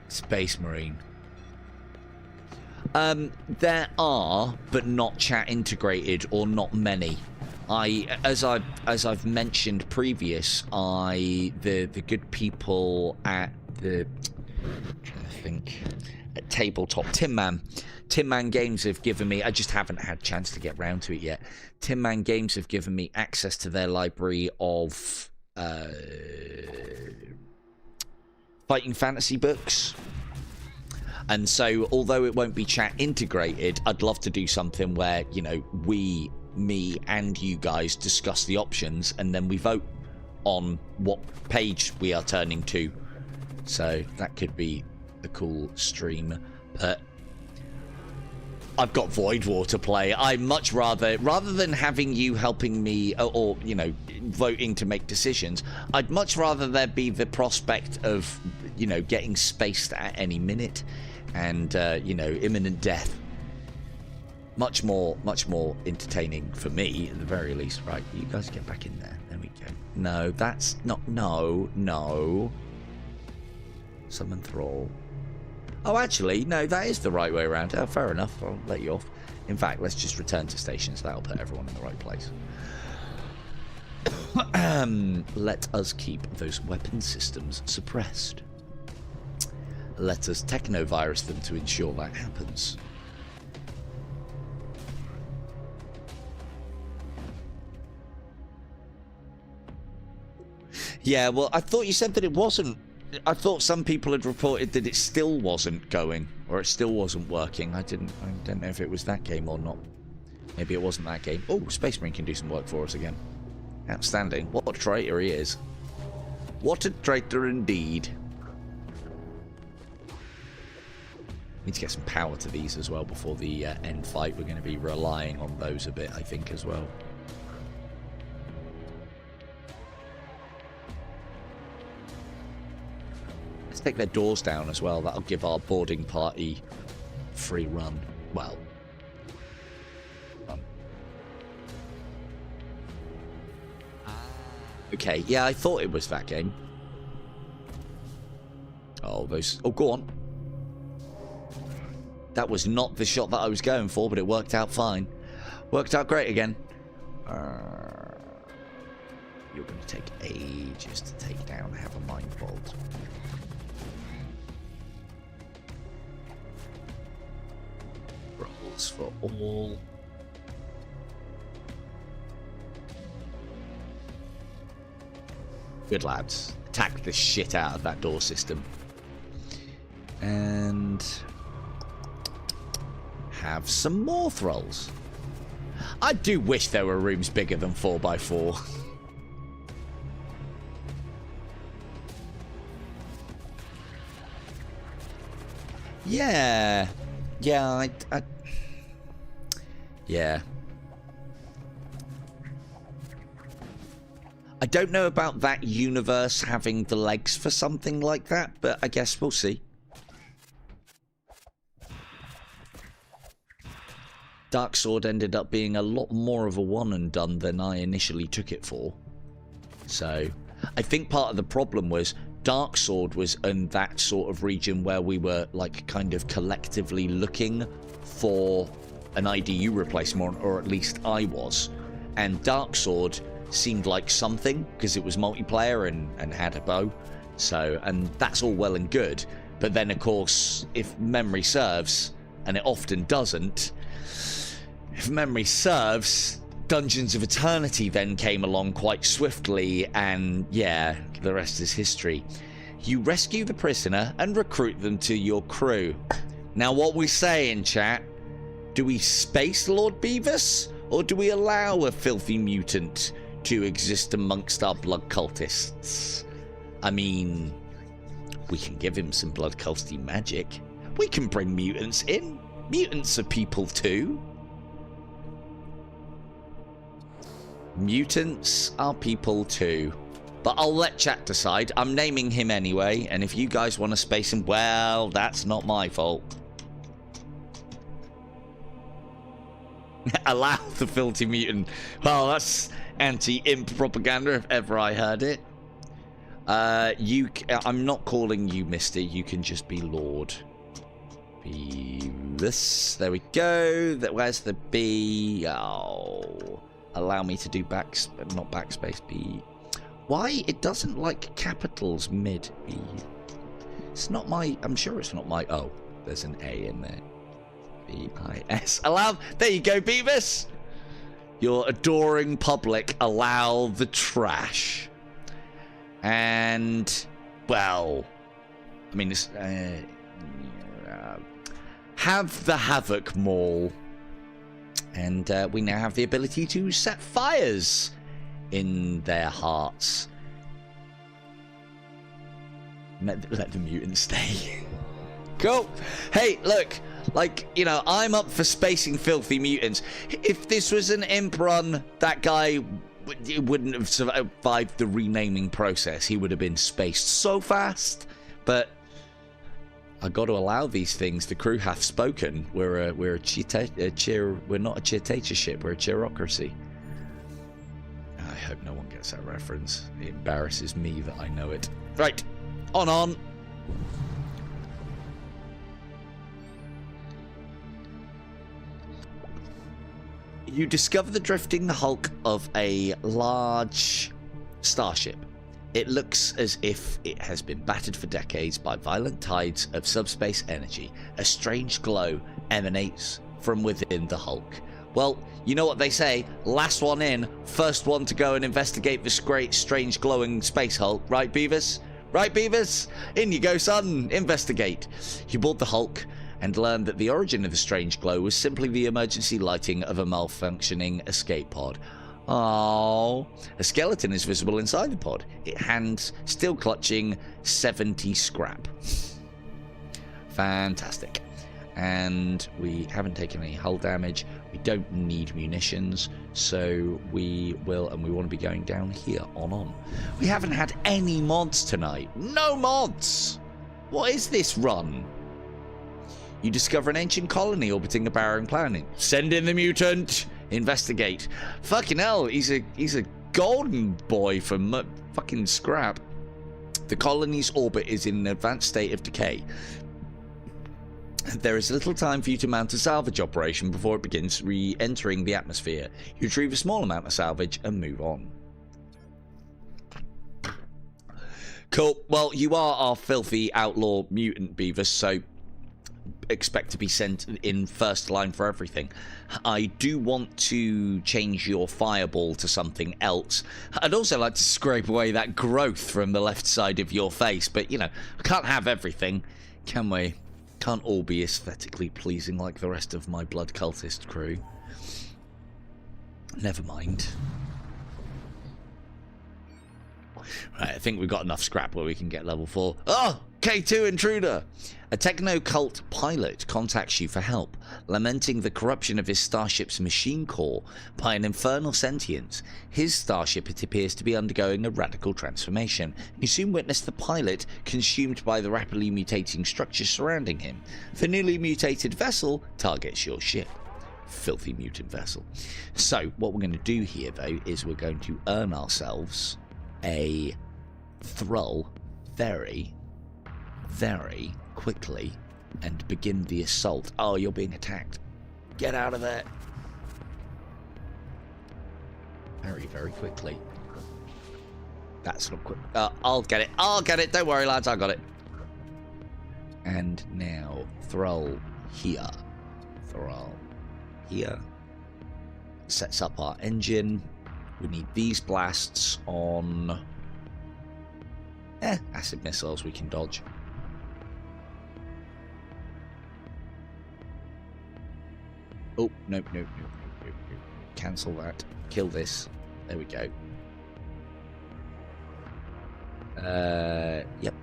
Space Marine. There are, but not chat integrated, or not many. As I've mentioned previous, the good people at the... I'm trying to think... At Tabletop, Tin Man Games have given me... I just haven't had a chance to get round to it yet. Tin Man Games have given me access to their library of fighting fantasy books. And so, although it won't be chat integrated, I'd love to do something where, you know, me and you guys discuss the options, and then we vote on what page we are turning to. So, that could be a cool stream. But I've got Void War to play. I much rather than having you helping me or you know, voting to make decisions, I'd much rather there be the prospect of, you know, getting spaced at any minute and, you know, imminent death. Much more entertaining for me, at the very least. Right, you guys get back in there. There we go. No, that's not... No. Summon Thrall. Oh, actually, no, that is the right way around. Oh, fair enough. I'll let you off. In fact, let's just return to stations. That'll put everyone in the right place. Let us keep those weapon systems suppressed. Let us technovirus them to ensure that happens. Yeah, well, I thought you said that it wasn't. I thought some people had reported that it still wasn't going, or it still wasn't working. I don't know if it was that game or not. Maybe it wasn't that game. Oh, Space Marine can do some work for us again. Outstanding. What a traitor he is. What a traitor indeed. Need to get some power to these as well before the end fight. We're going to be relying on those a bit, I think, as well. Let's take their doors down as well. That'll give our boarding party free run. Well, okay, yeah, I thought it was that game. Oh, those... Oh, go on. That was not the shot that I was going for, but it worked out fine. Worked out great again. You're going to take ages to take down. Have a mind vault. Rolls for all. Good lads. Attack the shit out of that door system. And have some more thralls. I do wish there were rooms bigger than 4x4. Yeah. Yeah, yeah. I don't know about that universe having the legs for something like that, but I guess we'll see. Dark Sword ended up being a lot more of a one and done than I initially took it for. So, I think part of the problem was Dark Sword was in that sort of region where we were like kind of collectively looking for an IDU replacement, or at least I was. And Dark Sword seemed like something because it was multiplayer and had a bow. So, and that's all well and good. But then, of course, if memory serves, and it often doesn't, if memory serves, Dungeons of Eternity then came along quite swiftly, and yeah, the rest is history. You rescue the prisoner and recruit them to your crew. Now, what we say in chat, do we space Lord Beavis, or do we allow a filthy mutant to exist amongst our blood cultists? I mean, we can give him some blood culty magic. We can bring mutants in. Mutants are people too. Mutants are people too. But I'll let chat decide. I'm naming him anyway, and if you guys want to space him, well, that's not my fault. Allow the filthy mutant. Well, that's anti-imp propaganda if ever I heard it. I'm not calling you Mister. You can just be Lord. Be this. There we go. Where's the B? Oh. Allow me to do not backspace B. Why? It doesn't like capitals mid B. It's not my... I'm sure it's not my... Oh, there's an A in there. B-I-S. Allow... There you go, Beavis! Your adoring public allow the trash. And... Well... I mean, it's... have the Havoc Maul. And we now have the ability to set fires in their hearts. Let the mutants stay. Cool. Hey, look, like, you know, I'm up for spacing filthy mutants. If this was an imp run, that guy wouldn't have survived the renaming process. He would have been spaced so fast. But I got to allow these things. The crew hath spoken. We're not a dictatorship. We're a cheerocracy. I hope no one gets that reference. It embarrasses me that I know it. Right, on. You discover the drifting hulk of a large starship. It looks as if it has been battered for decades by violent tides of subspace energy. A strange glow emanates from within the hulk. Well, you know what they say, last one in, first one to go and investigate this great, strange, glowing space hulk, right, Beavis? Right, Beavis? In you go, son, investigate. You board the hulk and learn that the origin of the strange glow was simply the emergency lighting of a malfunctioning escape pod. Oh, a skeleton is visible inside the pod, its hands still clutching 70 scrap. Fantastic. And we haven't taken any hull damage. We don't need munitions, so we will, and we want to be going down here on. We haven't had any mods tonight. No mods! What is this run? You discover an ancient colony orbiting a barren planet. Send in the mutant! Investigate. Fucking hell, he's a golden boy from fucking scrap. The colony's orbit is in an advanced state of decay. There is little time for you to mount a salvage operation before it begins re-entering the atmosphere. You retrieve a small amount of salvage and move on. Cool. Well, you are our filthy outlaw mutant, Beavis, so expect to be sent in first line for everything. I do want to change your fireball to something else. I'd also like to scrape away that growth from the left side of your face, but, you know, I can't have everything, can we? Can't all be aesthetically pleasing like the rest of my blood cultist crew. Never mind. Right, I think we've got enough scrap where we can get level 4. Oh! K2 intruder! A techno-cult pilot contacts you for help, lamenting the corruption of his starship's machine core by an infernal sentience. His starship, it appears to be undergoing a radical transformation. You soon witness the pilot consumed by the rapidly mutating structures surrounding him. The newly mutated vessel targets your ship. Filthy mutant vessel. So, what we're going to do here, though, is we're going to earn ourselves a thrall very quickly and begin the assault. Oh, you're being attacked. Get out of there. Very quickly. That's not quick. I'll get it. Don't worry, lads. I got it. And now, thrall here. Thrall here. Sets up our engine. We need these blasts on... acid missiles we can dodge. Oh, no. Cancel that. Kill this. There we go. Yep.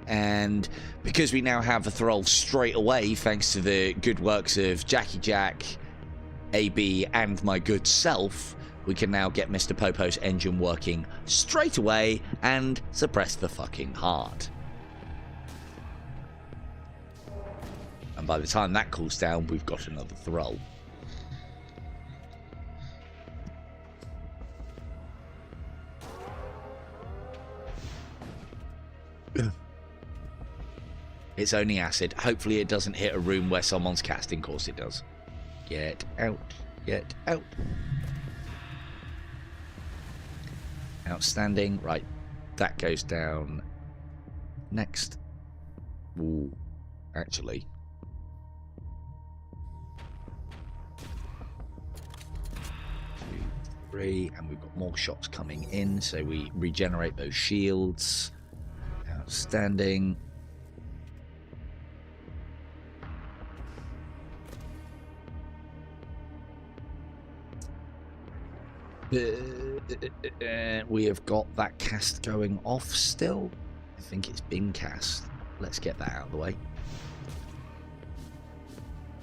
And because we now have a thrall straight away, thanks to the good works of Jackie Jack, AB, and my good self, we can now get Mr. Popo's engine working straight away and suppress the fucking heart. And by the time that cools down, we've got another thrall. It's only acid. Hopefully it doesn't hit a room where someone's casting. Of course it does. Get out. Get out. Outstanding. Right. That goes down next. Ooh. Actually. 2, 3. And we've got more shots coming in. So we regenerate those shields. Outstanding. We have got that cast going off still. I think it's been cast. Let's get that out of the way.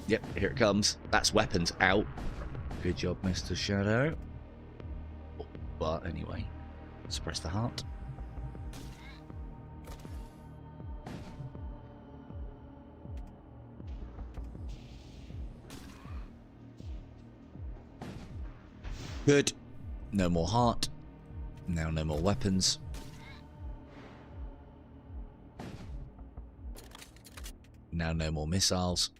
Yep, here it comes. That's weapons out. Good job, Mr. Shadow. But anyway, suppress the heart. Good. No more heart. Now no more weapons. Now no more missiles.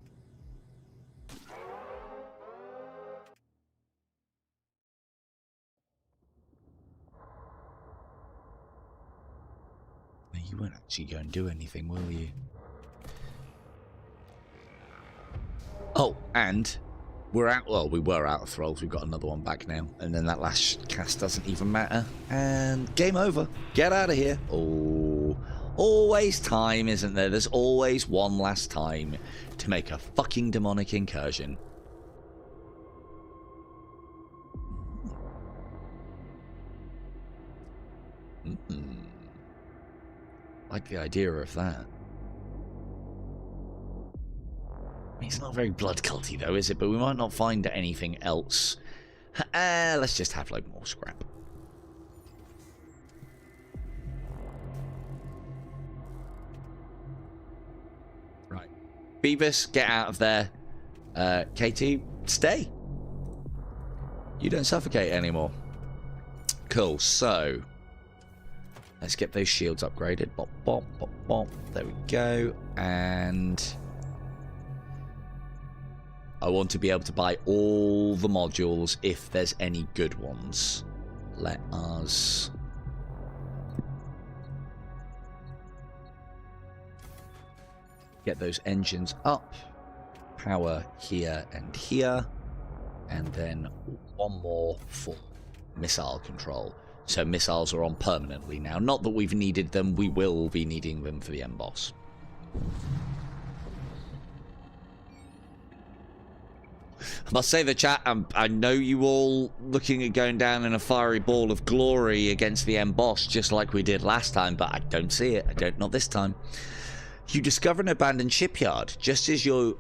Now you won't actually go and do anything, will you? Oh, and we're out. Well, we were out of thralls. We've got another one back now. And then that last cast doesn't even matter. And game over. Get out of here. Oh, always time, isn't there? There's always one last time to make a fucking demonic incursion. Like the idea of that. It's not very blood culty though, is it? But we might not find anything else. Let's just have like more scrap. Right. Beavis, get out of there. KT, stay. You don't suffocate anymore. Cool, so let's get those shields upgraded. Bop, bop, bop, bop. There we go. And I want to be able to buy all the modules if there's any good ones. Let us get those engines up. Power here and here. And then one more for missile control. So missiles are on permanently now. Not that we've needed them. We will be needing them for the end boss. I must say, the chat, I know you all looking at going down in a fiery ball of glory against the end boss, just like we did last time, but I don't see it. Not this time. You discover an abandoned shipyard. Just as you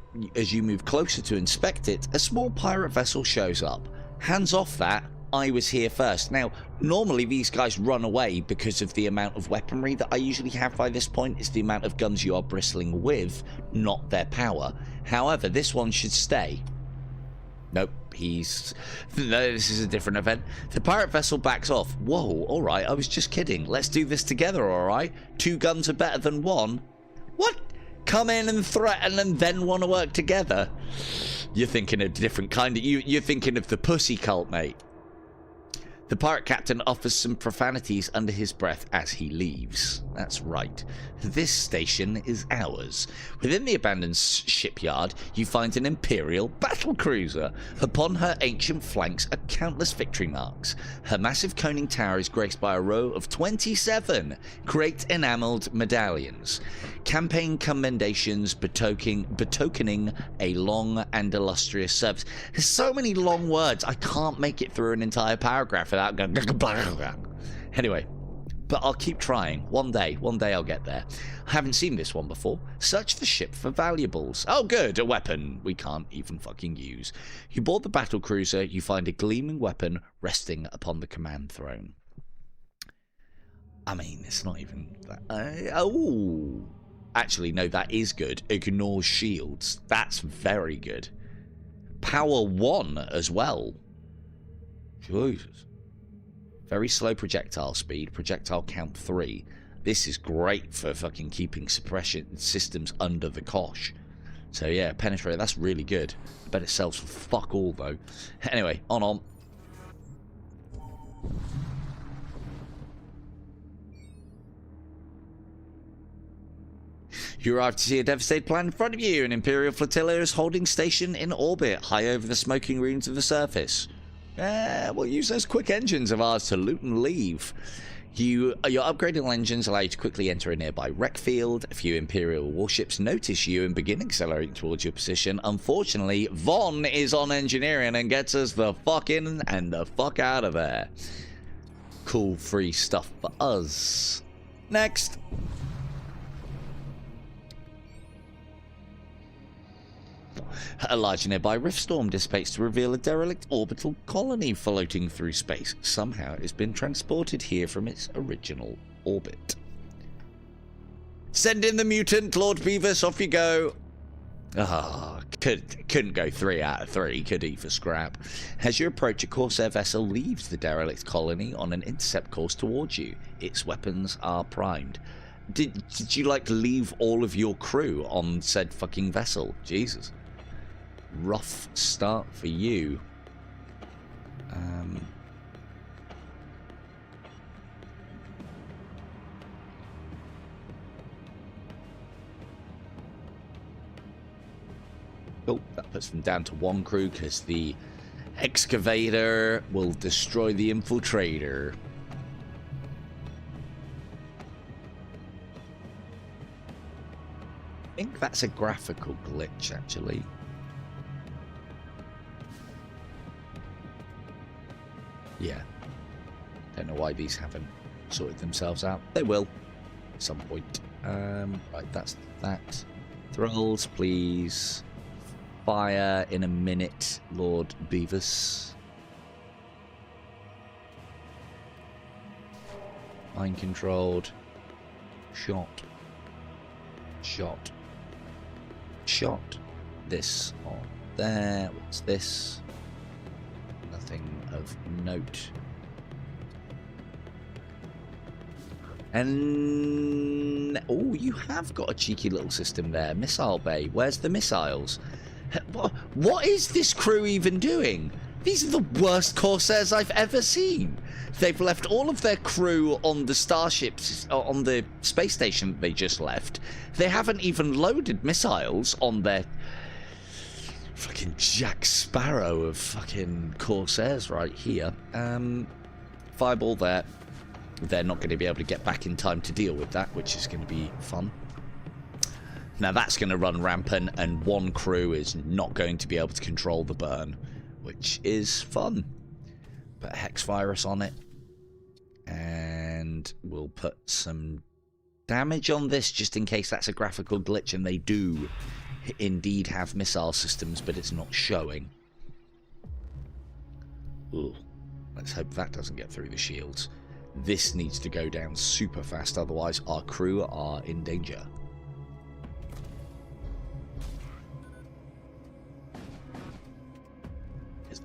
move closer to inspect it, a small pirate vessel shows up. Hands off that. I was here first. Now, normally these guys run away because of the amount of weaponry that I usually have by this point. It's the amount of guns you are bristling with, not their power. However, this one should stay. Nope, no, this is a different event. The pirate vessel backs off. Whoa, alright, I was just kidding. Let's do this together, alright? 2 guns are better than 1. What? Come in and threaten and then want to work together? You're thinking of a different kind of... You're thinking of the pussy cult, mate. The pirate captain offers some profanities under his breath as he leaves. That's right. This station is ours. Within the abandoned shipyard, you find an Imperial battlecruiser. Upon her ancient flanks are countless victory marks. Her massive coning tower is graced by a row of 27 great enameled medallions. Campaign commendations betokening a long and illustrious service. There's so many long words, I can't make it through an entire paragraph without going... Anyway, but I'll keep trying. One day I'll get there. I haven't seen this one before. Search the ship for valuables. Oh good, a weapon we can't even fucking use. You board the battlecruiser, you find a gleaming weapon resting upon the command throne. I mean, it's not even that... oh... Actually, no, that is good. Ignores shields. That's very good. Power 1 as well. Jesus. Very slow projectile speed. Projectile count 3. This is great for fucking keeping suppression systems under the cosh. So yeah, penetrate. That's really good. I bet it sells for fuck all though. Anyway, on. You arrive to see a devastated planet in front of you. An Imperial flotilla is holding station in orbit, high over the smoking ruins of the surface. We'll use those quick engines of ours to loot and leave. Your upgraded engines allow you to quickly enter a nearby wreck field. A few Imperial warships notice you and begin accelerating towards your position. Unfortunately, Von is on engineering and gets us the fuck in and the fuck out of there. Cool free stuff for us. Next. A large nearby rift storm dissipates to reveal a derelict orbital colony floating through space. Somehow it has been transported here from its original orbit. Send in the mutant, Lord Beavis, off you go. Ah, couldn't go 3 out of 3, could he, for scrap? As you approach, a Corsair vessel leaves the derelict colony on an intercept course towards you. Its weapons are primed. Did you like leave all of your crew on said fucking vessel? Jesus. Rough start for you. Oh, that puts them down to 1 crew because the excavator will destroy the infiltrator. I think that's a graphical glitch, actually. Yeah. Don't know why these haven't sorted themselves out. They will at some point. Right, that's that. Thralls, please. Fire in a minute, Lord Beavis. Mind controlled. Shot. Shot. Shot. This on there. What's this? Nothing of note. And oh, you have got a cheeky little system there. Missile bay. Where's the missiles? What is this crew even doing? These are the worst Corsairs I've ever seen. They've left all of their crew on the starships, on the space station they just left. They haven't even loaded missiles on their fucking Jack Sparrow of fucking Corsairs right here. Fireball there. They're not going to be able to get back in time to deal with that, which is going to be fun. Now that's going to run rampant, and 1 crew is not going to be able to control the burn, which is fun. Put a hex virus on it, and we'll put some damage on this just in case that's a graphical glitch, and they do indeed have missile systems, but it's not showing. Ooh, let's hope that doesn't get through the shields. This needs to go down super fast, otherwise our crew are in danger.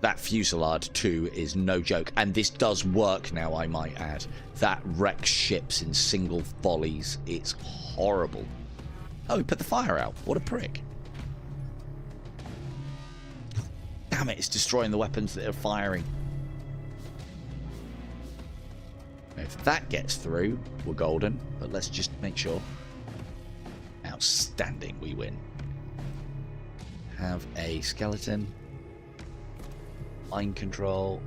That Fusillade too is no joke, and this does work now, I might add. That wrecks ships in single volleys. It's horrible. Oh, he put the fire out. What a prick. Damn it, it's destroying the weapons that are firing. If that gets through, we're golden, but let's just make sure. Outstanding, we win. Have a skeleton. Mind control.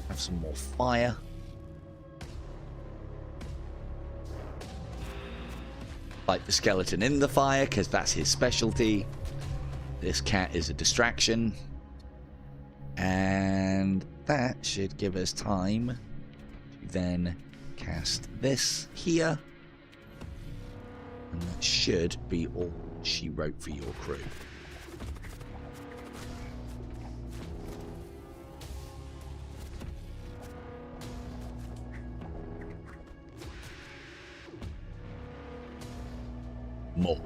Have some more fire. Light the skeleton in the fire because that's his specialty. This cat is a distraction. And that should give us time to then cast this here, and that should be all she wrote for your crew. More.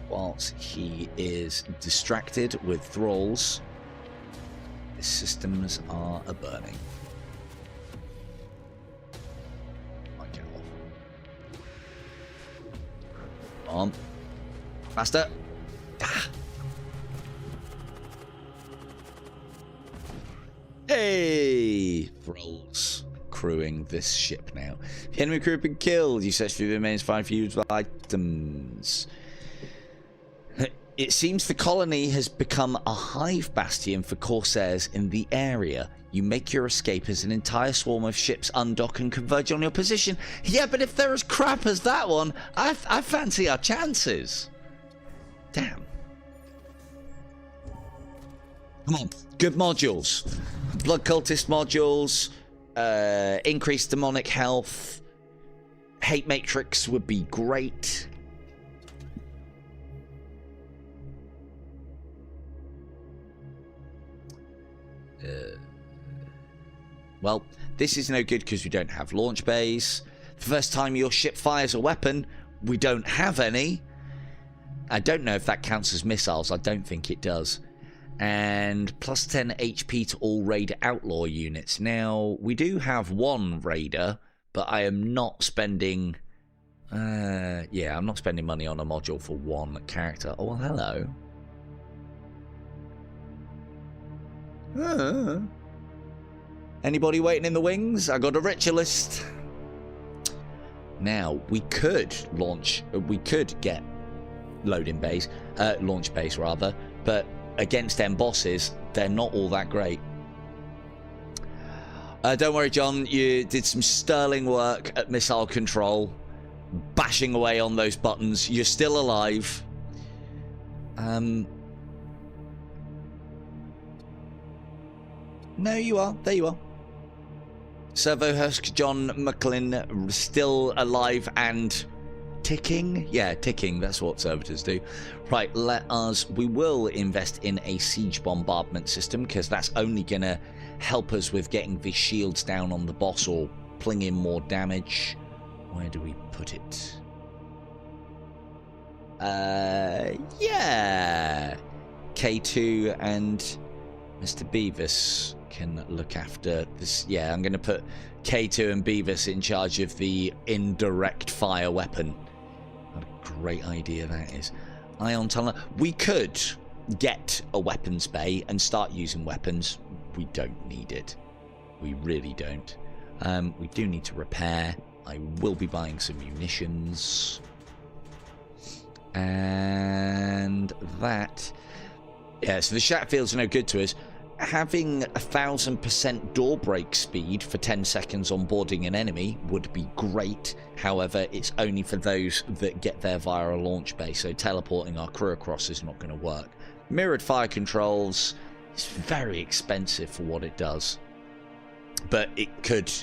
Whilst he is distracted with thralls, the systems are a-burning. Might get off. On. Faster. Ah. Hey! Thralls crewing this ship now. The enemy crew have been killed. You search through the remains, find usable items. It seems the colony has become a hive bastion for Corsairs in the area. You make your escape as an entire swarm of ships undock and converge on your position. Yeah, but if they're as crap as that one, I fancy our chances. Damn. Come on, good modules. Blood cultist modules, increased demonic health, hate matrix would be great. Well, this is no good because we don't have launch bays. The first time your ship fires a weapon, we don't have any. I don't know if that counts as missiles. I don't think it does. And plus 10 HP to all Raider Outlaw units. Now, we do have one Raider, but I am not spending... yeah, I'm not spending money on a module for one character. Oh, well, hello. Anybody waiting in the wings? I got a ritualist. Now, we could get loading bays, launch bays rather, but against them bosses, they're not all that great. Don't worry, John, you did some sterling work at missile control, bashing away on those buttons. You're still alive. No, you are. There you are. Servo Husk John Mucklin still alive and ticking. Yeah, ticking. That's what servitors do. Right, we will invest in a siege bombardment system because that's only going to help us with getting the shields down on the boss or plinging more damage. Where do we put it? Yeah. K2 and Mr. Beavis can look after this. Yeah, I'm going to put K2 and Beavis in charge of the indirect fire weapon. What a great idea that is. Ion tunnel. We could get a weapons bay and start using weapons. We don't need it. We really don't. We do need to repair. I will be buying some munitions. And that... yeah, so the shat fields are no good to us. Having 1000% door break speed for 10 seconds on boarding an enemy would be great. However, it's only for those that get there via a launch bay, so teleporting our crew across is not going to work. Mirrored fire controls is very expensive for what it does, but it could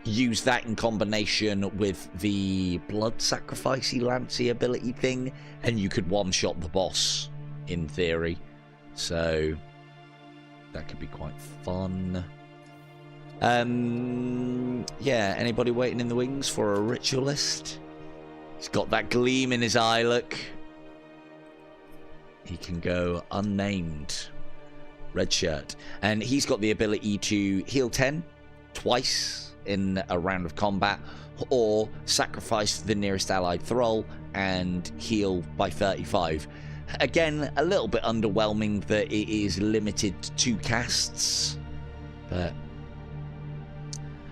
use that in combination with the blood sacrificey Lancy ability thing, and you could one-shot the boss in theory. So that could be quite fun. Yeah, anybody waiting in the wings for a ritualist? He's got that gleam in his eye, look. He can go unnamed. Red shirt. And he's got the ability to heal 10 twice in a round of combat, or sacrifice the nearest allied thrall and heal by 35. Again, a little bit underwhelming that it is limited to 2 casts, but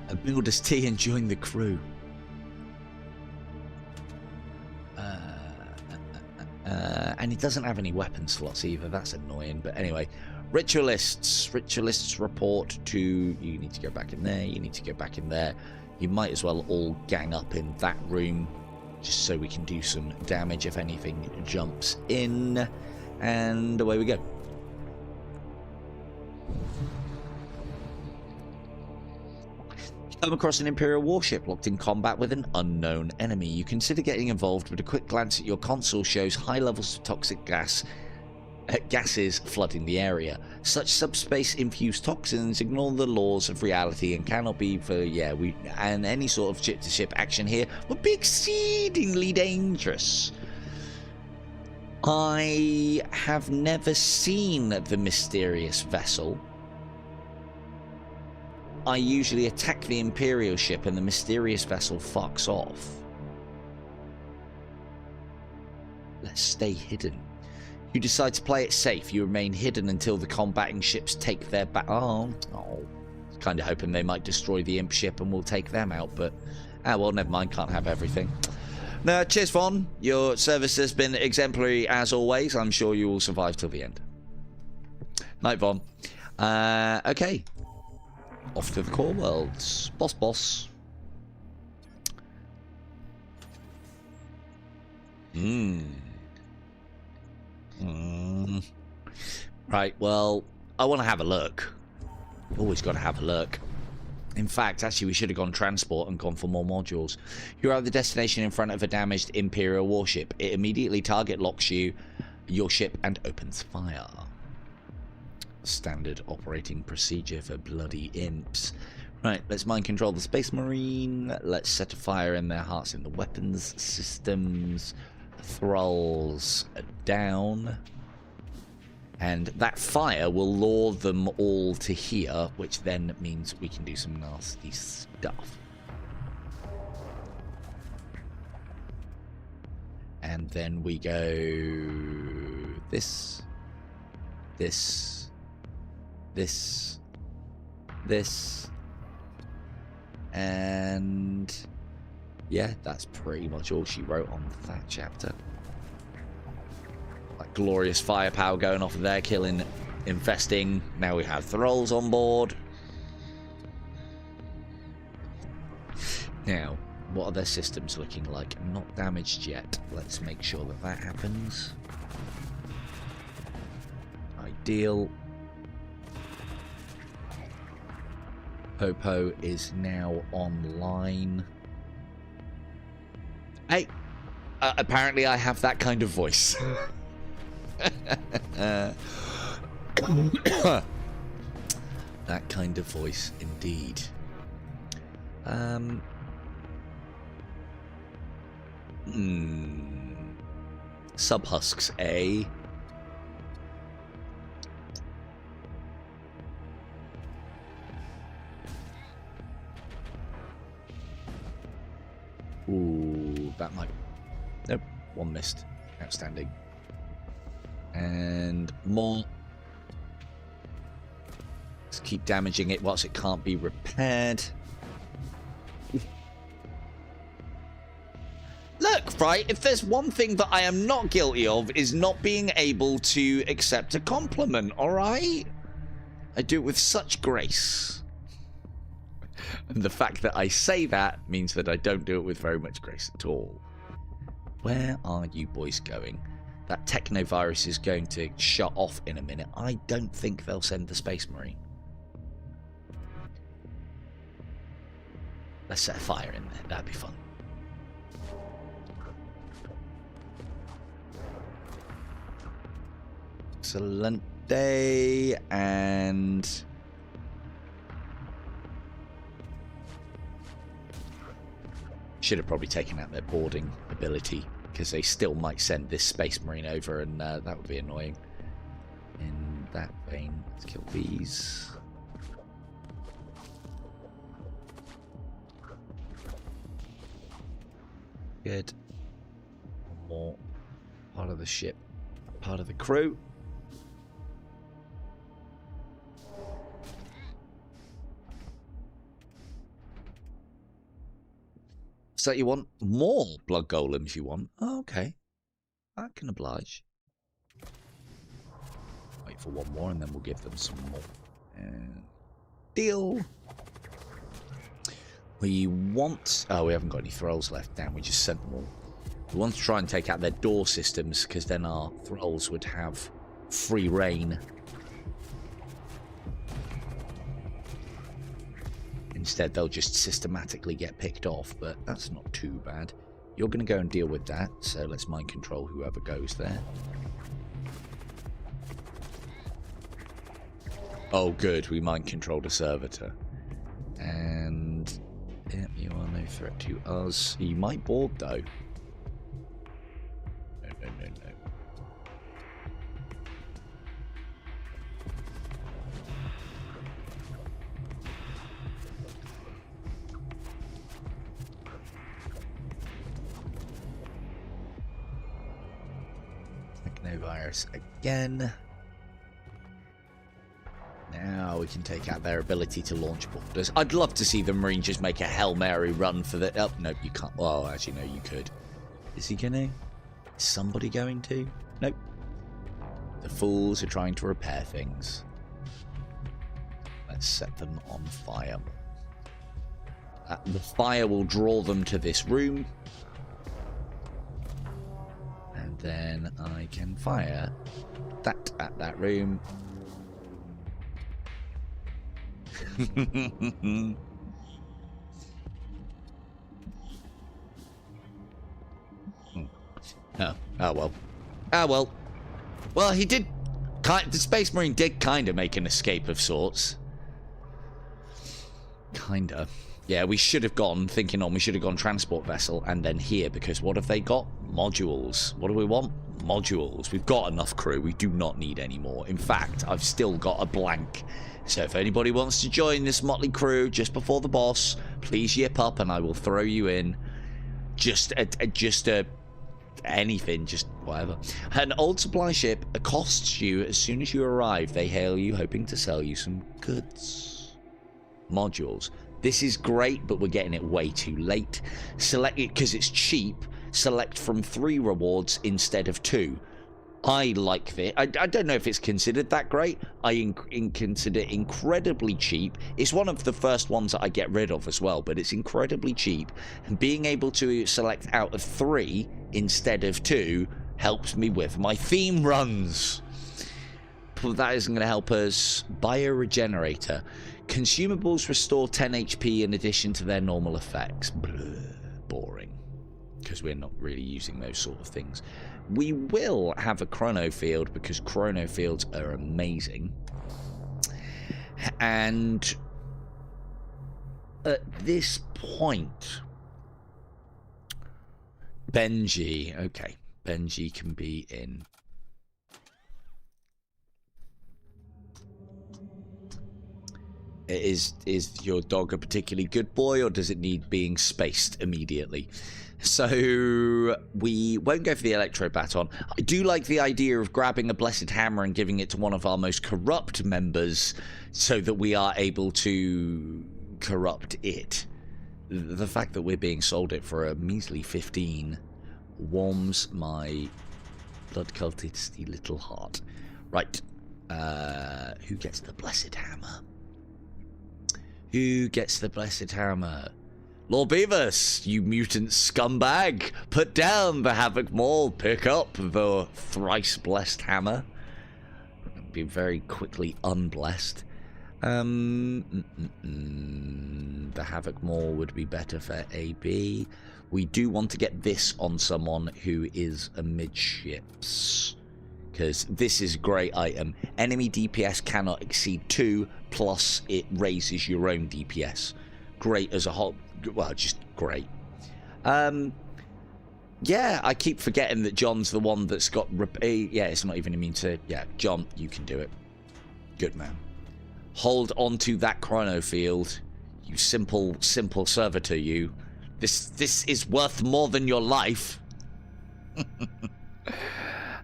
a builder's tea and join the crew. And he doesn't have any weapon slots either. That's annoying. But anyway, ritualists report to... you need to go back in there. You need to go back in there. You might as well all gang up in that room, just so we can do some damage if anything jumps in. And away we go. Come across an Imperial warship locked in combat with an unknown enemy. You consider getting involved, but a quick glance at your console shows high levels of toxic gases flooding the area. Such subspace-infused toxins ignore the laws of reality and cannot be for... yeah, and any sort of ship-to-ship action here would be exceedingly dangerous. I have never seen the mysterious vessel. I usually attack the Imperial ship and the mysterious vessel fucks off. Let's stay hidden. You decide to play it safe. You remain hidden until the combating ships take their back. Oh. Kind of hoping they might destroy the imp ship and we'll take them out, but... well, never mind. Can't have everything. No, cheers, Von. Your service has been exemplary as always. I'm sure you will survive till the end. Night, Von. Okay. Off to the core worlds. Boss. Right, well, I want to have a look. Always got to have a look. In fact, actually, we should have gone transport and gone for more modules. You're at the destination in front of a damaged Imperial warship. It immediately target locks your ship, and opens fire. Standard operating procedure for bloody imps. Right, let's mind control the Space Marine. Let's set a fire in their hearts in the weapons systems. Thralls down. And that fire will lure them all to here, which then means we can do some nasty stuff. And then we go this, and yeah, that's pretty much all she wrote on that chapter. Like glorious firepower going off of there, killing, infesting. Now we have thralls on board. Now, what are their systems looking like? Not damaged yet. Let's make sure that that happens. Ideal. Popo is now online. Hey, apparently I have that kind of voice. That kind of voice, indeed. Subhusks, eh? Ooh, that might... Nope, one missed. Outstanding. And more. Let's keep damaging it whilst it can't be repaired. Look, right, if there's one thing that I am not guilty of is not being able to accept a compliment, alright? I do it with such grace. And the fact that I say that means that I don't do it with very much grace at all. Where are you boys going? That technovirus is going to shut off in a minute. I don't think they'll send the Space Marine. Let's set a fire in there. That'd be fun. Excellent day. And... should have probably taken out their boarding ability, because they still might send this Space Marine over, and that would be annoying. In that vein, let's kill these. Good. One more. Part of the ship. Part of the crew. So you want more blood golems, you want? Oh, okay. I can oblige. Wait for one more and then we'll give them some more. Deal. We want... oh, we haven't got any thralls left. Damn, we just sent them all. We want to try and take out their door systems, because then our thralls would have free reign. Instead, they'll just systematically get picked off, but that's not too bad. You're going to go and deal with that, so let's mind control whoever goes there. Oh, good, we mind controlled a servitor. And... yeah, you are no threat to us. You might board, though. No. Technovirus again. Now we can take out their ability to launch boarders. I'd love to see the Marine just make a Hail Mary run for the... oh, nope, you can't. Well, actually, no, you could. Is he going to? Is somebody going to? Nope. The fools are trying to repair things. Let's set them on fire. The fire will draw them to this room. And then I can fire that at that room. Oh well. Oh well. Well, he did. The Space Marine did kind of make an escape of sorts. Kinda. Yeah, we should have gone, thinking on, we should have gone transport vessel and then here, because what have they got? Modules. What do we want? Modules. We've got enough crew. We do not need any more. In fact, I've still got a blank. So if anybody wants to join this motley crew just before the boss, please yip up and I will throw you in. Just anything, just whatever. An old supply ship accosts you as soon as you arrive. They hail you, hoping to sell you some goods. Modules. This is great, but we're getting it way too late. Select it because it's cheap. Select from 3 rewards instead of 2. I like this. I don't know if it's considered that great. I consider it incredibly cheap. It's one of the first ones that I get rid of as well, but it's incredibly cheap. And being able to select out of 3 instead of 2 helps me with my theme runs. That isn't going to help us. Bioregenerator. Consumables restore 10 HP in addition to their normal effects. Boring. Because we're not really using those sort of things. We will have a chrono field because chrono fields are amazing. And at this point, Benji. Okay, Benji can be in. Is your dog a particularly good boy, or does it need being spaced immediately? So we won't go for the electro baton. I do like the idea of grabbing a blessed hammer and giving it to one of our most corrupt members so that we are able to corrupt it. The fact that we're being sold it for a measly 15 warms my blood cultisty little heart. Right. Who gets the blessed hammer? Who gets the blessed hammer? Lord Beavis, you mutant scumbag. Put down the Havoc Maul. Pick up the thrice blessed hammer. Be very quickly unblessed. The Havoc Maul would be better for AB. We do want to get this on someone who is amidships, because this is a great item. Enemy DPS cannot exceed 2, plus it raises your own DPS. Great as a whole. Well, just great. Yeah, I keep forgetting that John's the one that's got... yeah, it's not even immune to... Yeah, John, you can do it. Good man. Hold on to that chrono field. You simple servitor, you. This is worth more than your life.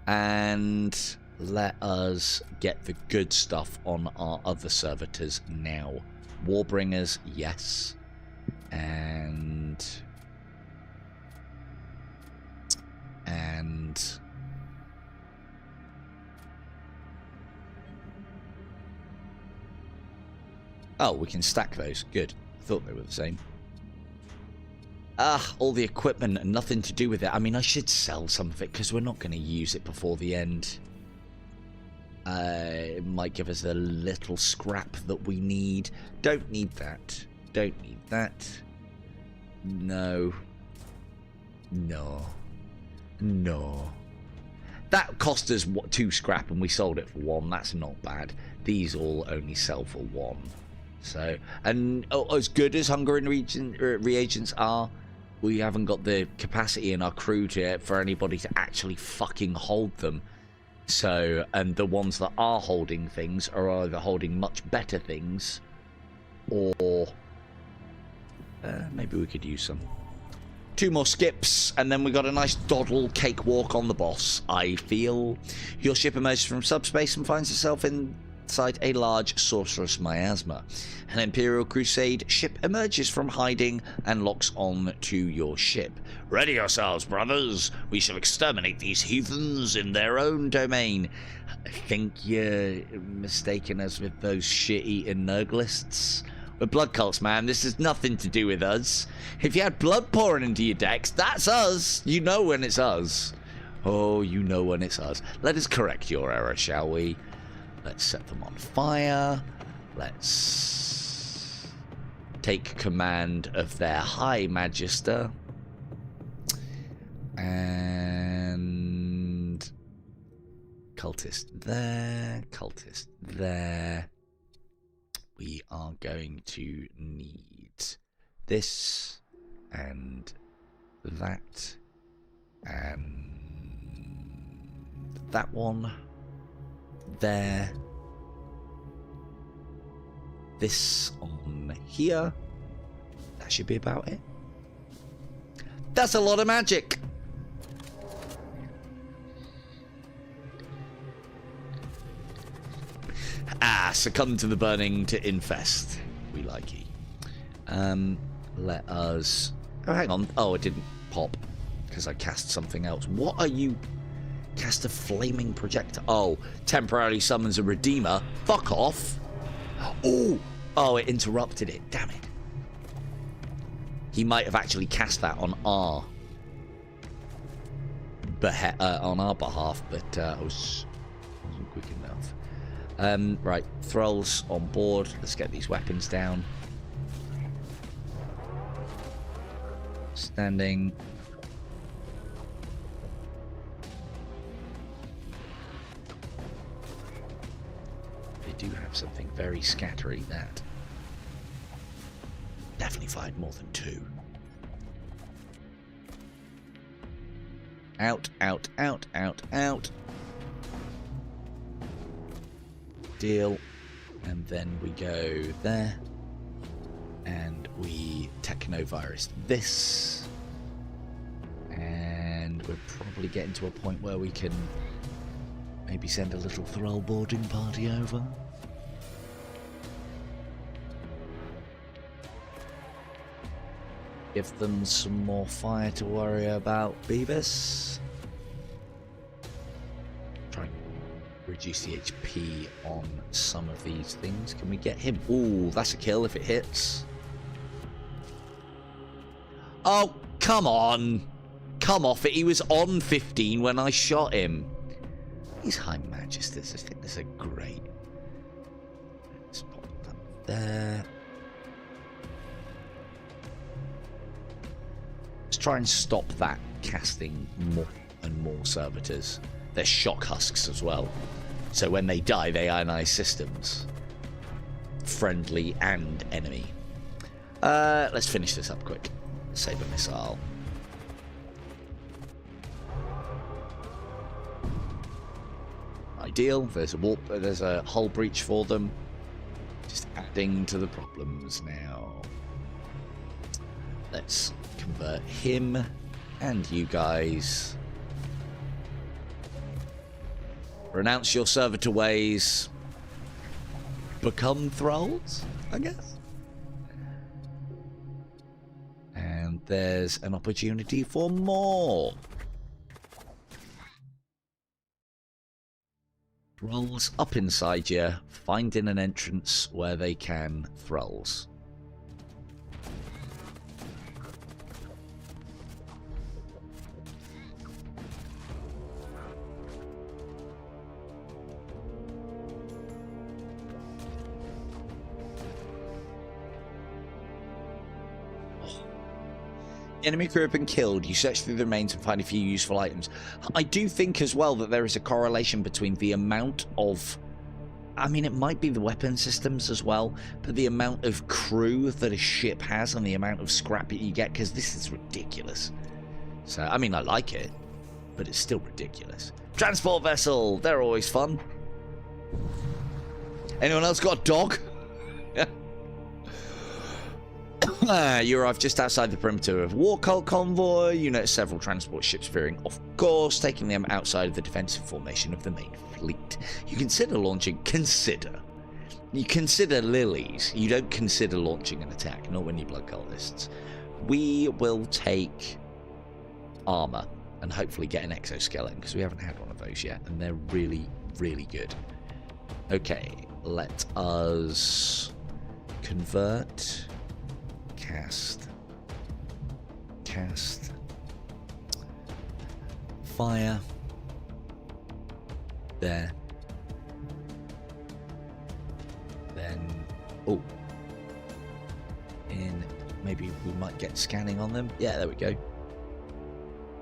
And let us get the good stuff on our other servitors now. Warbringers, yes. And oh, we can stack those. Good. Thought they were the same. All the equipment and nothing to do with it. I mean, I should sell some of it because we're not going to use it before the end. It might give us a little scrap that we need. Don't need that. Don't need that. No. No. No. That cost us, what, 2 scrap and we sold it for 1. That's not bad. These all only sell for 1. So, and as good as hunger and reagents are, we haven't got the capacity in our crew for anybody to actually fucking hold them. So, and the ones that are holding things are either holding much better things, or maybe we could use some. 2 more skips, and then we got a nice doddle cakewalk on the boss, I feel. Your ship emerges from subspace and finds itself inside a large sorcerous miasma. An Imperial Crusade ship emerges from hiding and locks on to your ship. Ready yourselves, brothers. We shall exterminate these heathens in their own domain. I think you're mistaking us with those shit-eating Nurglists. We're blood cults, man. This has nothing to do with us. If you had blood pouring into your decks, that's us. You know when it's us. Oh, you know when it's us. Let us correct your error, shall we? Let's set them on fire. Let's take command of their High Magister. And cultist there, cultist there. We are going to need this and that and that one there. This on here. That should be about it. That's a lot of magic. Succumb to the burning to infest. We like it. Let us... Oh, hang on. Oh, it didn't pop because I cast something else. What are you... Cast a flaming projectile. Oh, temporarily summons a redeemer. Fuck off. Oh, it interrupted it. Damn it. He might have actually cast that on our... on our behalf, but I wasn't quick enough. Right, thralls on board. Let's get these weapons down. Standing. They do have something very scattery that definitely fired more than 2. Out, out, out, out, out. Deal. And then we go there. And we technovirus this. And we're probably getting to a point where we can maybe send a little thrall boarding party over. Give them some more fire to worry about, Beavis. Try and reduce the HP on some of these things. Can we get him? Ooh, that's a kill if it hits. Oh, come on. Come off it. He was on 15 when I shot him. These High Magisters, I think these are great. Let's pop that there. Let's try and stop that casting more and more servitors. They're shock husks as well. So when they die, they ionize systems. Friendly and enemy. Let's finish this up quick. Saber missile. Ideal. There's a warp. There's a hull breach for them. Just adding to the problems now. Let's convert him and you guys. Renounce your servitor ways. Become thralls, I guess. And there's an opportunity for more. Thralls up inside you, finding an entrance where they can thralls. Enemy crew have been killed. You search through the remains and find a few useful items. I do think as well that there is a correlation between the amount of... I mean, it might be the weapon systems as well, but the amount of crew that a ship has and the amount of scrap that you get, because this is ridiculous. So, I mean, I like it, but it's still ridiculous. Transport vessel! They're always fun. Anyone else got a dog? You arrive just outside the perimeter of War Cult convoy. You notice several transport ships veering off course, taking them outside of the defensive formation of the main fleet. You consider launching... You consider lilies. You don't consider launching an attack, not when you blood cultists. We will take armor and hopefully get an exoskeleton, because we haven't had one of those yet, and they're really, really good. Okay, let us convert... Cast. Fire. There. Then. Oh. maybe we might get scanning on them. Yeah, there we go.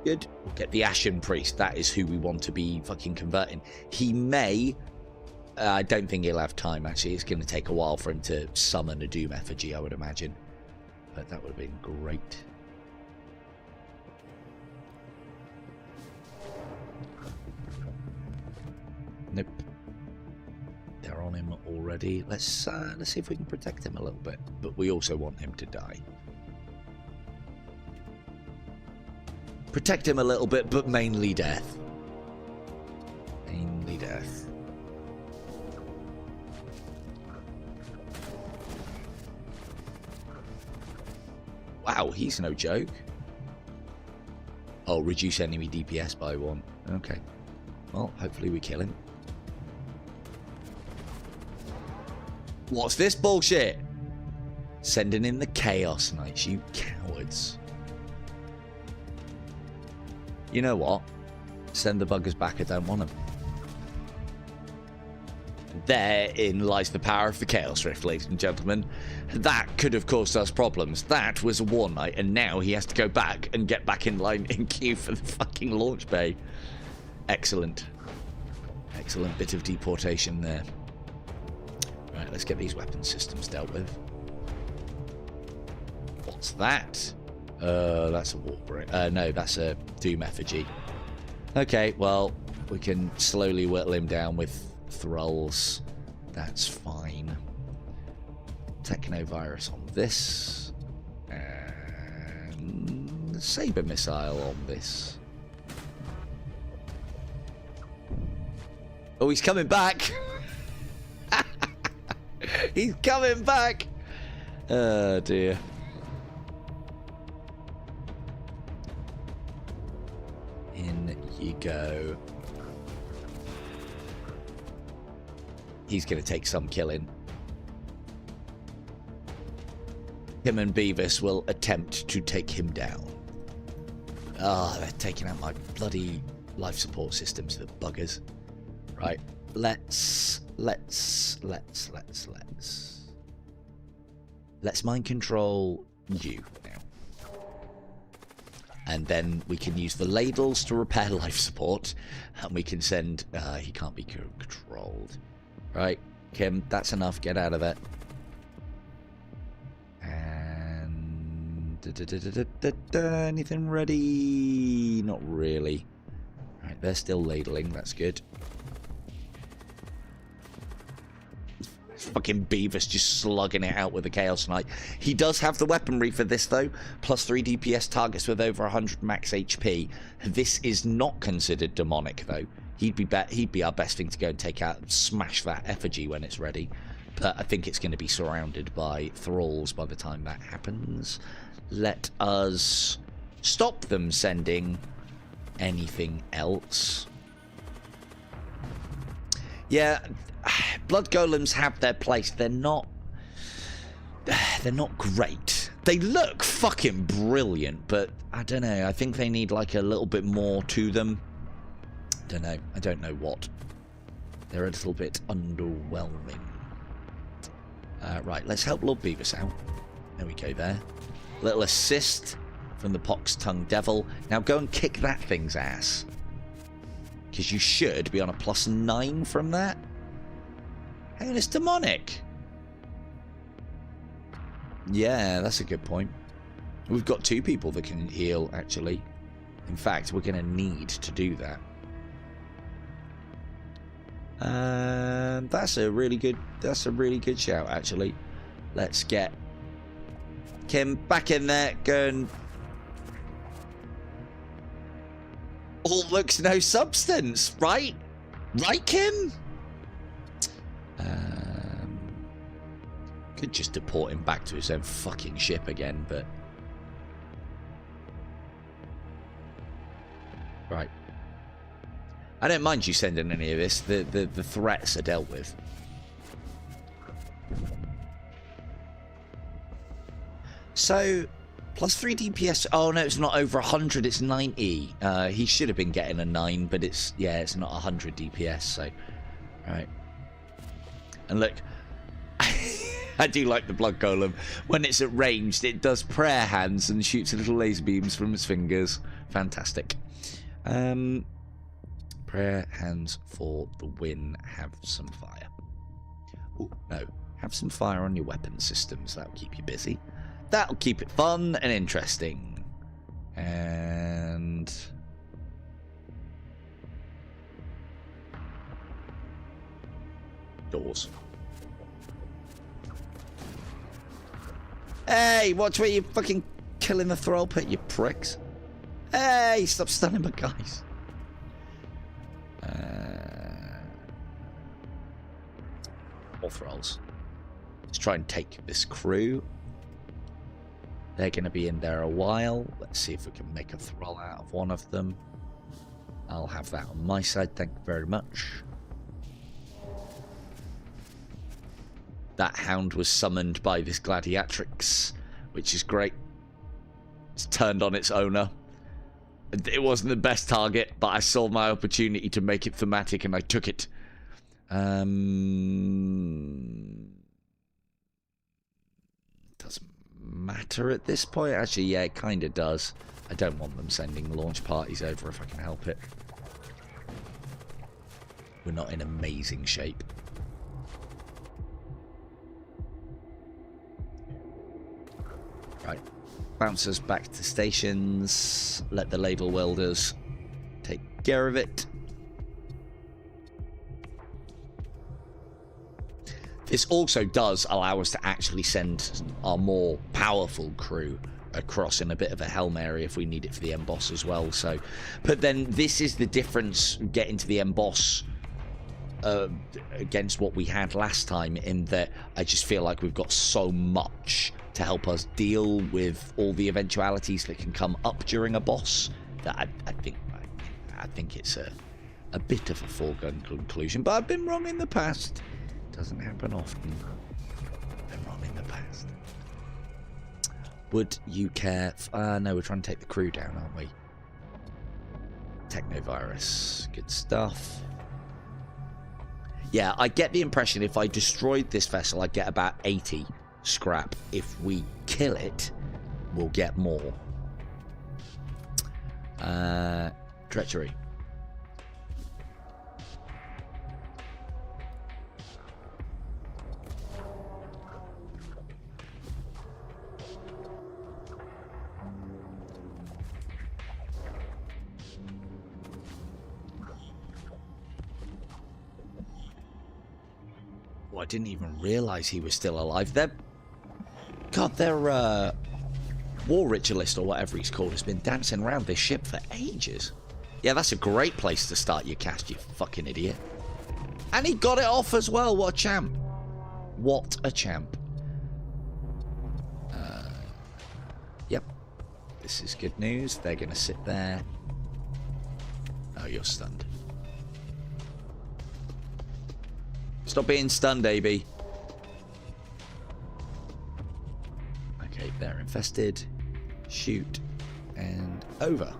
Good. We'll get the Ashen Priest. That is who we want to be fucking converting. He may... I don't think he'll have time, actually. It's going to take a while for him to summon a Doom effigy, I would imagine. But that would have been great. Nope. They're on him already. Let's see if we can protect him a little bit. But we also want him to die. Protect him a little bit, but mainly death. Mainly death. Wow, he's no joke. Oh, reduce enemy DPS by 1. Okay. Well, hopefully we kill him. What's this bullshit? Sending in the Chaos Knights, you cowards. You know what? Send the buggers back, I don't want them. Therein lies the power of the Chaos Rift, ladies and gentlemen. That could have caused us problems. That was a War Knight, and now he has to go back and get back in line in queue for the fucking launch bay. Excellent. Excellent bit of deportation there. Right, let's get these weapon systems dealt with. What's that? That's a wargear. No, that's a Doom effigy. Okay, well, we can slowly whittle him down with thralls. That's fine. Technovirus on this. And saber missile on this. Oh, he's coming back. He's coming back. Oh, dear. In you go. He's going to take some killing. Him and Beavis will attempt to take him down. Ah, they're taking out my bloody life support systems, the buggers. Right, let's mind control you now. And then we can use the ladles to repair life support, and we can send... he can't be controlled. Right, Kim, that's enough. Get out of it. And... anything ready? Not really. Right, they're still ladling. That's good. Fucking Beavis just slugging it out with the Chaos Knight. He does have the weaponry for this, though. Plus 3 DPS targets with over 100 max HP. This is not considered demonic, though. He'd be our best thing to go and take out, smash that effigy when it's ready. But I think it's going to be surrounded by thralls by the time that happens. Let us stop them sending anything else. Yeah, blood golems have their place. They're not great. They look fucking brilliant, but I don't know. I think they need like a little bit more to them. I don't know what. They're a little bit underwhelming. Right, let's help Lord Beavis out. There we go there. Little assist from the pox-tongued devil. Now go and kick that thing's ass. Because you should be on a +9 from that. Hang on, it's demonic. Yeah, that's a good point. We've got 2 people that can heal, actually. In fact, we're going to need to do that. That's a really good shout, actually. Let's get Kim back in there. Go and all looks no substance, right? Right, Kim? Could just deport him back to his own fucking ship again, but right. I don't mind you sending any of this. The threats are dealt with. So, +3 DPS. Oh no, it's not over 100. It's 90. He should have been getting a 9, but it's not 100 DPS. So, right. And look, I do like the blood golem. When it's at ranged, it does prayer hands and shoots little laser beams from its fingers. Fantastic. Prayer hands for the win. Have some fire. Ooh, no. Have some fire on your weapon systems. That'll keep you busy. That'll keep it fun and interesting. And... doors. Hey, watch where you're fucking killing the throw pit, you pricks. Hey, stop stunning my guys. More thralls. Let's try and take this crew. They're going to be in there a while. Let's see if we can make a thrall out of one of them. I'll have that on my side, thank you very much. That hound was summoned by this gladiatrix, which is great. It's turned on its owner. It wasn't the best target, but I saw my opportunity to make it thematic and I took it. Doesn't matter at this point. Actually, yeah, it kind of does. I don't want them sending launch parties over if I can help it. We're not in amazing shape. Right. Bouncers back to stations. Let the ladle welders take care of it. This also does allow us to actually send our more powerful crew across in a bit of a Hail Mary if we need it for the emboss as well. So, but then this is the difference getting to the emboss against what we had last time, in that I just feel like we've got so much to help us deal with all the eventualities that can come up during a boss that I think it's a bit of a foregone conclusion. But I've been wrong in the past. Doesn't happen often. I've been wrong in the past. Would you care? No, we're trying to take the crew down, aren't we? Technovirus. Good stuff. Yeah, I get the impression if I destroyed this vessel, I'd get about 80 scrap. If we kill it, we'll get more. Treachery. Oh, I didn't even realize he was still alive. Their war ritualist, or whatever he's called, has been dancing around this ship for ages. Yeah, that's a great place to start your cast, you fucking idiot. And he got it off as well. What a champ. What a champ. Yep. This is good news. They're going to sit there. Oh, you're stunned. Stop being stunned, AB. Okay, they're infested. Shoot. And over.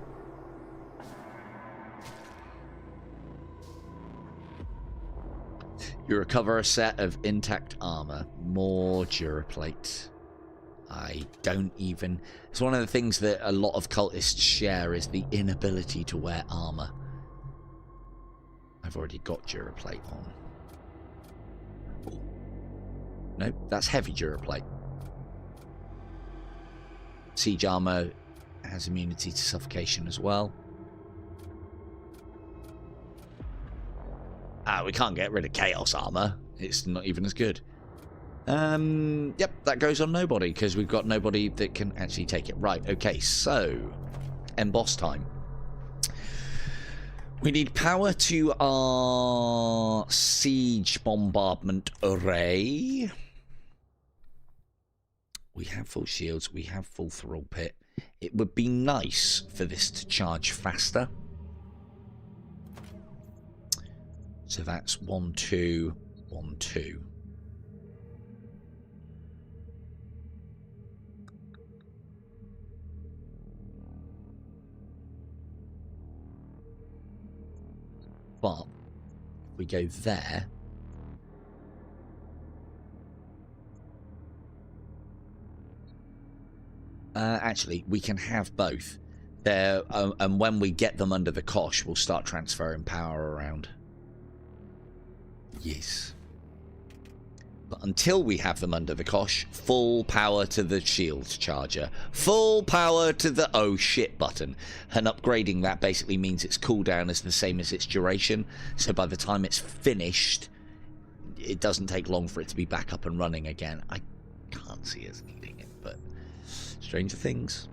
You recover a set of intact armor. More Duraplate. I don't even... It's one of the things that a lot of cultists share, is the inability to wear armor. I've already got Duraplate on. Ooh. Nope, that's heavy Duraplate. Siege armor has immunity to suffocation as well. We can't get rid of chaos armor. It's not even as good. Yep, that goes on nobody, because we've got nobody that can actually take it. Right, okay, so emboss time. We need power to our siege bombardment array. We have full shields. We have full thrall pit. It would be nice for this to charge faster. So that's 1, 2, 1, 2. But if we go there, Actually, we can have both. There, and when we get them under the cosh, we'll start transferring power around. Yes. But until we have them under the cosh, full power to the shield charger. Full power to the oh shit button. And upgrading that basically means its cooldown is the same as its duration. So by the time it's finished, it doesn't take long for it to be back up and running again. I can't see us needing it, but stranger things.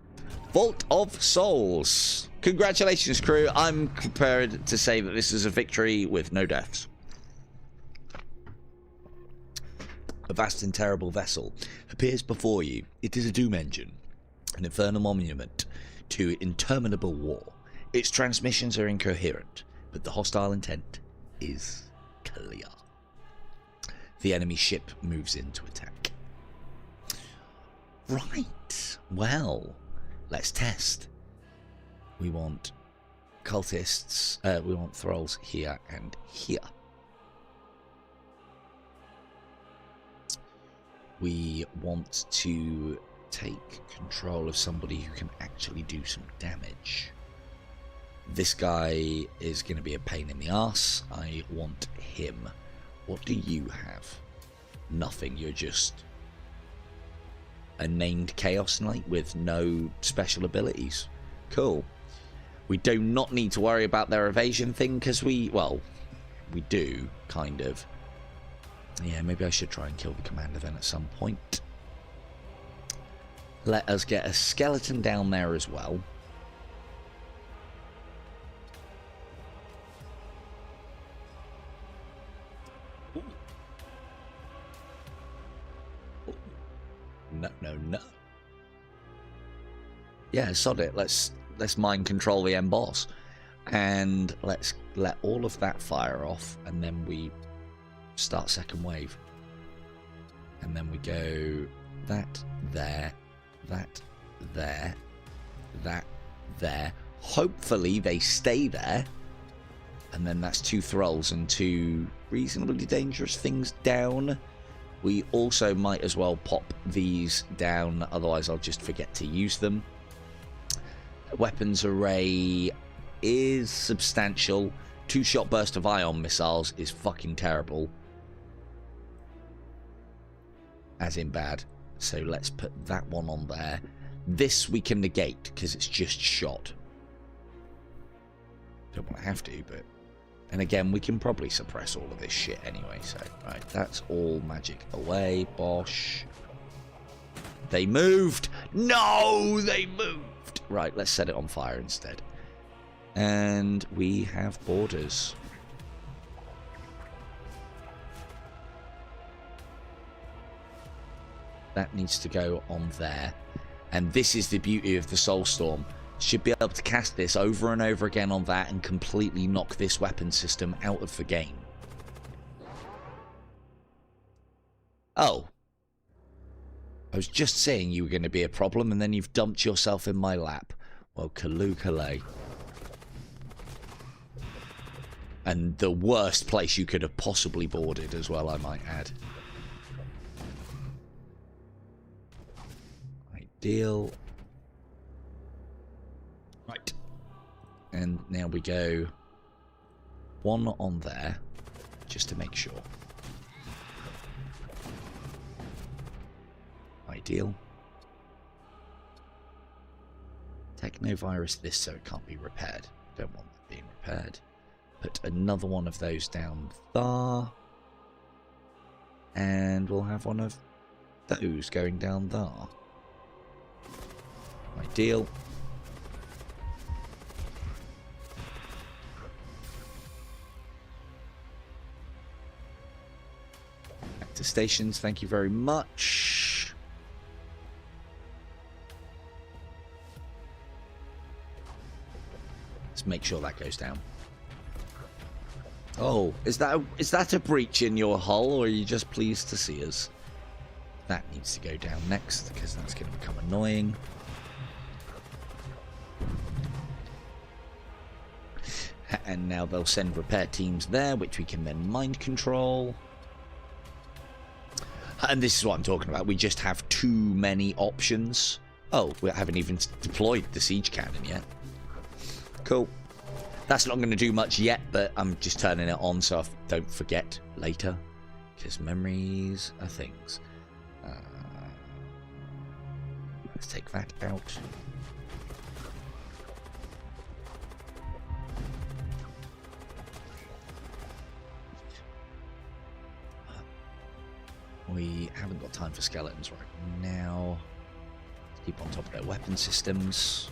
Vault of Souls. Congratulations, crew. I'm prepared to say that this is a victory with no deaths. A vast and terrible vessel appears before you. It is a doom engine, an infernal monument to interminable war. Its transmissions are incoherent, but the hostile intent is clear. The enemy ship moves in to attack. Right. Well, let's test. We want cultists, we want thralls here and here. We want to take control of somebody who can actually do some damage. This guy is going to be a pain in the arse. I want him. What do you have? Nothing. You're just a named Chaos Knight with no special abilities. Cool. We do not need to worry about their evasion thing because we do, kind of. Yeah, maybe I should try and kill the commander then at some point. Let us get a skeleton down there as well. Ooh. Ooh. No, no, no. Yeah, sod it. Let's mind control the end boss. And let's let all of that fire off, and then we start second wave, and then we go that there, that there, that there. Hopefully they stay there, and then that's 2 thralls and 2 reasonably dangerous things down. We also might as well pop these down, otherwise I'll just forget to use them. Weapons array is substantial. 2-shot burst of ion missiles is fucking terrible. As in bad. So let's put that one on there. This we can negate because it's just shot. Don't want to have to, but... And again, we can probably suppress all of this shit anyway. So, right, that's all magic away. Bosh. They moved! No! They moved! Right, let's set it on fire instead. And we have borders. That needs to go on there. And this is the beauty of the Soulstorm. Should be able to cast this over and over again on that and completely knock this weapon system out of the game. Oh. I was just saying you were going to be a problem and then you've dumped yourself in my lap. Well, Kaloo. And the worst place you could have possibly boarded as well, I might add. Ideal. Right. And now we go 1 on there, just to make sure. Ideal. Technovirus this so it can't be repaired. Don't want that being repaired. Put another one of those down there. And we'll have one of those going down there. Ideal. Back to stations, thank you very much. Let's make sure that goes down. Oh, is that a breach in your hull, or are you just pleased to see us? That needs to go down next, because that's going to become annoying. And now they'll send repair teams there, which we can then mind control. And this is what I'm talking about. We just have too many options Oh, we haven't even deployed the siege cannon yet. Cool. That's not going to do much yet, but I'm just turning it on so I don't forget later. Because memories are things. Let's take that out. We haven't got time for skeletons right now. Let's keep on top of their weapon systems.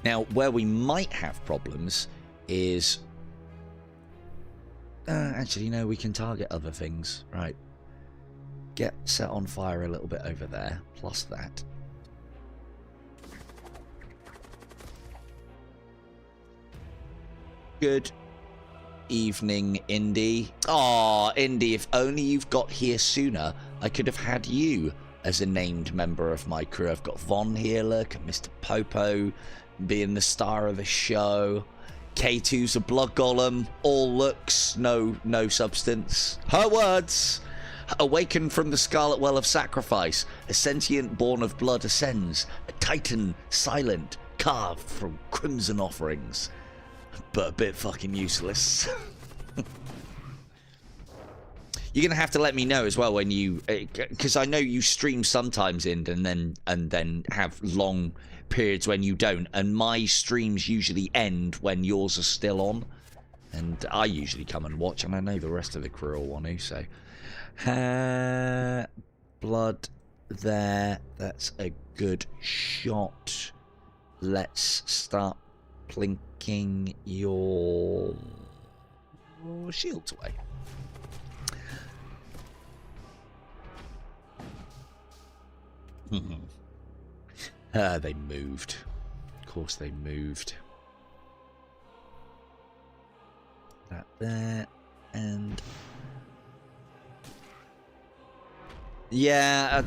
Now, where we might have problems is... actually, no, we can target other things. Right. Get set on fire a little bit over there, plus that. Good evening, Indy. Aw, Indy, if only you've got here sooner, I could have had you as a named member of my crew. I've got Von here, look, and Mr. Popo being the star of the show. K2's a blood golem, all looks, no substance. Her words! Awakened from the scarlet well of sacrifice, a sentient born of blood ascends, a titan silent, carved from crimson offerings. But a bit fucking useless. You're gonna have to let me know as well when you, because I know you stream sometimes and then have long periods when you don't, and my streams usually end when yours are still on, and I usually come and watch, and I know the rest of the crew will want to. So, blood there. That's a good shot. Let's start plinking your shields away. They moved. Of course they moved. That there. And... yeah.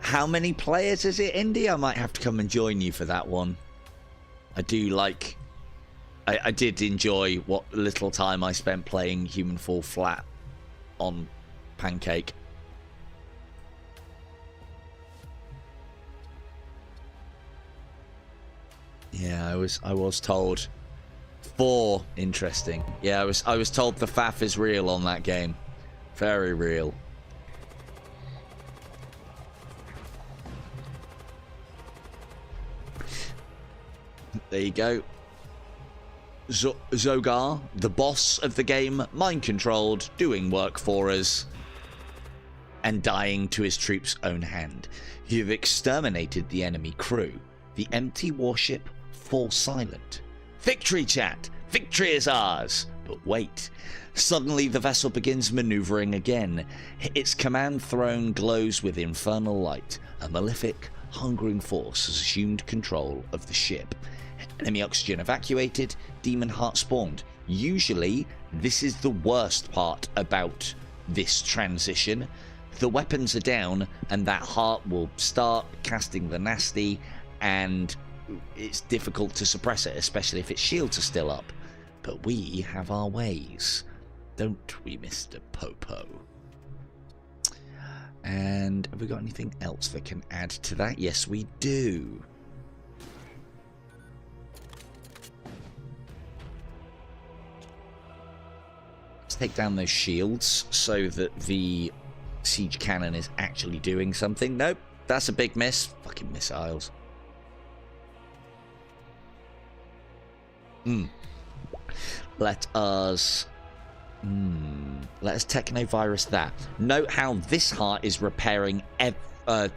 How many players is it, Indy? I might have to come and join you for that one. I do like... I did enjoy what little time I spent playing Human Fall Flat on Pancake. Yeah, I was told. 4, interesting. Yeah, I was told the faff is real on that game. Very real. There you go. Zogar, the boss of the game, mind-controlled, doing work for us, and dying to his troops' own hand. You've exterminated the enemy crew. The empty warship falls silent. Victory, chat! Victory is ours! But wait. Suddenly the vessel begins maneuvering again. Its command throne glows with infernal light. A malefic, hungering force has assumed control of the ship. Enemy oxygen evacuated, demon heart spawned. Usually, this is the worst part about this transition. The weapons are down, and that heart will start casting the nasty, and it's difficult to suppress it, especially if its shields are still up. But we have our ways, don't we, Mr. Popo? And have we got anything else that can add to that? Yes, we do. Take down those shields so that the siege cannon is actually doing something. Nope, that's a big miss. Fucking missiles. Let us technovirus that. Note how this heart is repairing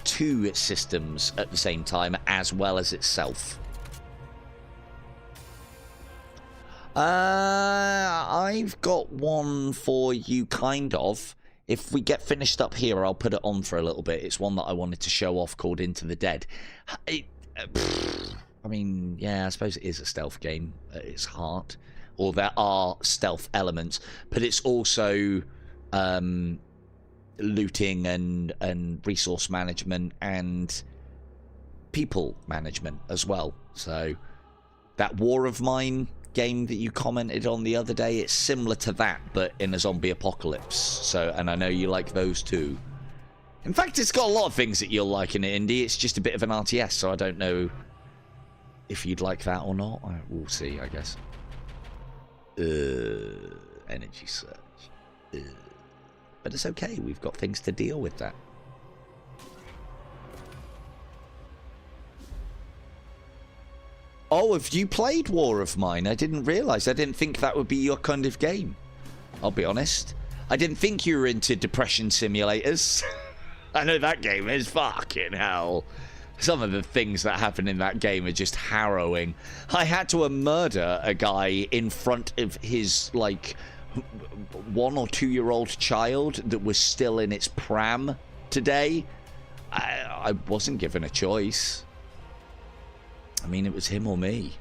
2 systems at the same time, as well as itself. I've got one for you, kind of. If we get finished up here, I'll put it on for a little bit. It's one that I wanted to show off called Into the Dead. I mean, yeah, I suppose it is a stealth game at its heart. Or there are stealth elements, but it's also looting and resource management and people management as well. So that War of Mine game that you commented on the other day, it's similar to that, but in a zombie apocalypse. So, and I know you like those too. In fact, it's got a lot of things that you'll like in it, Indy. It's just a bit of an RTS, so I don't know if you'd like that or not. We'll see, I guess. Energy surge. But it's okay. We've got things to deal with that. Oh, have you played War of Mine? I didn't realise. I didn't think that would be your kind of game. I'll be honest. I didn't think you were into depression simulators. I know that game is fucking hell. Some of the things that happen in that game are just harrowing. I had to murder a guy in front of his, like, 1 or 2 year old child that was still in its pram today. I wasn't given a choice. I mean, it was him or me.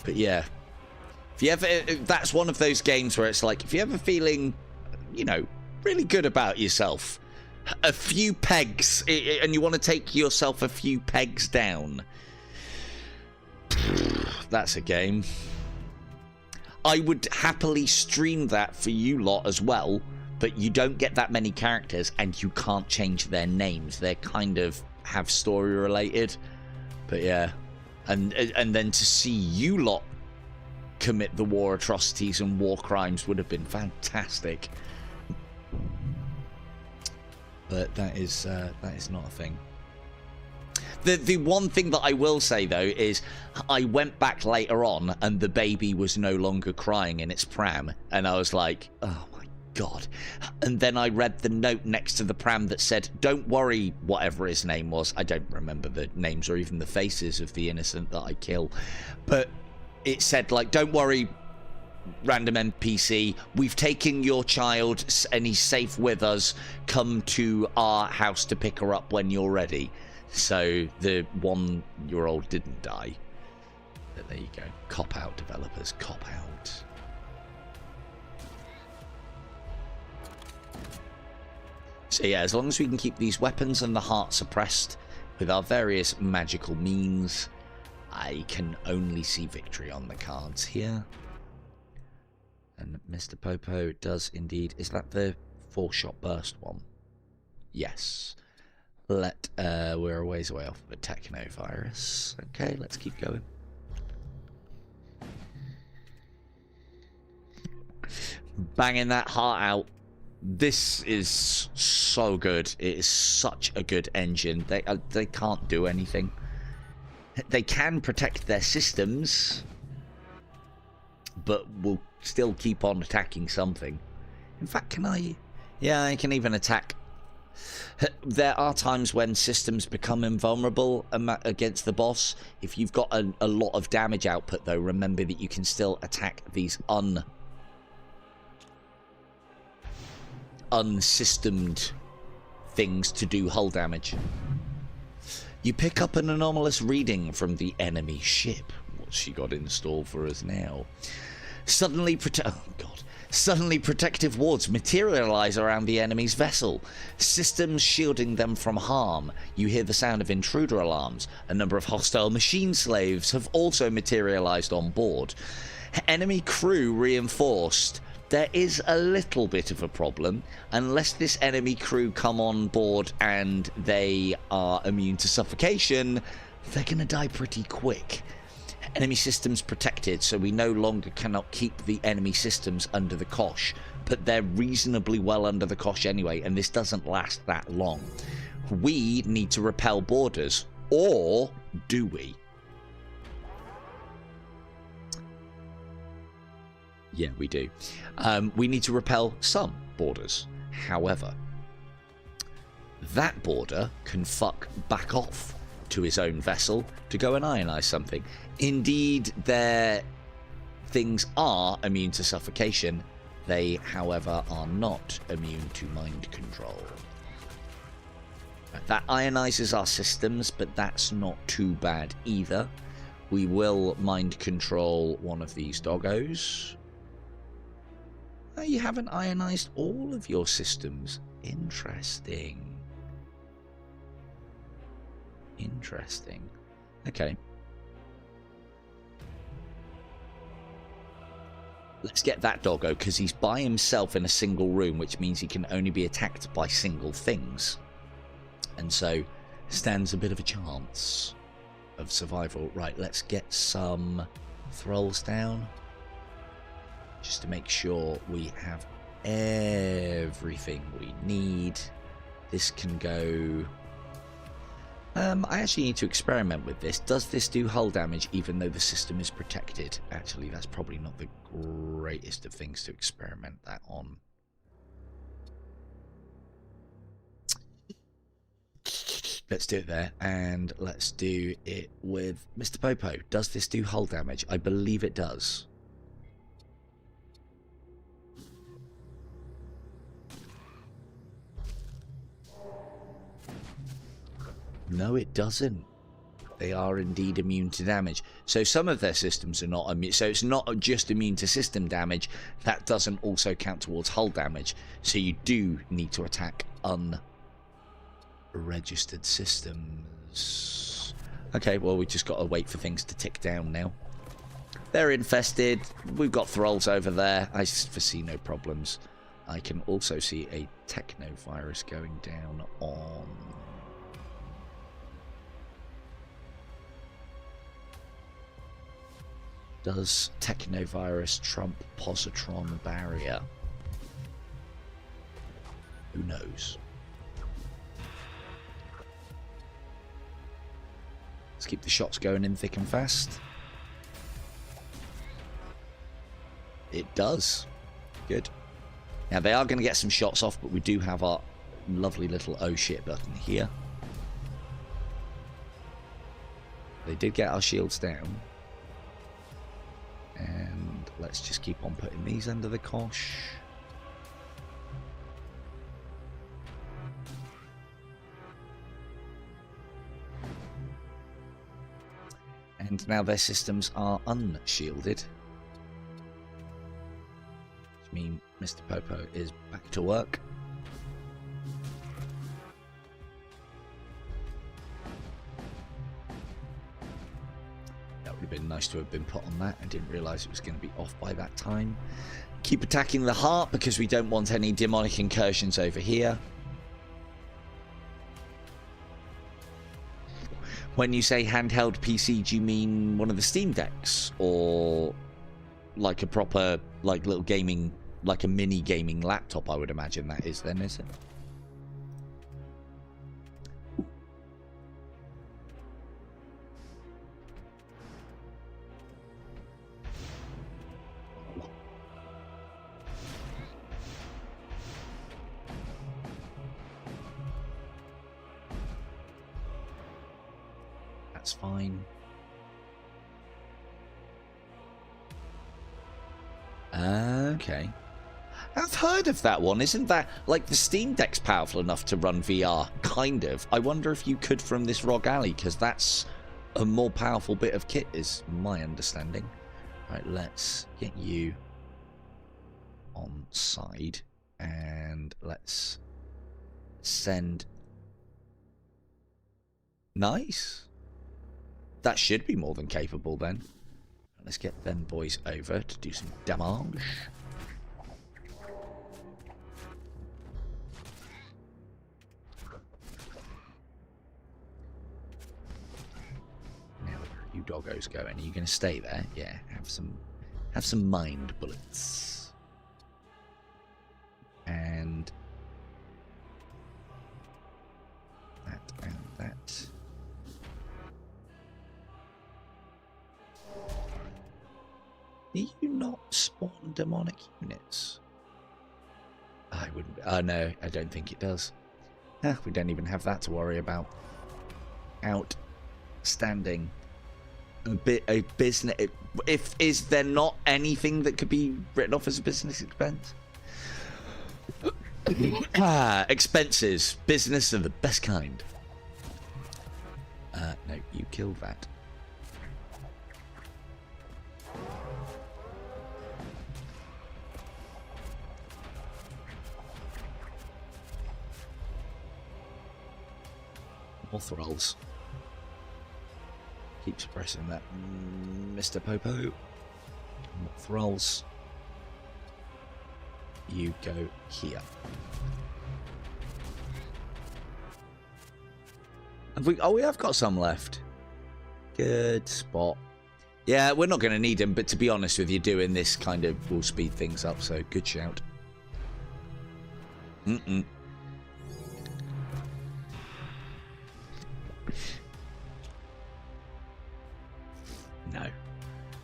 But yeah, if you ever, that's one of those games where it's like, if you're ever feeling, you know, really good about yourself, a few pegs, and you want to take yourself a few pegs down, that's a game. I would happily stream that for you lot as well, but you don't get that many characters and you can't change their names. They're kind of have story related. But yeah, and then to see you lot commit the war atrocities and war crimes would have been fantastic. But that is not a thing. The one thing that I will say though is I went back later on and the baby was no longer crying in its pram, and I was like, oh my God. And then I read the note next to the pram that said, don't worry, whatever his name was. I don't remember the names or even the faces of the innocent that I kill. But it said, like, don't worry, random NPC, we've taken your child and he's safe with us. Come to our house to pick her up when you're ready. So the 1 year old didn't die. But there you go. Cop out, developers. Cop out. So yeah, as long as we can keep these weapons and the heart suppressed with our various magical means, I can only see victory on the cards here. And Mr. Popo does indeed. Is that the 4-shot burst one? Yes. We're a ways away off of a technovirus. Okay, let's keep going. Banging that heart out. This is so good. It is such a good engine. They can't do anything. They can protect their systems, but will still keep on attacking something. In fact, can I? Yeah, I can even attack. There are times when systems become invulnerable against the boss. If you've got a lot of damage output, though, remember that you can still attack these unsystemed things to do hull damage. You pick up an anomalous reading from the enemy ship. What's she got in store for us now? Suddenly protective wards materialize around the enemy's vessel, systems shielding them from harm. You hear the sound of intruder alarms. A number of hostile machine slaves have also materialized on board. Enemy crew reinforced. There is a little bit of a problem. Unless this enemy crew come on board and they are immune to suffocation, they're going to die pretty quick. Enemy systems protected, so we no longer cannot keep the enemy systems under the cosh, but they're reasonably well under the cosh anyway, and this doesn't last that long. We need to repel borders, or do we? Yeah, we do. We need to repel some borders. However, that border can fuck back off to his own vessel to go and ionize something. Indeed, their things are immune to suffocation. They, however, are not immune to mind control. That ionizes our systems, but that's not too bad either. We will mind control one of these doggos. Oh, you haven't ionized all of your systems. Interesting. Interesting. Okay. Let's get that doggo, because he's by himself in a single room, which means he can only be attacked by single things. And so stands a bit of a chance of survival. Right, let's get some thralls down, just to make sure we have everything we need. This can go... I actually need to experiment with this. Does this do hull damage even though the system is protected? Actually, that's probably not the greatest of things to experiment that on. Let's do it there, and let's do it with Mr. Popo. Does this do hull damage? I believe it does. No, it doesn't. They are indeed immune to damage. So some of their systems are not immune. So it's not just immune to system damage. That doesn't also count towards hull damage. So you do need to attack unregistered systems. Okay, well, we just got to wait for things to tick down now. They're infested. We've got thralls over there. I foresee no problems. I can also see a technovirus going down on... Does technovirus trump positron barrier? Who knows? Let's keep the shots going in thick and fast. It does. Good. Now they are going to get some shots off, but we do have our lovely little oh shit button here. They did get our shields down. And let's just keep on putting these under the cosh. And now their systems are unshielded. Which means Mr. Popo is back to work. Would have been nice to have been put on that. I didn't realise it was going to be off by that time. Keep attacking the heart because we don't want any demonic incursions over here. When you say handheld PC, do you mean one of the Steam Decks? Or like a proper, like little gaming, like a mini gaming laptop, I would imagine that is then, is it? That's fine. Okay. I've heard of that one. Isn't that like the Steam Deck's powerful enough to run VR? Kind of. I wonder if you could from this Rogue Alley, because that's a more powerful bit of kit, is my understanding. Right, let's get you on side and let's send. Nice. That should be more than capable then. Let's get them boys over to do some damage. Now where are you doggos going? Are you going to stay there? Yeah, have some mind bullets. And that and that. Do you not spawn demonic units? I wouldn't. Oh no, I don't think it does. We don't even have that to worry about. Outstanding. A business. Is there not anything that could be written off as a business expense? Expenses. Business of the best kind. No, you killed that. More thralls. Keep suppressing that, Mr. Popo. More thralls. You go here. We have got some left. Good spot. Yeah, we're not going to need them, but to be honest with you, doing this kind of will speed things up, so good shout.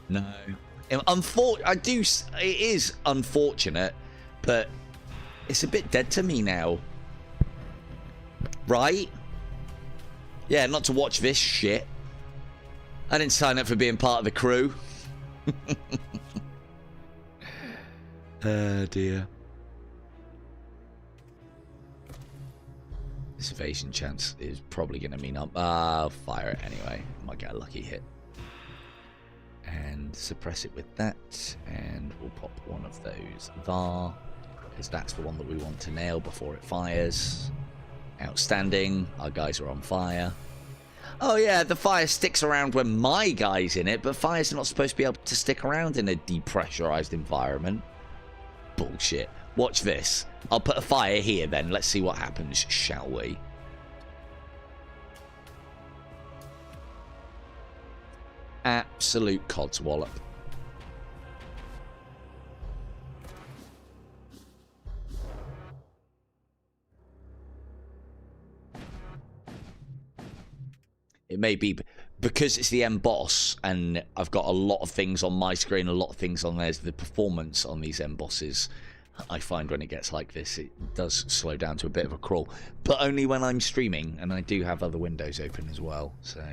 No. It is unfortunate, but it's a bit dead to me now. Right? Yeah, not to watch this shit. I didn't sign up for being part of the crew. Oh dear. This evasion chance is probably going to mean I'll fire it anyway. Might get a lucky hit. And suppress it with that. And we'll pop one of those there, because that's the one that we want to nail before it fires. Outstanding. Our guys are on fire. Oh yeah, the fire sticks around when my guy's in it, but fire's not supposed to be able to stick around in a depressurized environment. Bullshit. Watch this. I'll put a fire here then. Let's see what happens, shall we? Absolute codswallop. It may be because it's the end boss and I've got a lot of things on my screen, a lot of things on theirs. The performance on these end bosses, I find when it gets like this, it does slow down to a bit of a crawl. But only when I'm streaming, and I do have other windows open as well. So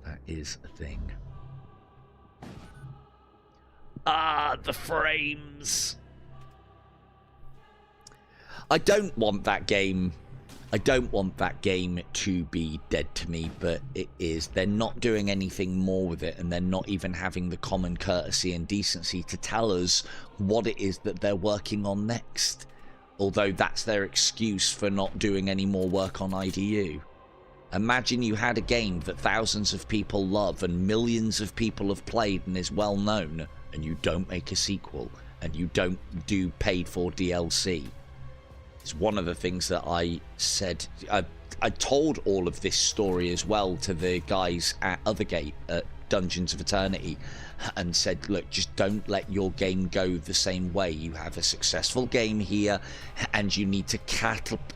that is a thing. Ah, the frames. I don't want that game. I don't want that game to be dead to me, but it is. They're not doing anything more with it, and they're not even having the common courtesy and decency to tell us what it is that they're working on next. Although that's their excuse for not doing any more work on IDU. Imagine you had a game that thousands of people love and millions of people have played and is well known, and you don't make a sequel, and you don't do paid for DLC. It's one of the things that I said. I told all of this story as well to the guys at Othergate at Dungeons of Eternity and said, look, just don't let your game go the same way. You have a successful game here and you need to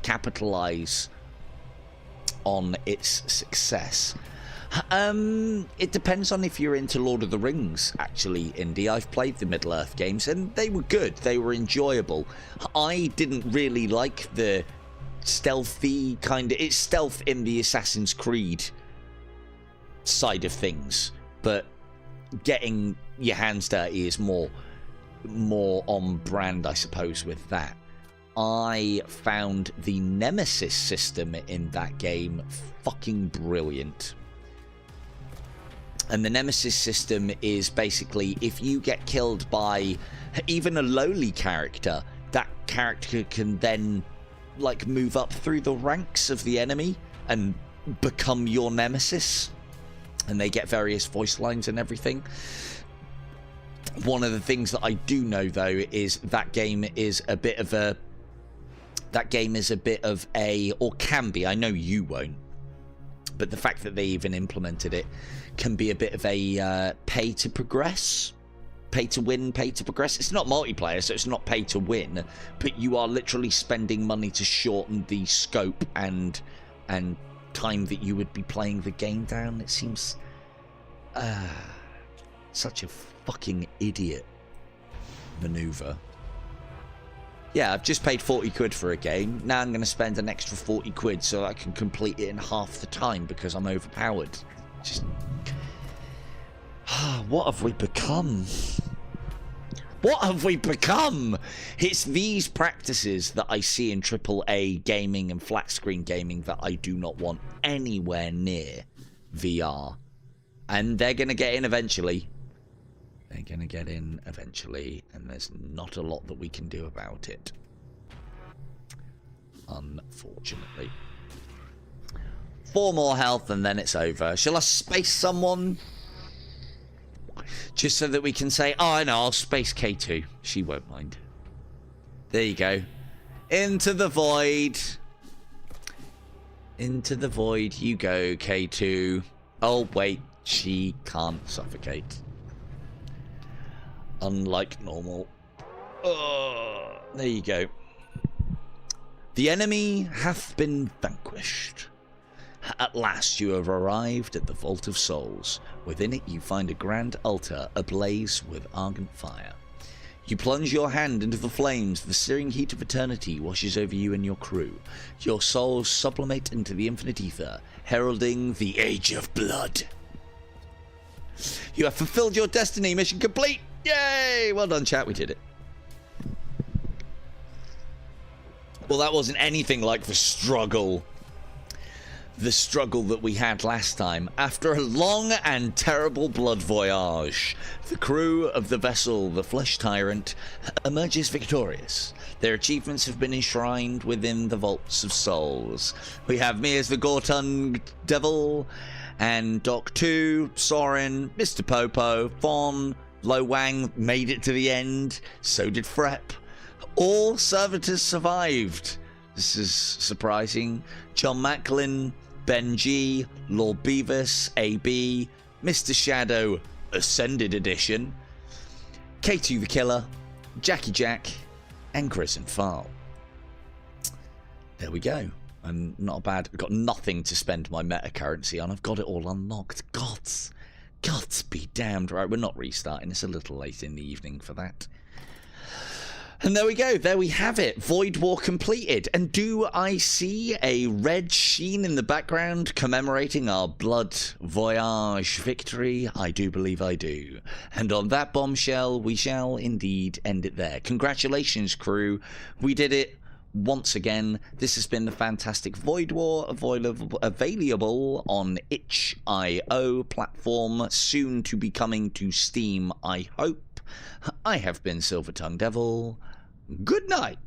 capitalize on its success. It depends on if you're into Lord of the Rings, actually, Indy. I've played the Middle-earth games, and they were good. They were enjoyable. I didn't really like the stealthy kind of... It's stealth in the Assassin's Creed side of things, but getting your hands dirty is more on brand, I suppose, with that. I found the Nemesis system in that game fucking brilliant. And the Nemesis system is basically, if you get killed by even a lowly character, that character can then, like, move up through the ranks of the enemy and become your nemesis. And they get various voice lines and everything. One of the things that I do know, though, is that game is a bit of a... or can be, I know you won't, but the fact that they even implemented it can be a bit of a pay to progress, pay to win, pay to progress. It's not multiplayer, so it's not pay to win, but you are literally spending money to shorten the scope and time that you would be playing the game down. It seems such a fucking idiot maneuver. Yeah, I've just paid 40 quid for a game. Now I'm going to spend an extra 40 quid so I can complete it in half the time because I'm overpowered. Just... what have we become? What have we become? It's these practices that I see in AAA gaming and flat screen gaming that I do not want anywhere near VR. And they're going to get in eventually. They're going to get in eventually, and there's not a lot that we can do about it. Unfortunately. 4 more health, and then it's over. Shall I space someone? Just so that we can say, oh, I know, I'll space K2. She won't mind. There you go. Into the void. Into the void you go, K2. Oh, wait. She can't suffocate. Unlike normal. There you go. The enemy hath been vanquished. At last you have arrived at the Vault of Souls. Within it you find a grand altar ablaze with ardent fire. You plunge your hand into the flames, the searing heat of eternity washes over you and your crew. Your souls sublimate into the infinite ether, heralding the Age of Blood. You have fulfilled your destiny, mission complete! Yay! Well done, chat, we did it. Well, that wasn't anything like the struggle that we had last time. After a long and terrible blood voyage, the crew of the vessel, the Flesh Tyrant, emerges victorious. Their achievements have been enshrined within the Vaults of Souls. We have me as the Gore-tongued Devil, and Doc 2, Soren, Mr. Popo, Fawn, Lo Wang made it to the end, so did Frep. All servitors survived. This is surprising. John Macklin, Ben G, Lord Beavis, AB, Mr. Shadow, Ascended Edition, K2 the Killer, Jackie Jack, and Chris and Farl. There we go. I'm not bad. I've got nothing to spend my meta currency on. I've got it all unlocked. Gods be damned. Right, we're not restarting. It's a little late in the evening for that. And there we go. There we have it. Void War completed. And do I see a red sheen in the background commemorating our blood voyage victory? I do believe I do. And on that bombshell, we shall indeed end it there. Congratulations, crew. We did it once again. This has been the fantastic Void War, available on itch.io platform, soon to be coming to Steam, I hope. I have been Silver Tongue Devil. Good night.